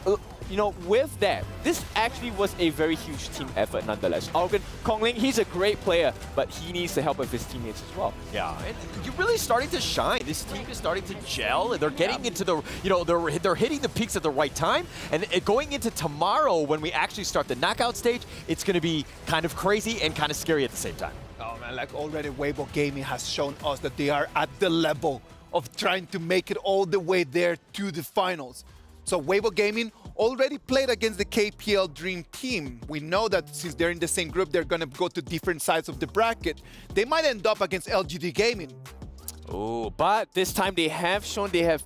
you know, with that, this actually was a very huge team effort nonetheless. Augen, Kongling, he's a great player, but he needs the help of his teammates as well. Yeah, and you're really starting to shine. This team is starting to gel, and they're getting into the, you know, they're hitting the peaks at the right time. And going into tomorrow, when we actually start the knockout stage, it's going to be kind of crazy and kind of scary at the same time. Oh man, like already Weibo Gaming has shown us that they are at the level of trying to make it all the way there to the finals. So Weibo Gaming already played against the KPL Dream Team. We know that since they're in the same group, they're gonna go to different sides of the bracket. They might end up against LGD Gaming. Oh, but this time they have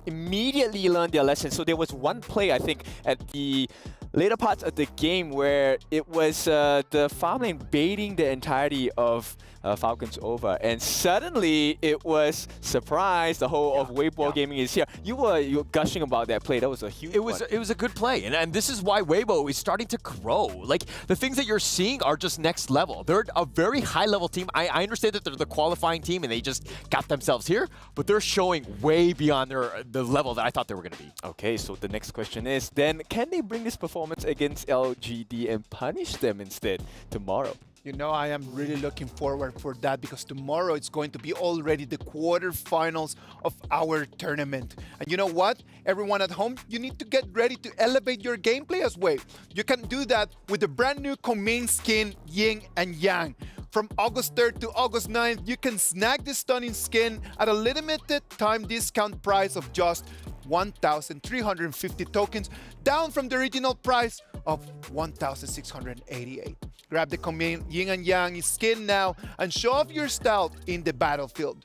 immediately learned their lesson. So there was one play, I think, at the later parts of the game where it was the farmlane baiting the entirety of Falcons over, and suddenly it was surprise. The whole of Weibo Gaming is here. You were gushing about that play. That was a huge. It was a good play, and this is why Weibo is starting to grow. Like, the things that you're seeing are just next level. They're a very high level team. I understand that they're the qualifying team and they just got themselves here, but they're showing way beyond the level that I thought they were going to be. Okay, so the next question is then, can they bring this performance against LGD and punish them instead tomorrow? You know, I am really looking forward for that, because tomorrow it's going to be already the quarterfinals of our tournament. And you know what? Everyone at home, you need to get ready to elevate your gameplay as well. You can do that with the brand new Command skin Yin and Yang. From August 3rd to August 9th, you can snag this stunning skin at a limited time discount price of just 1,350 tokens, down from the original price of 1,688. Grab the Command Yin and Yang skin now and show off your style in the battlefield.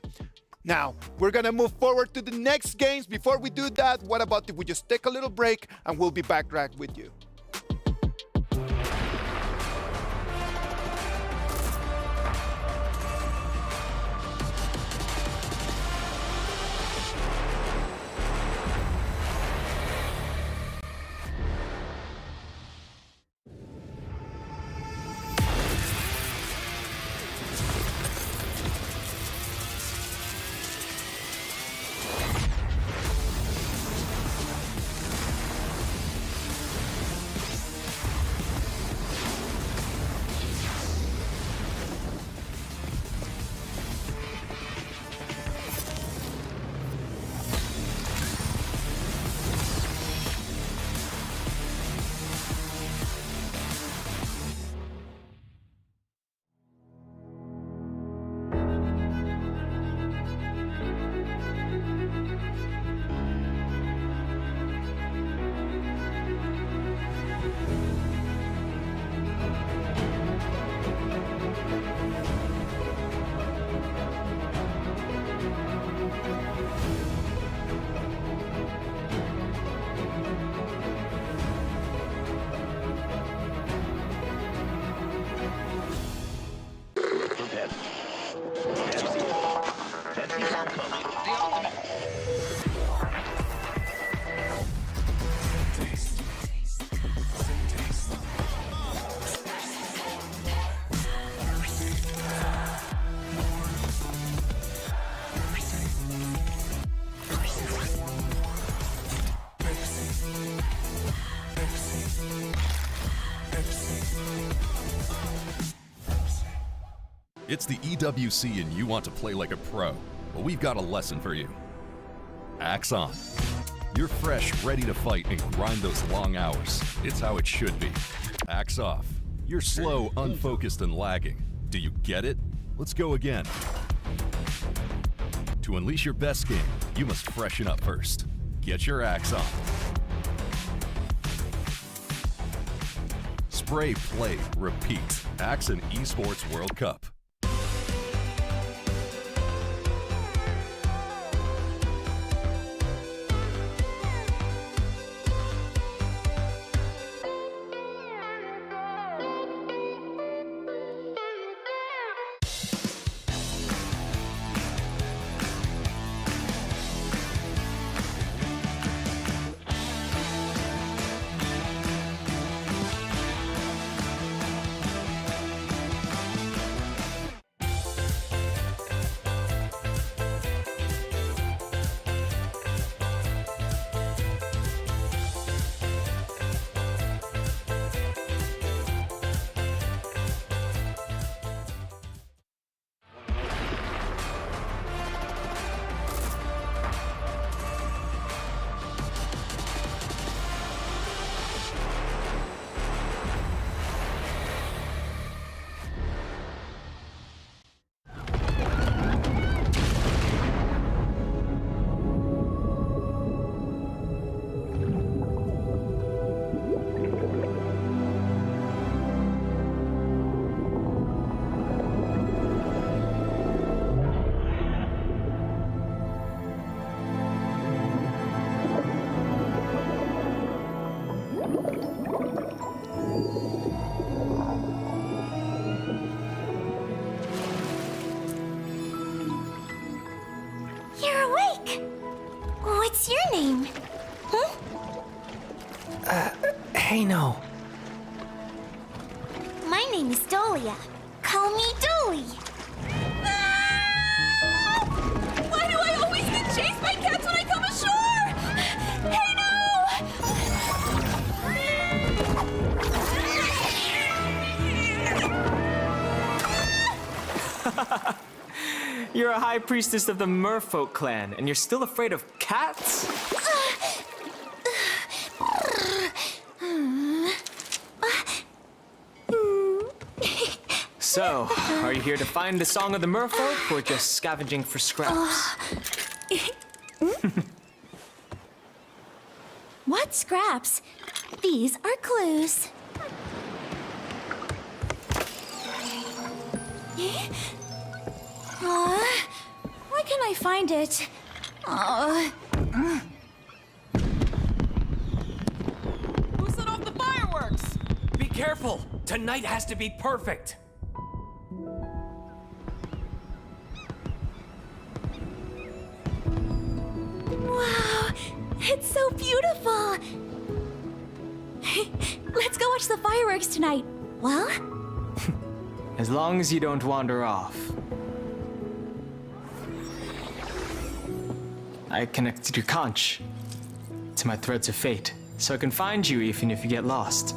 Now, we're gonna move forward to the next games. Before we do that, what about if we just take a little break and we'll be back right with you. It's the EWC and you want to play like a pro. Well, we've got a lesson for you. Axe on. You're fresh, ready to fight and grind those long hours. It's how it should be. Axe off. You're slow, unfocused, and lagging. Do you get it? Let's go again. To unleash your best game, you must freshen up first. Get your axe on. Spray, play, repeat. Axe and Esports World Cup. What's your name? Huh? Hey, no. My name is Dolia. Call me Dolly. Why do I always get chased by cats when I come ashore? Hey, no! You're a high priestess of the Merfolk clan, and you're still afraid of cats? So, are you here to find the Song of the Merfolk, or just scavenging for scraps? What scraps? These are clues. Why can't I find it? Who set off the fireworks? Be careful. Tonight has to be perfect. Wow, it's so beautiful. Let's go watch the fireworks tonight. Well? As long as you don't wander off. I connected your conch to my threads of fate, so I can find you even if you get lost.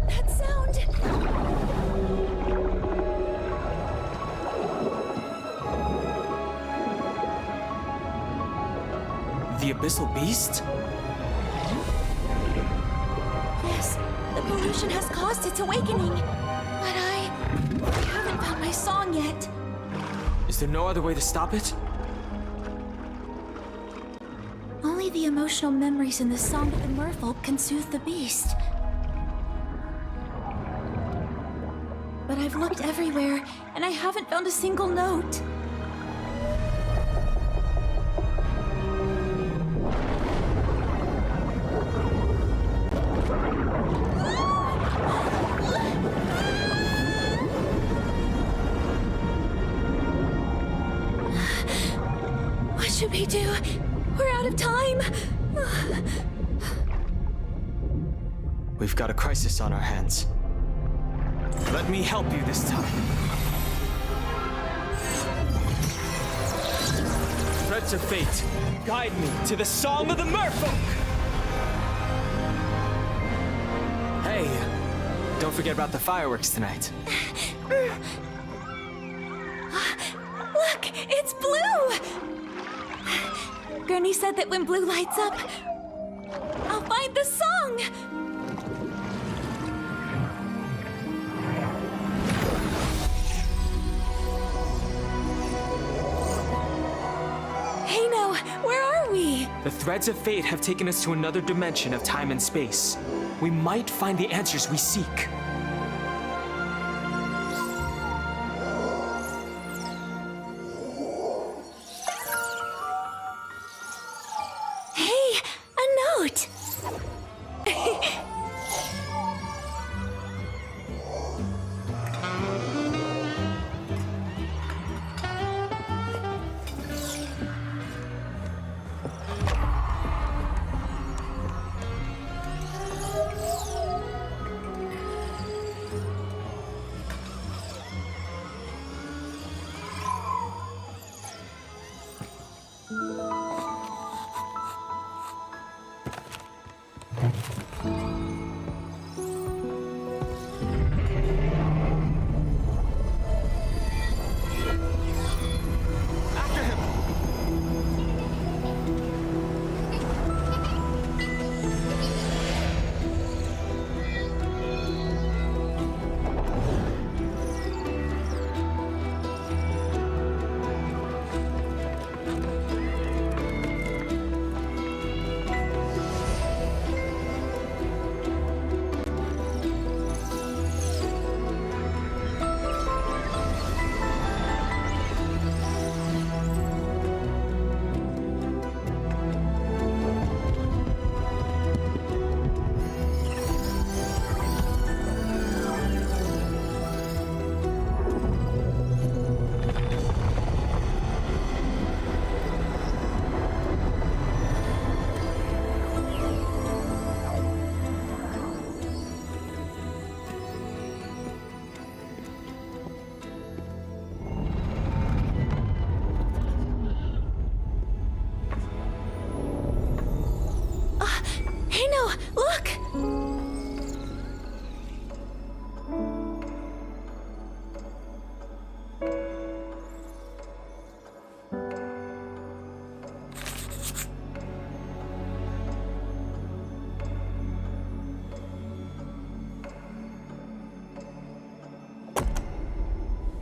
That sound. The Abyssal Beast? Yes, the pollution has caused its awakening. But I haven't found my song yet. Is there no other way to stop it? Only the emotional memories in the Song of the Merfolk can soothe the beast. But I've looked everywhere, and I haven't found a single note. What should we do? We're out of time. We've got a crisis on our hands. Let me help you this time. Threads of fate, guide me to the Song of the Merfolk! Hey, don't forget about the fireworks tonight. Look, it's blue! Gurney said that when blue lights up, I'll find the song! Hey, no, where are we? The threads of fate have taken us to another dimension of time and space. We might find the answers we seek. Hey, a note!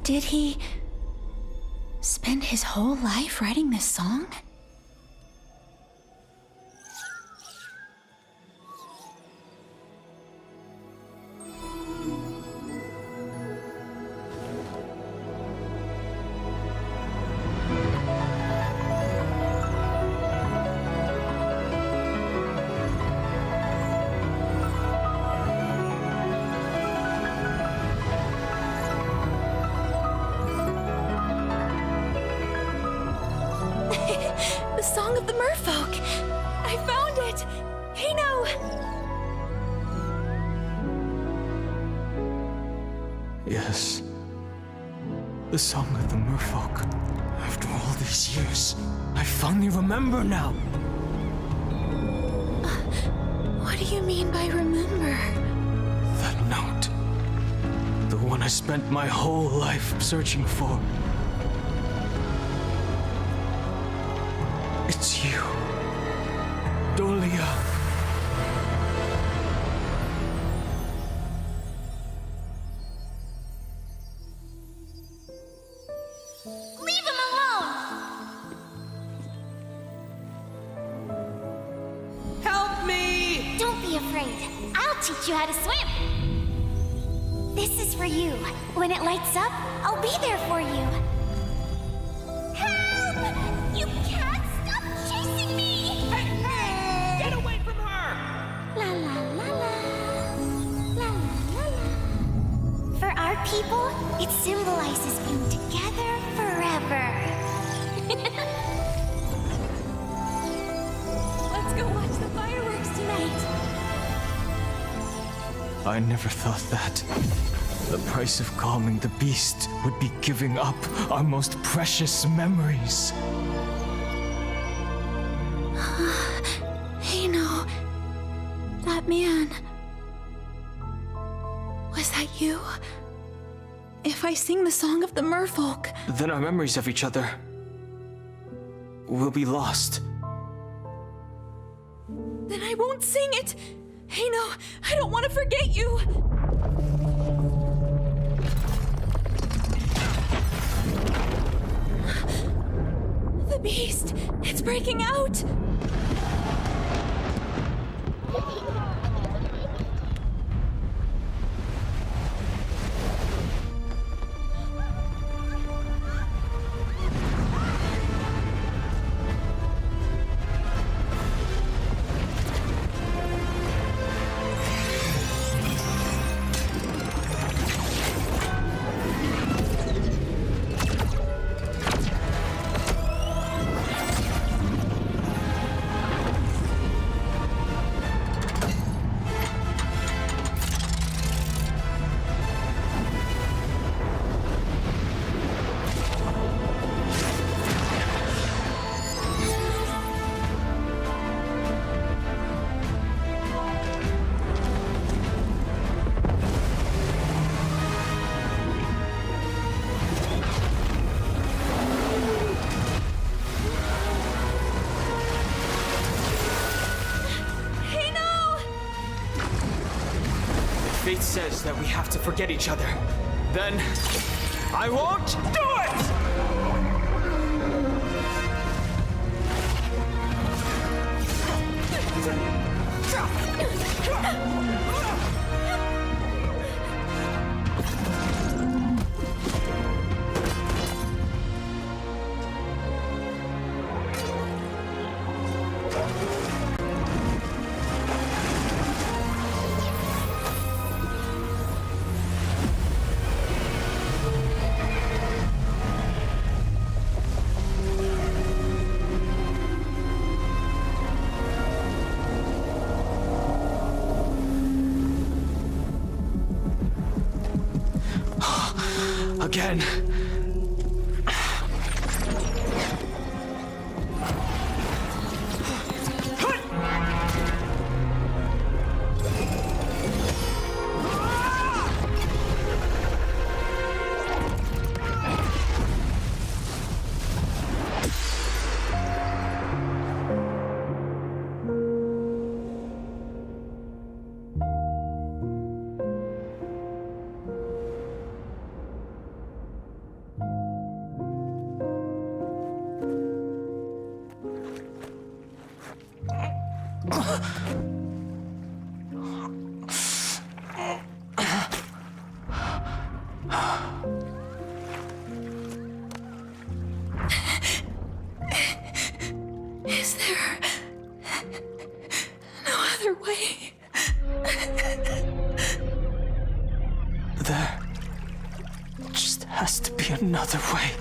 Did he spend his whole life writing this song? The Song of the Merfolk! I found it! Hino! Yes. The Song of the Merfolk. After all these years, I finally remember now. What do you mean by remember? That note. The one I spent my whole life searching for. It's you. Dolia. Leave him alone! Help me! Don't be afraid. I'll teach you how to swim. This is for you. When it lights up, I'll be there for you. Help! You can't stop chasing me! Hey! Get away from her! La la la la. La la la la. For our people, it symbolizes being together forever. Let's go watch the fireworks tonight. I never thought that. The price of calming the beast would be giving up our most precious memories. Hino, that man. Was that you? If I sing the Song of the Merfolk, Then our memories of each other will be lost. then I won't sing it. Hino, I don't want to forget you. The beast, it's breaking out. Fate says that we have to forget each other. Then I won't do it! Again. has to be another way.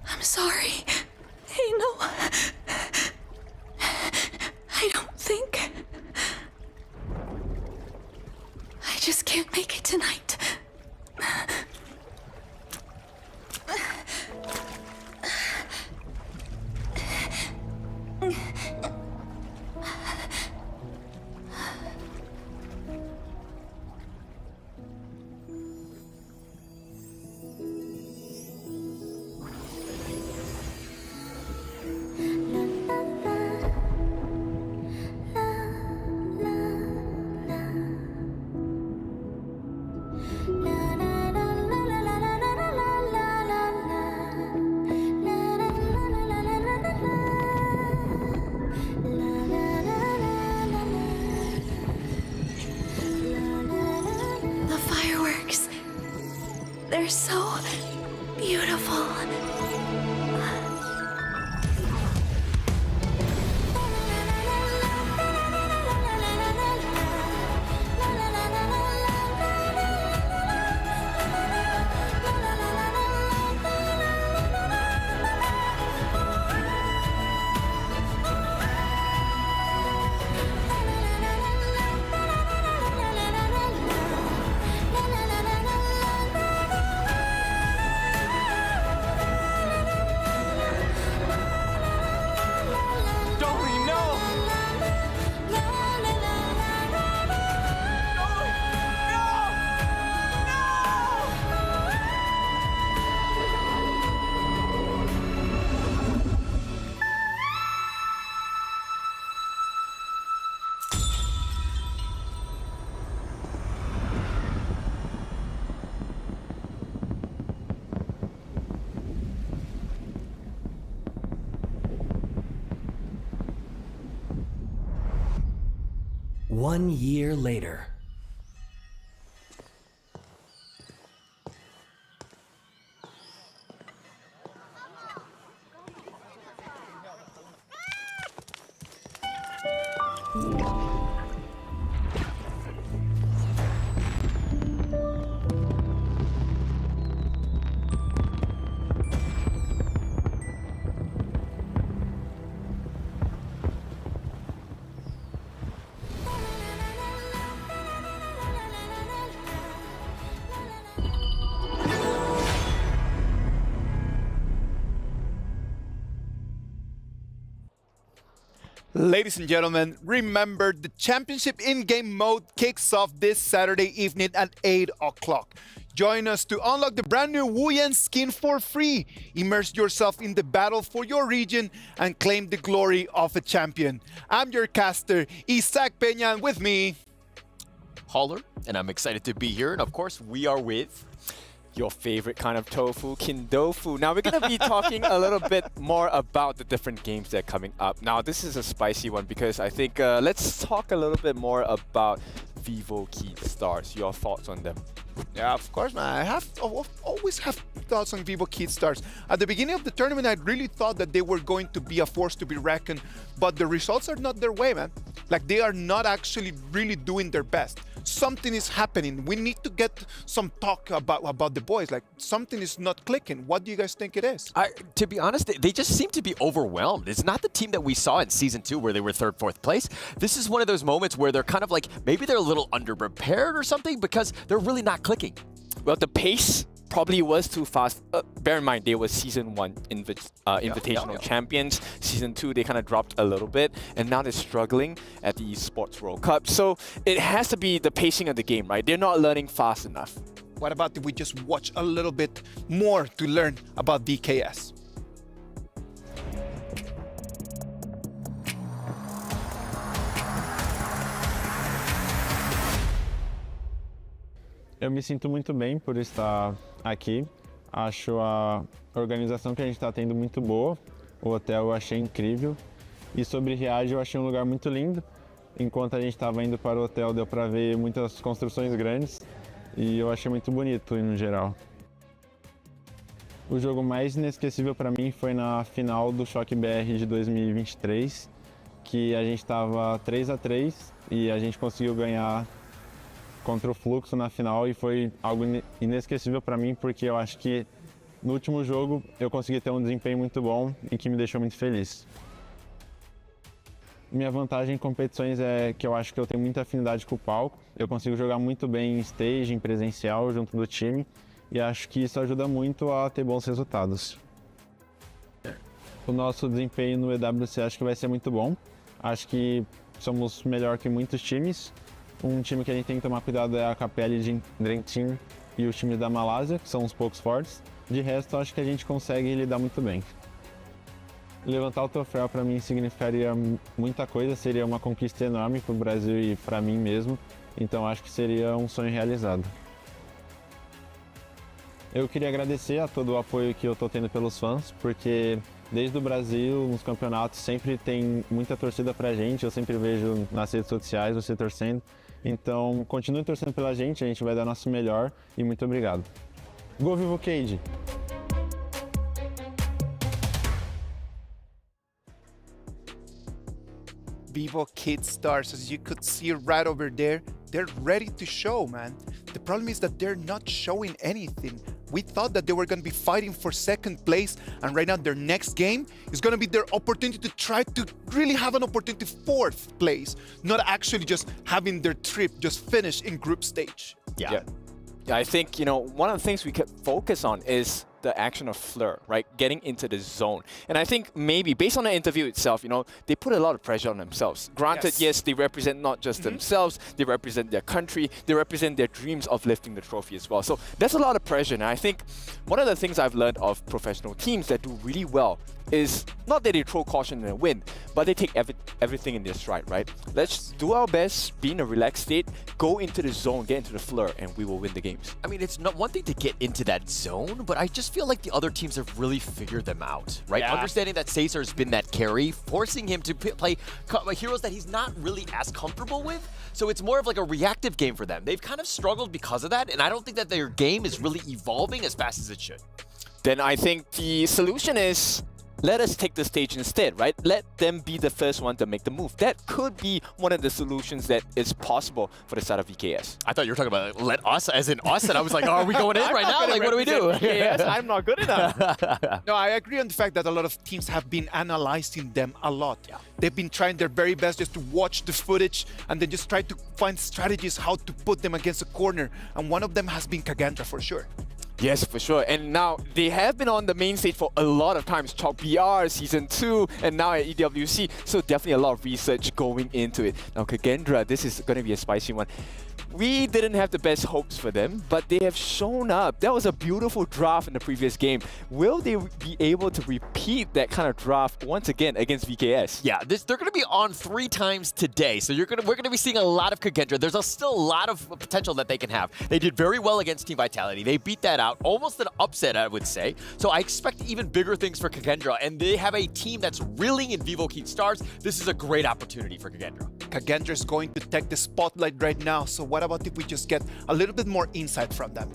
I'm sorry. Hey, no. I don't think. I just can't make it tonight. The fireworks. They're so beautiful. One year later. Ladies and gentlemen, remember the championship in-game mode kicks off this Saturday evening at 8 o'clock. Join us to unlock the brand new Wu Yan skin for free. Immerse yourself in the battle for your region and claim the glory of a champion. I'm your caster, Isaac Peña, and with me, Holler, and I'm excited to be here. And of course, we are with your favorite kind of tofu, Kindofu. Now, we're going to be talking a little bit more about the different games that are coming up. Now, this is a spicy one because I think let's talk a little bit more about Vivo Key Stars. Your thoughts on them? Yeah, of course, man. I always have thoughts on Vivo Kid Stars. At the beginning of the tournament, I really thought that they were going to be a force to be reckoned, but the results are not their way, man. Like, they are not actually really doing their best. Something is happening. We need to get some talk about the boys. Like, something is not clicking. What do you guys think it is? To be honest, they just seem to be overwhelmed. It's not the team that we saw in Season 2 where they were 3rd, 4th place. This is one of those moments where they're kind of like, maybe they're a little underprepared or something because they're really not clicking. Well, the pace probably was too fast. Bear in mind, they were Season 1 Invitational champions. Season 2, they kind of dropped a little bit, and now they're struggling at the Esports World Cup. So it has to be the pacing of the game, right? They're not learning fast enough. What about if we just watch a little bit more to learn about DKS? Eu me sinto muito bem por estar aqui. Acho a organização que a gente está tendo muito boa. O hotel eu achei incrível. E sobre Riyadh eu achei um lugar muito lindo. Enquanto a gente estava indo para o hotel deu para ver muitas construções grandes. e eu achei muito bonito no geral. O jogo mais inesquecível para mim foi na final do HoK BR de 2023, que a gente estava 3-3 e a gente conseguiu ganhar contra o Fluxo na final, e foi algo inesquecível para mim, porque eu acho que no último jogo eu consegui ter um desempenho muito bom e que me deixou muito feliz. Minha vantagem em competições é que eu acho que eu tenho muita afinidade com o palco, eu consigo jogar muito bem em stage, em presencial, junto do time, e acho que isso ajuda muito a ter bons resultados. O nosso desempenho no EWC acho que vai ser muito bom, acho que somos melhor que muitos times. Um time que a gente tem que tomar cuidado é a KPL de Dream Team e os times da Malásia, que são uns poucos fortes. De resto, acho que a gente consegue lidar muito bem. Levantar o troféu para mim significaria muita coisa, seria uma conquista enorme para o Brasil e para mim mesmo, então acho que seria um sonho realizado. Eu queria agradecer a todo o apoio que eu estou tendo pelos fãs, porque desde o Brasil, nos campeonatos, sempre tem muita torcida pra gente, eu sempre vejo nas redes sociais você torcendo. Então, continue torcendo pela gente, a gente vai dar nosso melhor e muito obrigado. Go Vivo Cage! Vivo Kid Stars, as you could see right over there, they're ready to show, man. The problem is that they're not showing anything. We thought that they were going to be fighting for second place, and right now their next game is going to be their opportunity to try to really have an opportunity fourth place, not actually just having their trip just finished in group stage. Yeah, I think, you know, one of the things we could focus on is the action of Fleur, right? Getting into the zone. And I think maybe based on the interview itself, you know, they put a lot of pressure on themselves. Granted, yes, they represent not just themselves, they represent their country, they represent their dreams of lifting the trophy as well. So there's a lot of pressure. And I think one of the things I've learned of professional teams that do really well is not that they throw caution in a win, but they take everything in their stride, right? Let's do our best, be in a relaxed state, go into the zone, get into the Fleur, and we will win the games. I mean, it's not one thing to get into that zone, but I just feel like the other teams have really figured them out, right? Yeah. Understanding that Caesar has been that carry, forcing him to play heroes that he's not really as comfortable with. So it's more of like a reactive game for them. They've kind of struggled because of that, and I don't think that their game is really evolving as fast as it should. Then I think the solution is let us take the stage instead, right? Let them be the first one to make the move. That could be one of the solutions that is possible for the side of VKS. I thought you were talking about let us, as in us, and I was like, oh, are we going in right now? Like, what do we do? VKS, I'm not good enough. No, I agree on the fact that a lot of teams have been analyzing them a lot. Yeah. They've been trying their very best just to watch the footage and then just try to find strategies how to put them against a corner. And one of them has been Kagendra for sure. Yes, for sure. And now they have been on the main stage for a lot of times. HoK BR, Season 2, and now at EWC. So definitely a lot of research going into it. Now Kagendra, this is going to be a spicy one. We didn't have the best hopes for them, but they have shown up. That was a beautiful draft in the previous game. Will they be able to repeat that kind of draft once again against VKS? Yeah, they're going to be on 3 times today, so we're going to be seeing a lot of Kagendra. There's still a lot of potential that they can have. They did very well against Team Vitality. They beat that out, almost an upset, I would say. So I expect even bigger things for Kagendra, and they have a team that's reeling in Vivo Kid Stars. This is a great opportunity for Kagendra. Kagendra is going to take the spotlight right now, so what about if we just get a little bit more insight from them?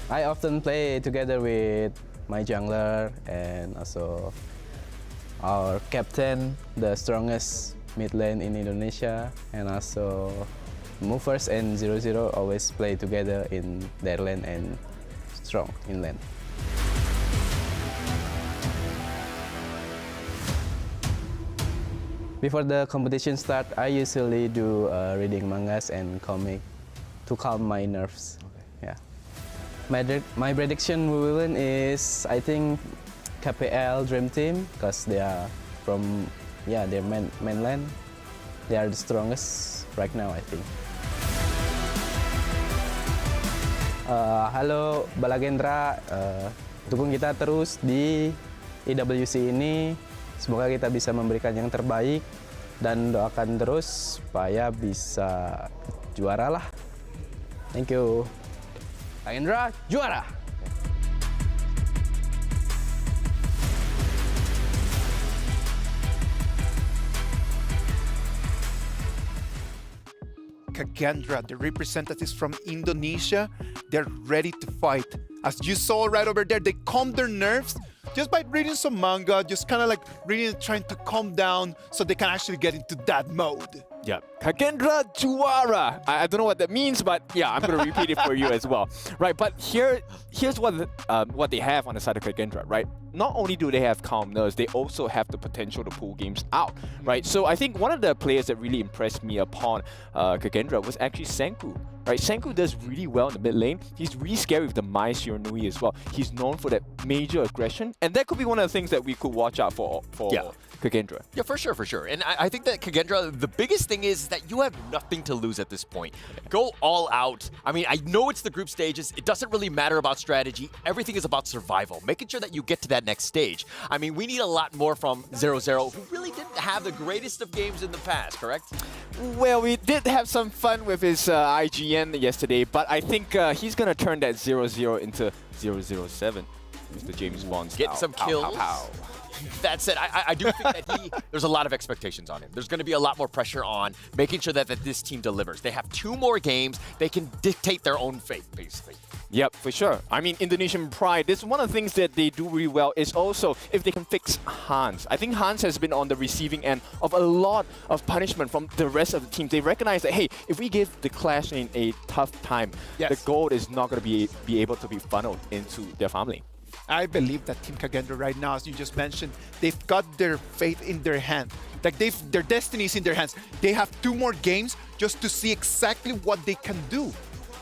I often play together with my jungler and also our captain, the strongest mid lane in Indonesia, and also movers and 0-0 always play together in their lane and strong in lane. Before the competition start, I usually do reading mangas and comic to calm my nerves. Okay. Yeah. My prediction we will win is, I think, KPL Dream Team, because they are from their mainland. They are the strongest right now, I think. Halo Kagendra, dukung kita terus di EWC ini. Semoga kita bisa memberikan yang terbaik dan doakan terus supaya bisa juara lah. Thank you. Kagendra juara. Kagendra, the representatives from Indonesia. They're ready to fight. As you saw right over there, they calmed their nerves just by reading some manga, just kind of like reading, trying to calm down so they can actually get into that mode. Yeah, Kagendra Juara. I don't know what that means, but yeah, I'm gonna repeat it for you as well. Right, but here's what they have on the side of Kagendra, right? Not only do they have calm nerves, they also have the potential to pull games out, right? So I think one of the players that really impressed me upon Kagendra was actually Senku. Right, Senku does really well in the mid lane. He's really scary with the Mai Shiranui as well. He's known for that major aggression, and that could be one of the things that we could watch out for Kagendra. Yeah, for sure, for sure. And I think that Kagendra, the biggest thing is that you have nothing to lose at this point. Go all out. I mean, I know it's the group stages. It doesn't really matter about strategy. Everything is about survival, making sure that you get to that next stage. I mean, we need a lot more from 0-0, who really didn't have the greatest of games in the past, correct? Well, we did have some fun with his IGN yesterday, but I think he's going to turn that 0-0 into 0-0-7. Mr. James Bond. Get some kills. That said, I do think that there's a lot of expectations on him. There's going to be a lot more pressure on making sure that this team delivers. They have 2 more games. They can dictate their own fate, basically. Yep, for sure. I mean, Indonesian pride, this is one of the things that they do really well is also if they can fix Hans. I think Hans has been on the receiving end of a lot of punishment from the rest of the team. They recognize that, hey, if we give the Clash Lane a tough time, the gold is not going to be able to be funneled into their farm lane. I believe that Team Kagendra right now, as you just mentioned, they've got their fate in their hand. Like their destiny is in their hands. They have 2 more games just to see exactly what they can do.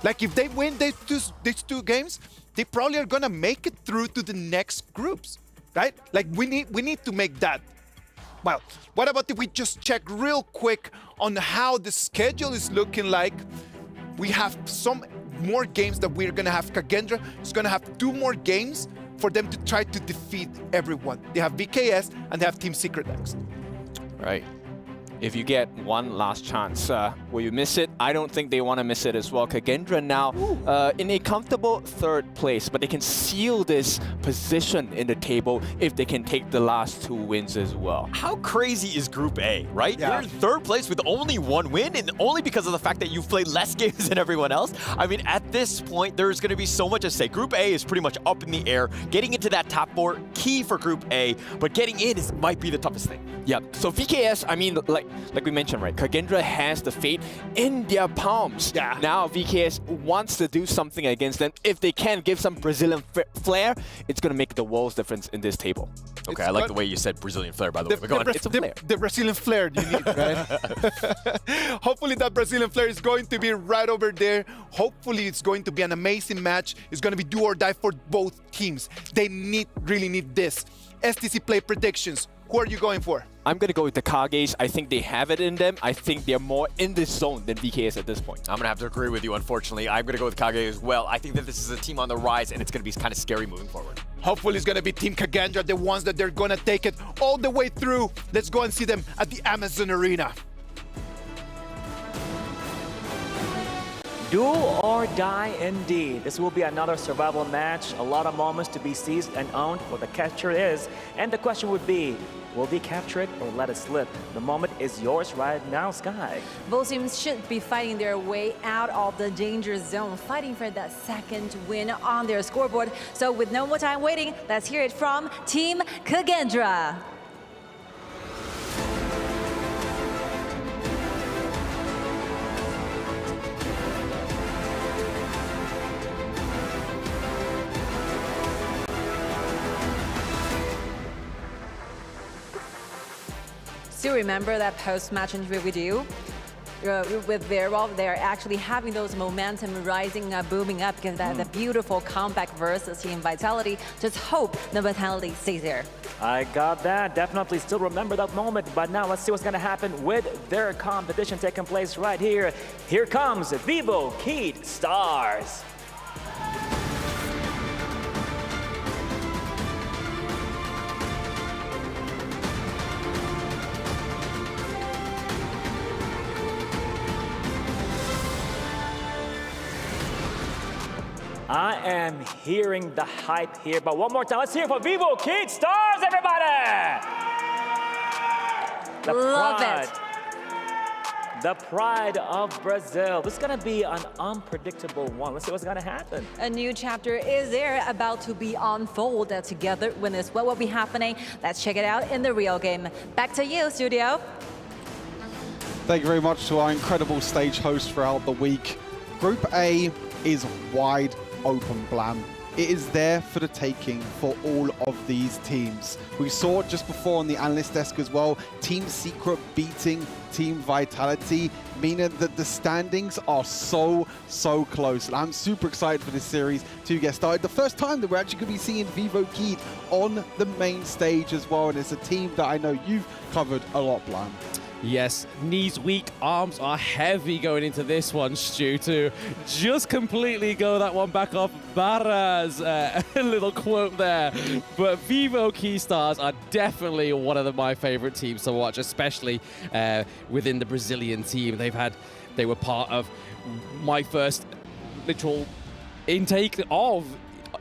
Like if they win these 2 games, they probably are gonna make it through to the next groups, right? Like we need to make that. Well, what about if we just check real quick on how the schedule is looking like? We have some more games that we're gonna have. Kagendra is gonna have 2 more games for them to try to defeat everyone. They have VKS and they have Team Secret next. Right. If you get one last chance, will you miss it? I don't think they want to miss it as well. Kagendra now in a comfortable 3rd place, but they can seal this position in the table if they can take the last 2 wins as well. How crazy is Group A, right? Yeah. You're in 3rd place with only 1 win, and only because of the fact that you've played less games than everyone else. I mean, at this point, there's going to be so much at stake. Group A is pretty much up in the air. Getting into that top 4, key for Group A, but getting in might be the toughest thing. Yeah, so VKS, I mean, like we mentioned, right? Kagendra has the fate in their palms. Yeah. Now VKS wants to do something against them. If they can give some Brazilian flair, it's going to make the world's difference in this table. Okay, I like the way you said Brazilian flair, by the way. It's a flair. The Brazilian flair you need, right? Hopefully that Brazilian flair is going to be right over there. Hopefully it's going to be an amazing match. It's going to be do or die for both teams. They really need this. STC play predictions. Who are you going for? I'm going to go with the Kages. I think they have it in them. I think they're more in this zone than VKS at this point. I'm going to have to agree with you, unfortunately. I'm going to go with Kage as well. I think that this is a team on the rise, and it's going to be kind of scary moving forward. Hopefully it's going to be Team Kagendra, the ones that they're going to take it all the way through. Let's go and see them at the Amazon Arena. Do or die indeed. This will be another survival match. A lot of moments to be seized and owned what the capture is. And the question would be, will they capture it or let it slip? The moment is yours right now, Sky. Both teams should be fighting their way out of the danger zone, fighting for that 2nd win on their scoreboard. So with no more time waiting, let's hear it from Team Kagendra. Still remember that post-match interview with you? With Vivo, they're actually having those momentum rising, booming up because that's a beautiful comeback versus Team Vitality. Just hope the Vitality stays there. I got that. Definitely still remember that moment. But now let's see what's going to happen with their competition taking place right here. Here comes Vivo Keat Stars. I am hearing the hype here, but one more time, let's hear it for Vivo Keat Stars, everybody! Love it. the pride of Brazil. This is going to be an unpredictable one. Let's see what's going to happen. A new chapter is there about to be unfolded together. When this, what will be happening? Let's check it out in the real game. Back to you, studio. Thank you very much to our incredible stage hosts throughout the week. Group A is wide open, Blam. It is there for the taking for all of these teams. We saw just before on the analyst desk as well, Team Secret beating Team Vitality, meaning that the standings are so close. And I'm super excited for this series to get started. The first time that we're actually going to be seeing Vivo on the main stage as well. And it's a team that I know you've covered a lot, Blam. Yes, knees weak, arms are heavy going into this one, Stu, to just completely go that one back off Barra's little quote there. But Vivo Keystars are definitely one of my favorite teams to watch, especially within the Brazilian team. They were part of my first literal intake of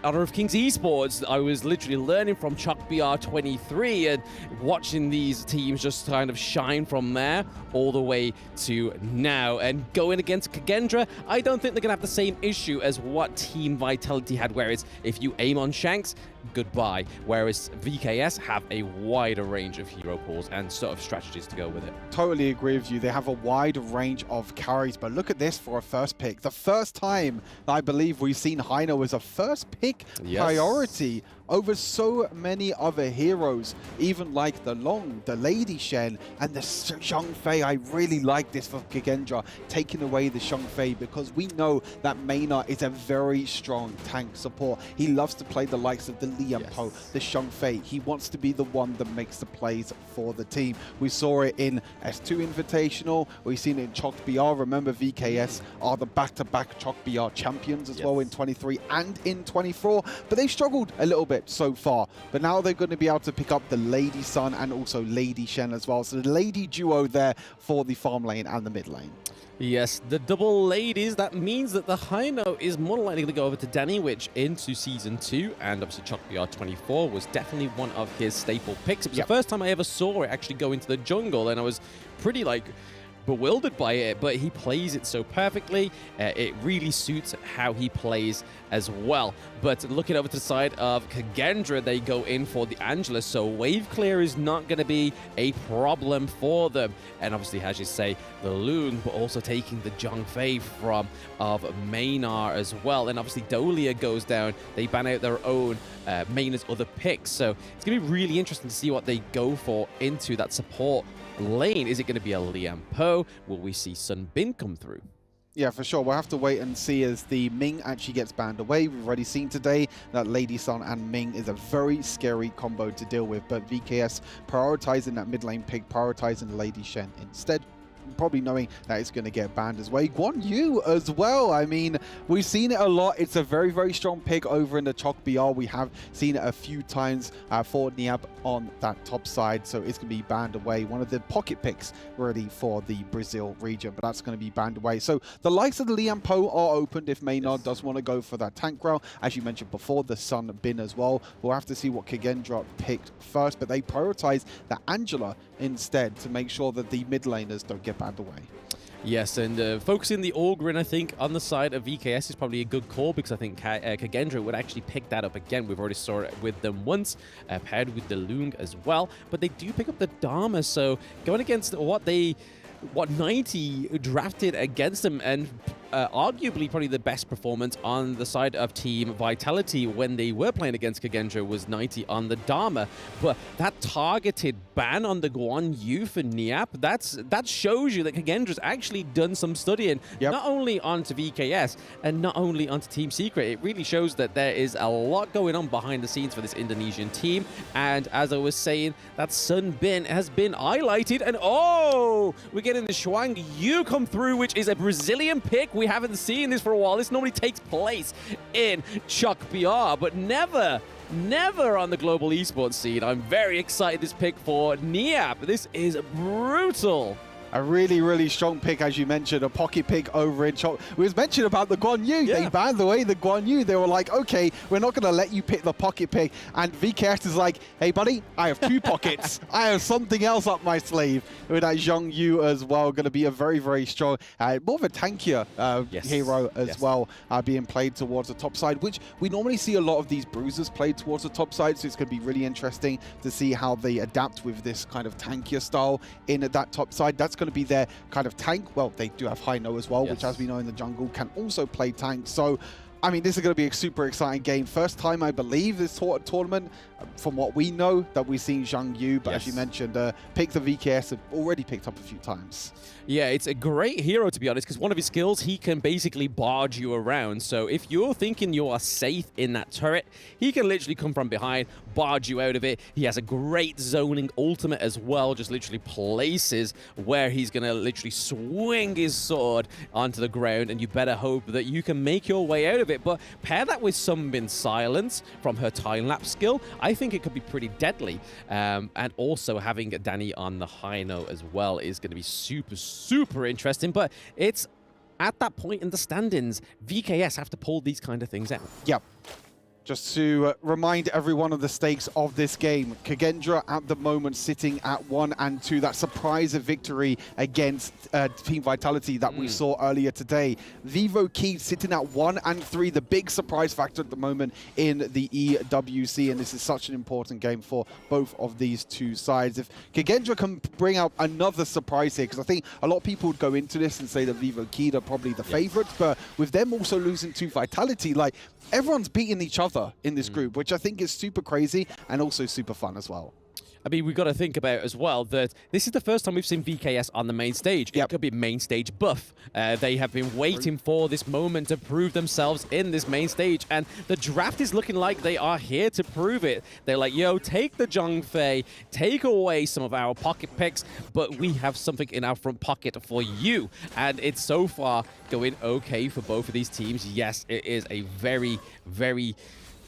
Honor of Kings Esports. I was literally learning from Chuck BR23 and watching these teams just kind of shine from there all the way to now. And going against Kagendra, I don't think they're going to have the same issue as what Team Vitality had, whereas if you aim on Shanks, goodbye. Whereas VKS have a wider range of hero pools and sort of strategies to go with it. Totally agree with you. They have a wide range of carries, but look at this for a first pick. The first time I believe we've seen Heino as a first pick priority over so many other heroes, even like the Long, the Lady Shen, and the Xiangfei. I really like this for Kagendra, taking away the Xiangfei, because we know that Maynard is a very strong tank support. He loves to play the likes of the Liampo, the Xiangfei. He wants to be the one that makes the plays for the team. We saw it in S2 Invitational. We've seen it in HoK BR. Remember, VKS are the back-to-back HoK BR champions as well in 23 and in 24, but they struggled a little bit so far, but now they're going to be able to pick up the Lady Sun and also Lady Shen as well. So the lady duo there for the farm lane and the mid lane. Yes, the double ladies. That means that the Heino is more likely to go over to Danny Witch into Season 2, and obviously Chuck BR24 was definitely one of his staple picks. It was the first time I ever saw it actually go into the jungle, and I was pretty bewildered by it, but he plays it so perfectly. It really suits how he plays as well. But looking over to the side of Kagendra, they go in for the Angela, so wave clear is not going to be a problem for them. And obviously, as you say, the Loon, but also taking the Xiangfei from of Maynard as well. And obviously, Dolia goes down. They ban out their own Maynard's other picks. So it's going to be really interesting to see what they go for into that support lane. Is it going to be a Liam Poe? Will we see Sun Bin come through? Yeah, for sure. We'll have to wait and see as the Ming actually gets banned away. We've already seen today that Lady Sun and Ming is a very scary combo to deal with, but VKS prioritizing that mid lane pick, prioritizing Lady Shen instead, probably knowing that it's going to get banned as well. Guan Yu as well. I mean, we've seen it a lot. It's a very strong pick over in the HoK BR. We have seen it a few times for Niab on that top side, so it's going to be banned away. One of the pocket picks really for the Brazil region, but that's going to be banned away. So the likes of the Liam Poe are opened if Maynard does want to go for that tank route. As you mentioned before, the Sun Bin as well. We'll have to see what Kagendra picked first, but they prioritize the Angela instead to make sure that the mid laners don't get banned away. Yes, and focusing the Orgrin, I think, on the side of VKS is probably a good call, because I think Kagendra would actually pick that up again. We've already saw it with them once, paired with the Lung as well, but they do pick up the Dharma, so going against what 90 drafted against them, and arguably probably the best performance on the side of Team Vitality when they were playing against Kagendra was 90 on the Dharma. But that targeted ban on the Guan Yu for Niap, that shows you that Kagendra's actually done some studying, not only onto VKS and not only onto Team Secret. It really shows that there is a lot going on behind the scenes for this Indonesian team. And as I was saying, that Sun Bin has been highlighted, and we're getting the Xuang Yu come through, which is a Brazilian pick. We haven't seen this for a while. This normally takes place in HoK BR, but never on the global esports scene. I'm very excited this pick for Niap. This is brutal. A really, really strong pick, as you mentioned, a pocket pick over in Chop. We was mentioned about the Guan Yu. Yeah. They banned the way the Guan Yu. They were like, okay, we're not going to let you pick the pocket pick. And VKS is like, hey, buddy, I have 2 pockets. I have something else up my sleeve. With that Zhong Yu as well, going to be a very, very strong, more of a tankier hero as well, being played towards the top side, which we normally see a lot of these bruisers played towards the top side. So it's going to be really interesting to see how they adapt with this kind of tankier style in that top side. That's going to be their kind of tank. Well, they do have Hino as well, which, as we know in the jungle, can also play tank. So, I mean, this is going to be a super exciting game. First time, I believe, this tournament, from what we know, that we've seen Zhang Yu, but as you mentioned, pick the VKS have already picked up a few times. Yeah, it's a great hero, to be honest, because one of his skills, he can basically barge you around. So if you're thinking you are safe in that turret, he can literally come from behind, barge you out of it. He has a great zoning ultimate as well, just literally places where he's going to literally swing his sword onto the ground, and you better hope that you can make your way out of it. But pair that with Sunbin Silence from her time-lapse skill, I think it could be pretty deadly. And also having Danny on the high note as well is going to be super interesting. But it's at that point in the standings, VKS have to pull these kind of things out. Yep. Just to remind everyone of the stakes of this game, Kagendra at the moment sitting at 1 and 2. That surprise victory against Team Vitality that we saw earlier today. Vivo Key sitting at 1 and 3, the big surprise factor at the moment in the EWC, and this is such an important game for both of these two sides. If Kagendra can bring out another surprise here, because I think a lot of people would go into this and say that Vivo Key are probably the favorites, but with them also losing to Vitality, like, everyone's beating each other in this group, which I think is super crazy and also super fun as well. I mean, we've got to think about as well that this is the first time we've seen VKS on the main stage. It could be main stage buff. They have been waiting for this moment to prove themselves in this main stage, and the draft is looking like they are here to prove it. They're like, yo, take the Zhongfei, take away some of our pocket picks, but we have something in our front pocket for you. And it's so far going okay for both of these teams. Yes, it is a very, very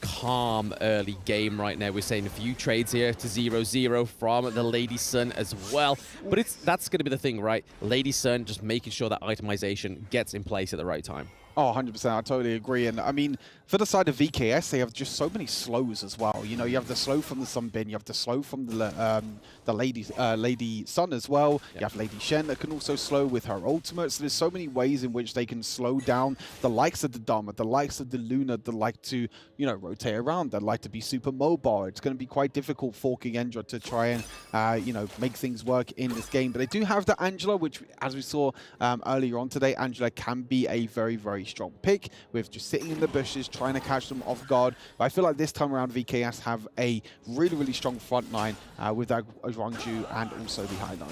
calm early game right now. We're seeing a few trades here to 0-0 from the Lady Sun as well. But that's going to be the thing, right? Lady Sun just making sure that itemization gets in place at the right time. Oh, 100%. I totally agree. And I mean, for the side of VKS, they have just so many slows as well. You know, you have the slow from the Sunbin, you have the slow from the Lady Sun as well. You have Lady Shen that can also slow with her ultimate. So there's so many ways in which they can slow down the likes of the Dharma, the likes of the Luna that like to, you know, rotate around, that like to be super mobile. It's going to be quite difficult for Kagendra to try and, you know, make things work in this game. But they do have the Angela, which, as we saw earlier on today, Angela can be a very, very strong pick with just sitting in the bushes, trying to catch them off guard. But I feel like this time around, VKS have a really, really strong front line with that Rangju and also the High 9.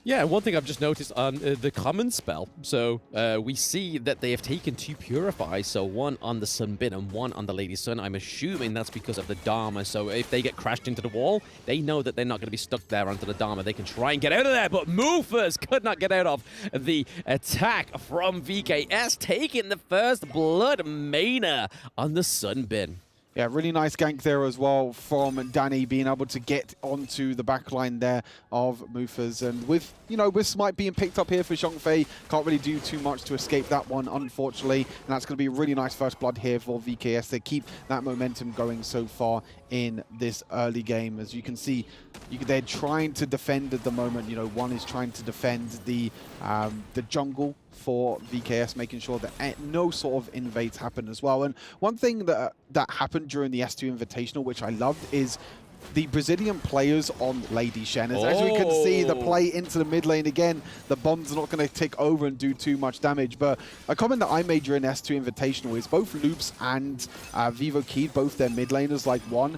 Yeah, one thing I've just noticed on the common spell, so we see that they have taken 2 Purify, so one on the Sunbin and one on the Lady Sun. I'm assuming that's because of the Dharma, so if they get crashed into the wall, they know that they're not going to be stuck there onto the Dharma. They can try and get out of there, but Movers could not get out of the attack from VKS, taking the first blood Mana on the Sunbin. Yeah, really nice gank there as well from Danny, being able to get onto the back line there of Mufas. And with, you know, with Smite being picked up here for Zhongfei, can't really do too much to escape that one, unfortunately. And that's going to be a really nice first blood here for VKS. They keep that momentum going so far in this early game. As you can see, they're trying to defend at the moment. You know, one is trying to defend the jungle for VKS, making sure that no sort of invades happen as well. And one thing that happened during the S2 Invitational, which I loved, is the Brazilian players on Lady Shen. As we can see, the play into the mid lane again, the bombs are not going to tick over and do too much damage. But a comment that I made during S2 Invitational is both Loops and Vivo Key, both their mid laners, like one,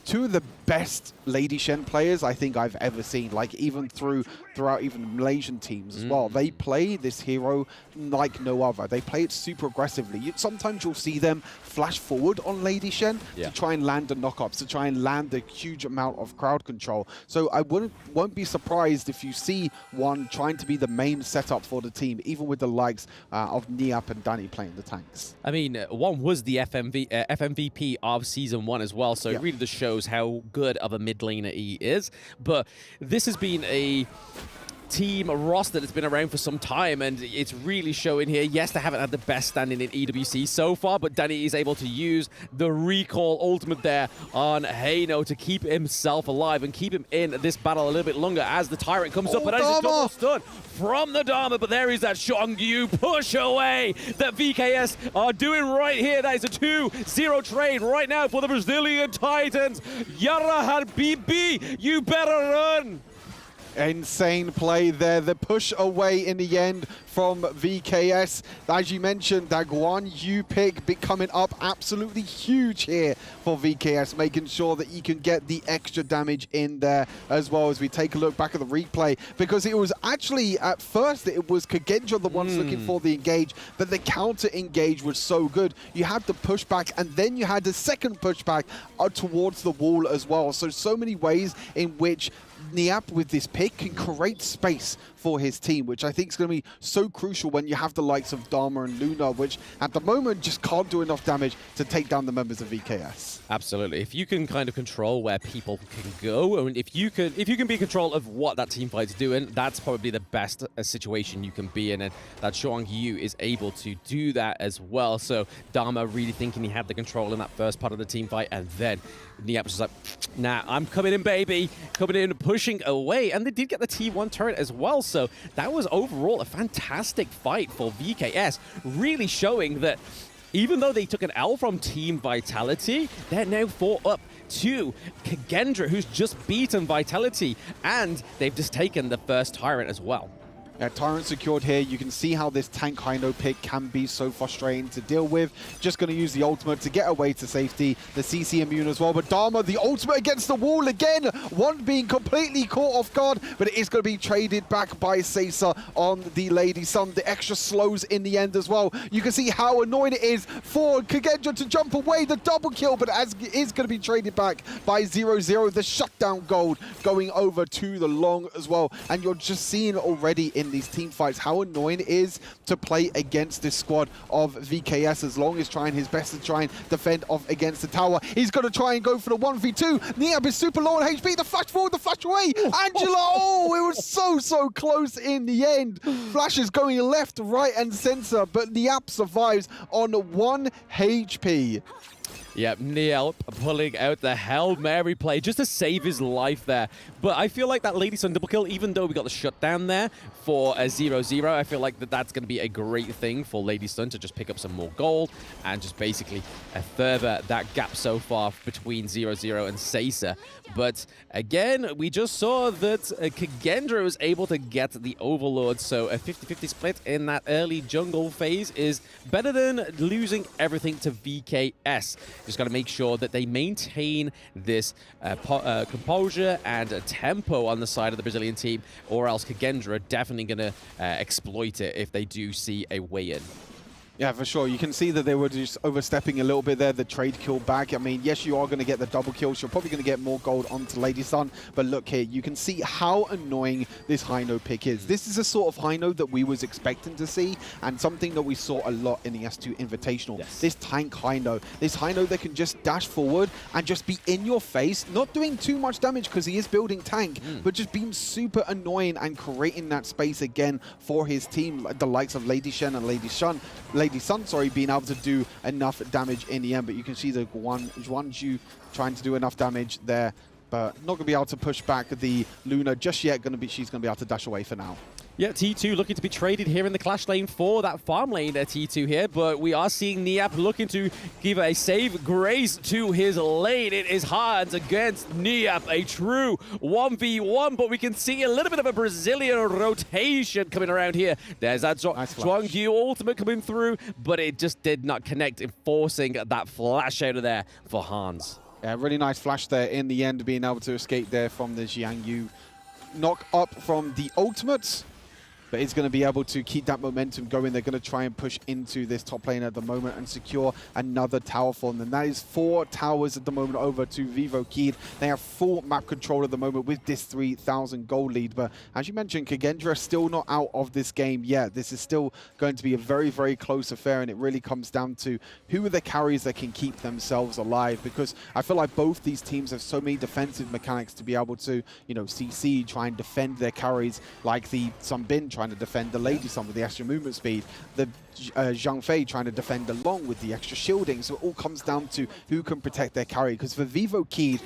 2 of the best Lady Shen players I think I've ever seen, like even throughout even Malaysian teams as well. They play this hero like no other. They play it super aggressively. Sometimes you'll see them flash forward on Lady Shen to try and land the knockups, to try and land the huge amount of crowd control. So I won't be surprised if you see one trying to be the main setup for the team, even with the likes of Niap and Danny playing the tanks. I mean, one was the FMVP of Season 1 as well, so it really just shows how good of a mid laner he is. But this has been a team roster that's been around for some time, and it's really showing here. Yes, they haven't had the best standing in EWC so far, but Danny is able to use the recall ultimate there on Heino to keep himself alive and keep him in this battle a little bit longer as the Tyrant comes up. But as a double stun from the Dharma, but there is that Xiongyu push away that VKS are doing right here. That is a 2-0 trade right now for the Brazilian Titans. Yara Habibi, you better run. Insane play there. The push away in the end from VKS. As you mentioned, that Guan Yu pick coming up absolutely huge here for VKS, making sure that he can get the extra damage in there as well as we take a look back at the replay, because it was actually, at first, it was Kagendra the ones looking for the engage, but the counter engage was so good. You had the pushback, and then you had the second pushback towards the wall as well. So many ways in which Niap with this pick can create space for his team, which I think is going to be so crucial when you have the likes of Dharma and Luna, which at the moment just can't do enough damage to take down the members of VKS. Absolutely. If you can kind of control where people can go, and if you can be in control of what that team fight's doing, that's probably the best situation you can be in, and that Xiong Yu is able to do that as well. So Dharma really thinking he had the control in that first part of the team fight, and then Niap was just like, nah, I'm coming in, baby. Coming in, pushing away. And they did get the T1 turret as well. So that was overall a fantastic fight for VKS, really showing that even though they took an L from Team Vitality, they're now 4 up to Kagendra, who's just beaten Vitality, and they've just taken the first Tyrant as well. Tyrant secured here. You can see how this tank Heino pick can be so frustrating to deal with. Just going to use the ultimate to get away to safety. The CC immune as well. But Dharma, the ultimate against the wall again. One being completely caught off guard, but it is going to be traded back by Sesa on the Lady Sun. The extra slows in the end as well. You can see how annoying it is for Kagendra to jump away. The double kill, but as it is going to be traded back by 0-0. The shutdown gold going over to the long as well. And you're just seeing already in these team fights how annoying it is to play against this squad of VKS. As long as trying his best to try and defend off against the tower, he's going to try and go for the 1v2. Niap is super low on HP. The flash forward, the flash away. Angela, oh, it was so close in the end. Flash is going left, right, and center, but Niap survives on 1 HP. Yep, Niap pulling out the Hail Mary play just to save his life there. But I feel like that Lady Sun double kill, even though we got the shutdown there for a 0-0, I feel like that's going to be a great thing for Lady Sun to just pick up some more gold and just basically further that gap so far between 0-0 and Sesa. But again, we just saw that Kagendra was able to get the Overlord, so a 50-50 split in that early jungle phase is better than losing everything to VKS. Just got to make sure that they maintain this composure and tempo on the side of the Brazilian team, or else Kagendra are definitely going to exploit it if they do see a way in. Yeah, for sure. You can see that they were just overstepping a little bit there, the trade kill back. I mean, yes, you are going to get the double kills. You're probably going to get more gold onto Lady Sun. But look here, you can see how annoying this Heino pick is. This is a sort of Heino that we was expecting to see, and something that we saw a lot in the S2 Invitational. Yes. This tank Heino. This Heino that can just dash forward and just be in your face, not doing too much damage because he is building tank, but just being super annoying and creating that space again for his team, like the likes of Lady Shen and Lady Sun, being able to do enough damage in the end. But you can see the Juanju trying to do enough damage there, but not going to be able to push back the Luna just yet. She's going to be able to dash away for now. Yeah, T2 looking to be traded here in the clash lane for that farm lane at T2 here, but we are seeing Niap looking to give a save grace to his lane. It is Hans against Niap, a true 1v1, but we can see a little bit of a Brazilian rotation coming around here. There's that Zhuangyu ultimate coming through, but it just did not connect, enforcing that flash out of there for Hans. Yeah, really nice flash there in the end, being able to escape there from the Xiangyu knock up from the ultimates. but is going to be able to keep that momentum going. They're going to try and push into this top lane at the moment and secure another tower for them. And that is 4 towers at the moment over to Vivo Keed. They have full map control at the moment with this 3,000 gold lead. But as you mentioned, Kagendra still not out of this game yet. This is still going to be a very, very close affair, and it really comes down to who are the carries that can keep themselves alive, because I feel like both these teams have so many defensive mechanics to be able to, you know, CC, try and defend their carries, like the Sunbin trying to defend the Lady Sun with the extra movement speed, the Zhang Fei trying to defend along with the extra shielding. So it all comes down to who can protect their carry, because for Vivo Keed,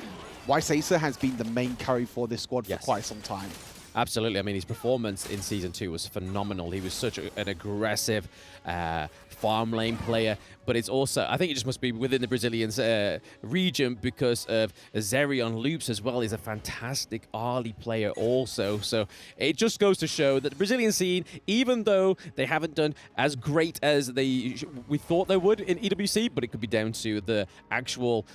Weibo has been the main carry for this squad for quite some time. Absolutely. I mean, his performance in Season 2 was phenomenal. He was such an aggressive farm lane player, but it's also, I think it just must be within the Brazilians region, because of Zerion Loops as well. He's a fantastic early player also. So it just goes to show that the Brazilian scene, even though they haven't done as great as we thought they would in EWC, but it could be down to the actual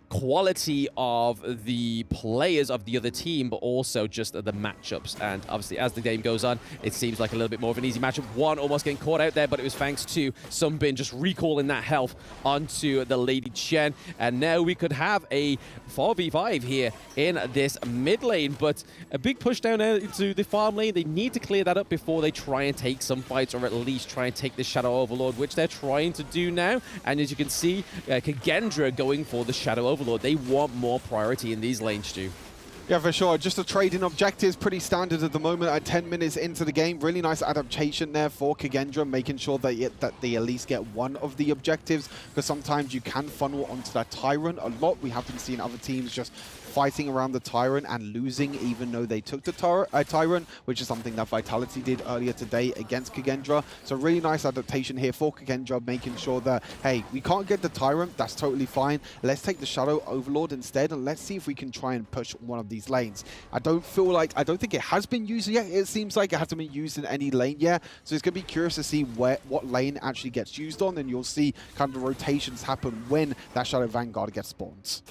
quality of the players of the other team, but also just the matchups. And obviously, as the game goes on, it seems like a little bit more of an easy matchup. One almost getting caught out there, but it was thanks to Sunbin just recalling that health onto the Lady Chen. And now we could have a 4v5 here in this mid lane, but a big push down into the farm lane. They need to clear that up before they try and take some fights, or at least try and take the Shadow Overlord, which they're trying to do now. And as you can see, Kagendra going for the Shadow Overlord. They want more priority in these lanes, Stu. Yeah, for sure. Just a trading objectives, pretty standard at the moment at 10 minutes into the game. Really nice adaptation there for Kagendra, making sure that they at least get one of the objectives, because sometimes you can funnel onto that Tyrant a lot. We have been seeing other teams just fighting around the Tyrant and losing even though they took the Tyrant, which is something that Vitality did earlier today against Kagendra. So really nice adaptation here for Kagendra, making sure that, hey, we can't get the Tyrant, that's totally fine. Let's take the Shadow Overlord instead, and let's see if we can try and push one of these lanes. I don't think it has been used yet. It seems like it hasn't been used in any lane yet. So it's going to be curious to see what lane actually gets used on, and you'll see kind of rotations happen when that Shadow Vanguard gets spawned.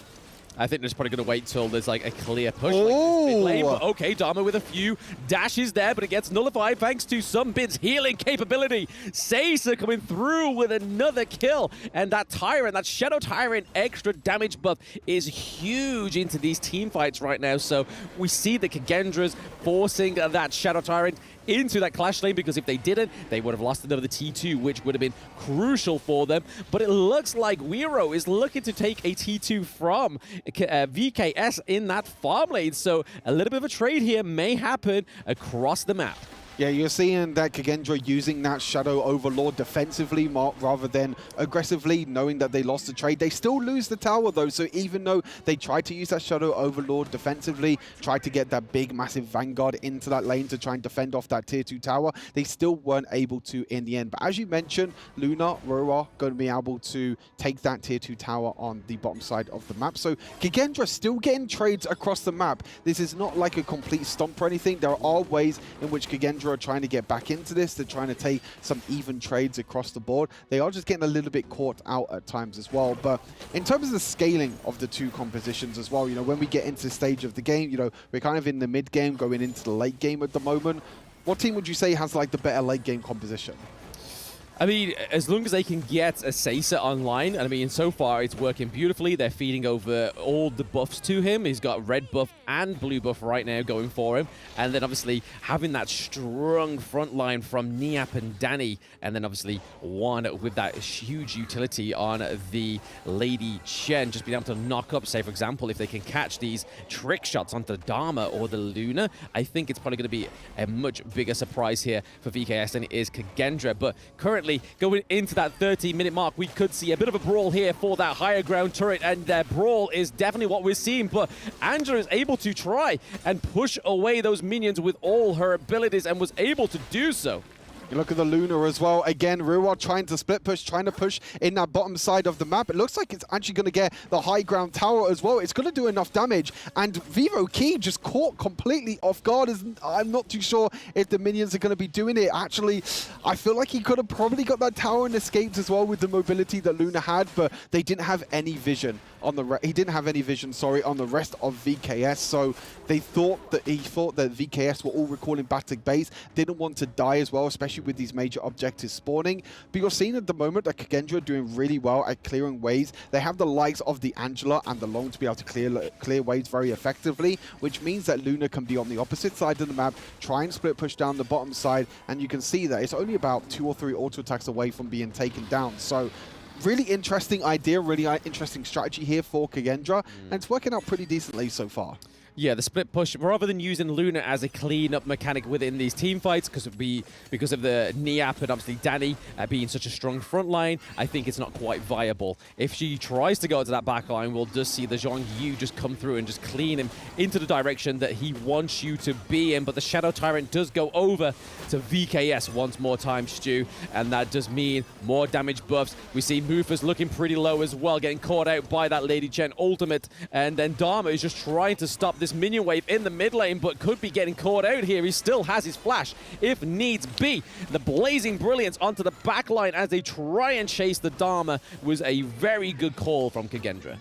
I think they're just probably going to wait till there's like a clear push like this mid lane. But okay, Dharma with a few dashes there, but it gets nullified thanks to Sunbin's healing capability. Seiza coming through with another kill. And that Tyrant, that Shadow Tyrant extra damage buff is huge into these team fights right now. So we see the Kagendra's forcing that Shadow Tyrant into that clash lane, because if they didn't, they would have lost another T2, which would have been crucial for them. But it looks like Weibo is looking to take a T2 from VKS in that farm lane. So a little bit of a trade here may happen across the map. Yeah, you're seeing that Kagendra using that Shadow Overlord defensively rather than aggressively, knowing that they lost the trade. They still lose the tower, though, so even though they tried to use that Shadow Overlord defensively, tried to get that big, massive Vanguard into that lane to try and defend off that Tier 2 tower, they still weren't able to in the end. But as you mentioned, Luna, Roa going to be able to take that Tier 2 tower on the bottom side of the map. So Kagendra still getting trades across the map. This is not like a complete stomp or anything. There are ways in which Kagendra are trying to get back into this. They're trying to take some even trades across the board. They are just getting a little bit caught out at times as well. But in terms of the scaling of the two compositions as well, you know, when we get into the stage of the game, you know, we're kind of in the mid game going into the late game at the moment. What team would you say has like the better late game composition? I mean, as long as they can get a Seiza online, and I mean, so far it's working beautifully. They're feeding over all the buffs to him. He's got red buff and blue buff right now going for him. And then obviously having that strong front line from Niap and Danny, and then obviously one with that huge utility on the Lady Chen, just being able to knock up, say for example, if they can catch these trick shots onto the Dharma or the Luna, I think it's probably going to be a much bigger surprise here for VKS than it is Kagendra. But currently, going into that 30-minute mark, we could see a bit of a brawl here for that higher ground turret, and their brawl is definitely what we're seeing. But Angela is able to try and push away those minions with all her abilities, and was able to do so. You look at the Luna as well. Again, Riyadh trying to split push, trying to push in that bottom side of the map. It looks like it's actually going to get the high ground tower as well. It's going to do enough damage. And Vivo Key just caught completely off guard. I'm not too sure if the minions are going to be doing it. Actually, I feel like he could have probably got that tower and escaped as well with the mobility that Luna had, but they didn't have any vision on the he didn't have any vision, sorry, on the rest of VKS. So he thought that VKS were all recalling back to base, didn't want to die as well, especially with these major objectives spawning. But you're seeing at the moment that Kagendra are doing really well at clearing waves. They have the likes of the Angela and the Long to be able to clear waves very effectively, which means that Luna can be on the opposite side of the map, try and split push down the bottom side, and you can see that it's only about 2 or 3 auto attacks away from being taken down. So really interesting idea, really interesting strategy here for Kagendra, and it's working out pretty decently so far. Yeah, the split push, rather than using Luna as a clean-up mechanic within these team fights, because of the Niap and obviously Danny being such a strong front line, I think it's not quite viable. If she tries to go to that back line, we'll just see the Zhong Yu just come through and just clean him into the direction that he wants you to be in. But the Shadow Tyrant does go over to VKS once more time, Stu, and that does mean more damage buffs. We see Mufus looking pretty low as well, getting caught out by that Lady Chen ultimate, and then Dharma is just trying to stop this minion wave in the mid lane, but could be getting caught out here. He still has his flash if needs be. The Blazing Brilliance onto the back line as they try and chase the Dharma was a very good call from Kagendra.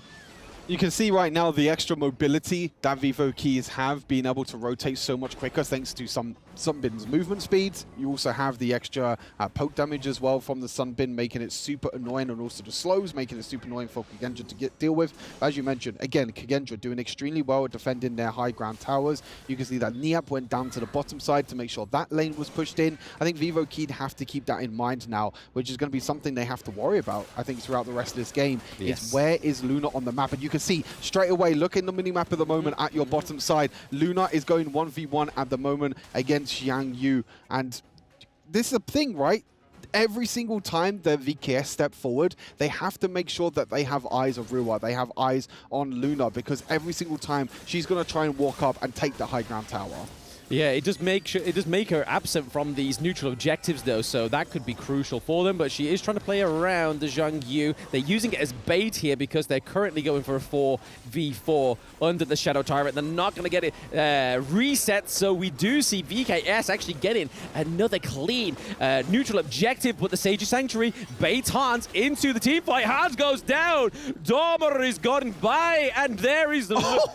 You can see right now the extra mobility that Vivo Keys have, being able to rotate so much quicker thanks to Sunbin's movement speeds. You also have the extra poke damage as well from the Sunbin, making it super annoying, and also the slows, making it super annoying for Kagendra to deal with. As you mentioned, again, Kagendra doing extremely well at defending their high ground towers. You can see that Niap went down to the bottom side to make sure that lane was pushed in. I think Vivo Keys have to keep that in mind now, which is going to be something they have to worry about, I think, throughout the rest of this game. Yes. Is where is Luna on the map? And you can see straight away, look in the mini-map at the moment at your bottom side. Luna is going 1v1 at the moment against Zhang Yu. And this is a thing, right? Every single time the VKS step forward, they have to make sure that they have eyes of Riyadh. They have eyes on Luna, because every single time she's going to try and walk up and take the high ground tower. Yeah, it does make her absent from these neutral objectives, though, so that could be crucial for them. But she is trying to play around the Zhang Yu. They're using it as bait here because they're currently going for a 4v4 under the Shadow Tyrant. They're not going to get it reset, so we do see VKS actually getting another clean neutral objective. But the Sage Sanctuary baits Hans into the team fight. Hans goes down. Dharma is gone by, and there is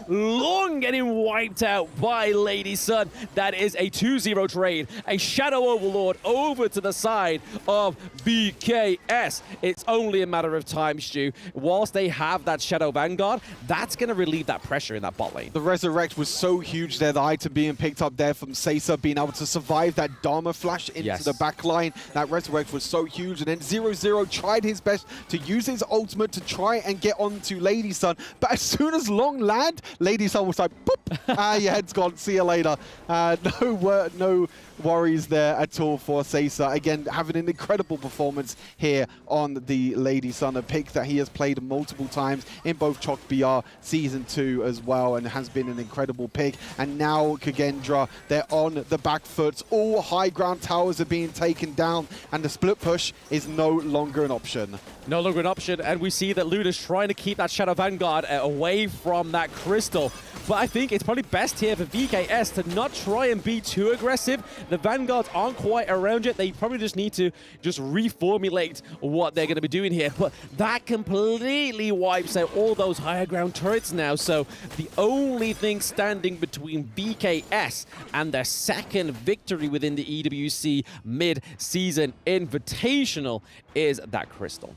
Long getting wiped out by Lady Sun. That is a 2-0 trade. A Shadow Overlord over to the side of VKS. It's only a matter of time, Stu. Whilst they have that Shadow Vanguard, that's going to relieve that pressure in that bot lane. The Resurrect was so huge there, the item being picked up there from Seiza, being able to survive that Dharma flash into the back line. That Resurrect was so huge. And then 0-0 tried his best to use his ultimate to try and get onto Lady Sun. But as soon as Long land, Lady Sun was like, boop, your head's gone, see you later. No worries there at all for Seiza. Again, having an incredible performance here on the Lady Sun, a pick that he has played multiple times in both HoK BR Season 2 as well, and has been an incredible pick. And now Kagendra, they're on the back foot. All high ground towers are being taken down, and the split push is no longer an option. No longer an option, and we see that Luna's trying to keep that Shadow Vanguard away from that crystal. But I think it's probably best here for VKS to not try and be too aggressive. The Vanguards aren't quite around yet. They probably just need to just reformulate what they're going to be doing here. But that completely wipes out all those higher ground turrets now. So the only thing standing between VKS and their second victory within the EWC Mid-Season Invitational is that crystal.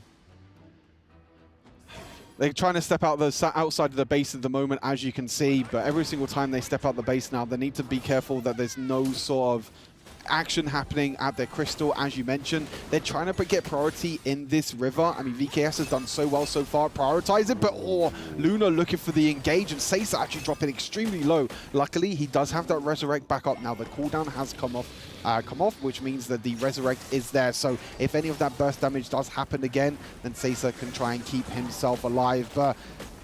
They're trying to step out outside of the base at the moment, as you can see, but every single time they step out the base now, they need to be careful that there's no sort of action happening at their crystal. As you mentioned, they're trying to get priority in this river. I mean, VKS has done so well so far, prioritize it, but Luna looking for the engage, and Seiza actually dropping extremely low. Luckily, he does have that Resurrect back up. Now the cooldown has come off, which means that the Resurrect is there. So if any of that burst damage does happen again, then Seiza can try and keep himself alive. But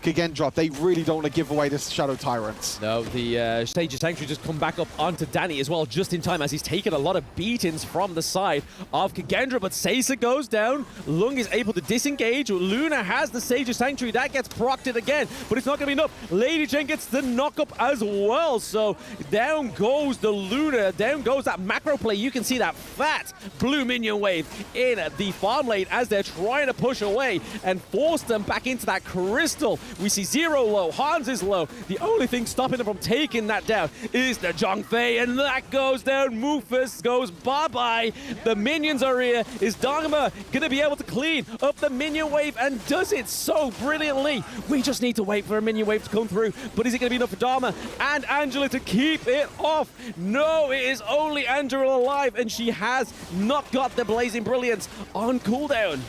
Kagendra, they really don't want to give away this Shadow Tyrants. No, the Stage of Sanctuary just come back up onto Danny as well, just in time, as he's taken a lot of beatings from the side of Kagendra, but Seiza goes down. Lung is able to disengage. Luna has the Sage of Sanctuary. That gets procced again, but it's not going to be enough. Lady Jen gets the knock-up as well, so down goes the Luna. Down goes that macro play. You can see that fat blue minion wave in the farm lane as they're trying to push away and force them back into that crystal. We see Zero low, Hans is low. The only thing stopping them from taking that down is the Zhongfei, and that goes down. Mufus goes bye-bye. The minions are here. Is Dharma going to be able to clean up the minion wave, and does it so brilliantly? We just need to wait for a minion wave to come through, but is it going to be enough for Dharma and Angela to keep it off? No, it is only Angela alive, and she has not got the Blazing Brilliance on cooldown.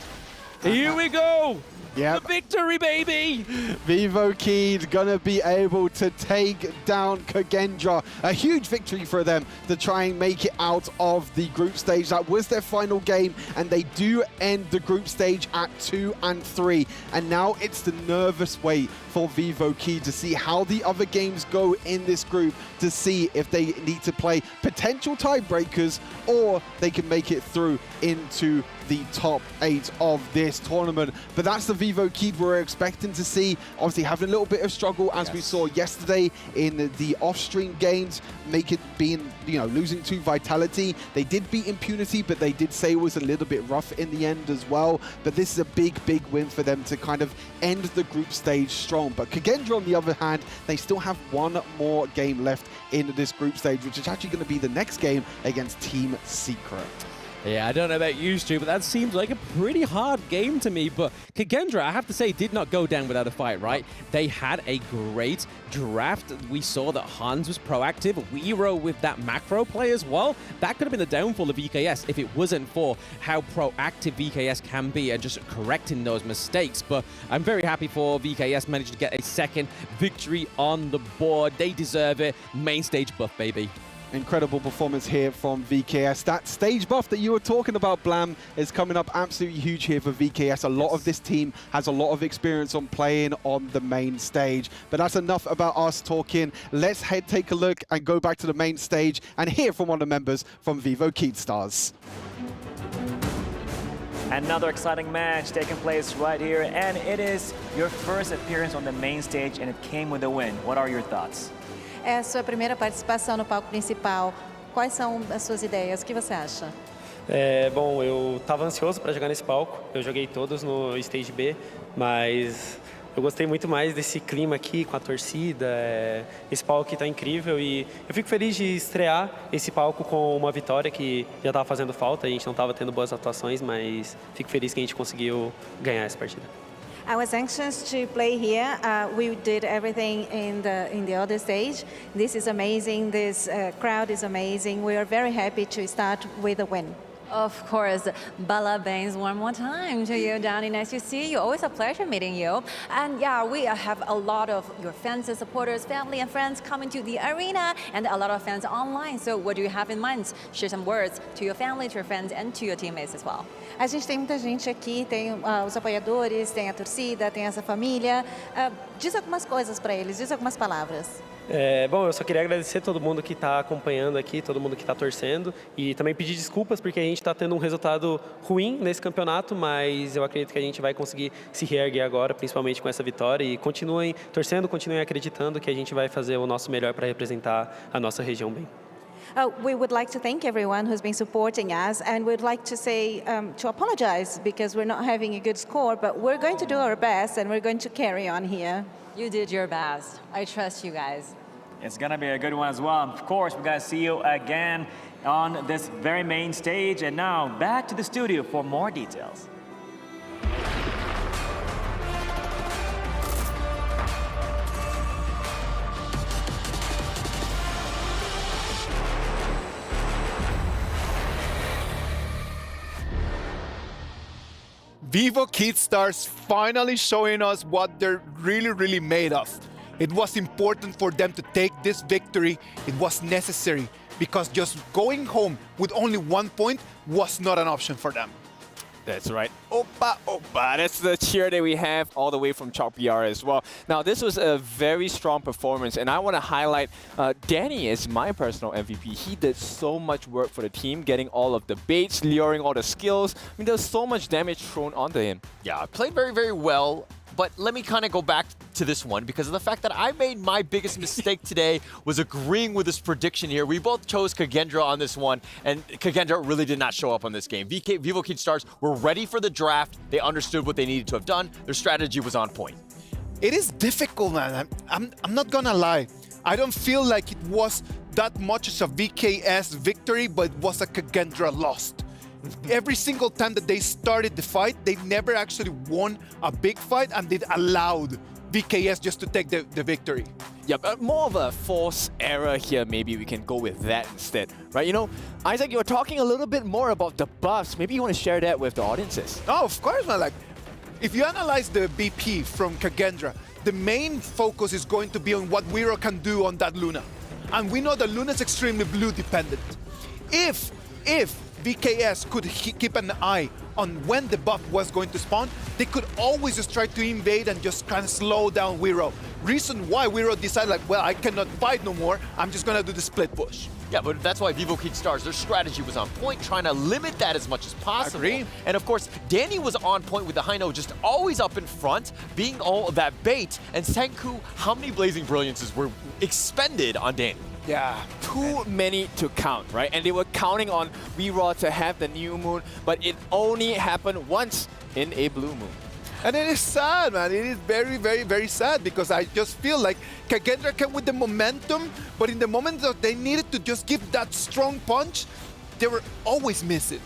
Here we go. Yeah, the victory, baby! Vivo Kid gonna be able to take down Kagendra. A huge victory for them to try and make it out of the group stage. That was their final game, and they do end the group stage at 2 and 3. And now it's the nervous wait for Vivo Kid to see how the other games go in this group, to see if they need to play potential tiebreakers or they can make it through into the top 8 of this tournament. But that's the Vivo Kid we're expecting to see. Obviously having a little bit of struggle, as we saw yesterday in the off-stream games, make it being, you know, losing to Vitality. They did beat Impunity, but they did say it was a little bit rough in the end as well. But this is a big, big win for them to kind of end the group stage strong. But Kagendra, on the other hand, they still have one more game left in this group stage, which is actually going to be the next game against Team Secret. Yeah, I don't know about you, Stu, but that seems like a pretty hard game to me. But Kagendra, I have to say, did not go down without a fight, right? They had a great draft. We saw that Hans was proactive. Weiro with that macro play as well. That could have been the downfall of VKS if it wasn't for how proactive VKS can be and just correcting those mistakes. But I'm very happy for VKS managed to get a second victory on the board. They deserve it. Main stage buff, baby. Incredible performance here from VKS. That stage buff that you were talking about, Blam, is coming up absolutely huge here for VKS. A lot of this team has a lot of experience on playing on the main stage. But that's enough about us talking. Let's take a look and go back to the main stage and hear from one of the members from Vivo Kid Stars. Another exciting match taking place right here, and it is your first appearance on the main stage, and it came with a win. What are your thoughts? É a sua primeira participação no palco principal. Quais são as suas ideias? O que você acha? Bom, eu estava ansioso para jogar nesse palco. Eu joguei todos no Stage B, mas eu gostei muito mais desse clima aqui com a torcida. Esse palco aqui está incrível e eu fico feliz de estrear esse palco com uma vitória que já estava fazendo falta. A gente não estava tendo boas atuações, mas fico feliz que a gente conseguiu ganhar essa partida. I was anxious to play here. We did everything in the other stage. This is amazing. This crowd is amazing. We are very happy to start with a win. Of course. Parabéns one more time to you, Danny. Nice to see you. Always a pleasure meeting you. And yeah, we have a lot of your fans and supporters, family and friends coming to the arena, and a lot of fans online. So what do you have in mind? Share some words to your family, to your friends, and to your teammates as well. A gente tem muita gente aqui, tem os apoiadores, tem a torcida, tem essa família. Diz algumas coisas para eles, diz algumas palavras. Bom, eu só queria agradecer todo mundo que está acompanhando aqui, todo mundo que está torcendo, e também pedir desculpas porque a gente está tendo um resultado ruim nesse campeonato, mas eu acredito que a gente vai conseguir se reerguer agora, principalmente com essa vitória, e continuem torcendo, continuem acreditando que a gente vai fazer o nosso melhor para representar a nossa região bem. We would like to thank everyone who's been supporting us, and we'd like to say, to apologize because we're not having a good score, but we're going to do our best and we're going to carry on here. You did your best. I trust you guys. It's gonna be a good one as well. Of course, we're gonna see you again on this very main stage. And now, back to the studio for more details. Vivo Kid Stars finally showing us what they're really made of. It was important for them to take this victory. It was necessary because just going home with only 1 point was not an option for them. That's right. Oppa, oppa. That's the cheer that we have all the way from Chalk BR as well. Now, this was a very strong performance, and I want to highlight Danny is my personal MVP. He did so much work for the team, getting all of the baits, luring all the skills. I mean, there's so much damage thrown onto him. Yeah, played very, very well. But let me kind of go back to this one because of the fact that I made my biggest mistake today was agreeing with this prediction here. We both chose Kagendra on this one, and Kagendra really did not show up on this game. Vivo Kid Stars were ready for the draft. They understood what they needed to have done. Their strategy was on point. It is difficult, man. I'm not gonna lie. I don't feel like it was that much as a VKS victory, but it was a Kagendra loss. Every single time that they started the fight, they never actually won a big fight, and they allowed VKS just to take the victory. Yeah, but more of a force error here. Maybe we can go with that instead, right? You know, Isaac, you were talking a little bit more about the buffs. Maybe you want to share that with the audiences. Oh, of course, man. Like, if you analyze the BP from Kagendra, the main focus is going to be on what Weibo can do on that Luna. And we know that Luna's extremely blue dependent. If VKS could keep an eye on when the buff was going to spawn, they could always just try to invade and just kind of slow down Weibo. Reason why Weibo decided, like, well, I cannot fight no more, I'm just gonna do the split push. Yeah, but that's why Vivo Kid Stars, their strategy was on point, trying to limit that as much as possible. Agree. And of course, Danny was on point with the high note, just always up in front, being all of that bait. And Senku, how many Blazing Brilliances were expended on Danny? Yeah. Too many to count, right? And they were counting on Riyadh to have the new moon, but it only happened once in a blue moon. And it is sad, man. It is very, very, very sad because I just feel like Kagendra came with the momentum, but in the moment that they needed to just give that strong punch, they were always missing.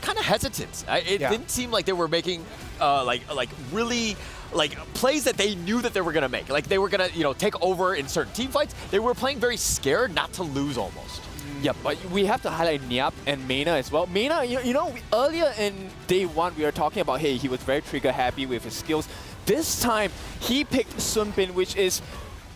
Kind of hesitant. It didn't seem like they were making really plays that they knew that they were gonna make. Like they were gonna, take over in certain team fights. They were playing very scared not to lose almost. Yeah, but we have to highlight Nyap and Mena as well. Mena, earlier in day one, we were talking about, hey, he was very trigger happy with his skills. This time, he picked Sunbin, which is,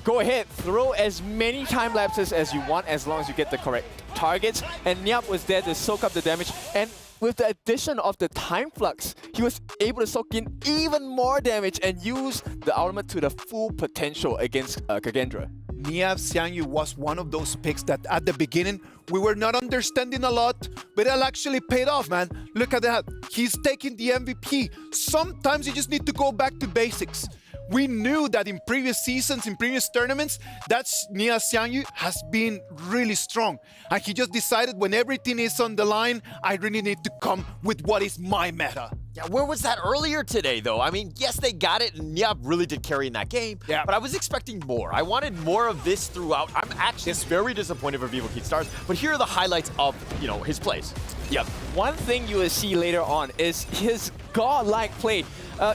go ahead, throw as many time lapses as you want as long as you get the correct targets. And Nyap was there to soak up the damage. And with the addition of the time flux, he was able to soak in even more damage and use the ultimate to the full potential against Kagendra. Niav Xiangyu was one of those picks that at the beginning we were not understanding a lot, but it actually paid off, man. Look at that. He's taking the MVP. Sometimes you just need to go back to basics. We knew that in previous seasons, in previous tournaments, that Nia Xiangyu has been really strong. And he just decided when everything is on the line, I really need to come with what is my meta. Yeah, where was that earlier today, though? I mean, yes, they got it, and Nyap really did carry in that game, but I was expecting more. I wanted more of this throughout. I'm actually very disappointed for Vivo Kid Stars, but here are the highlights of, his plays. Yep. One thing you will see later on is his godlike play.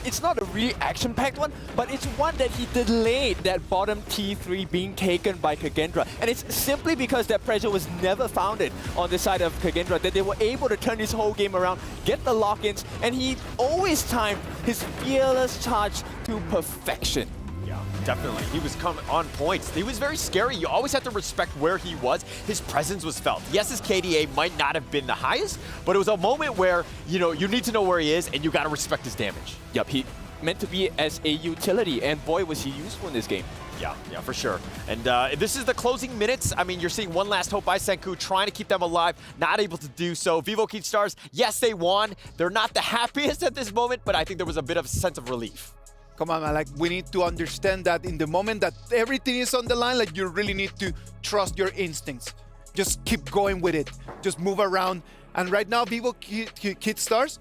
It's not a really action-packed one, but it's one that he delayed that bottom T3 being taken by Kagendra. And it's simply because that pressure was never founded on the side of Kagendra that they were able to turn this whole game around, get the lock-ins, and he always timed his fearless charge to perfection. Yeah, definitely. He was coming on points. He was very scary. You always have to respect where he was. His presence was felt. Yes, his KDA might not have been the highest, but it was a moment where, you need to know where he is and you got to respect his damage. Yep, he meant to be as a utility, and boy, was he useful in this game. Yeah, for sure. And this is the closing minutes. I mean, you're seeing one last hope by Senku, trying to keep them alive, not able to do so. Vivo Kid Stars, yes, they won. They're not the happiest at this moment, but I think there was a bit of a sense of relief. Come on, man. Like, we need to understand that in the moment that everything is on the line, like, you really need to trust your instincts. Just keep going with it. Just move around. And right now, Vivo Kid Stars,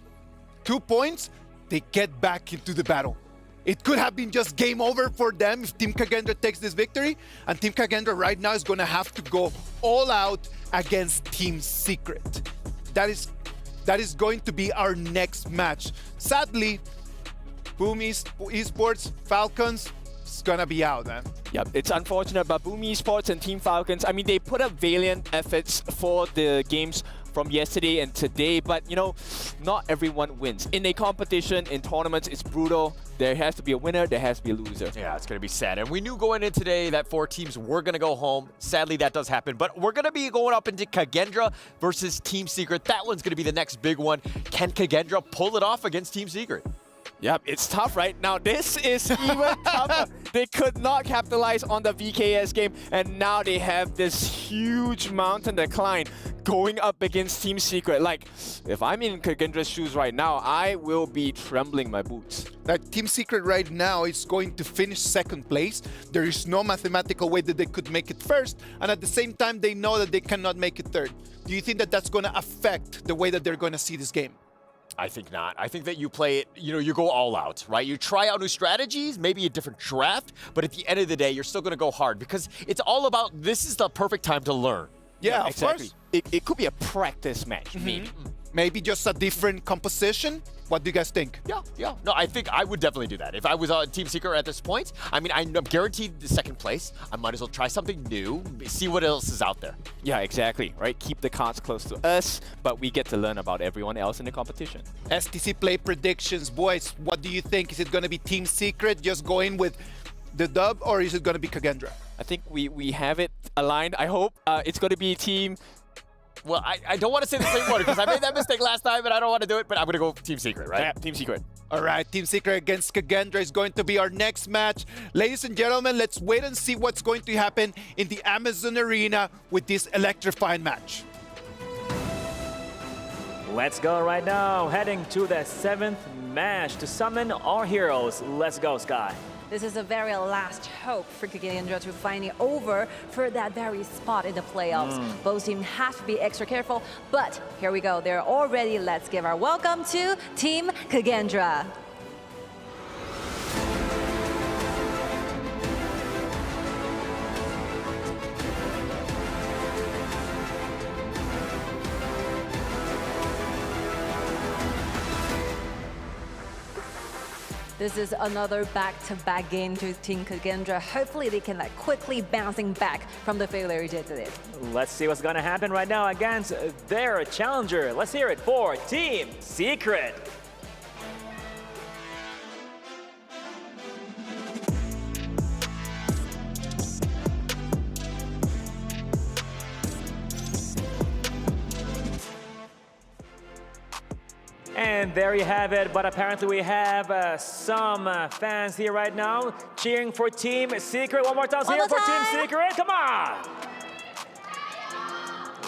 2 points, they get back into the battle. It could have been just game over for them if Team Kagendra takes this victory. And Team Kagendra right now is going to have to go all out against Team Secret. That is going to be our next match. Sadly, Boom Esports, Falcons, it's gonna be out, man. Yep, it's unfortunate, but Boom Esports and Team Falcons, I mean, they put up valiant efforts for the games from yesterday and today, but you know, not everyone wins. In a competition, in tournaments, it's brutal. There has to be a winner, there has to be a loser. Yeah, it's going to be sad. And we knew going in today that 4 teams were going to go home. Sadly, that does happen. But we're going to be going up into Kagendra versus Team Secret. That one's going to be the next big one. Can Kagendra pull it off against Team Secret? Yep, it's tough right now. This is even tougher. They could not capitalize on the VKS game, and now they have this huge mountain to climb going up against Team Secret. Like, if I'm in Kagendra's shoes right now, I will be trembling my boots. That Team Secret right now is going to finish second place. There is no mathematical way that they could make it first, and at the same time, they know that they cannot make it third. Do you think that that's going to affect the way that they're going to see this game? I think not. I think that you play it, you know, you go all out, right? You try out new strategies, maybe a different draft, but at the end of the day, you're still going to go hard because it's all about this is the perfect time to learn. Yeah, exactly. Of course. It could be a practice match, maybe. Maybe just a different composition? What do you guys think? Yeah. No, I think I would definitely do that. If I was on Team Secret at this point, I mean, I'm guaranteed the second place. I might as well try something new, see what else is out there. Yeah, exactly, right? Keep the cards close to us, but we get to learn about everyone else in the competition. STC play predictions. Boys, what do you think? Is it going to be Team Secret just going with the dub, or is it going to be Kagendra? I think we have it aligned. I hope it's going to be Team... Well, I don't want to say the same one because I made that mistake last time and I don't want to do it, but I'm going to go Team Secret, right? Yeah, Team Secret. All right, Team Secret against Kagendra is going to be our next match. Ladies and gentlemen, let's wait and see what's going to happen in the Amazon Arena with this electrifying match. Let's go right now, heading to the 7th match to summon our heroes. Let's go, Sky. This is the very last hope for Kagendra to find it over for that very spot in the playoffs. Both teams have to be extra careful, but here we go. They're all ready. Let's give our welcome to Team Kagendra. This is another back-to-back game to Team Kagendra. Hopefully they can quickly bouncing back from the failure they did today. Let's see what's gonna happen right now against their challenger. Let's hear it for Team Secret. And there you have it, but apparently we have some fans here right now cheering for Team Secret. One more time, here for Team Secret, come on!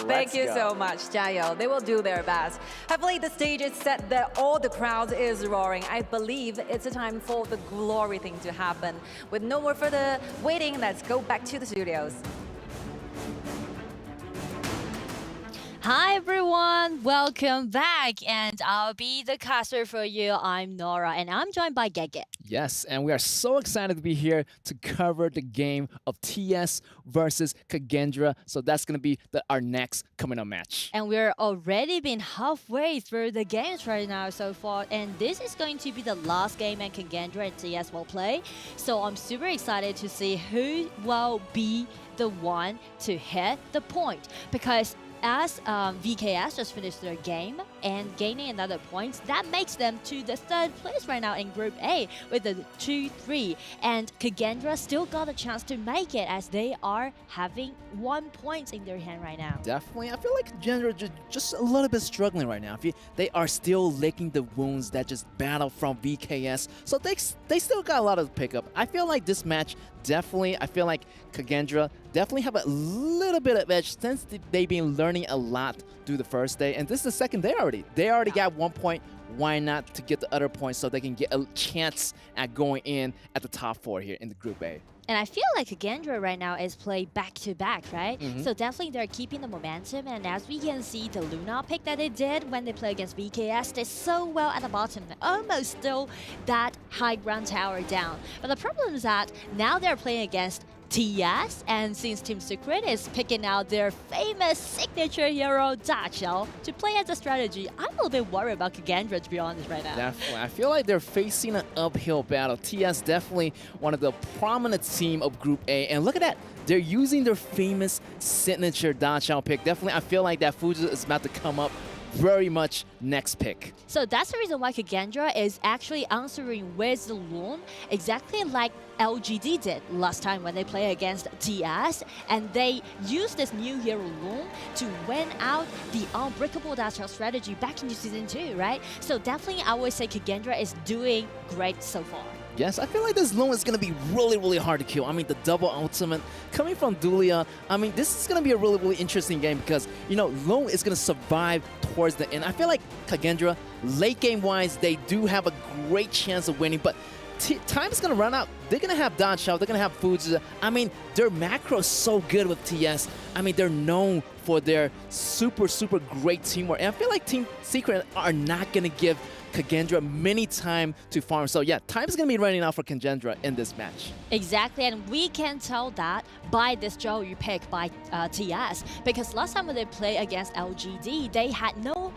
Thank you so much, Jayo. They will do their best. Hopefully the stage is set that all the crowds is roaring. I believe it's a time for the glory thing to happen. With no more further waiting, let's go back to the studios. Hi everyone, welcome back, and I'll be the caster for you. I'm Nora, and I'm joined by Gege. Yes, and we are so excited to be here to cover the game of TS versus Kagendra. So that's going to be our next coming up match. And we're already been halfway through the games right now so far, and this is going to be the last game and Kagendra and TS will play. So I'm super excited to see who will be the one to hit the point, because as VKS just finished their game and gaining another point, that makes them to the 3rd place right now in Group A with a 2-3. And Kagendra still got a chance to make it as they are having 1 point in their hand right now. Definitely. I feel like Kagendra just a little bit struggling right now. They are still licking the wounds that just battled from VKS. So they still got a lot of pickup. I feel like this match definitely, I feel like Kagendra definitely have a little bit of edge since they've been learning a lot through the first day. And this is the second day already. They already got 1 point. Why not to get the other points so they can get a chance at going in at the top 4 here in the Group A? And I feel like Kagendra right now is played back-to-back, right? So definitely they're keeping the momentum, and as we can see, the Luna pick that they did when they play against VKS, they're so well at the bottom, almost still that high ground tower down. But the problem is that now they're playing against TS, and since Team Secret is picking out their famous signature hero Dachao to play as a strategy, I'm a little bit worried about Kagendra, to be honest, right now. Definitely. I feel like they're facing an uphill battle. TS definitely one of the prominent team of Group A, and look at that. They're using their famous signature Dachao pick. Definitely, I feel like that Fuji is about to come up very much next pick. So that's the reason why Kagendra is actually answering with the Loom, exactly like LGD did last time when they played against TS, and they used this new hero Loom to win out the unbreakable Dachao strategy back into Season 2, right? So definitely I would say Kagendra is doing great so far. Yes, I feel like this Loom is going to be really, really hard to kill. I mean, the double ultimate coming from Dulia. I mean, this is going to be a really, really interesting game because, you know, Loom is going to survive towards the end. I feel like Kagendra, late game-wise, they do have a great chance of winning, but time is going to run out. They're going to have Dachao, they're going to have Fuji. I mean, their macro is so good with TS. I mean, they're known for their super, super great teamwork. And I feel like Team Secret are not going to give Kagendra many time to farm. So yeah, time is going to be running out for Kagendra in this match. Exactly, and we can tell that by this Zhou pick by TS, because last time when they played against LGD, they had no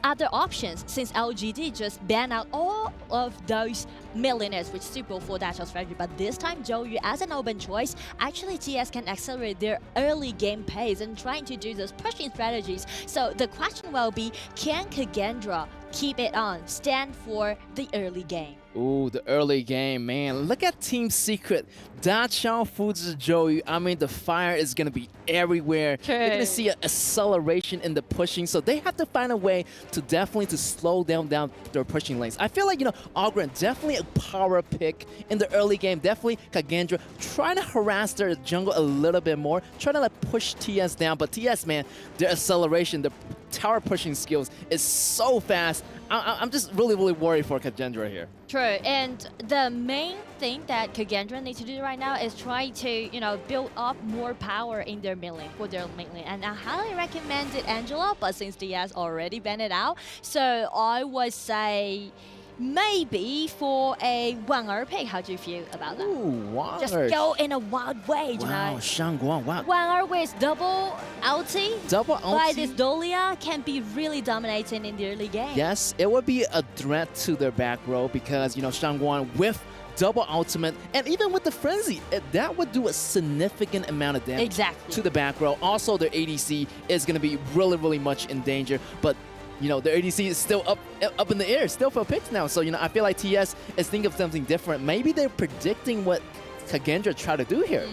other options since LGD just banned out all of those millionaires which suitable for Dachao strategy. But this time, Zhou as an open choice, actually TS can accelerate their early game pace and trying to do those pushing strategies. So the question will be, can Kagendra keep it on, stand for the early game? Ooh, the early game, man. Look at Team Secret. Dachao, Fuji, Zhou. I mean, the fire is going to be everywhere. True. They're going to see an acceleration in the pushing, so they have to find a way to definitely to slow down their pushing lanes. I feel like, you know, Ogren, definitely a power pick in the early game. Definitely Kagendra trying to harass their jungle a little bit more, trying to like push TS down. But TS, man, their acceleration, the tower pushing skills is so fast. I'm just really, really worried for Kagendra here. True, and the main thing that Kagendra needs to do right now is try to, you know, build up more power in their mid lane, for their mid lane. And I highly recommended Angela, but since TS already banned it out, so I would say maybe for a Wang pick. How do you feel about that? Ooh, Wang. Just go in a wild way, you wow, know? Shangguan, wow. Wang with double ulti by this Dolia can be really dominating in the early game. Yes, it would be a threat to their back row because, you know, Shangguan with double ultimate, and even with the frenzy, that would do a significant amount of damage to the back row. Also, their ADC is going to be really, really much in danger, but you know, the ADC is still up in the air, still for picks now. So, you know, I feel like TS is thinking of something different. Maybe they're predicting what Kagendra try to do here.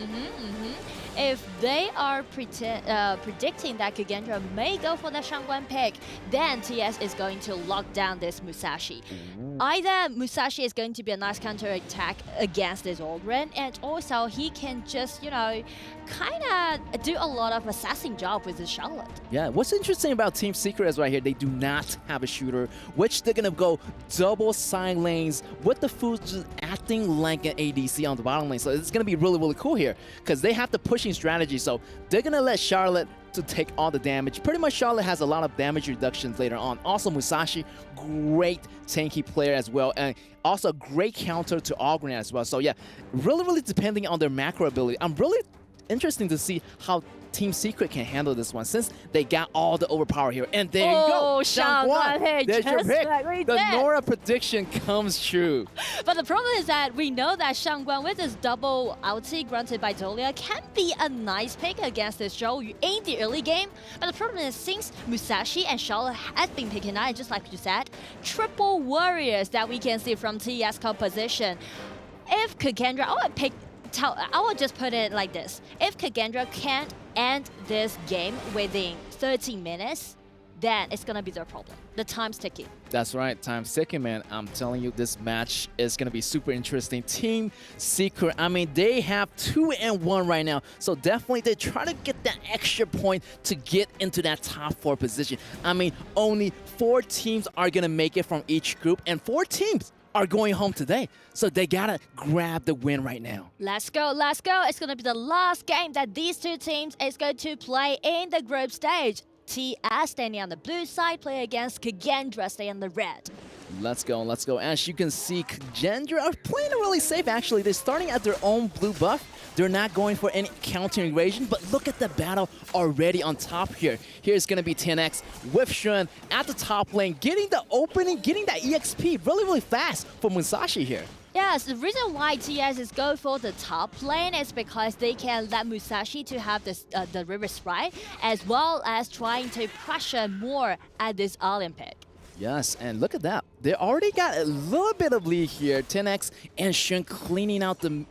If they are predicting that Kagendra may go for the Shangguan pick, then TS is going to lock down this Musashi. Either Musashi is going to be a nice counter-attack against this Ogren, and also he can just, you know, kind of do a lot of assassin job with his Charlotte. Yeah, what's interesting about Team Secret is right here, they do not have a shooter, which they're going to go double side lanes with the Fuji acting like an ADC on the bottom lane. So it's going to be really, really cool here because they have the pushing strategy. So they're going to let Charlotte to take all the damage. Pretty much Charlotte has a lot of damage reductions later on. Also Musashi, great tanky player as well, and also great counter to Ogren as well. So yeah, really, really depending on their macro ability. I'm really interested to see how Team Secret can handle this one since they got all the overpower here. And there you go, Shangguan. There's your pick. Like the Nora prediction comes true. But the problem is that we know that Shangguan with his double ulti granted by Dolia can be a nice pick against this Zhou in the early game. But the problem is since Musashi and Charlotte has been picking out, just like you said, triple warriors that we can see from TS composition. If Kagendra, I will just put it like this. If Kagendra can't end this game within 30 minutes, then it's going to be their problem. The time's ticking. That's right, time's ticking, man. I'm telling you, this match is going to be super interesting. Team Secret, I mean, they have 2-1 right now. So definitely they try to get that extra point to get into that top 4 position. I mean, only 4 teams are going to make it from each group, and 4 teams are going home today. So they gotta grab the win right now. Let's go, let's go. It's gonna be the last game that these 2 teams is going to play in the group stage. TS standing on the blue side, play against Kagendra staying on the red. Let's go, let's go. As you can see, Kagendra are playing it really safe actually. They're starting at their own blue buff. They're not going for any counter invasion, but look at the battle already on top here. Here's going to be 10X with Shun at the top lane, getting the opening, getting that EXP really, really fast for Musashi here. Yes, the reason why TS is go for the top lane is because they can let Musashi to have this, the River Sprite, as well as trying to pressure more at this Olympic. Yes, and look at that. They already got a little bit of lead here. 10X and Shun cleaning out the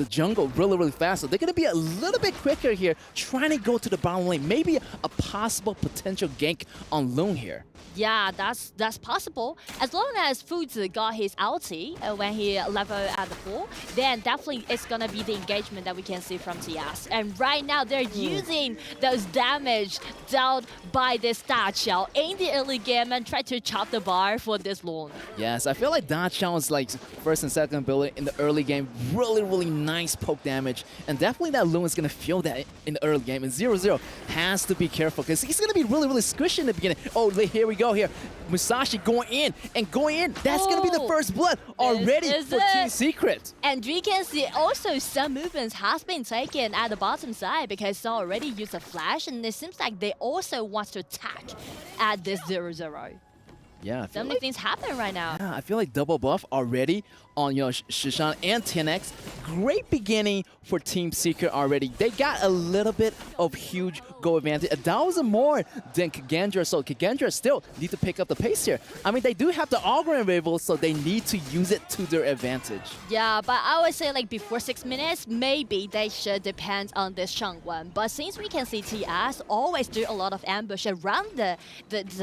jungle really, really fast. So they're going to be a little bit quicker here, trying to go to the bottom lane. Maybe a possible potential gank on Loon here. Yeah, that's possible. As long as Fuzi got his ulti when he leveled at the 4, then definitely it's gonna be the engagement that we can see from TS. And right now they're using those damage dealt by this Dachao in the early game and try to chop the bar for this Loon. Yes, I feel like Dachao is like first and second ability in the early game. Really, really nice poke damage. And definitely that Loon is gonna feel that in the early game. And 0-0 has to be careful because he's gonna be really, really squishy in the beginning. Oh, here we go here. Musashi going in and going in. That's going to be the first blood already for Team Secret. And we can see also some movements has been taken at the bottom side because they already used a flash, and it seems like they also want to attack at this 0-0. Yeah, so many things happen right now. Yeah, I feel like double buff already on Shishan and 10X. Great beginning for Team Secret already. They got a little bit of huge goal advantage. 1,000 more than Kagendra, so Kagendra still need to pick up the pace here. I mean, they do have the Algorand Rival, so they need to use it to their advantage. Yeah, but I would say like before 6 minutes, maybe they should depend on this Shangguan. But since we can see TS always do a lot of ambush around the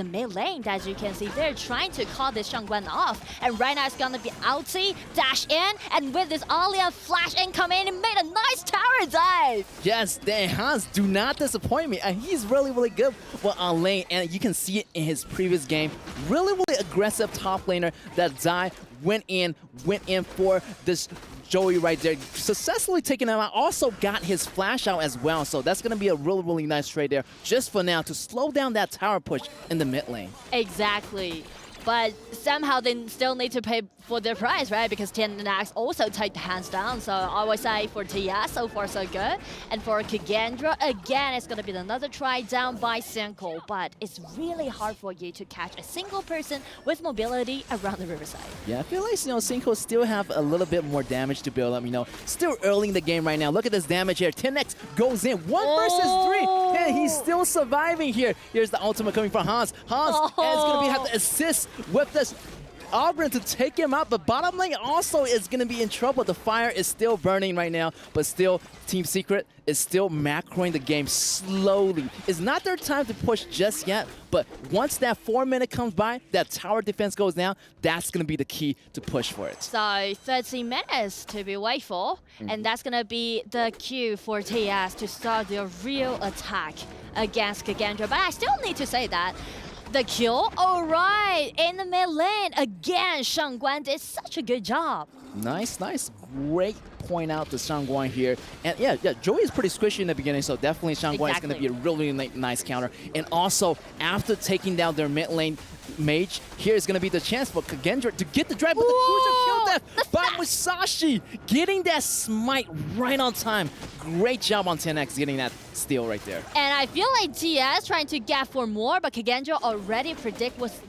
mid lane, as you can see, they're trying to call this Shangguan off. And right now it's gonna be ulti, dash in, and with this Alia flash in come in and made a nice tower dive. Yes, the Hans do not disappoint me. And he's really, really good on lane. And you can see it in his previous game. Really, really aggressive top laner that Zai went in for this Joey right there, successfully taking him out. Also got his flash out as well. So that's going to be a really, really nice trade there just for now to slow down that tower push in the mid lane. Exactly. But somehow they still need to pay for their price, right? Because 10X also take the hands down. So I would say for TS, so far so good. And for Kagendra, again, it's going to be another try down by Senko. But it's really hard for you to catch a single person with mobility around the riverside. Yeah, I feel like, Senko still have a little bit more damage to build up, Still early in the game right now. Look at this damage here. 10X goes in. 1 versus 3. And he's still surviving here. Here's the ultimate coming from Hans. Hans is going to have to assist with this Auburn to take him out, but bottom lane also is going to be in trouble. The fire is still burning right now, but still Team Secret is still macroing the game slowly. It's not their time to push just yet, but once that 4 minute comes by, that tower defense goes down, that's going to be the key to push for it. So 30 minutes to be wait for, and that's going to be the cue for TS to start their real attack against Kagendra. But I still need to say that the kill, all right, in the mid lane. Again, Shangguan did such a good job. Nice. Great point out to Shangguan here. And yeah, Joey is pretty squishy in the beginning, so definitely Shangguan is going to be a really nice counter. And also, after taking down their mid lane mage, here is going to be the chance for Kagendra to get the drive, but the crucial kill death by Musashi, getting that smite right on time. Great job on 10X getting that steal right there. And I feel like TS trying to get for more, but Kagendra already predict what's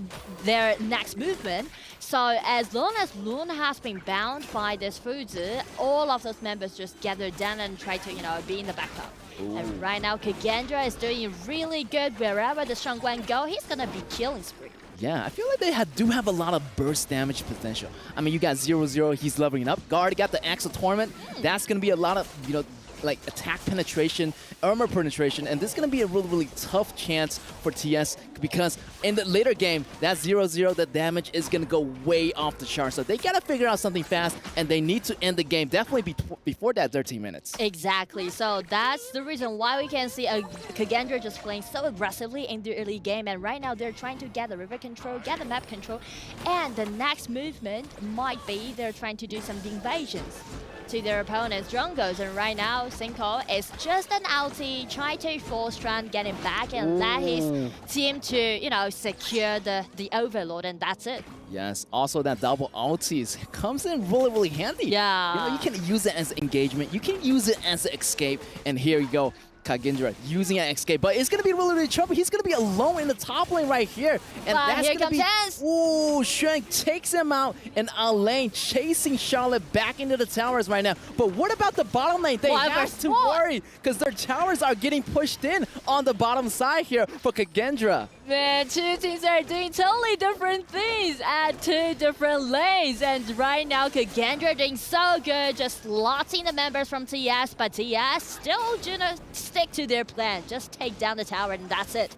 their next movement. So as long as Loon has been bound by this Fuzi, all of those members just gather down and try to, be in the backup. Ooh. And right now, Kagendra is doing really good. Wherever the Shangguan go, he's gonna be killing spree. Yeah, I feel like they do have a lot of burst damage potential. I mean, you got 0-0, he's leveling up. Guard got the Axel Torment. That's gonna be a lot of, like attack penetration, armor penetration, and this is going to be a really, really tough chance for TS because in the later game, that 0-0, the damage is going to go way off the chart. So they got to figure out something fast, and they need to end the game definitely before that 13 minutes. Exactly. So that's the reason why we can see Kagendra just playing so aggressively in the early game, and right now they're trying to get the river control, get the map control, and the next movement might be they're trying to do some invasions. to their opponent's jungles, and right now Cinco is just an ulti, trying to force Strand getting back and let his team to, you know, secure the overlord, and that's it. Yes, also that double ulti comes in really, really handy. Yeah. You know, you can use it as engagement, you can use it as an escape, and here you go. Kagendra using an escape, but it's going to be really, really trouble. He's going to be alone in the top lane right here. And Wow, that's here going to be... comes Ooh, Shen takes him out, and Alain chasing Charlotte back into the towers right now. But what about the bottom lane? They have to worry, because their towers are getting pushed in on the bottom side here for Kagendra. Man, two teams are doing totally different things at two different lanes. And right now, Kagendra doing so good, just lotting the members from TS, but TS still gonna stick to their plan. Just take down the tower, and that's it.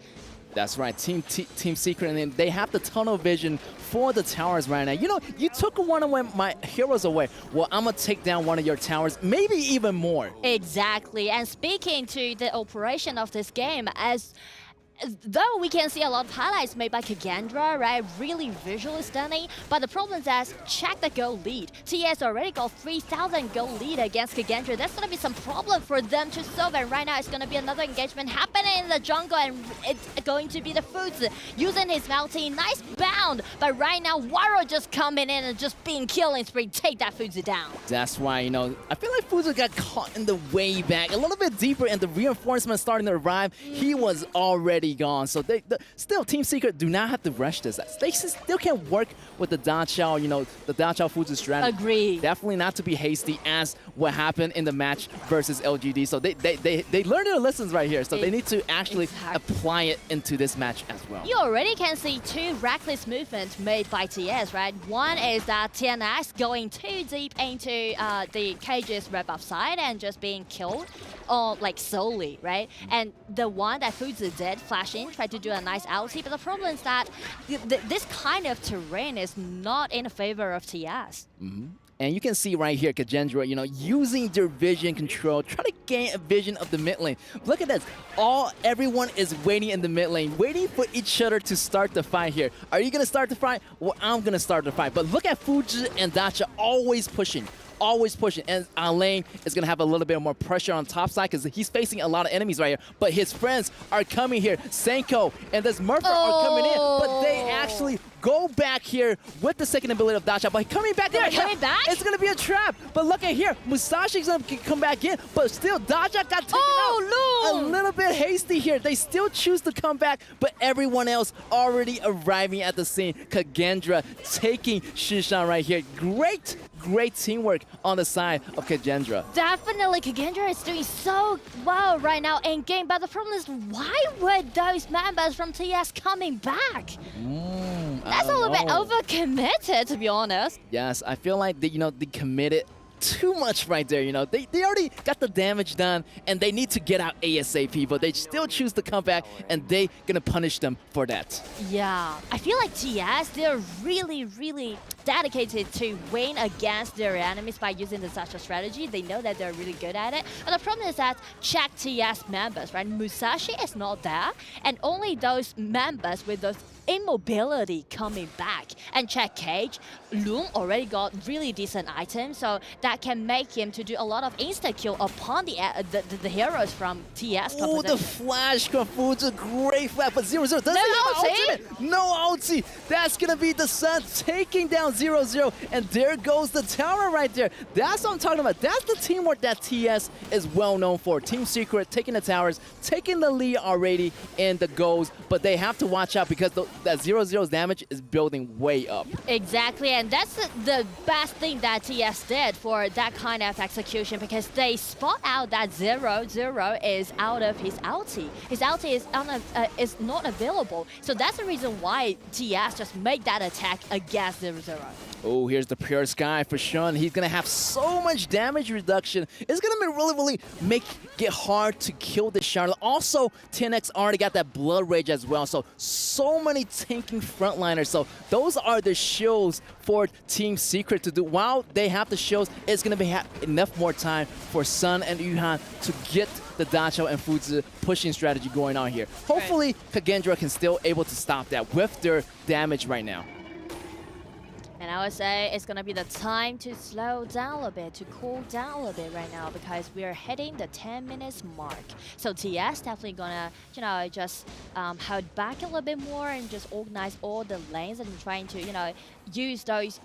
That's right, Team Secret, and they have the tunnel vision for the towers right now. You know, you took one of my heroes away. Well, I'm going to take down one of your towers, maybe even more. Exactly, and speaking to the operation of this game, though we can see a lot of highlights made by Kagendra, right? Really visually stunning. But the problem is that check the goal lead. TS already got 3,000 goal lead against Kagendra. That's going to be some problem for them to solve. And right now it's going to be another engagement happening in the jungle, and it's going to be the Fuzi using his multi. Nice bound. But right now Waro just coming in and just being killing spree. Take that Fuzi down. That's why, you know, I feel like Fuzi got caught in the way back a little bit deeper, and the reinforcements starting to arrive. He was already gone. So still, Team Secret do not have to rush this. They still can work with the Dachao, you know, the Dachao Fuzi strategy. Agree. Definitely not to be hasty as what happened in the match versus LGD. So they learned their lessons right here. So they need to actually apply it into this match as well. You already can see two reckless movements made by TS, right? One is that TNX going too deep into the cage's rebuff side and just being killed, or like solely, right? And the one that Fuzi did, flash in, try to do a nice ulti, but the problem is that this kind of terrain is not in favor of TS. And you can see right here, Kagendra, you know, using their vision control, try to gain a vision of the mid lane. Look at this. Everyone is waiting in the mid lane, waiting for each other to start the fight here. Are you going to start the fight? Well, I'm going to start the fight. But look at Fuji and Dacha always pushing. Always pushing, and Alain is going to have a little bit more pressure on top side because he's facing a lot of enemies right here, but his friends are coming here. Senko and this Murphy are coming in, but they actually go back here with the second ability of Dacha, but coming back in, it's going to be a trap. But look at here, Musashi's going to come back in, but still Dacha got taken out. A little bit hasty here. They still choose to come back, but everyone else already arriving at the scene. Kagendra taking Shishan right here. Great teamwork on the side of Kagendra. Definitely, Kagendra is doing so well right now in game, but the problem is, why were those members from TS coming back? That's a little bit overcommitted, to be honest. Yes, I feel like they committed too much right there. You know, they already got the damage done, and they need to get out ASAP, but they still choose to come back, and they gonna punish them for that. Yeah, I feel like TS, they're really dedicated to win against their enemies by using the Sasha strategy. They know that they're really good at it. But the problem is that check TS members, right? Musashi is not there, and only those members with those immobility coming back. And check Cage, Loom already got really decent items, so that can make him to do a lot of insta-kill upon the heroes from TS. Oh, the flash Confu's a great flash, but 0-0 doesn't have ultimate. No ulti. That's gonna be the Sun taking down 0-0, and there goes the tower right there. That's what I'm talking about. That's the teamwork that TS is well known for. Team Secret taking the towers, taking the lead already in the goals, but they have to watch out because that 0-0's damage is building way up. Exactly, and that's the best thing that TS did for that kind of execution, because they spot out that 0-0 is out of his ulti. His ulti is not available, so that's the reason why TS just make that attack against 0-0. Oh, here's the Pure Sky for Shun. He's going to have so much damage reduction. It's going to be really make it hard to kill this Charlotte. Also, 10X already got that Blood Rage as well. So many tanking frontliners. So those are the shields for Team Secret to do. While they have the shields, it's going to be enough more time for Sun and Yuhan to get the Dachao and Fuzi pushing strategy going on here. Hopefully, Kagendra can still able to stop that with their damage right now. And I would say it's gonna be the time to slow down a bit, to cool down a bit right now, because we are hitting the 10 minutes mark. So TS definitely gonna, just hold back a little bit more and just organize all the lanes and trying to, use those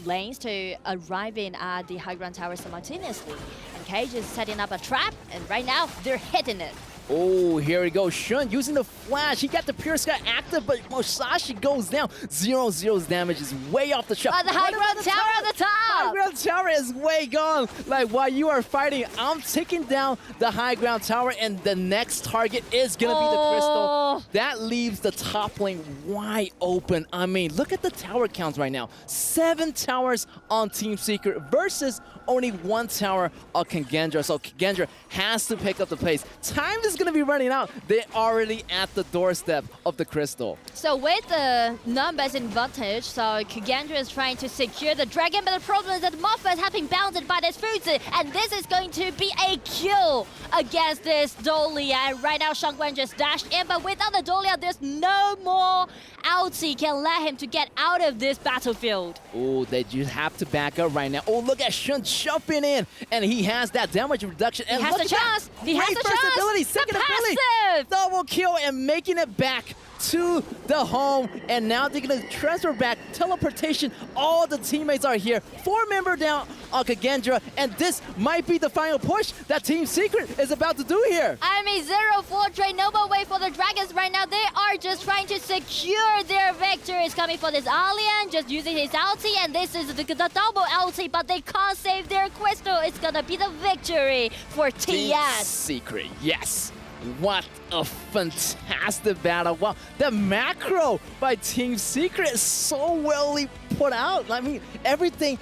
lanes to arrive in at the high ground tower simultaneously. And Cage is setting up a trap, and right now they're hitting it. Oh, here we go. Shun using the flash. He got the Pure Sky active, but Musashi goes down. 0-0's damage is way off the shot. The high ground tower at the top! High ground tower is way gone. Like, while you are fighting, I'm taking down the high ground tower, and the next target is going to be the Crystal. That leaves the top lane wide open. I mean, look at the tower counts right now. 7 towers on Team Secret versus only 1 tower on Kagendra. So Kagendra has to pick up the pace. Time is going to be running out. They're already at the doorstep of the Crystal. So with the numbers advantage, so Kagendra is trying to secure the dragon, but the problem is that Moffat has been bounded by this Fuzi, and this is going to be a kill against this Dolia. And right now, Shangguan just dashed in, but without the Dolia, there's no more ulti can let him to get out of this battlefield. Oh, they just have to back up right now. Oh, look at Shun jumping in, and he has that damage reduction. And he has the chance. He has the chance. Ability, second ability, double kill, and making it back to the home. And now they're gonna transfer back, teleportation. All the teammates are here. 4-member down on Kagendra, and this might be the final push that Team Secret is about to do here. I mean, 0-4 trade, no more way for the Dragons right now. They are just trying to secure their victory. It's coming for this Alien, just using his ulti, and this is the double ulti, but they can't save their Crystal. It's gonna be the victory for TS. Team Secret, yes. What a fantastic battle. Wow, the macro by Team Secret is so well put out. I mean, everything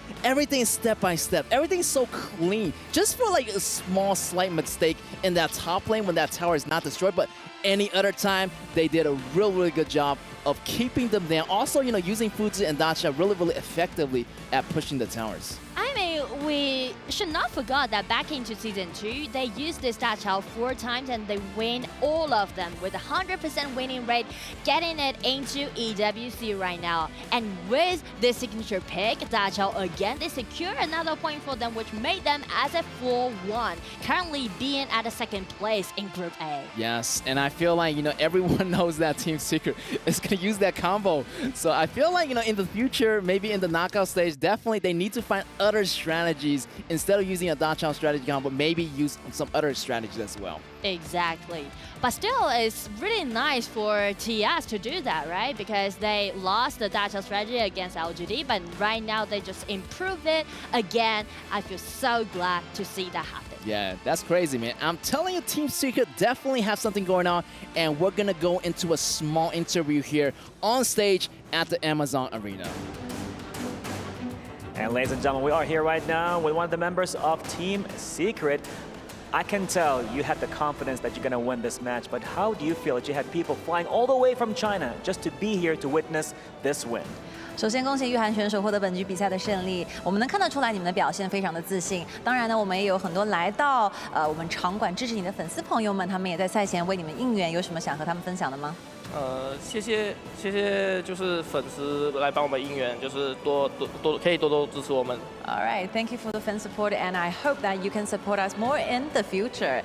step by step. Everything's so clean. Just for like a small slight mistake in that top lane when that tower is not destroyed, but any other time, they did a really good job of keeping them down. Also, using Fuzi and Dacha really effectively at pushing the towers. I mean, we should not forget that back into Season 2, they used this Dacha 4 times and they win all of them with a 100% winning rate, getting it into EWC right now. And with this signature pick, Dacha again, they secure another point for them, which made them as a 4-1, currently being at a 2nd place in Group A. Yes, and I feel like, everyone knows that Team Secret is going to use that combo. So I feel like, in the future, maybe in the knockout stage, definitely they need to find other strategies instead of using a Dachau strategy combo, maybe use some other strategies as well. Exactly. But still, it's really nice for TS to do that, right? Because they lost the Dachau strategy against LGD, but right now they just improve it again. I feel so glad to see that happen. Yeah, that's crazy, man. I'm telling you, Team Secret definitely have something going on, and we're going to go into a small interview here on stage at the Amazon Arena. And ladies and gentlemen, we are here right now with one of the members of Team Secret. I can tell you had the confidence that you're going to win this match, but how do you feel that you had people flying all the way from China just to be here to witness this win? 首先，恭喜玉涵选手获得本局比赛的胜利。我们能看得出来你们的表现非常的自信。当然呢，我们也有很多来到我们场馆支持你的粉丝朋友们，他们也在赛前为你们应援。有什么想和他们分享的吗？谢谢，就是粉丝来帮我们应援，就是可以多多支持我们。All right, thank you for the fan support, and I hope that you can support us more in the future.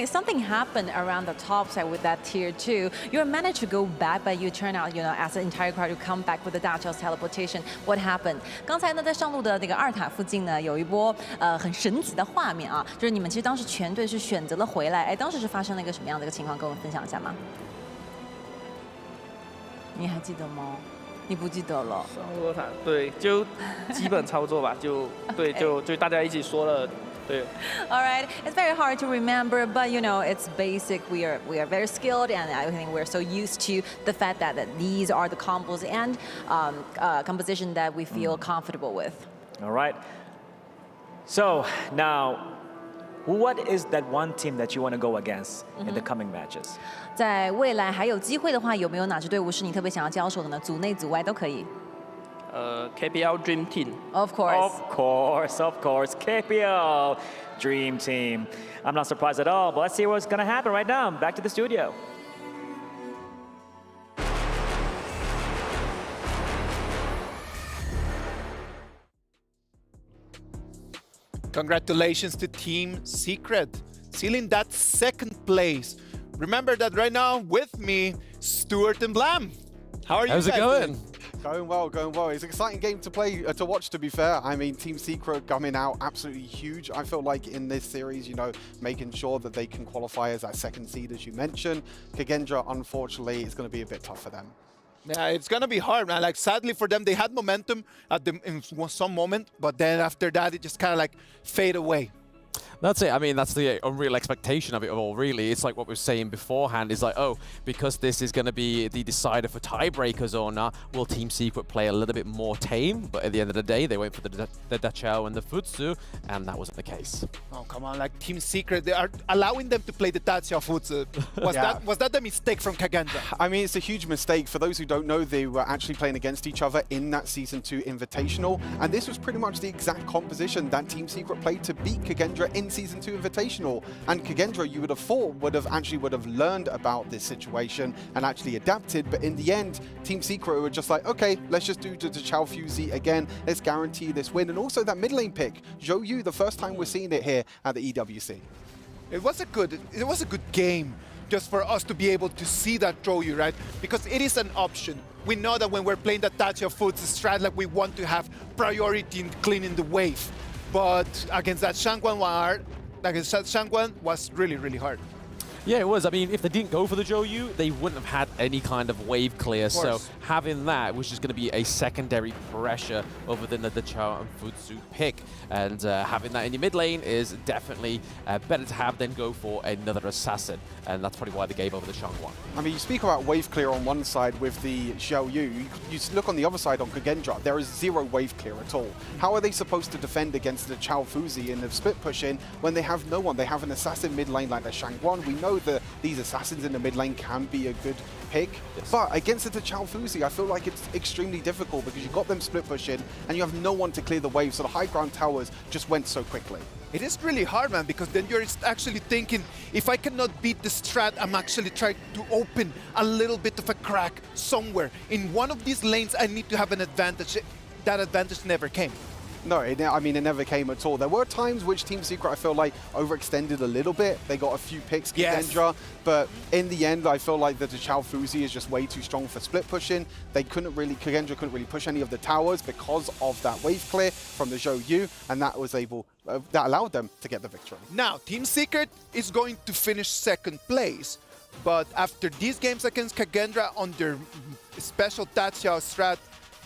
Something happened around the top side with that tier 2. You managed to go back, but you turn out, as an entire crowd to come back with the Dachau's teleportation. What happened? 刚才呢，在上路的那个2塔附近呢，有一波很神奇的画面啊，就是你们其实当时全队是选择了回来，哎，当时是发生了一个什么样的一个情况，跟我们分享一下吗？你还记得吗？你不记得了。上路2塔，对，就基本操作吧，就对，就大家一起说了。对. All right, it's very hard to remember, but it's basic. We are very skilled, and I think we're so used to the fact that these are the combos and composition that we feel comfortable with. All right. So now, what is that one team that you want to go against in the coming matches? 在未来还有机会的话，有没有哪支队伍是你特别想要交手的呢？组内组外都可以。KPL Dream Team. Of course. Of course. KPL Dream Team. I'm not surprised at all, but let's see what's going to happen right now. Back to the studio. Congratulations to Team Secret, sealing that second place. Remember that right now with me, Stuart and Blam. How are you How's it guys going? doing? Going well, going well. It's an exciting game to play, to watch, to be fair. I mean, Team Secret coming out absolutely huge. I feel like in this series, you know, making sure that they can qualify as that second seed, as you mentioned. Kagendra, unfortunately, is going to be a bit tough for them. Yeah, it's gonna be hard, man. Like, sadly for them, they had momentum in some moment, but then after that, it just kind of like fade away. That's it. I mean, that's the unreal expectation of it all, really. It's like what we were saying beforehand. Is like, oh, because this is going to be the decider for tiebreakers or not, will Team Secret play a little bit more tame? But at the end of the day, they went for the Dachao and the Futsu, and that wasn't the case. Oh, come on. Like, Team Secret, they are allowing them to play the Dachao Futsu. Was that the mistake from Kagendra? I mean, it's a huge mistake. For those who don't know, they were actually playing against each other in that Season 2 Invitational, and this was pretty much the exact composition that Team Secret played to beat Kagendra in Season 2 Invitational. And Kagendra, you would have thought, would have learned about this situation and actually adapted, but in the end, Team Secret were just like, okay, let's just do the Chao Fuzi again, let's guarantee this win. And also that mid lane pick, Zhou Yu, the first time we're seeing it here at the EWC. It was a good game just for us to be able to see that Zhou Yu, right? Because it is an option. We know that when we're playing the Dachao Futsu strat, like, we want to have priority in cleaning the wave. But against that Shangguan was really, really hard. Yeah, it was. I mean, if they didn't go for the Zhou Yu, they wouldn't have had any kind of wave clear. So having that was just going to be a secondary pressure other than the Dachao and Futsu pick. And having that in your mid lane is definitely better to have than go for another assassin. And that's probably why they gave over the Shangguan. I mean, you speak about wave clear on one side with the Zhou Yu. You look on the other side on Kagendra, there is zero wave clear at all. How are they supposed to defend against the Chao Fuzi in the split push in when they have no one? They have an assassin mid lane like the Shangguan. We know that these assassins in the mid lane can be a good pick, but against the Chao Fuzi, I feel like it's extremely difficult because you got them split pushing and you have no one to clear the wave, so the high ground towers just went so quickly. It is really hard, man, because then you're actually thinking, if I cannot beat the strat, I'm actually trying to open a little bit of a crack somewhere. In one of these lanes, I need to have an advantage. That advantage never came. No, I mean, it never came at all. There were times which Team Secret, I feel like, overextended a little bit. They got a few picks, Kagendra, but in the end, I feel like that the Chao Fuzi is just way too strong for split pushing. Kagendra couldn't really push any of the towers because of that wave clear from the Zhou Yu, and that was that allowed them to get the victory. Now, Team Secret is going to finish second place, but after these games against Kagendra on their special Dachao strat,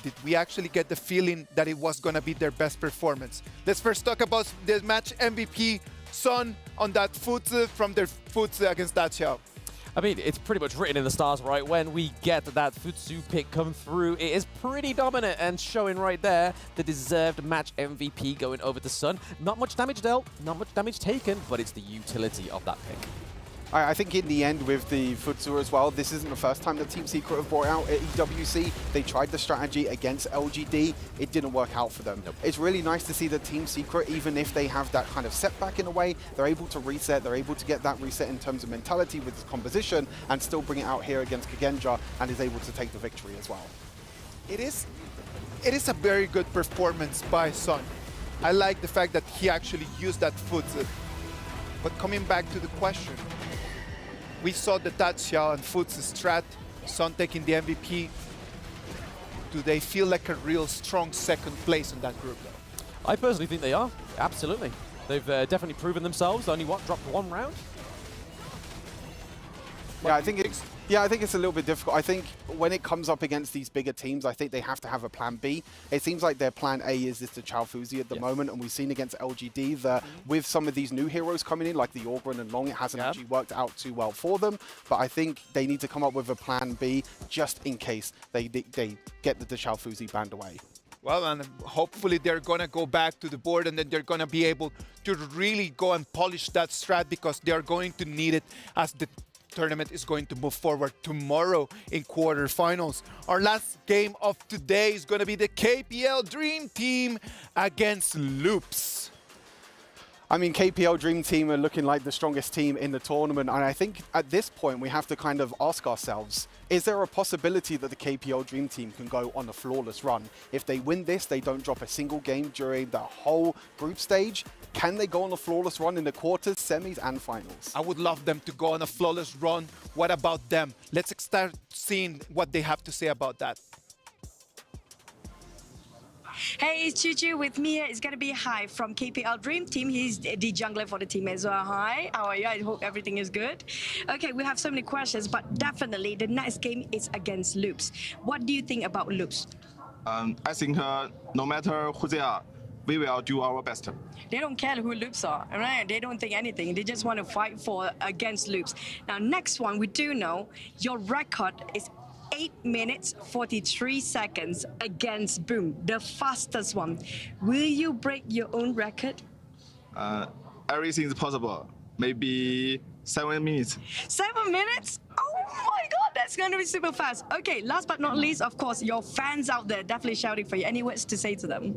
did we actually get the feeling that it was going to be their best performance? Let's first talk about the match MVP, Son, on that Futsu from their Futsu against Dachao. I mean, it's pretty much written in the stars, right? When we get that Futsu pick come through, it is pretty dominant and showing right there the deserved match MVP going over to Sun. Not much damage dealt, not much damage taken, but it's the utility of that pick. I think in the end with the Futsu as well, this isn't the first time that Team Secret have brought out at EWC. They tried the strategy against LGD. It didn't work out for them. Nope. It's really nice to see that Team Secret, even if they have that kind of setback in a way, they're able to reset. They're able to get that reset in terms of mentality with this composition and still bring it out here against Kagendra and is able to take the victory as well. It is a very good performance by Son. I like the fact that he actually used that Futsu. But coming back to the question, we saw the Dachao and Futsu strat, Son taking the MVP. Do they feel like a real strong second place in that group, though? I personally think they are, absolutely. They've definitely proven themselves, only dropped one round? Yeah, I think it's a little bit difficult. I think when it comes up against these bigger teams, I think they have to have a plan B. It seems like their plan A is this the Chao Fuzi at the moment, and we've seen against LGD that with some of these new heroes coming in, like the Orgren and Long, it hasn't actually worked out too well for them. But I think they need to come up with a plan B just in case they get the Chao Fuzi banned away. Well, and hopefully they're going to go back to the board and then they're going to be able to really go and polish that strat because they're going to need it as the tournament is going to move forward tomorrow in quarterfinals. Our last game of today is going to be the KPL Dream Team against Loops. I mean, KPL Dream Team are looking like the strongest team in the tournament, and I think at this point we have to kind of ask ourselves, is there a possibility that the KPL Dream Team can go on a flawless run? If they win this, they don't drop a single game during the whole group stage. Can they go on a flawless run in the quarters, semis, and finals? I would love them to go on a flawless run. What about them? Let's start seeing what they have to say about that. Hey, it's Choo-Choo with me. It's going to be Hai from KPL Dream Team. He's the jungler for the team as well. Hi, how are you? I hope everything is good. Okay, we have so many questions, but definitely the next game is against Loops. What do you think about Loops? I think no matter who they are, we will do our best. They don't care who Loops are, right? They don't think anything. They just want to fight for against Loops. Now, next one, we do know your record is 8 minutes 43 seconds against Boom, the fastest one. Will you break your own record? Everything is possible. Maybe 7 minutes. 7 minutes? Oh my God, that's going to be super fast. Okay, last but not least, of course, your fans out there definitely shouting for you. Any words to say to them?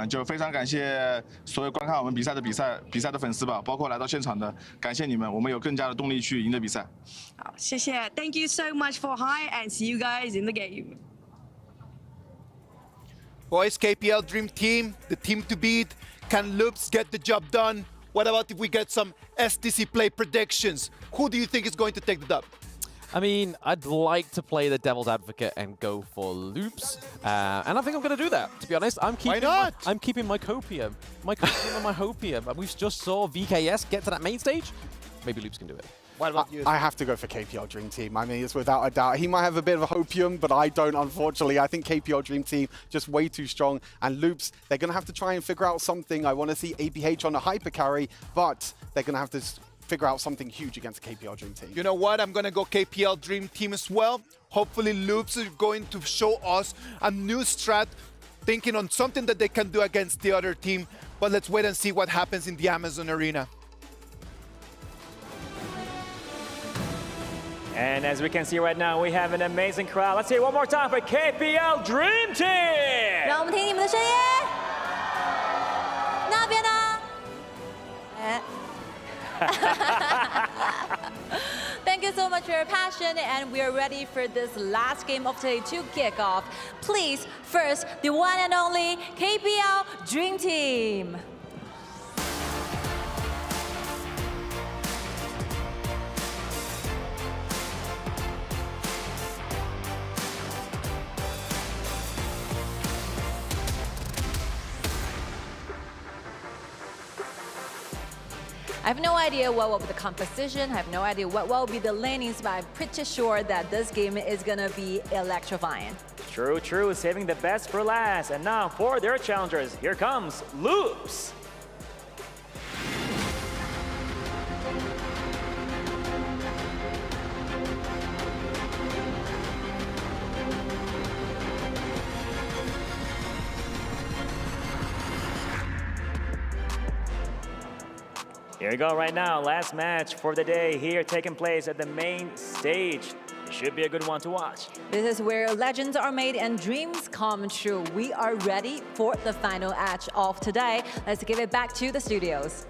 就非常感谢所有观看我们比赛的粉丝吧，包括来到现场的，感谢你们，我们有更加的动力去赢得比赛。好，谢谢。Thank you so much for Hai and see you guys in the game. Boys, KPL Dream Team, the team to beat. Can Loops get the job done? What about if we get some STC play predictions? Who do you think is going to take the dub? I mean, I'd like to play the devil's advocate and go for Loops, and I think I'm going to do that. To be honest, I'm keeping my copium, and my hopium. We just saw VKS get to that main stage. Maybe Loops can do it. What about you? I have to go for KPL Dream Team. I mean, it's without a doubt. He might have a bit of a hopium, but I don't, unfortunately. I think KPL Dream Team just way too strong. And Loops, they're going to have to try and figure out something. I want to see APH on a hyper carry, but they're going to have to figure out something huge against KPL Dream Team. You know what? I'm going to go KPL Dream Team as well. Hopefully Loops is going to show us a new strat, thinking on something that they can do against the other team. But let's wait and see what happens in the Amazon Arena. And as we can see right now, we have an amazing crowd. Let's hear it one more time for KPL Dream Team! 让我们听你们的声音。那边呢？Thank you so much for your passion, and we are ready for this last game of today to kick off. Please, first, the one and only KPL Dream Team. I have no idea what will be the composition, I have no idea what will be the lanings, but I'm pretty sure that this game is gonna be electrifying. True, true, saving the best for last. And now for their challengers, here comes Loops. Here we go right now, last match for the day here taking place at the main stage. It should be a good one to watch. This is where legends are made and dreams come true. We are ready for the final match of today. Let's give it back to the studios.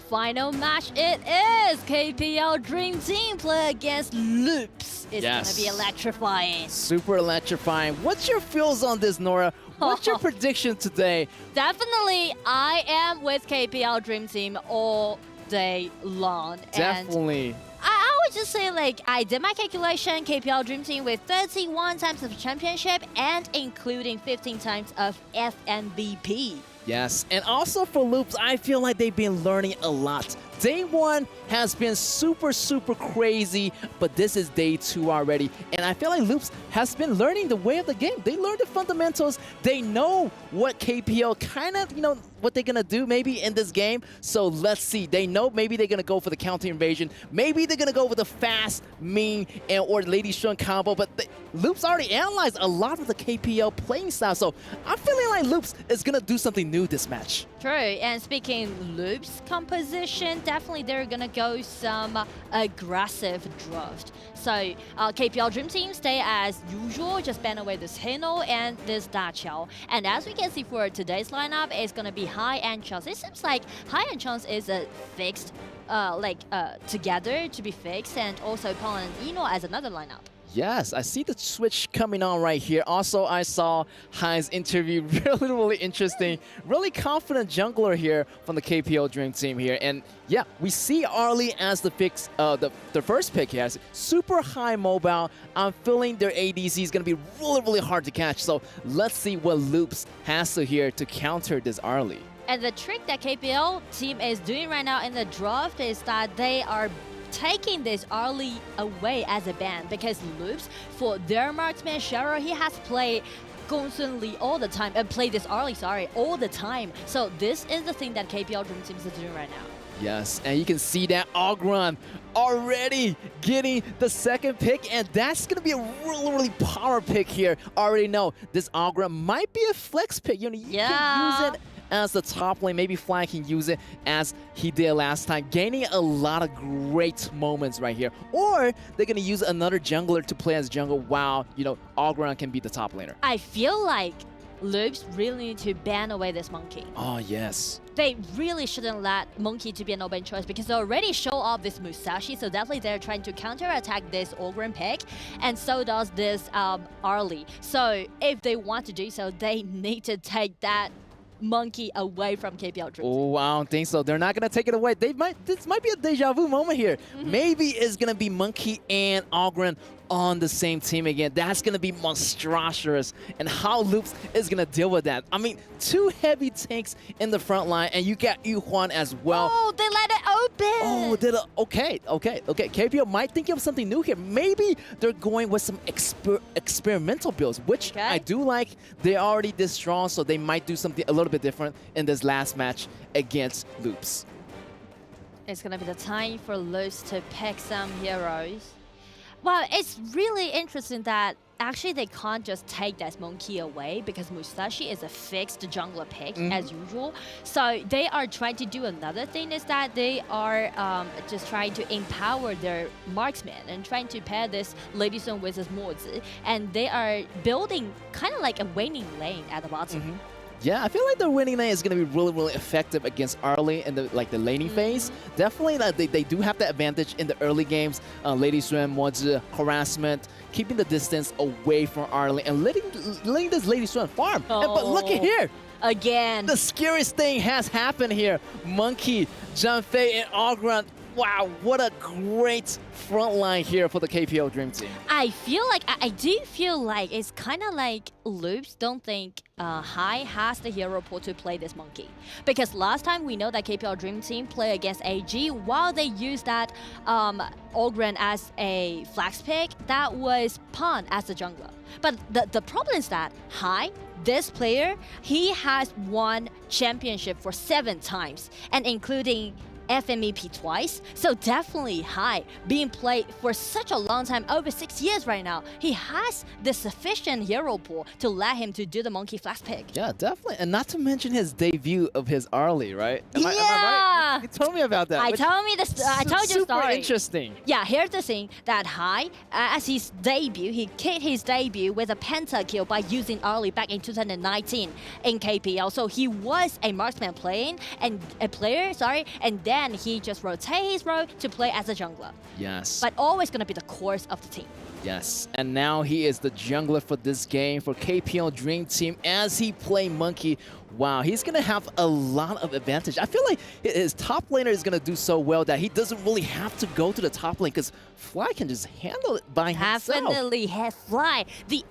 Final match it is! KPL Dream Team play against Loops. It's gonna be electrifying. Super electrifying. What's your feels on this, Nora? What's your prediction today? Definitely, I am with KPL Dream Team all day long. Definitely. And I would just say, like, I did my calculation, KPL Dream Team with 31 times of championship and including 15 times of FMVP. Yes, and also for Loops, I feel like they've been learning a lot. Day 1 has been super crazy, but this is day 2 already. And I feel like Loops has been learning the way of the game. They learned the fundamentals. They know what KPL kind of, what they're going to do maybe in this game. So let's see. They know maybe they're going to go for the counter invasion. Maybe they're going to go for the fast, mean, or Lady Strong combo. But Loops already analyzed a lot of the KPL playing style. So I'm feeling like Loops is going to do something new this match. True, and speaking Loops composition, definitely they're gonna go some aggressive draft. So KPL Dream Team stay as usual, just ban away this Hino and this Dachao. And as we can see for today's lineup, it's gonna be High and Chance. It seems like High and Chance is a fixed, together to be fixed, and also Paul and Eno as another lineup. Yes, I see the switch coming on right here. Also, I saw Hai's interview, really interesting. Really confident jungler here from the KPL Dream Team here. And yeah, we see Arlie as the first pick here. Super high mobile. I'm feeling their ADC is going to be really hard to catch. So let's see what Loops has to here to counter this Arlie. And the trick that KPL team is doing right now in the draft is that they are taking this Arlie away as a ban, because Loops, for their marksman Shero, he has played Gongsun Li all the time, and played this Arlie, all the time. So this is the thing that KPL Dream Team is doing right now. Yes, and you can see that Ogron already getting the second pick, and that's going to be a really power pick here. Already know this Ogron might be a flex pick. You can use it as the top lane. Maybe Fly can use it as he did last time, gaining a lot of great moments right here. Or they're going to use another jungler to play as jungle while, Ogron can be the top laner. I feel like Loops really need to ban away this Monkey. Oh, yes. They really shouldn't let Monkey to be an open choice, because they already show off this Musashi, so definitely they're trying to counterattack this Ogren pick, and so does this Arlie. So if they want to do so, they need to take that Monkey away from KPL Dream. Oh, I don't think so. They're not going to take it away. This might be a deja vu moment here. Maybe it's going to be Monkey and Ogren on the same team again. That's going to be monstrous. And how Loops is going to deal with that. I mean, two heavy tanks in the front line, and you got Yuhuan as well. Oh, they let it open. Oh, did it? Okay. KPL might think of something new here. Maybe they're going with some experimental builds, which I do like. They're already this strong, so they might do something a little bit different in this last match against Loops. It's going to be the time for Loops to pick some heroes. Well, it's really interesting that actually they can't just take that Monkey away, because Musashi is a fixed jungler pick as usual. So they are trying to do another thing, is that they are just trying to empower their marksman and trying to pair this Lady Sun with this Mozi. And they are building kind of like a waning lane at the bottom. Yeah, I feel like the winning lane is going to be really effective against Arlie in the laning phase. Definitely, they do have the advantage in the early games. Lady Suen, Mozi, harassment, keeping the distance away from Arlie, and letting this Lady Suen farm. But look at here. Again. The scariest thing has happened here. Monkey, Janfei, and Ogron. Wow, what a great front line here for the KPL Dream Team. I do feel like it's kind of like Loops don't think High has the hero pool to play this Monkey. Because last time we know that KPL Dream Team play against AG, while they used that Ogren as a flex pick, that was Pan as the jungler. But the problem is that High, this player, he has won championship for 7 times, and including FMEP twice, so definitely High, being played for such a long time, over 6 years right now. He has the sufficient hero pool to let him to do the Monkey flash pick. Yeah, definitely. And not to mention his debut of his Arlie, right? Am I right? You told me about that. I told you the story. Super interesting. Yeah, here's the thing, that High, as his debut, he kicked his debut with a pentakill by using Arlie back in 2019 in KPL. So he was a marksman player, and then he just rotates his role to play as a jungler. Yes. But always going to be the core of the team. Yes, and now he is the jungler for this game for KPL Dream Team as he play Monkey. Wow, he's going to have a lot of advantage. I feel like his top laner is going to do so well that he doesn't really have to go to the top lane, because Fly can just handle it by himself. Definitely have Fly, the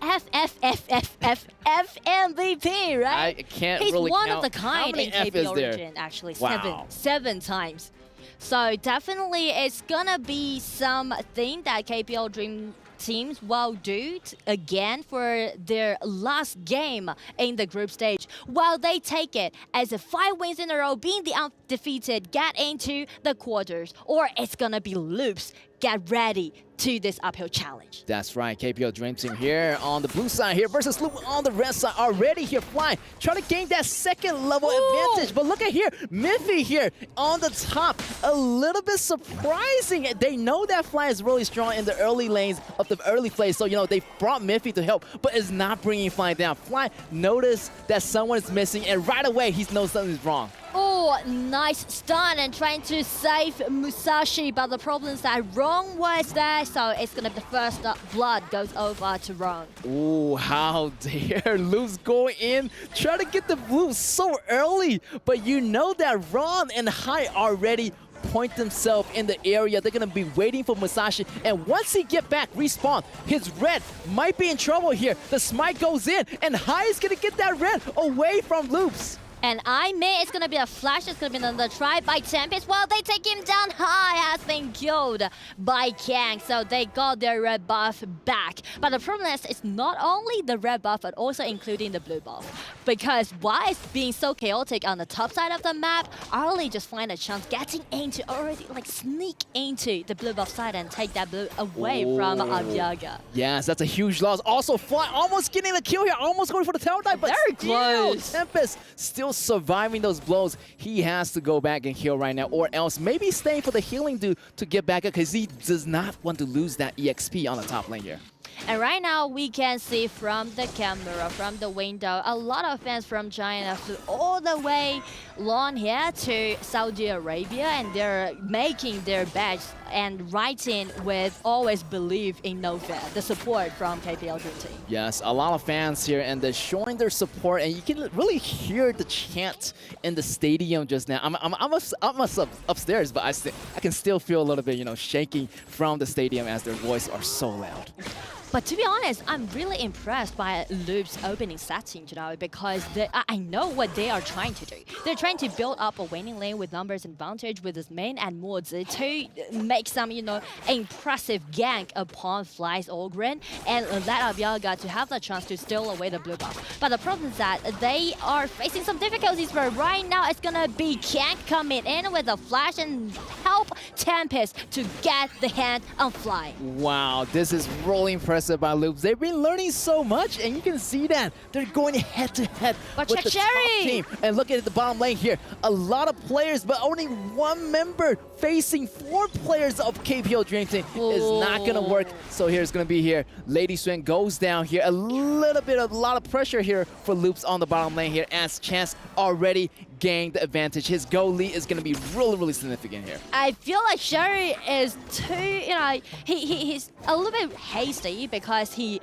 MVP, right? I can't He's really one count. of the kind in KPL Origin, actually. Wow. Seven times. So definitely it's gonna be something that KPL Dream teams will do again for their last game in the group stage, while they take it as 5 wins in a row, being the undefeated, get into the quarters. Or it's gonna be Loops get ready to this uphill challenge. That's right, KPO Dream Team here on the blue side here versus Loop on the red side already here flying, trying to gain that second level advantage. But look at here, Miffy here on the top, a little bit surprising. They know that Fly is really strong in the early lanes of the early phase, so they brought Miffy to help, but it's not bringing Fly down. Fly noticed that someone is missing, and right away he knows something's wrong. Oh, nice stun and trying to save Musashi, but the problem is that Ron was there, so it's gonna be the first blood goes over to Ron. Oh, how dare Loop's go in, try to get the blue so early, but you know that Ron and Hai already point themselves in the area. They're gonna be waiting for Musashi, and once he get back, respawn, his red might be in trouble here. The smite goes in, and Hai is gonna get that red away from Loops. And it's gonna be a flash, it's gonna be another try by Tempest. Well, they take him down. Hai has been killed by Kang, so they got their red buff back. But the problem is, it's not only the red buff, but also including the blue buff. Because why it's being so chaotic on the top side of the map, Arlie just find a chance getting into, already like sneak into the blue buff side and take that blue away from Abyaga. Yes, that's a huge loss. Also, Fly almost getting the kill here, almost going for the tower dive, but very close. Tempest still surviving those blows. He has to go back and heal right now, or else maybe staying for the healing to get back up, because he does not want to lose that EXP on the top lane here. And right now, we can see from the camera, from the window, a lot of fans from China flew all the way long here to Saudi Arabia, and they're making their badge and writing with always believe in no fair, the support from KPL Dream Team. Yes, a lot of fans here, and they're showing their support, and you can really hear the chant in the stadium just now. I'm upstairs, but I can still feel a little bit, shaking from the stadium as their voices are so loud. But to be honest, I'm really impressed by Loop's opening setting, because I know what they are trying to do. They're trying to build up a winning lane with numbers advantage with his main and mods to make some, impressive gank upon Fly's Ogren and let Abyaga to have the chance to steal away the blue buff. But the problem is that they are facing some difficulties, but right now it's gonna be Kank coming in with a flash and help Tempest to get the hand on Fly. Wow, this is really impressive by Loops. They've been learning so much, and you can see that they're going head to head with the top team. And look at the bottom lane here. A lot of players, but only one member facing 4 players of KPO Dream Team is not going to work. So here's going to be here. Lady Swing goes down here. A lot of pressure here for Loops on the bottom lane here, as Chance already gained the advantage. His goal lead is going to be really, really significant here. I feel like Sherry is too, he's a little bit hasty, because he,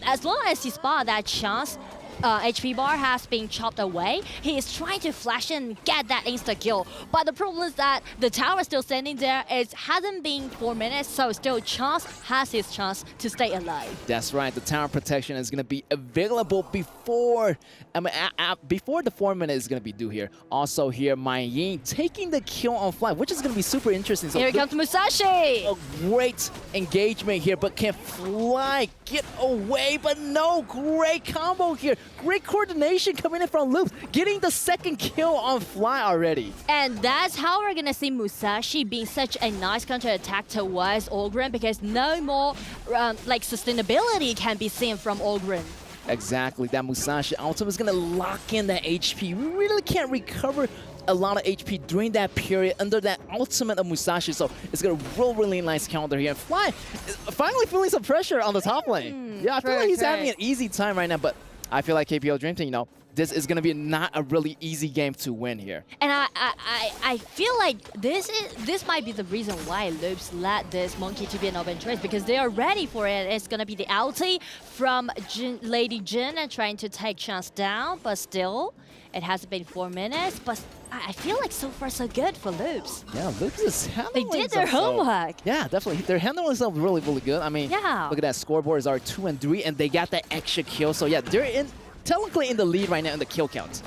as long as he spot that chance, HP bar has been chopped away, he is trying to flash and get that insta-kill. But the problem is that the tower is still standing there. It hasn't been 4 minutes, so still Chance has his chance to stay alive. That's right. The tower protection is going to be available before before the 4 minutes is going to be due here. Also here, Mai Ying taking the kill on Fly, which is going to be super interesting. So here comes Musashi. A great engagement here, but can Fly get away? But no, great combo here. Great coordination coming in from Loops, getting the second kill on Fly already. And that's how we're gonna see Musashi being such a nice counter-attack towards Ogren, because no more sustainability can be seen from Ogren. Exactly, that Musashi ultimate is gonna lock in that HP. We really can't recover a lot of HP during that period under that ultimate of Musashi, so it's gonna really nice counter here. And Fly is finally feeling some pressure on the top lane. Yeah, I feel like he's having an easy time right now, but I feel like KPL Dream Team, this is gonna be not a really easy game to win here. And I feel like this might be the reason why Loops let this monkey to be an open choice, because they are ready for it. It's gonna be the ulti from Lady Jin and trying to take Chance down, but still, it hasn't been 4 minutes, but I feel like so far so good for Loops. Yeah, Loops is handling They did their homework. Yeah, definitely. They're handling themselves really, really good. I mean, yeah. Look at that scoreboards are 2 and 3, and they got that extra kill. So yeah, they're technically in the lead right now in the kill count.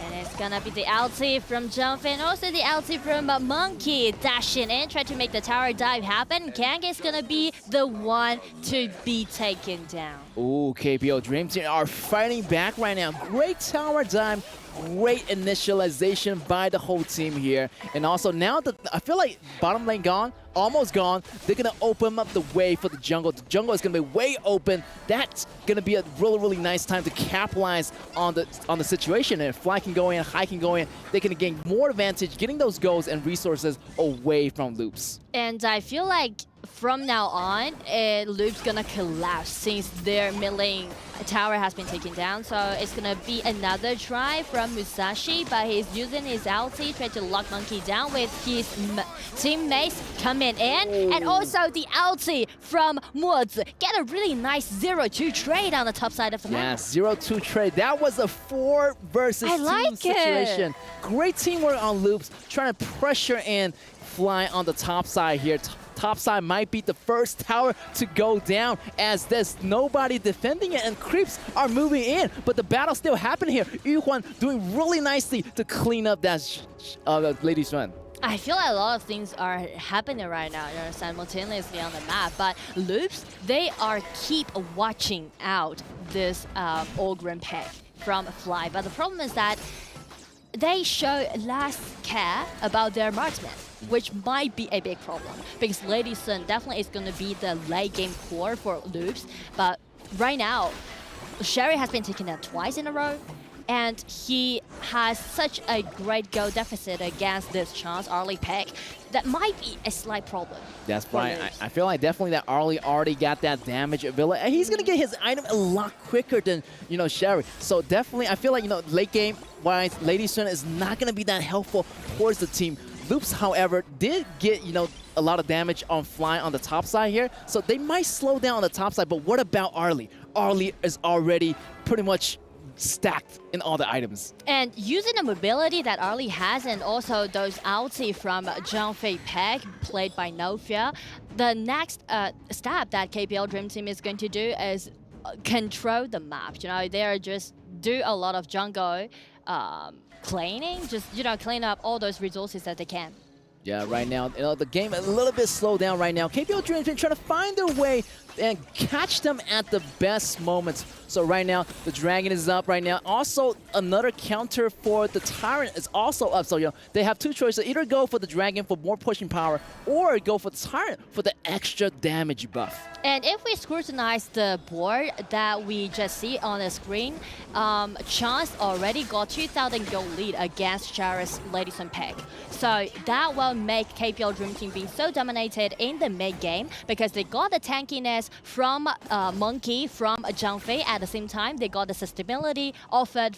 And it's gonna be the ulti from Jump and also the ulti from Monkey dashing in, trying to make the tower dive happen. Kang is gonna be the one to be taken down. Ooh, KPO Dream Team are fighting back right now. Great tower dive Great initialization by the whole team here. And also now I feel like bottom lane gone, almost gone. They're going to open up the way for the jungle. The jungle is going to be way open. That's going to be a really, really nice time to capitalize on the situation. And Fly can go in, High can go in. They can gain more advantage, getting those goals and resources away from Loops. And I feel like from now on, Loop's gonna collapse since their mid lane tower has been taken down. So it's gonna be another try from Musashi, but he's using his ulti, trying to lock Monkey down with his teammates coming in. And also the ulti from Woods. Get a really nice 0-2 trade on the top side of the map. Yeah, 0-2 trade. That was a 4 versus 2 situation. Great teamwork on Loops, trying to pressure in Fly on the top side here. Top side might be the first tower to go down as there's nobody defending it and creeps are moving in. But the battle still happening here. Yuhuan doing really nicely to clean up that Ladies Run. I feel like a lot of things are happening right now, simultaneously on the map. But Loops, they are keep watching out this Ogren pick from Fly. But the problem is that they show less care about their marksman, which might be a big problem because Lady Sun definitely is going to be the late game core for Loops. But right now, Sherry has been taken down twice in a row, and he has such a great goal deficit against this chance early pick that might be a slight problem. That's right. I feel like definitely that Arlie already got that damage ability, and he's gonna get his item a lot quicker than Sherry. So definitely, I feel like late game wise, Lady Sun is not gonna be that helpful towards the team. Loops, however, did get a lot of damage on Fly on the top side here, so they might slow down on the top side. But what about Arlie? Arlie is already pretty much stacked in all the items. And using the mobility that Arlie has and also those ulti from Zhangfei Peg played by Nofia, the next step that KPL Dream Team is going to do is control the map. They are just do a lot of jungle cleaning, just clean up all those resources that they can. Yeah, right now, the game a little bit slowed down right now. KPL Dream Team trying to find their way and catch them at the best moments. So right now, the Dragon is up right now. Also, another counter for the Tyrant is also up. So, they have two choices. Either go for the Dragon for more pushing power or go for the Tyrant for the extra damage buff. And if we scrutinize the board that we just see on the screen, Chance already got 2,000 gold lead against Charis, Lady Sun Peg. So that will make KPL Dream Team being so dominated in the mid game because they got the tankiness from Monkey, from Zhangfei. At the same time, they got the sustainability offered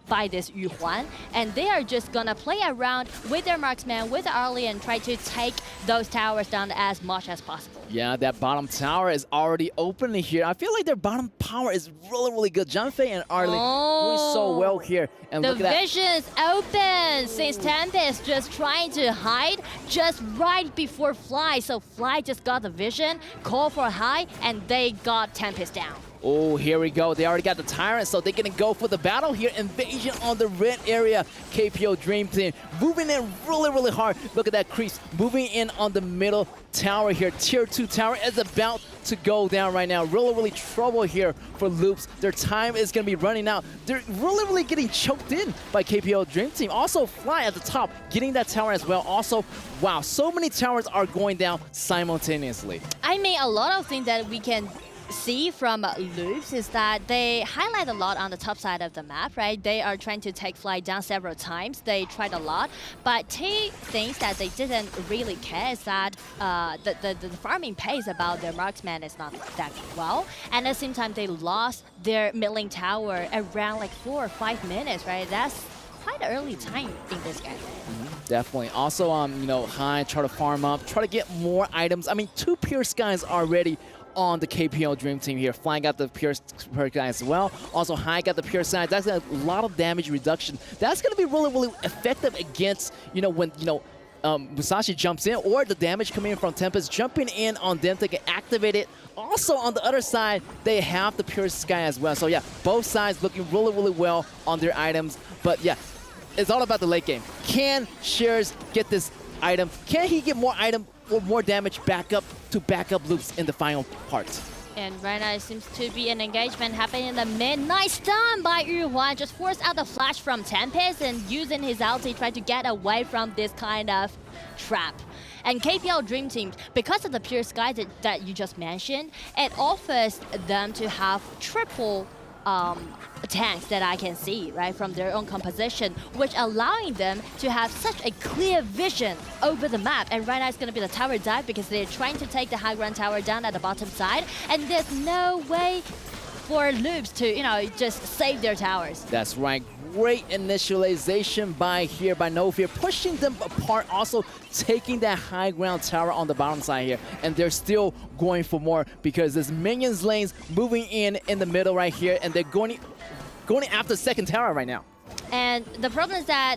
by this Yuhuan. And they are just gonna play around with their marksman, with Arlie, and try to take those towers down as much as possible. Yeah, that bottom tower is already open here. I feel like their bottom power is really, really good. Zhangfei and Arlie doing so well here. And the look at that. vision is open since Tempest just trying to hide just right before Fly. So Fly just got the vision, call for High, and they got Tempest down. Oh, here we go. They already got the Tyrant, so they're going to go for the battle here. Invasion on the red area. KPO Dream Team moving in really, really hard. Look at that crease. Moving in on the middle tower here. Tier 2 tower is about to go down right now. Really, really trouble here for Loops. Their time is going to be running out. They're really, really getting choked in by KPO Dream Team. Also, Fly at the top, getting that tower as well. Also, wow, so many towers are going down simultaneously. I mean, a lot of things that we can see from Loops is that they highlight a lot on the top side of the map, right? They are trying to take Fly down several times. They tried a lot, but two things that they didn't really care is that the farming pace about their marksman is not that well, and at the same time they lost their mid lane tower around like 4 or 5 minutes, right? That's quite an early time in this game. Definitely. Also, High, try to farm up, try to get more items. I mean, 2 Pure Skies already on the KPL Dream Team here. Flying got the Pure Sky as well. Also, High got the Pure Sky. That's a lot of damage reduction. That's going to be really, really effective against, when, Musashi jumps in, or the damage coming in from Tempest jumping in on them to get activated. Also, on the other side, they have the Pure Sky as well. So, yeah, both sides looking really, really well on their items. But, yeah, it's all about the late game. Can Shears get this item? Can he get more item or more damage back up Loops in the final part? And right now it seems to be an engagement happening in the mid. Nice stun by Yuhuan. Just forced out the flash from Tempest and using his ulti try to get away from this kind of trap. And KPL Dream Team, because of the pure sky that you just mentioned, it offers them to have triple tanks that I can see, right, from their own composition, which allowing them to have such a clear vision over the map. And right now it's going to be the tower dive because they're trying to take the high ground tower down at the bottom side, and there's no way for Loops to, you know, just save their towers. That's right. Great initialization by Nofear, pushing them apart, also taking that high ground tower on the bottom side here. And they're still going for more because there's minions lanes moving in the middle right here, and they're going after second tower right now. And the problem is that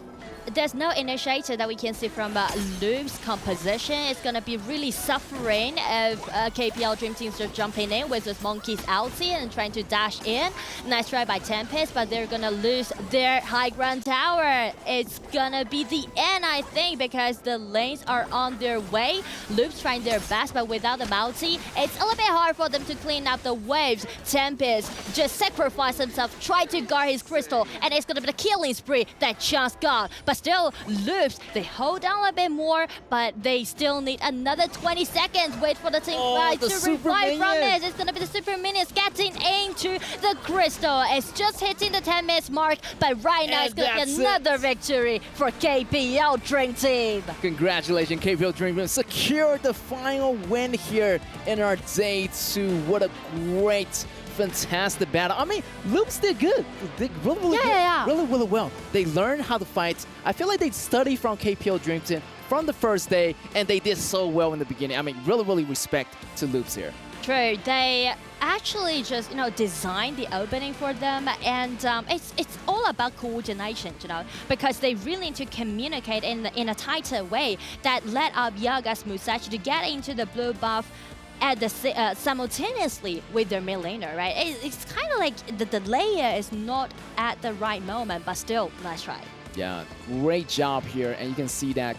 there's no initiator that we can see from Loop's composition. It's going to be really suffering if KPL Dream Teams are jumping in with this Monkey's ulti and trying to dash in. Nice try by Tempest, but they're going to lose their high ground tower. It's going to be the end, I think, because the lanes are on their way. Loop's trying their best, but without the ulti, it's a little bit hard for them to clean up the waves. Tempest just sacrificed himself, tried to guard his crystal, and it's going to be the killing spree that Chance got. But still, Loops, they hold down a bit more, but they still need another 20 seconds. Wait for the team to revive from it. It's going to be the super minions getting into the crystal. It's just hitting the 10 minutes mark, but right now it's going to be another victory for KPL Dream Team. Congratulations, KPL Dream Team. Secured the final win here in our day 2. What a great, fantastic battle. I mean, Loops did good. They really really well. They learned how to fight. I feel like they studied from KPL Dream Team from the first day, and they did so well in the beginning. I mean, really respect to Loops here. True. They actually just, you know, designed the opening for them, and it's all about coordination, you know, because they really need to communicate in a tighter way that led up Yaga's Musashi to get into the blue buff at the simultaneously with their mid laner, right? It's kind of like the delay is not at the right moment, but still, nice try. Yeah, great job here, and you can see that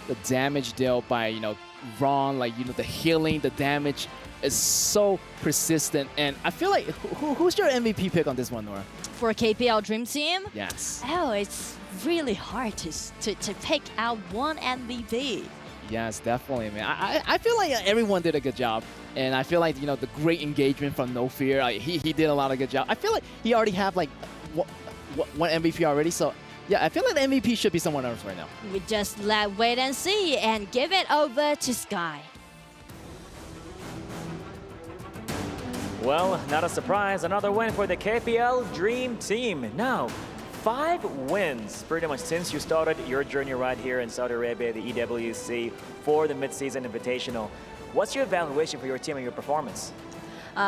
the damage dealt by, you know, Ron, like, you know, the healing, the damage is so persistent, and I feel like who's your MVP pick on this one, Nora? For KPL Dream Team? Yes. Oh, it's really hard to pick out one MVP. Yes, definitely, man. I feel like everyone did a good job, and I feel like, you know, the great engagement from No Fear, he did a lot of good job. I feel like he already have like one MVP already, so yeah, I feel like the MVP should be someone else right now. We just wait and see and give it over to Sky. Well, not a surprise, another win for the KPL Dream Team. Now, 5 wins pretty much since you started your journey right here in Saudi Arabia, the EWC, for the Midseason Invitational. What's your evaluation for your team and your performance?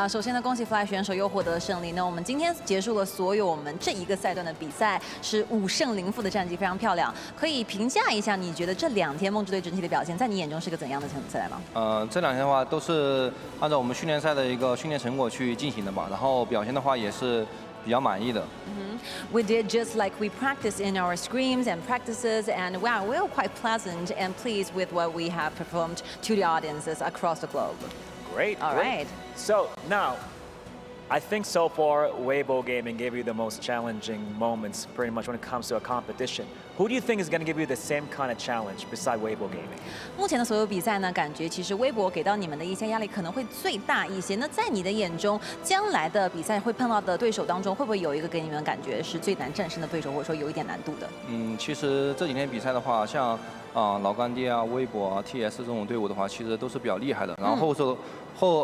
首先呢，恭喜 Fly 选手又获得胜利。那我们今天结束了所有我们这一个赛段的比赛，是5胜0负的战绩，非常漂亮。可以评价一下，你觉得这2天梦之队整体的表现，在你眼中是个怎样的赛赛吗？这2天的话都是按照我们训练赛的一个训练成果去进行的嘛，然后表现的话也是比较满意的。We did just like we practiced in our scrims and practices, and wow, we were quite pleasant and pleased with what we have performed to the audiences across the globe. Great. All right. So now, I think so far Weibo Gaming gave you the most challenging moments pretty much when it comes to a competition. Who do you think is going to give you the same kind of challenge beside Weibo Gaming? 目前的所有比赛呢，感觉其实微博给到你们的一些压力可能会最大一些。那在你的眼中，将来的比赛会碰到的对手当中，会不会有一个给你们感觉是最难战胜的对手，或者说有一点难度的？其实这几天比赛的话，像老干爹啊、微博啊、TS 这种队伍的话，其实都是比较厉害的。然后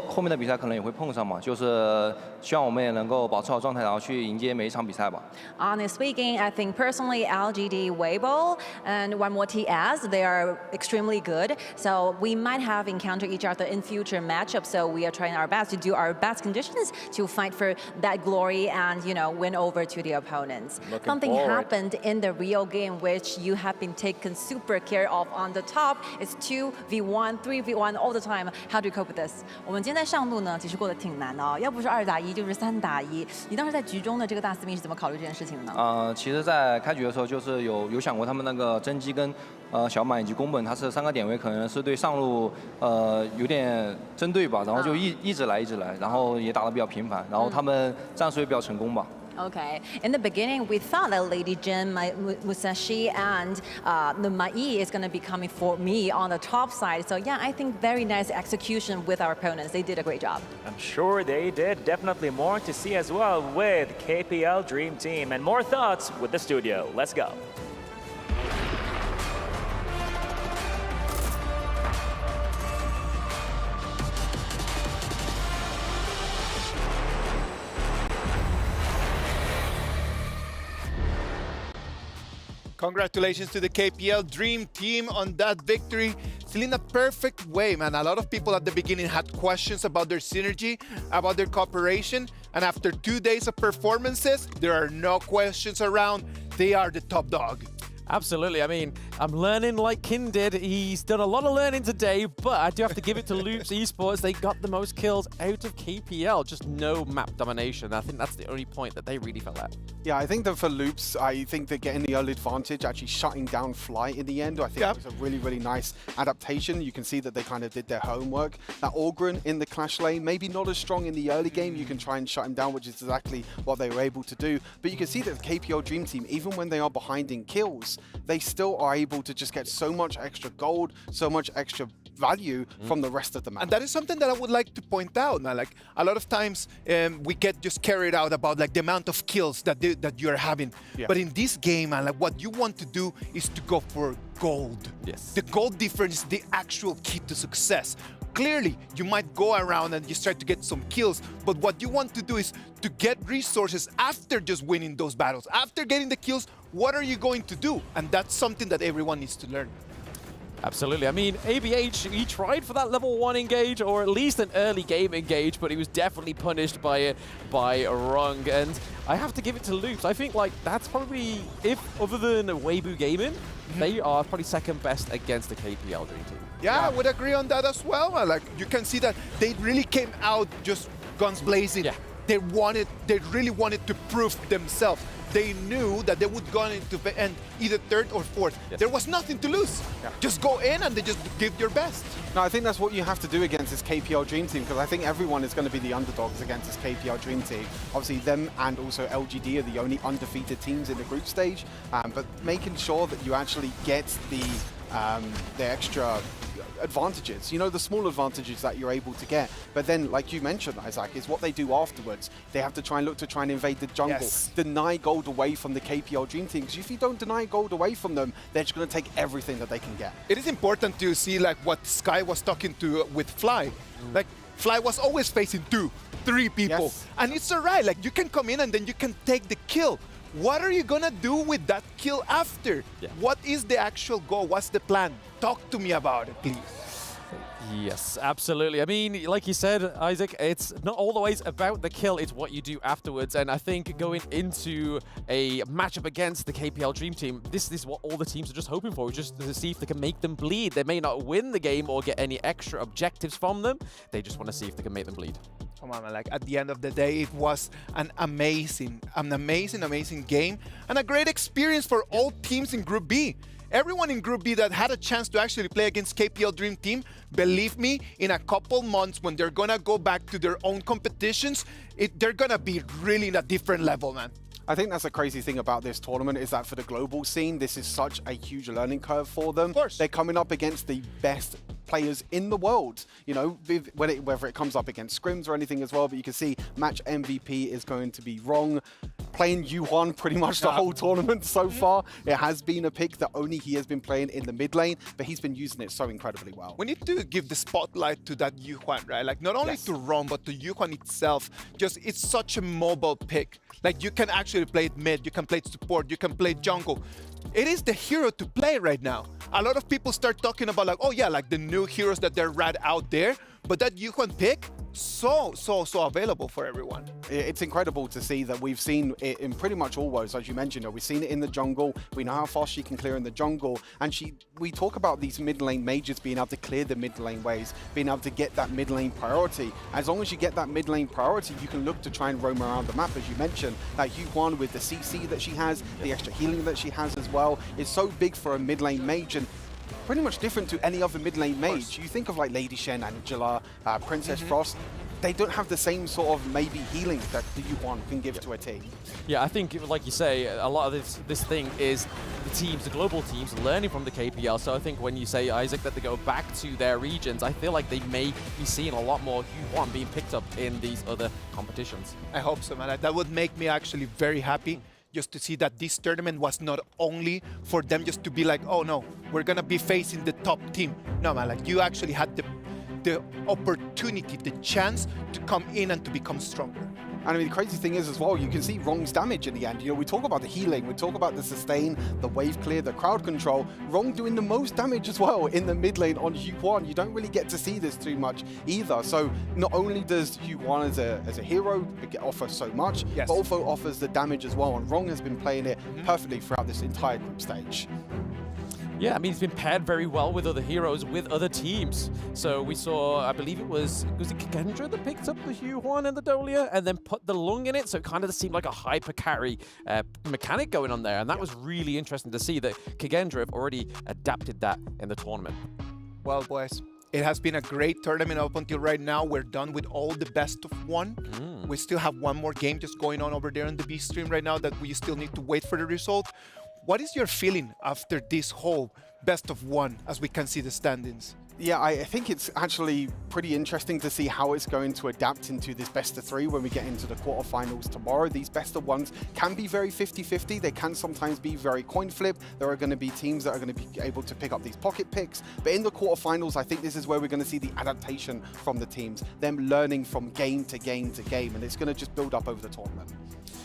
后面的比赛可能也会碰上嘛，就是希望我们也能够保持好状态，然后去迎接每一场比赛吧。Honestly speaking, I think personally LGD, Weibo, and one more TS, they are extremely good. So we might have encountered each other in future matchups. So we are trying our best to do our best conditions to fight for that glory and, you know, win over to the opponents. Something happened in the real game which you have been taken super care player of on the top. It's 2v1, 3v1 all the time. How do you cope with this? 我们今天在上路呢，其实过得挺难的哦，要不是2打1，就是3打1。你当时在局中的这个大司命是怎么考虑这件事情的呢？其实，在开局的时候，就是有想过他们那个真机跟小满以及宫本，它是3个点位，可能是对上路有点针对吧，然后就一直来，然后也打得比较频繁，然后他们战术也比较成功吧。Okay. In the beginning, we thought that Lady Jin, Musashi, and the Mai is going to be coming for me on the top side. So yeah, I think very nice execution with our opponents. They did a great job. I'm sure they did. Definitely more to see as well with KPL Dream Team. And more thoughts with the studio. Let's go. Congratulations to the KPL Dream Team on that victory. Still in a perfect way, man. A lot of people at the beginning had questions about their synergy, about their cooperation. And after 2 days of performances, there are no questions around. They are the top dog. Absolutely. I mean, I'm learning like Kin did. He's done a lot of learning today, but I do have to give it to Loops Esports. They got the most kills out of KPL. Just no map domination. I think that's the only point that they really fell at. Yeah, I think that for Loops, I think they're getting the early advantage, actually shutting down Fly in the end. I think it was a really, really nice adaptation. You can see that they kind of did their homework. That Orgren in the Clash lane, maybe not as strong in the early game. You can try and shut him down, which is exactly what they were able to do. But you can see that the KPL Dream Team, even when they are behind in kills, they still are able to just get so much extra gold, so much extra value from the rest of the map. And that is something that I would like to point out. Now, like a lot of times we get just carried out about like the amount of kills that you're having. Yeah. But in this game, like what you want to do is to go for gold. Yes. The gold difference is the actual key to success. Clearly, you might go around and you start to get some kills, but what you want to do is to get resources after just winning those battles. After getting the kills, what are you going to do? And that's something that everyone needs to learn. Absolutely. I mean, ABH, he tried for that level 1 engage, or at least an early game engage, but he was definitely punished by it by Rung. And I have to give it to Loops. I think, like, that's probably, if other than Weibo Gaming, they are probably second best against the KPL Dream Team. Yeah, I would agree on that as well. Like, you can see that they really came out just guns blazing. Yeah. They really wanted to prove themselves. They knew that they would go into the end either third or fourth. Yes. There was nothing to lose. Yeah. Just go in and they just give your best. No, I think that's what you have to do against this KPL Dream Team, because I think everyone is going to be the underdogs against this KPL Dream Team. Obviously, them and also LGD are the only undefeated teams in the group stage, but making sure that you actually get the extra advantages, you know, the small advantages that you're able to get. But then, like you mentioned, Isaac, is what they do afterwards. They have to try and look to try and invade the jungle, deny gold away from the KPL Dream Team. Because if you don't deny gold away from them, they're just going to take everything that they can get. It is important to see like what Sky was talking to with Fly. Like Fly was always facing 2, 3 people. Yes. And it's alright, like you can come in and then you can take the kill. What are you gonna do with that kill after? Yeah. What is the actual goal? What's the plan? Talk to me about it, please. Yes, absolutely. I mean, like you said, Isaac, it's not always about the kill, it's what you do afterwards. And I think going into a matchup against the KPL Dream Team, this is what all the teams are just hoping for, just to see if they can make them bleed. They may not win the game or get any extra objectives from them. They just want to see if they can make them bleed. Come on, man. Like at the end of the day, it was an amazing game and a great experience for all teams in Group B. Everyone in Group B that had a chance to actually play against KPL Dream Team, believe me, in a couple months when they're gonna go back to their own competitions, they're gonna be really in a different level, man. I think that's the crazy thing about this tournament, is that for the global scene, this is such a huge learning curve for them. Of course. They're coming up against the best players in the world, you know, whether it comes up against scrims or anything as well. But you can see match MVP is going to be Rong, playing Yuan pretty much the whole tournament so far. It has been a pick that only he has been playing in the mid lane, but he's been using it so incredibly well. We need to give the spotlight to that Yuan, right? Like not only to Rong, but to Yuan itself. Just it's such a mobile pick. Like you can actually play it mid, you can play it support, you can play jungle. It is the hero to play right now. A lot of people start talking about like, oh yeah, like the new heroes that they're right out there. But that Yuan pick, so available for everyone. It's incredible to see that we've seen it in pretty much all woes, as you mentioned. We've seen it in the jungle. We know how fast she can clear in the jungle. And we talk about these mid lane mages being able to clear the mid lane waves, being able to get that mid lane priority. As long as you get that mid lane priority, you can look to try and roam around the map, as you mentioned. That HoK with the CC that she has, the extra healing that she has as well, is so big for a mid lane mage. And pretty much different to any other mid lane mage. You think of like Lady Shen, Angela, Princess Frost. They don't have the same sort of maybe healing that the HoK can give to a team. Yeah, I think, like you say, a lot of this thing is the teams, the global teams, learning from the KPL. So I think when you say, Isaac, that they go back to their regions, I feel like they may be seeing a lot more HoK being picked up in these other competitions. I hope so, man. That would make me actually very happy, just to see that this tournament was not only for them just to be like, oh no, we're gonna be facing the top team. No, man, like you actually had the opportunity, the chance to come in and to become stronger. And I mean, the crazy thing is as well, you can see Wrong's damage in the end. You know, we talk about the healing, we talk about the sustain, the wave clear, the crowd control. Wrong doing the most damage as well in the mid lane on HoK. You don't really get to see this too much either. So not only does HoK as a hero offer so much, but also offers the damage as well. And Wrong has been playing it perfectly throughout this entire group stage. Yeah, I mean, it's been paired very well with other heroes, with other teams. So we saw, I believe it was it Kagendra that picked up the HoK and the Dolia and then put the Lung in it. So it kind of seemed like a hyper carry mechanic going on there. And that was really interesting to see that Kagendra have already adapted that in the tournament. Well, boys, it has been a great tournament up until right now. We're done with all the best of one. We still have one more game just going on over there on the B stream right now that we still need to wait for the result. What is your feeling after this whole best of one as we can see the standings? Yeah, I think it's actually pretty interesting to see how it's going to adapt into this best of three when we get into the quarterfinals tomorrow. These best of ones can be very 50-50. They can sometimes be very coin flip. There are going to be teams that are going to be able to pick up these pocket picks. But in the quarterfinals, I think this is where we're going to see the adaptation from the teams, them learning from game to game to game, and it's going to just build up over the tournament.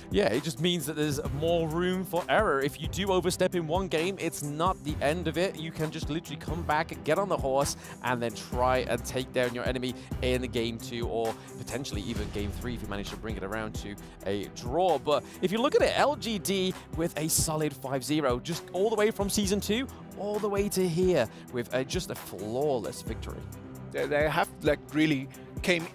Yeah, it just means that there's more room for error. If you do overstep in one game, it's not the end of it. You can just literally come back, get on the horse, and then try and take down your enemy in game 2 or potentially even game 3 if you manage to bring it around to a draw. But if you look at it, LGD with a solid 5-0, just all the way from Season 2 all the way to here with just a flawless victory. They have like really came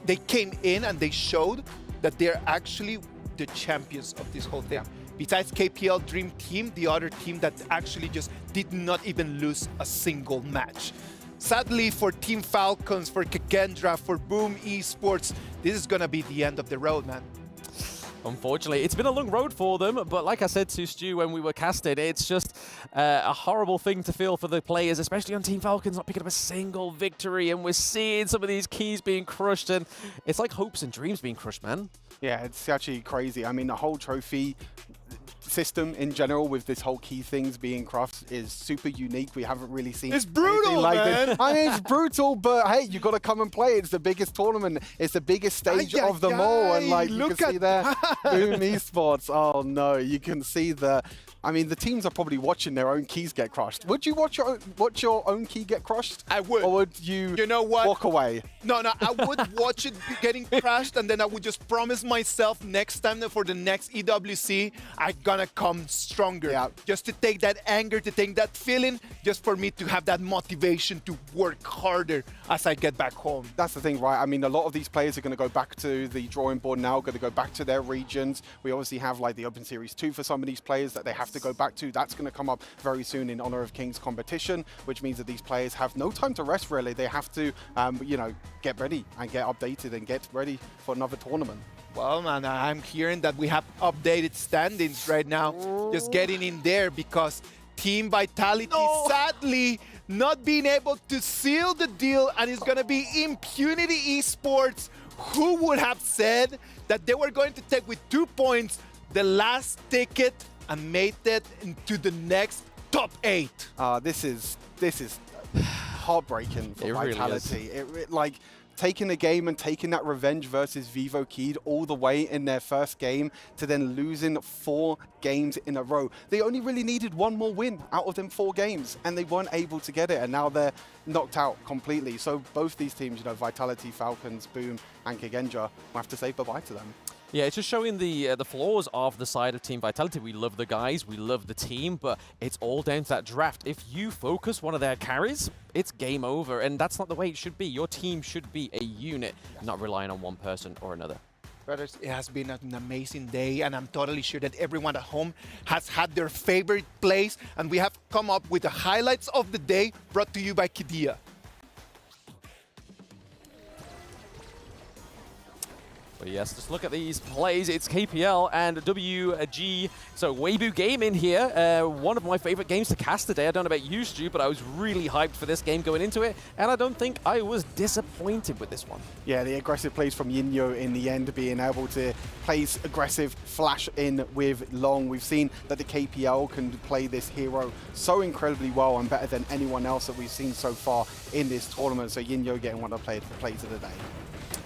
in and they showed that they're actually the champions of this whole thing. Besides KPL Dream Team, the other team that actually just did not even lose a single match. Sadly for Team Falcons, for Kagendra, for Boom Esports, this is gonna be the end of the road, man. Unfortunately, it's been a long road for them, but like I said to Stu when we were casted, it's just a horrible thing to feel for the players, especially on Team Falcons, not picking up a single victory, and we're seeing some of these keys being crushed, and it's like hopes and dreams being crushed, man. Yeah, it's actually crazy. I mean, the whole trophy system in general with this whole key things being crafted is super unique. We haven't really seen it's brutal, like man. This. I mean, it's brutal, but hey, you got to come and play. It's the biggest tournament. It's the biggest stage of them all, and like you can see there, Boom Esports. Oh no, you can see the. I mean, the teams are probably watching their own keys get crushed. Would you watch your own key get crushed? I would. Or would you know what? Walk away? No, I would watch it getting crashed, and then I would just promise myself next time that for the next EWC, I'm gonna come stronger. Yeah. Just to take that anger, to take that feeling, just for me to have that motivation to work harder as I get back home. That's the thing, right? I mean, a lot of these players are going to go back to the drawing board now, going to go back to their regions. We obviously have like the Open Series 2 for some of these players that they have to go back to. That's going to come up very soon in Honor of Kings competition, which means that these players have no time to rest, really. They have to, you know, get ready and get updated and get ready for another tournament. Well, man, I'm hearing that we have updated standings right now. Just getting in there because Team Vitality, sadly, not being able to seal the deal, and it's going to be Impunity Esports. Who would have said that they were going to take with 2 points the last ticket and made it into the next top 8? This is heartbreaking for Vitality. Really like taking a game and taking that revenge versus Vivo Keyed all the way in their first game to then losing 4 games in a row. They only really needed one more win out of them 4 games, and they weren't able to get it, and now they're knocked out completely. So both these teams, you know, Vitality, Falcons, Boom, and Kagendra, we'll have to say bye-bye to them. Yeah, it's just showing the flaws of the side of Team Vitality. We love the guys, we love the team, but it's all down to that draft. If you focus one of their carries, it's game over, and that's not the way it should be. Your team should be a unit, not relying on one person or another. Brothers, it has been an amazing day, and I'm totally sure that everyone at home has had their favorite plays, and we have come up with the highlights of the day brought to you by Kidia. But yes, just look at these plays. It's KPL and WG. So Weibo Gaming here. One of my favorite games to cast today. I don't know about you, Stu, but I was really hyped for this game going into it. And I don't think I was disappointed with this one. Yeah, the aggressive plays from Yinyo in the end, being able to place aggressive flash in with Long. We've seen that the KPL can play this hero so incredibly well and better than anyone else that we've seen so far in this tournament. So Yinyo getting one of the plays of the day.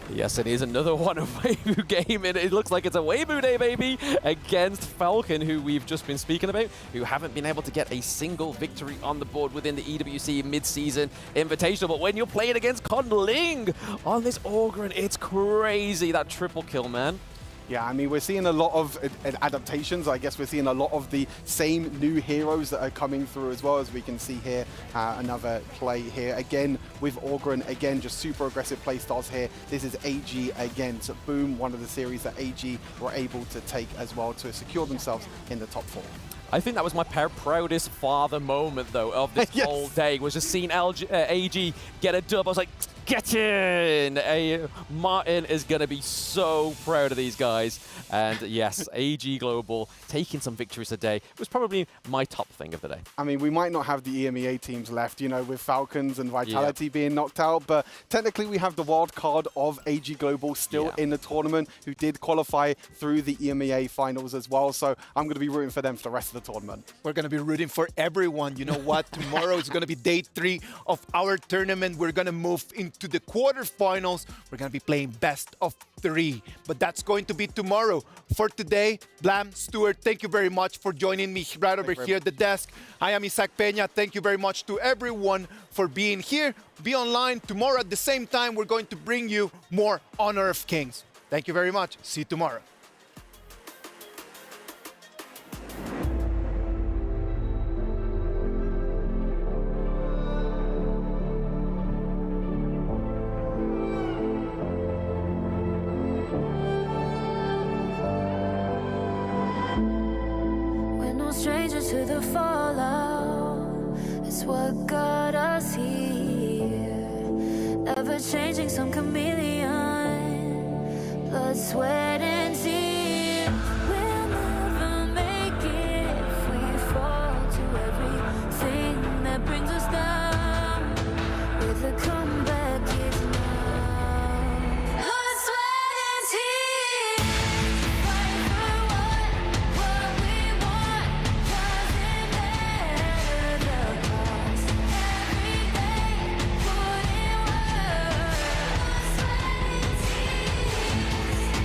Yes, it is another one of Weibo game, and it looks like it's a Weibo day, baby, against Falcon, who we've just been speaking about, who haven't been able to get a single victory on the board within the EWC Midseason Invitational. But when you're playing against Conling on this Ogryn, it's crazy, that triple kill, man. Yeah, I mean, we're seeing a lot of adaptations. I guess we're seeing a lot of the same new heroes that are coming through as well, as we can see here. Another play here. Again, with Ogryn, again, just super aggressive play styles here. This is AG against Boom, one of the series that AG were able to take as well to secure themselves in the top 4. I think that was my proudest father moment, though, of this Yes. whole day, was just seeing AG get a dub. I was like, get in! Martin is going to be so proud of these guys. And yes, AG Global taking some victories today was probably my top thing of the day. I mean, we might not have the EMEA teams left, you know, with Falcons and Vitality being knocked out, but technically we have the wild card of AG Global still in the tournament, who did qualify through the EMEA finals as well. So I'm going to be rooting for them for the rest of the tournament. We're going to be rooting for everyone. You know what? Tomorrow is going to be day 3 of our tournament. We're going to move into the quarterfinals. We're going to be playing best of 3. But that's going to be tomorrow. For today, Blam, Stuart, thank you very much for joining me right over here at the desk. I am Isaac Peña. Thank you very much to everyone for being here. Be online tomorrow at the same time. We're going to bring you more Honor of Kings. Thank you very much. See you tomorrow. Stranger to the fallout, it's what got us here. Ever changing, some chameleon, blood, sweat, and tears. We'll never make it if we fall to everything that brings us down. With a comeback, it's now. Blood, sweat, and tears. Fight for what we want. Doesn't matter the cost. Every day, put in work. Blood, sweat, and tears.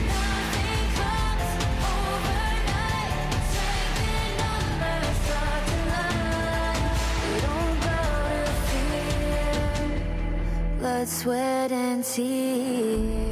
Nothing comes overnight. Strength in numbers start to line. We don't bow to fear. Blood, sweat, and tears.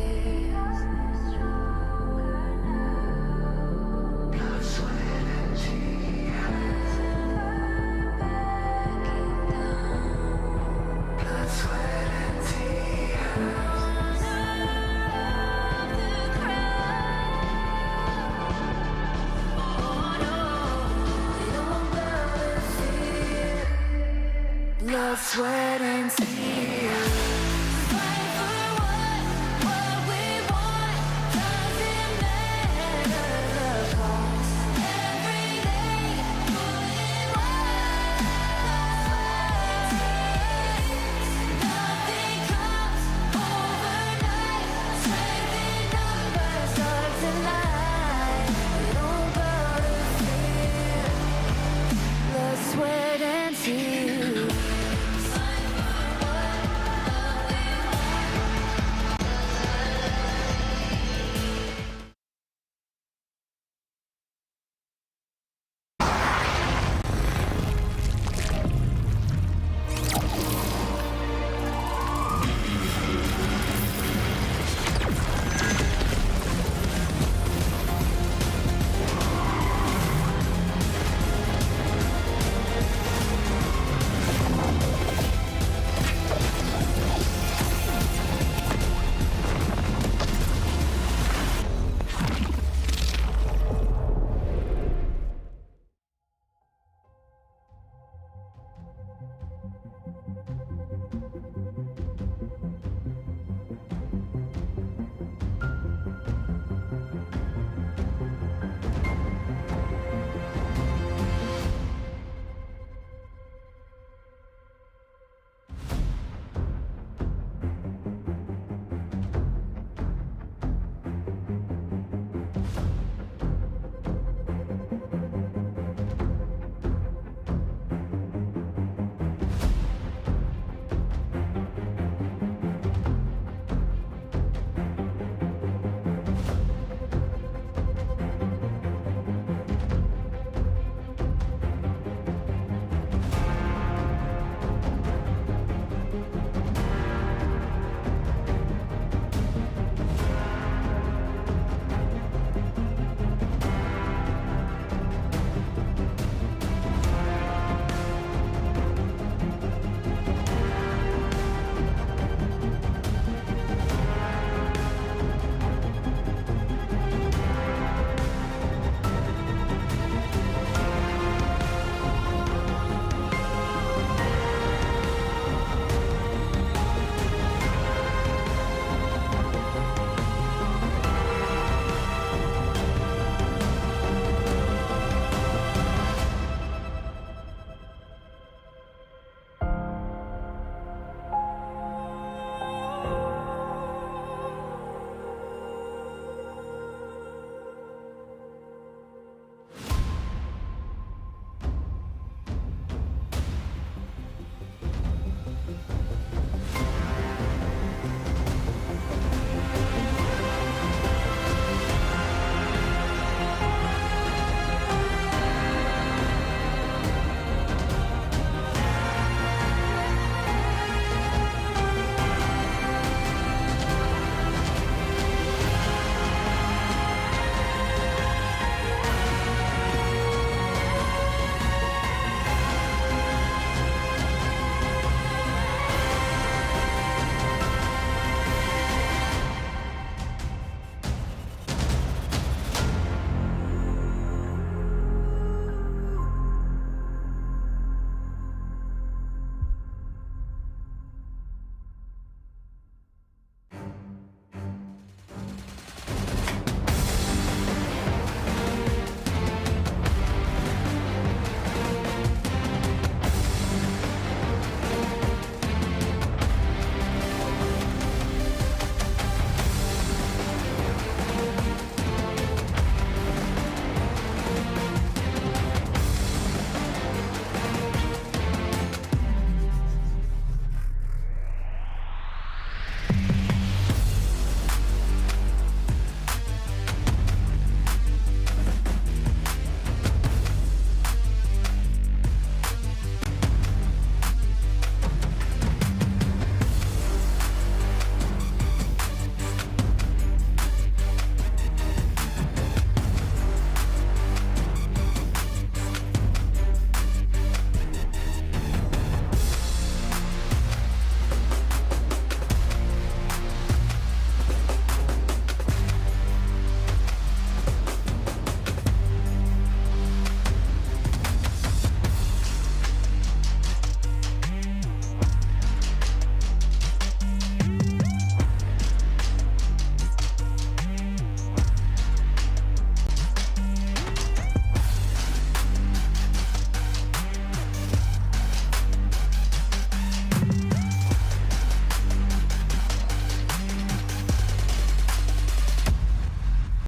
Blood, sweat, and tears.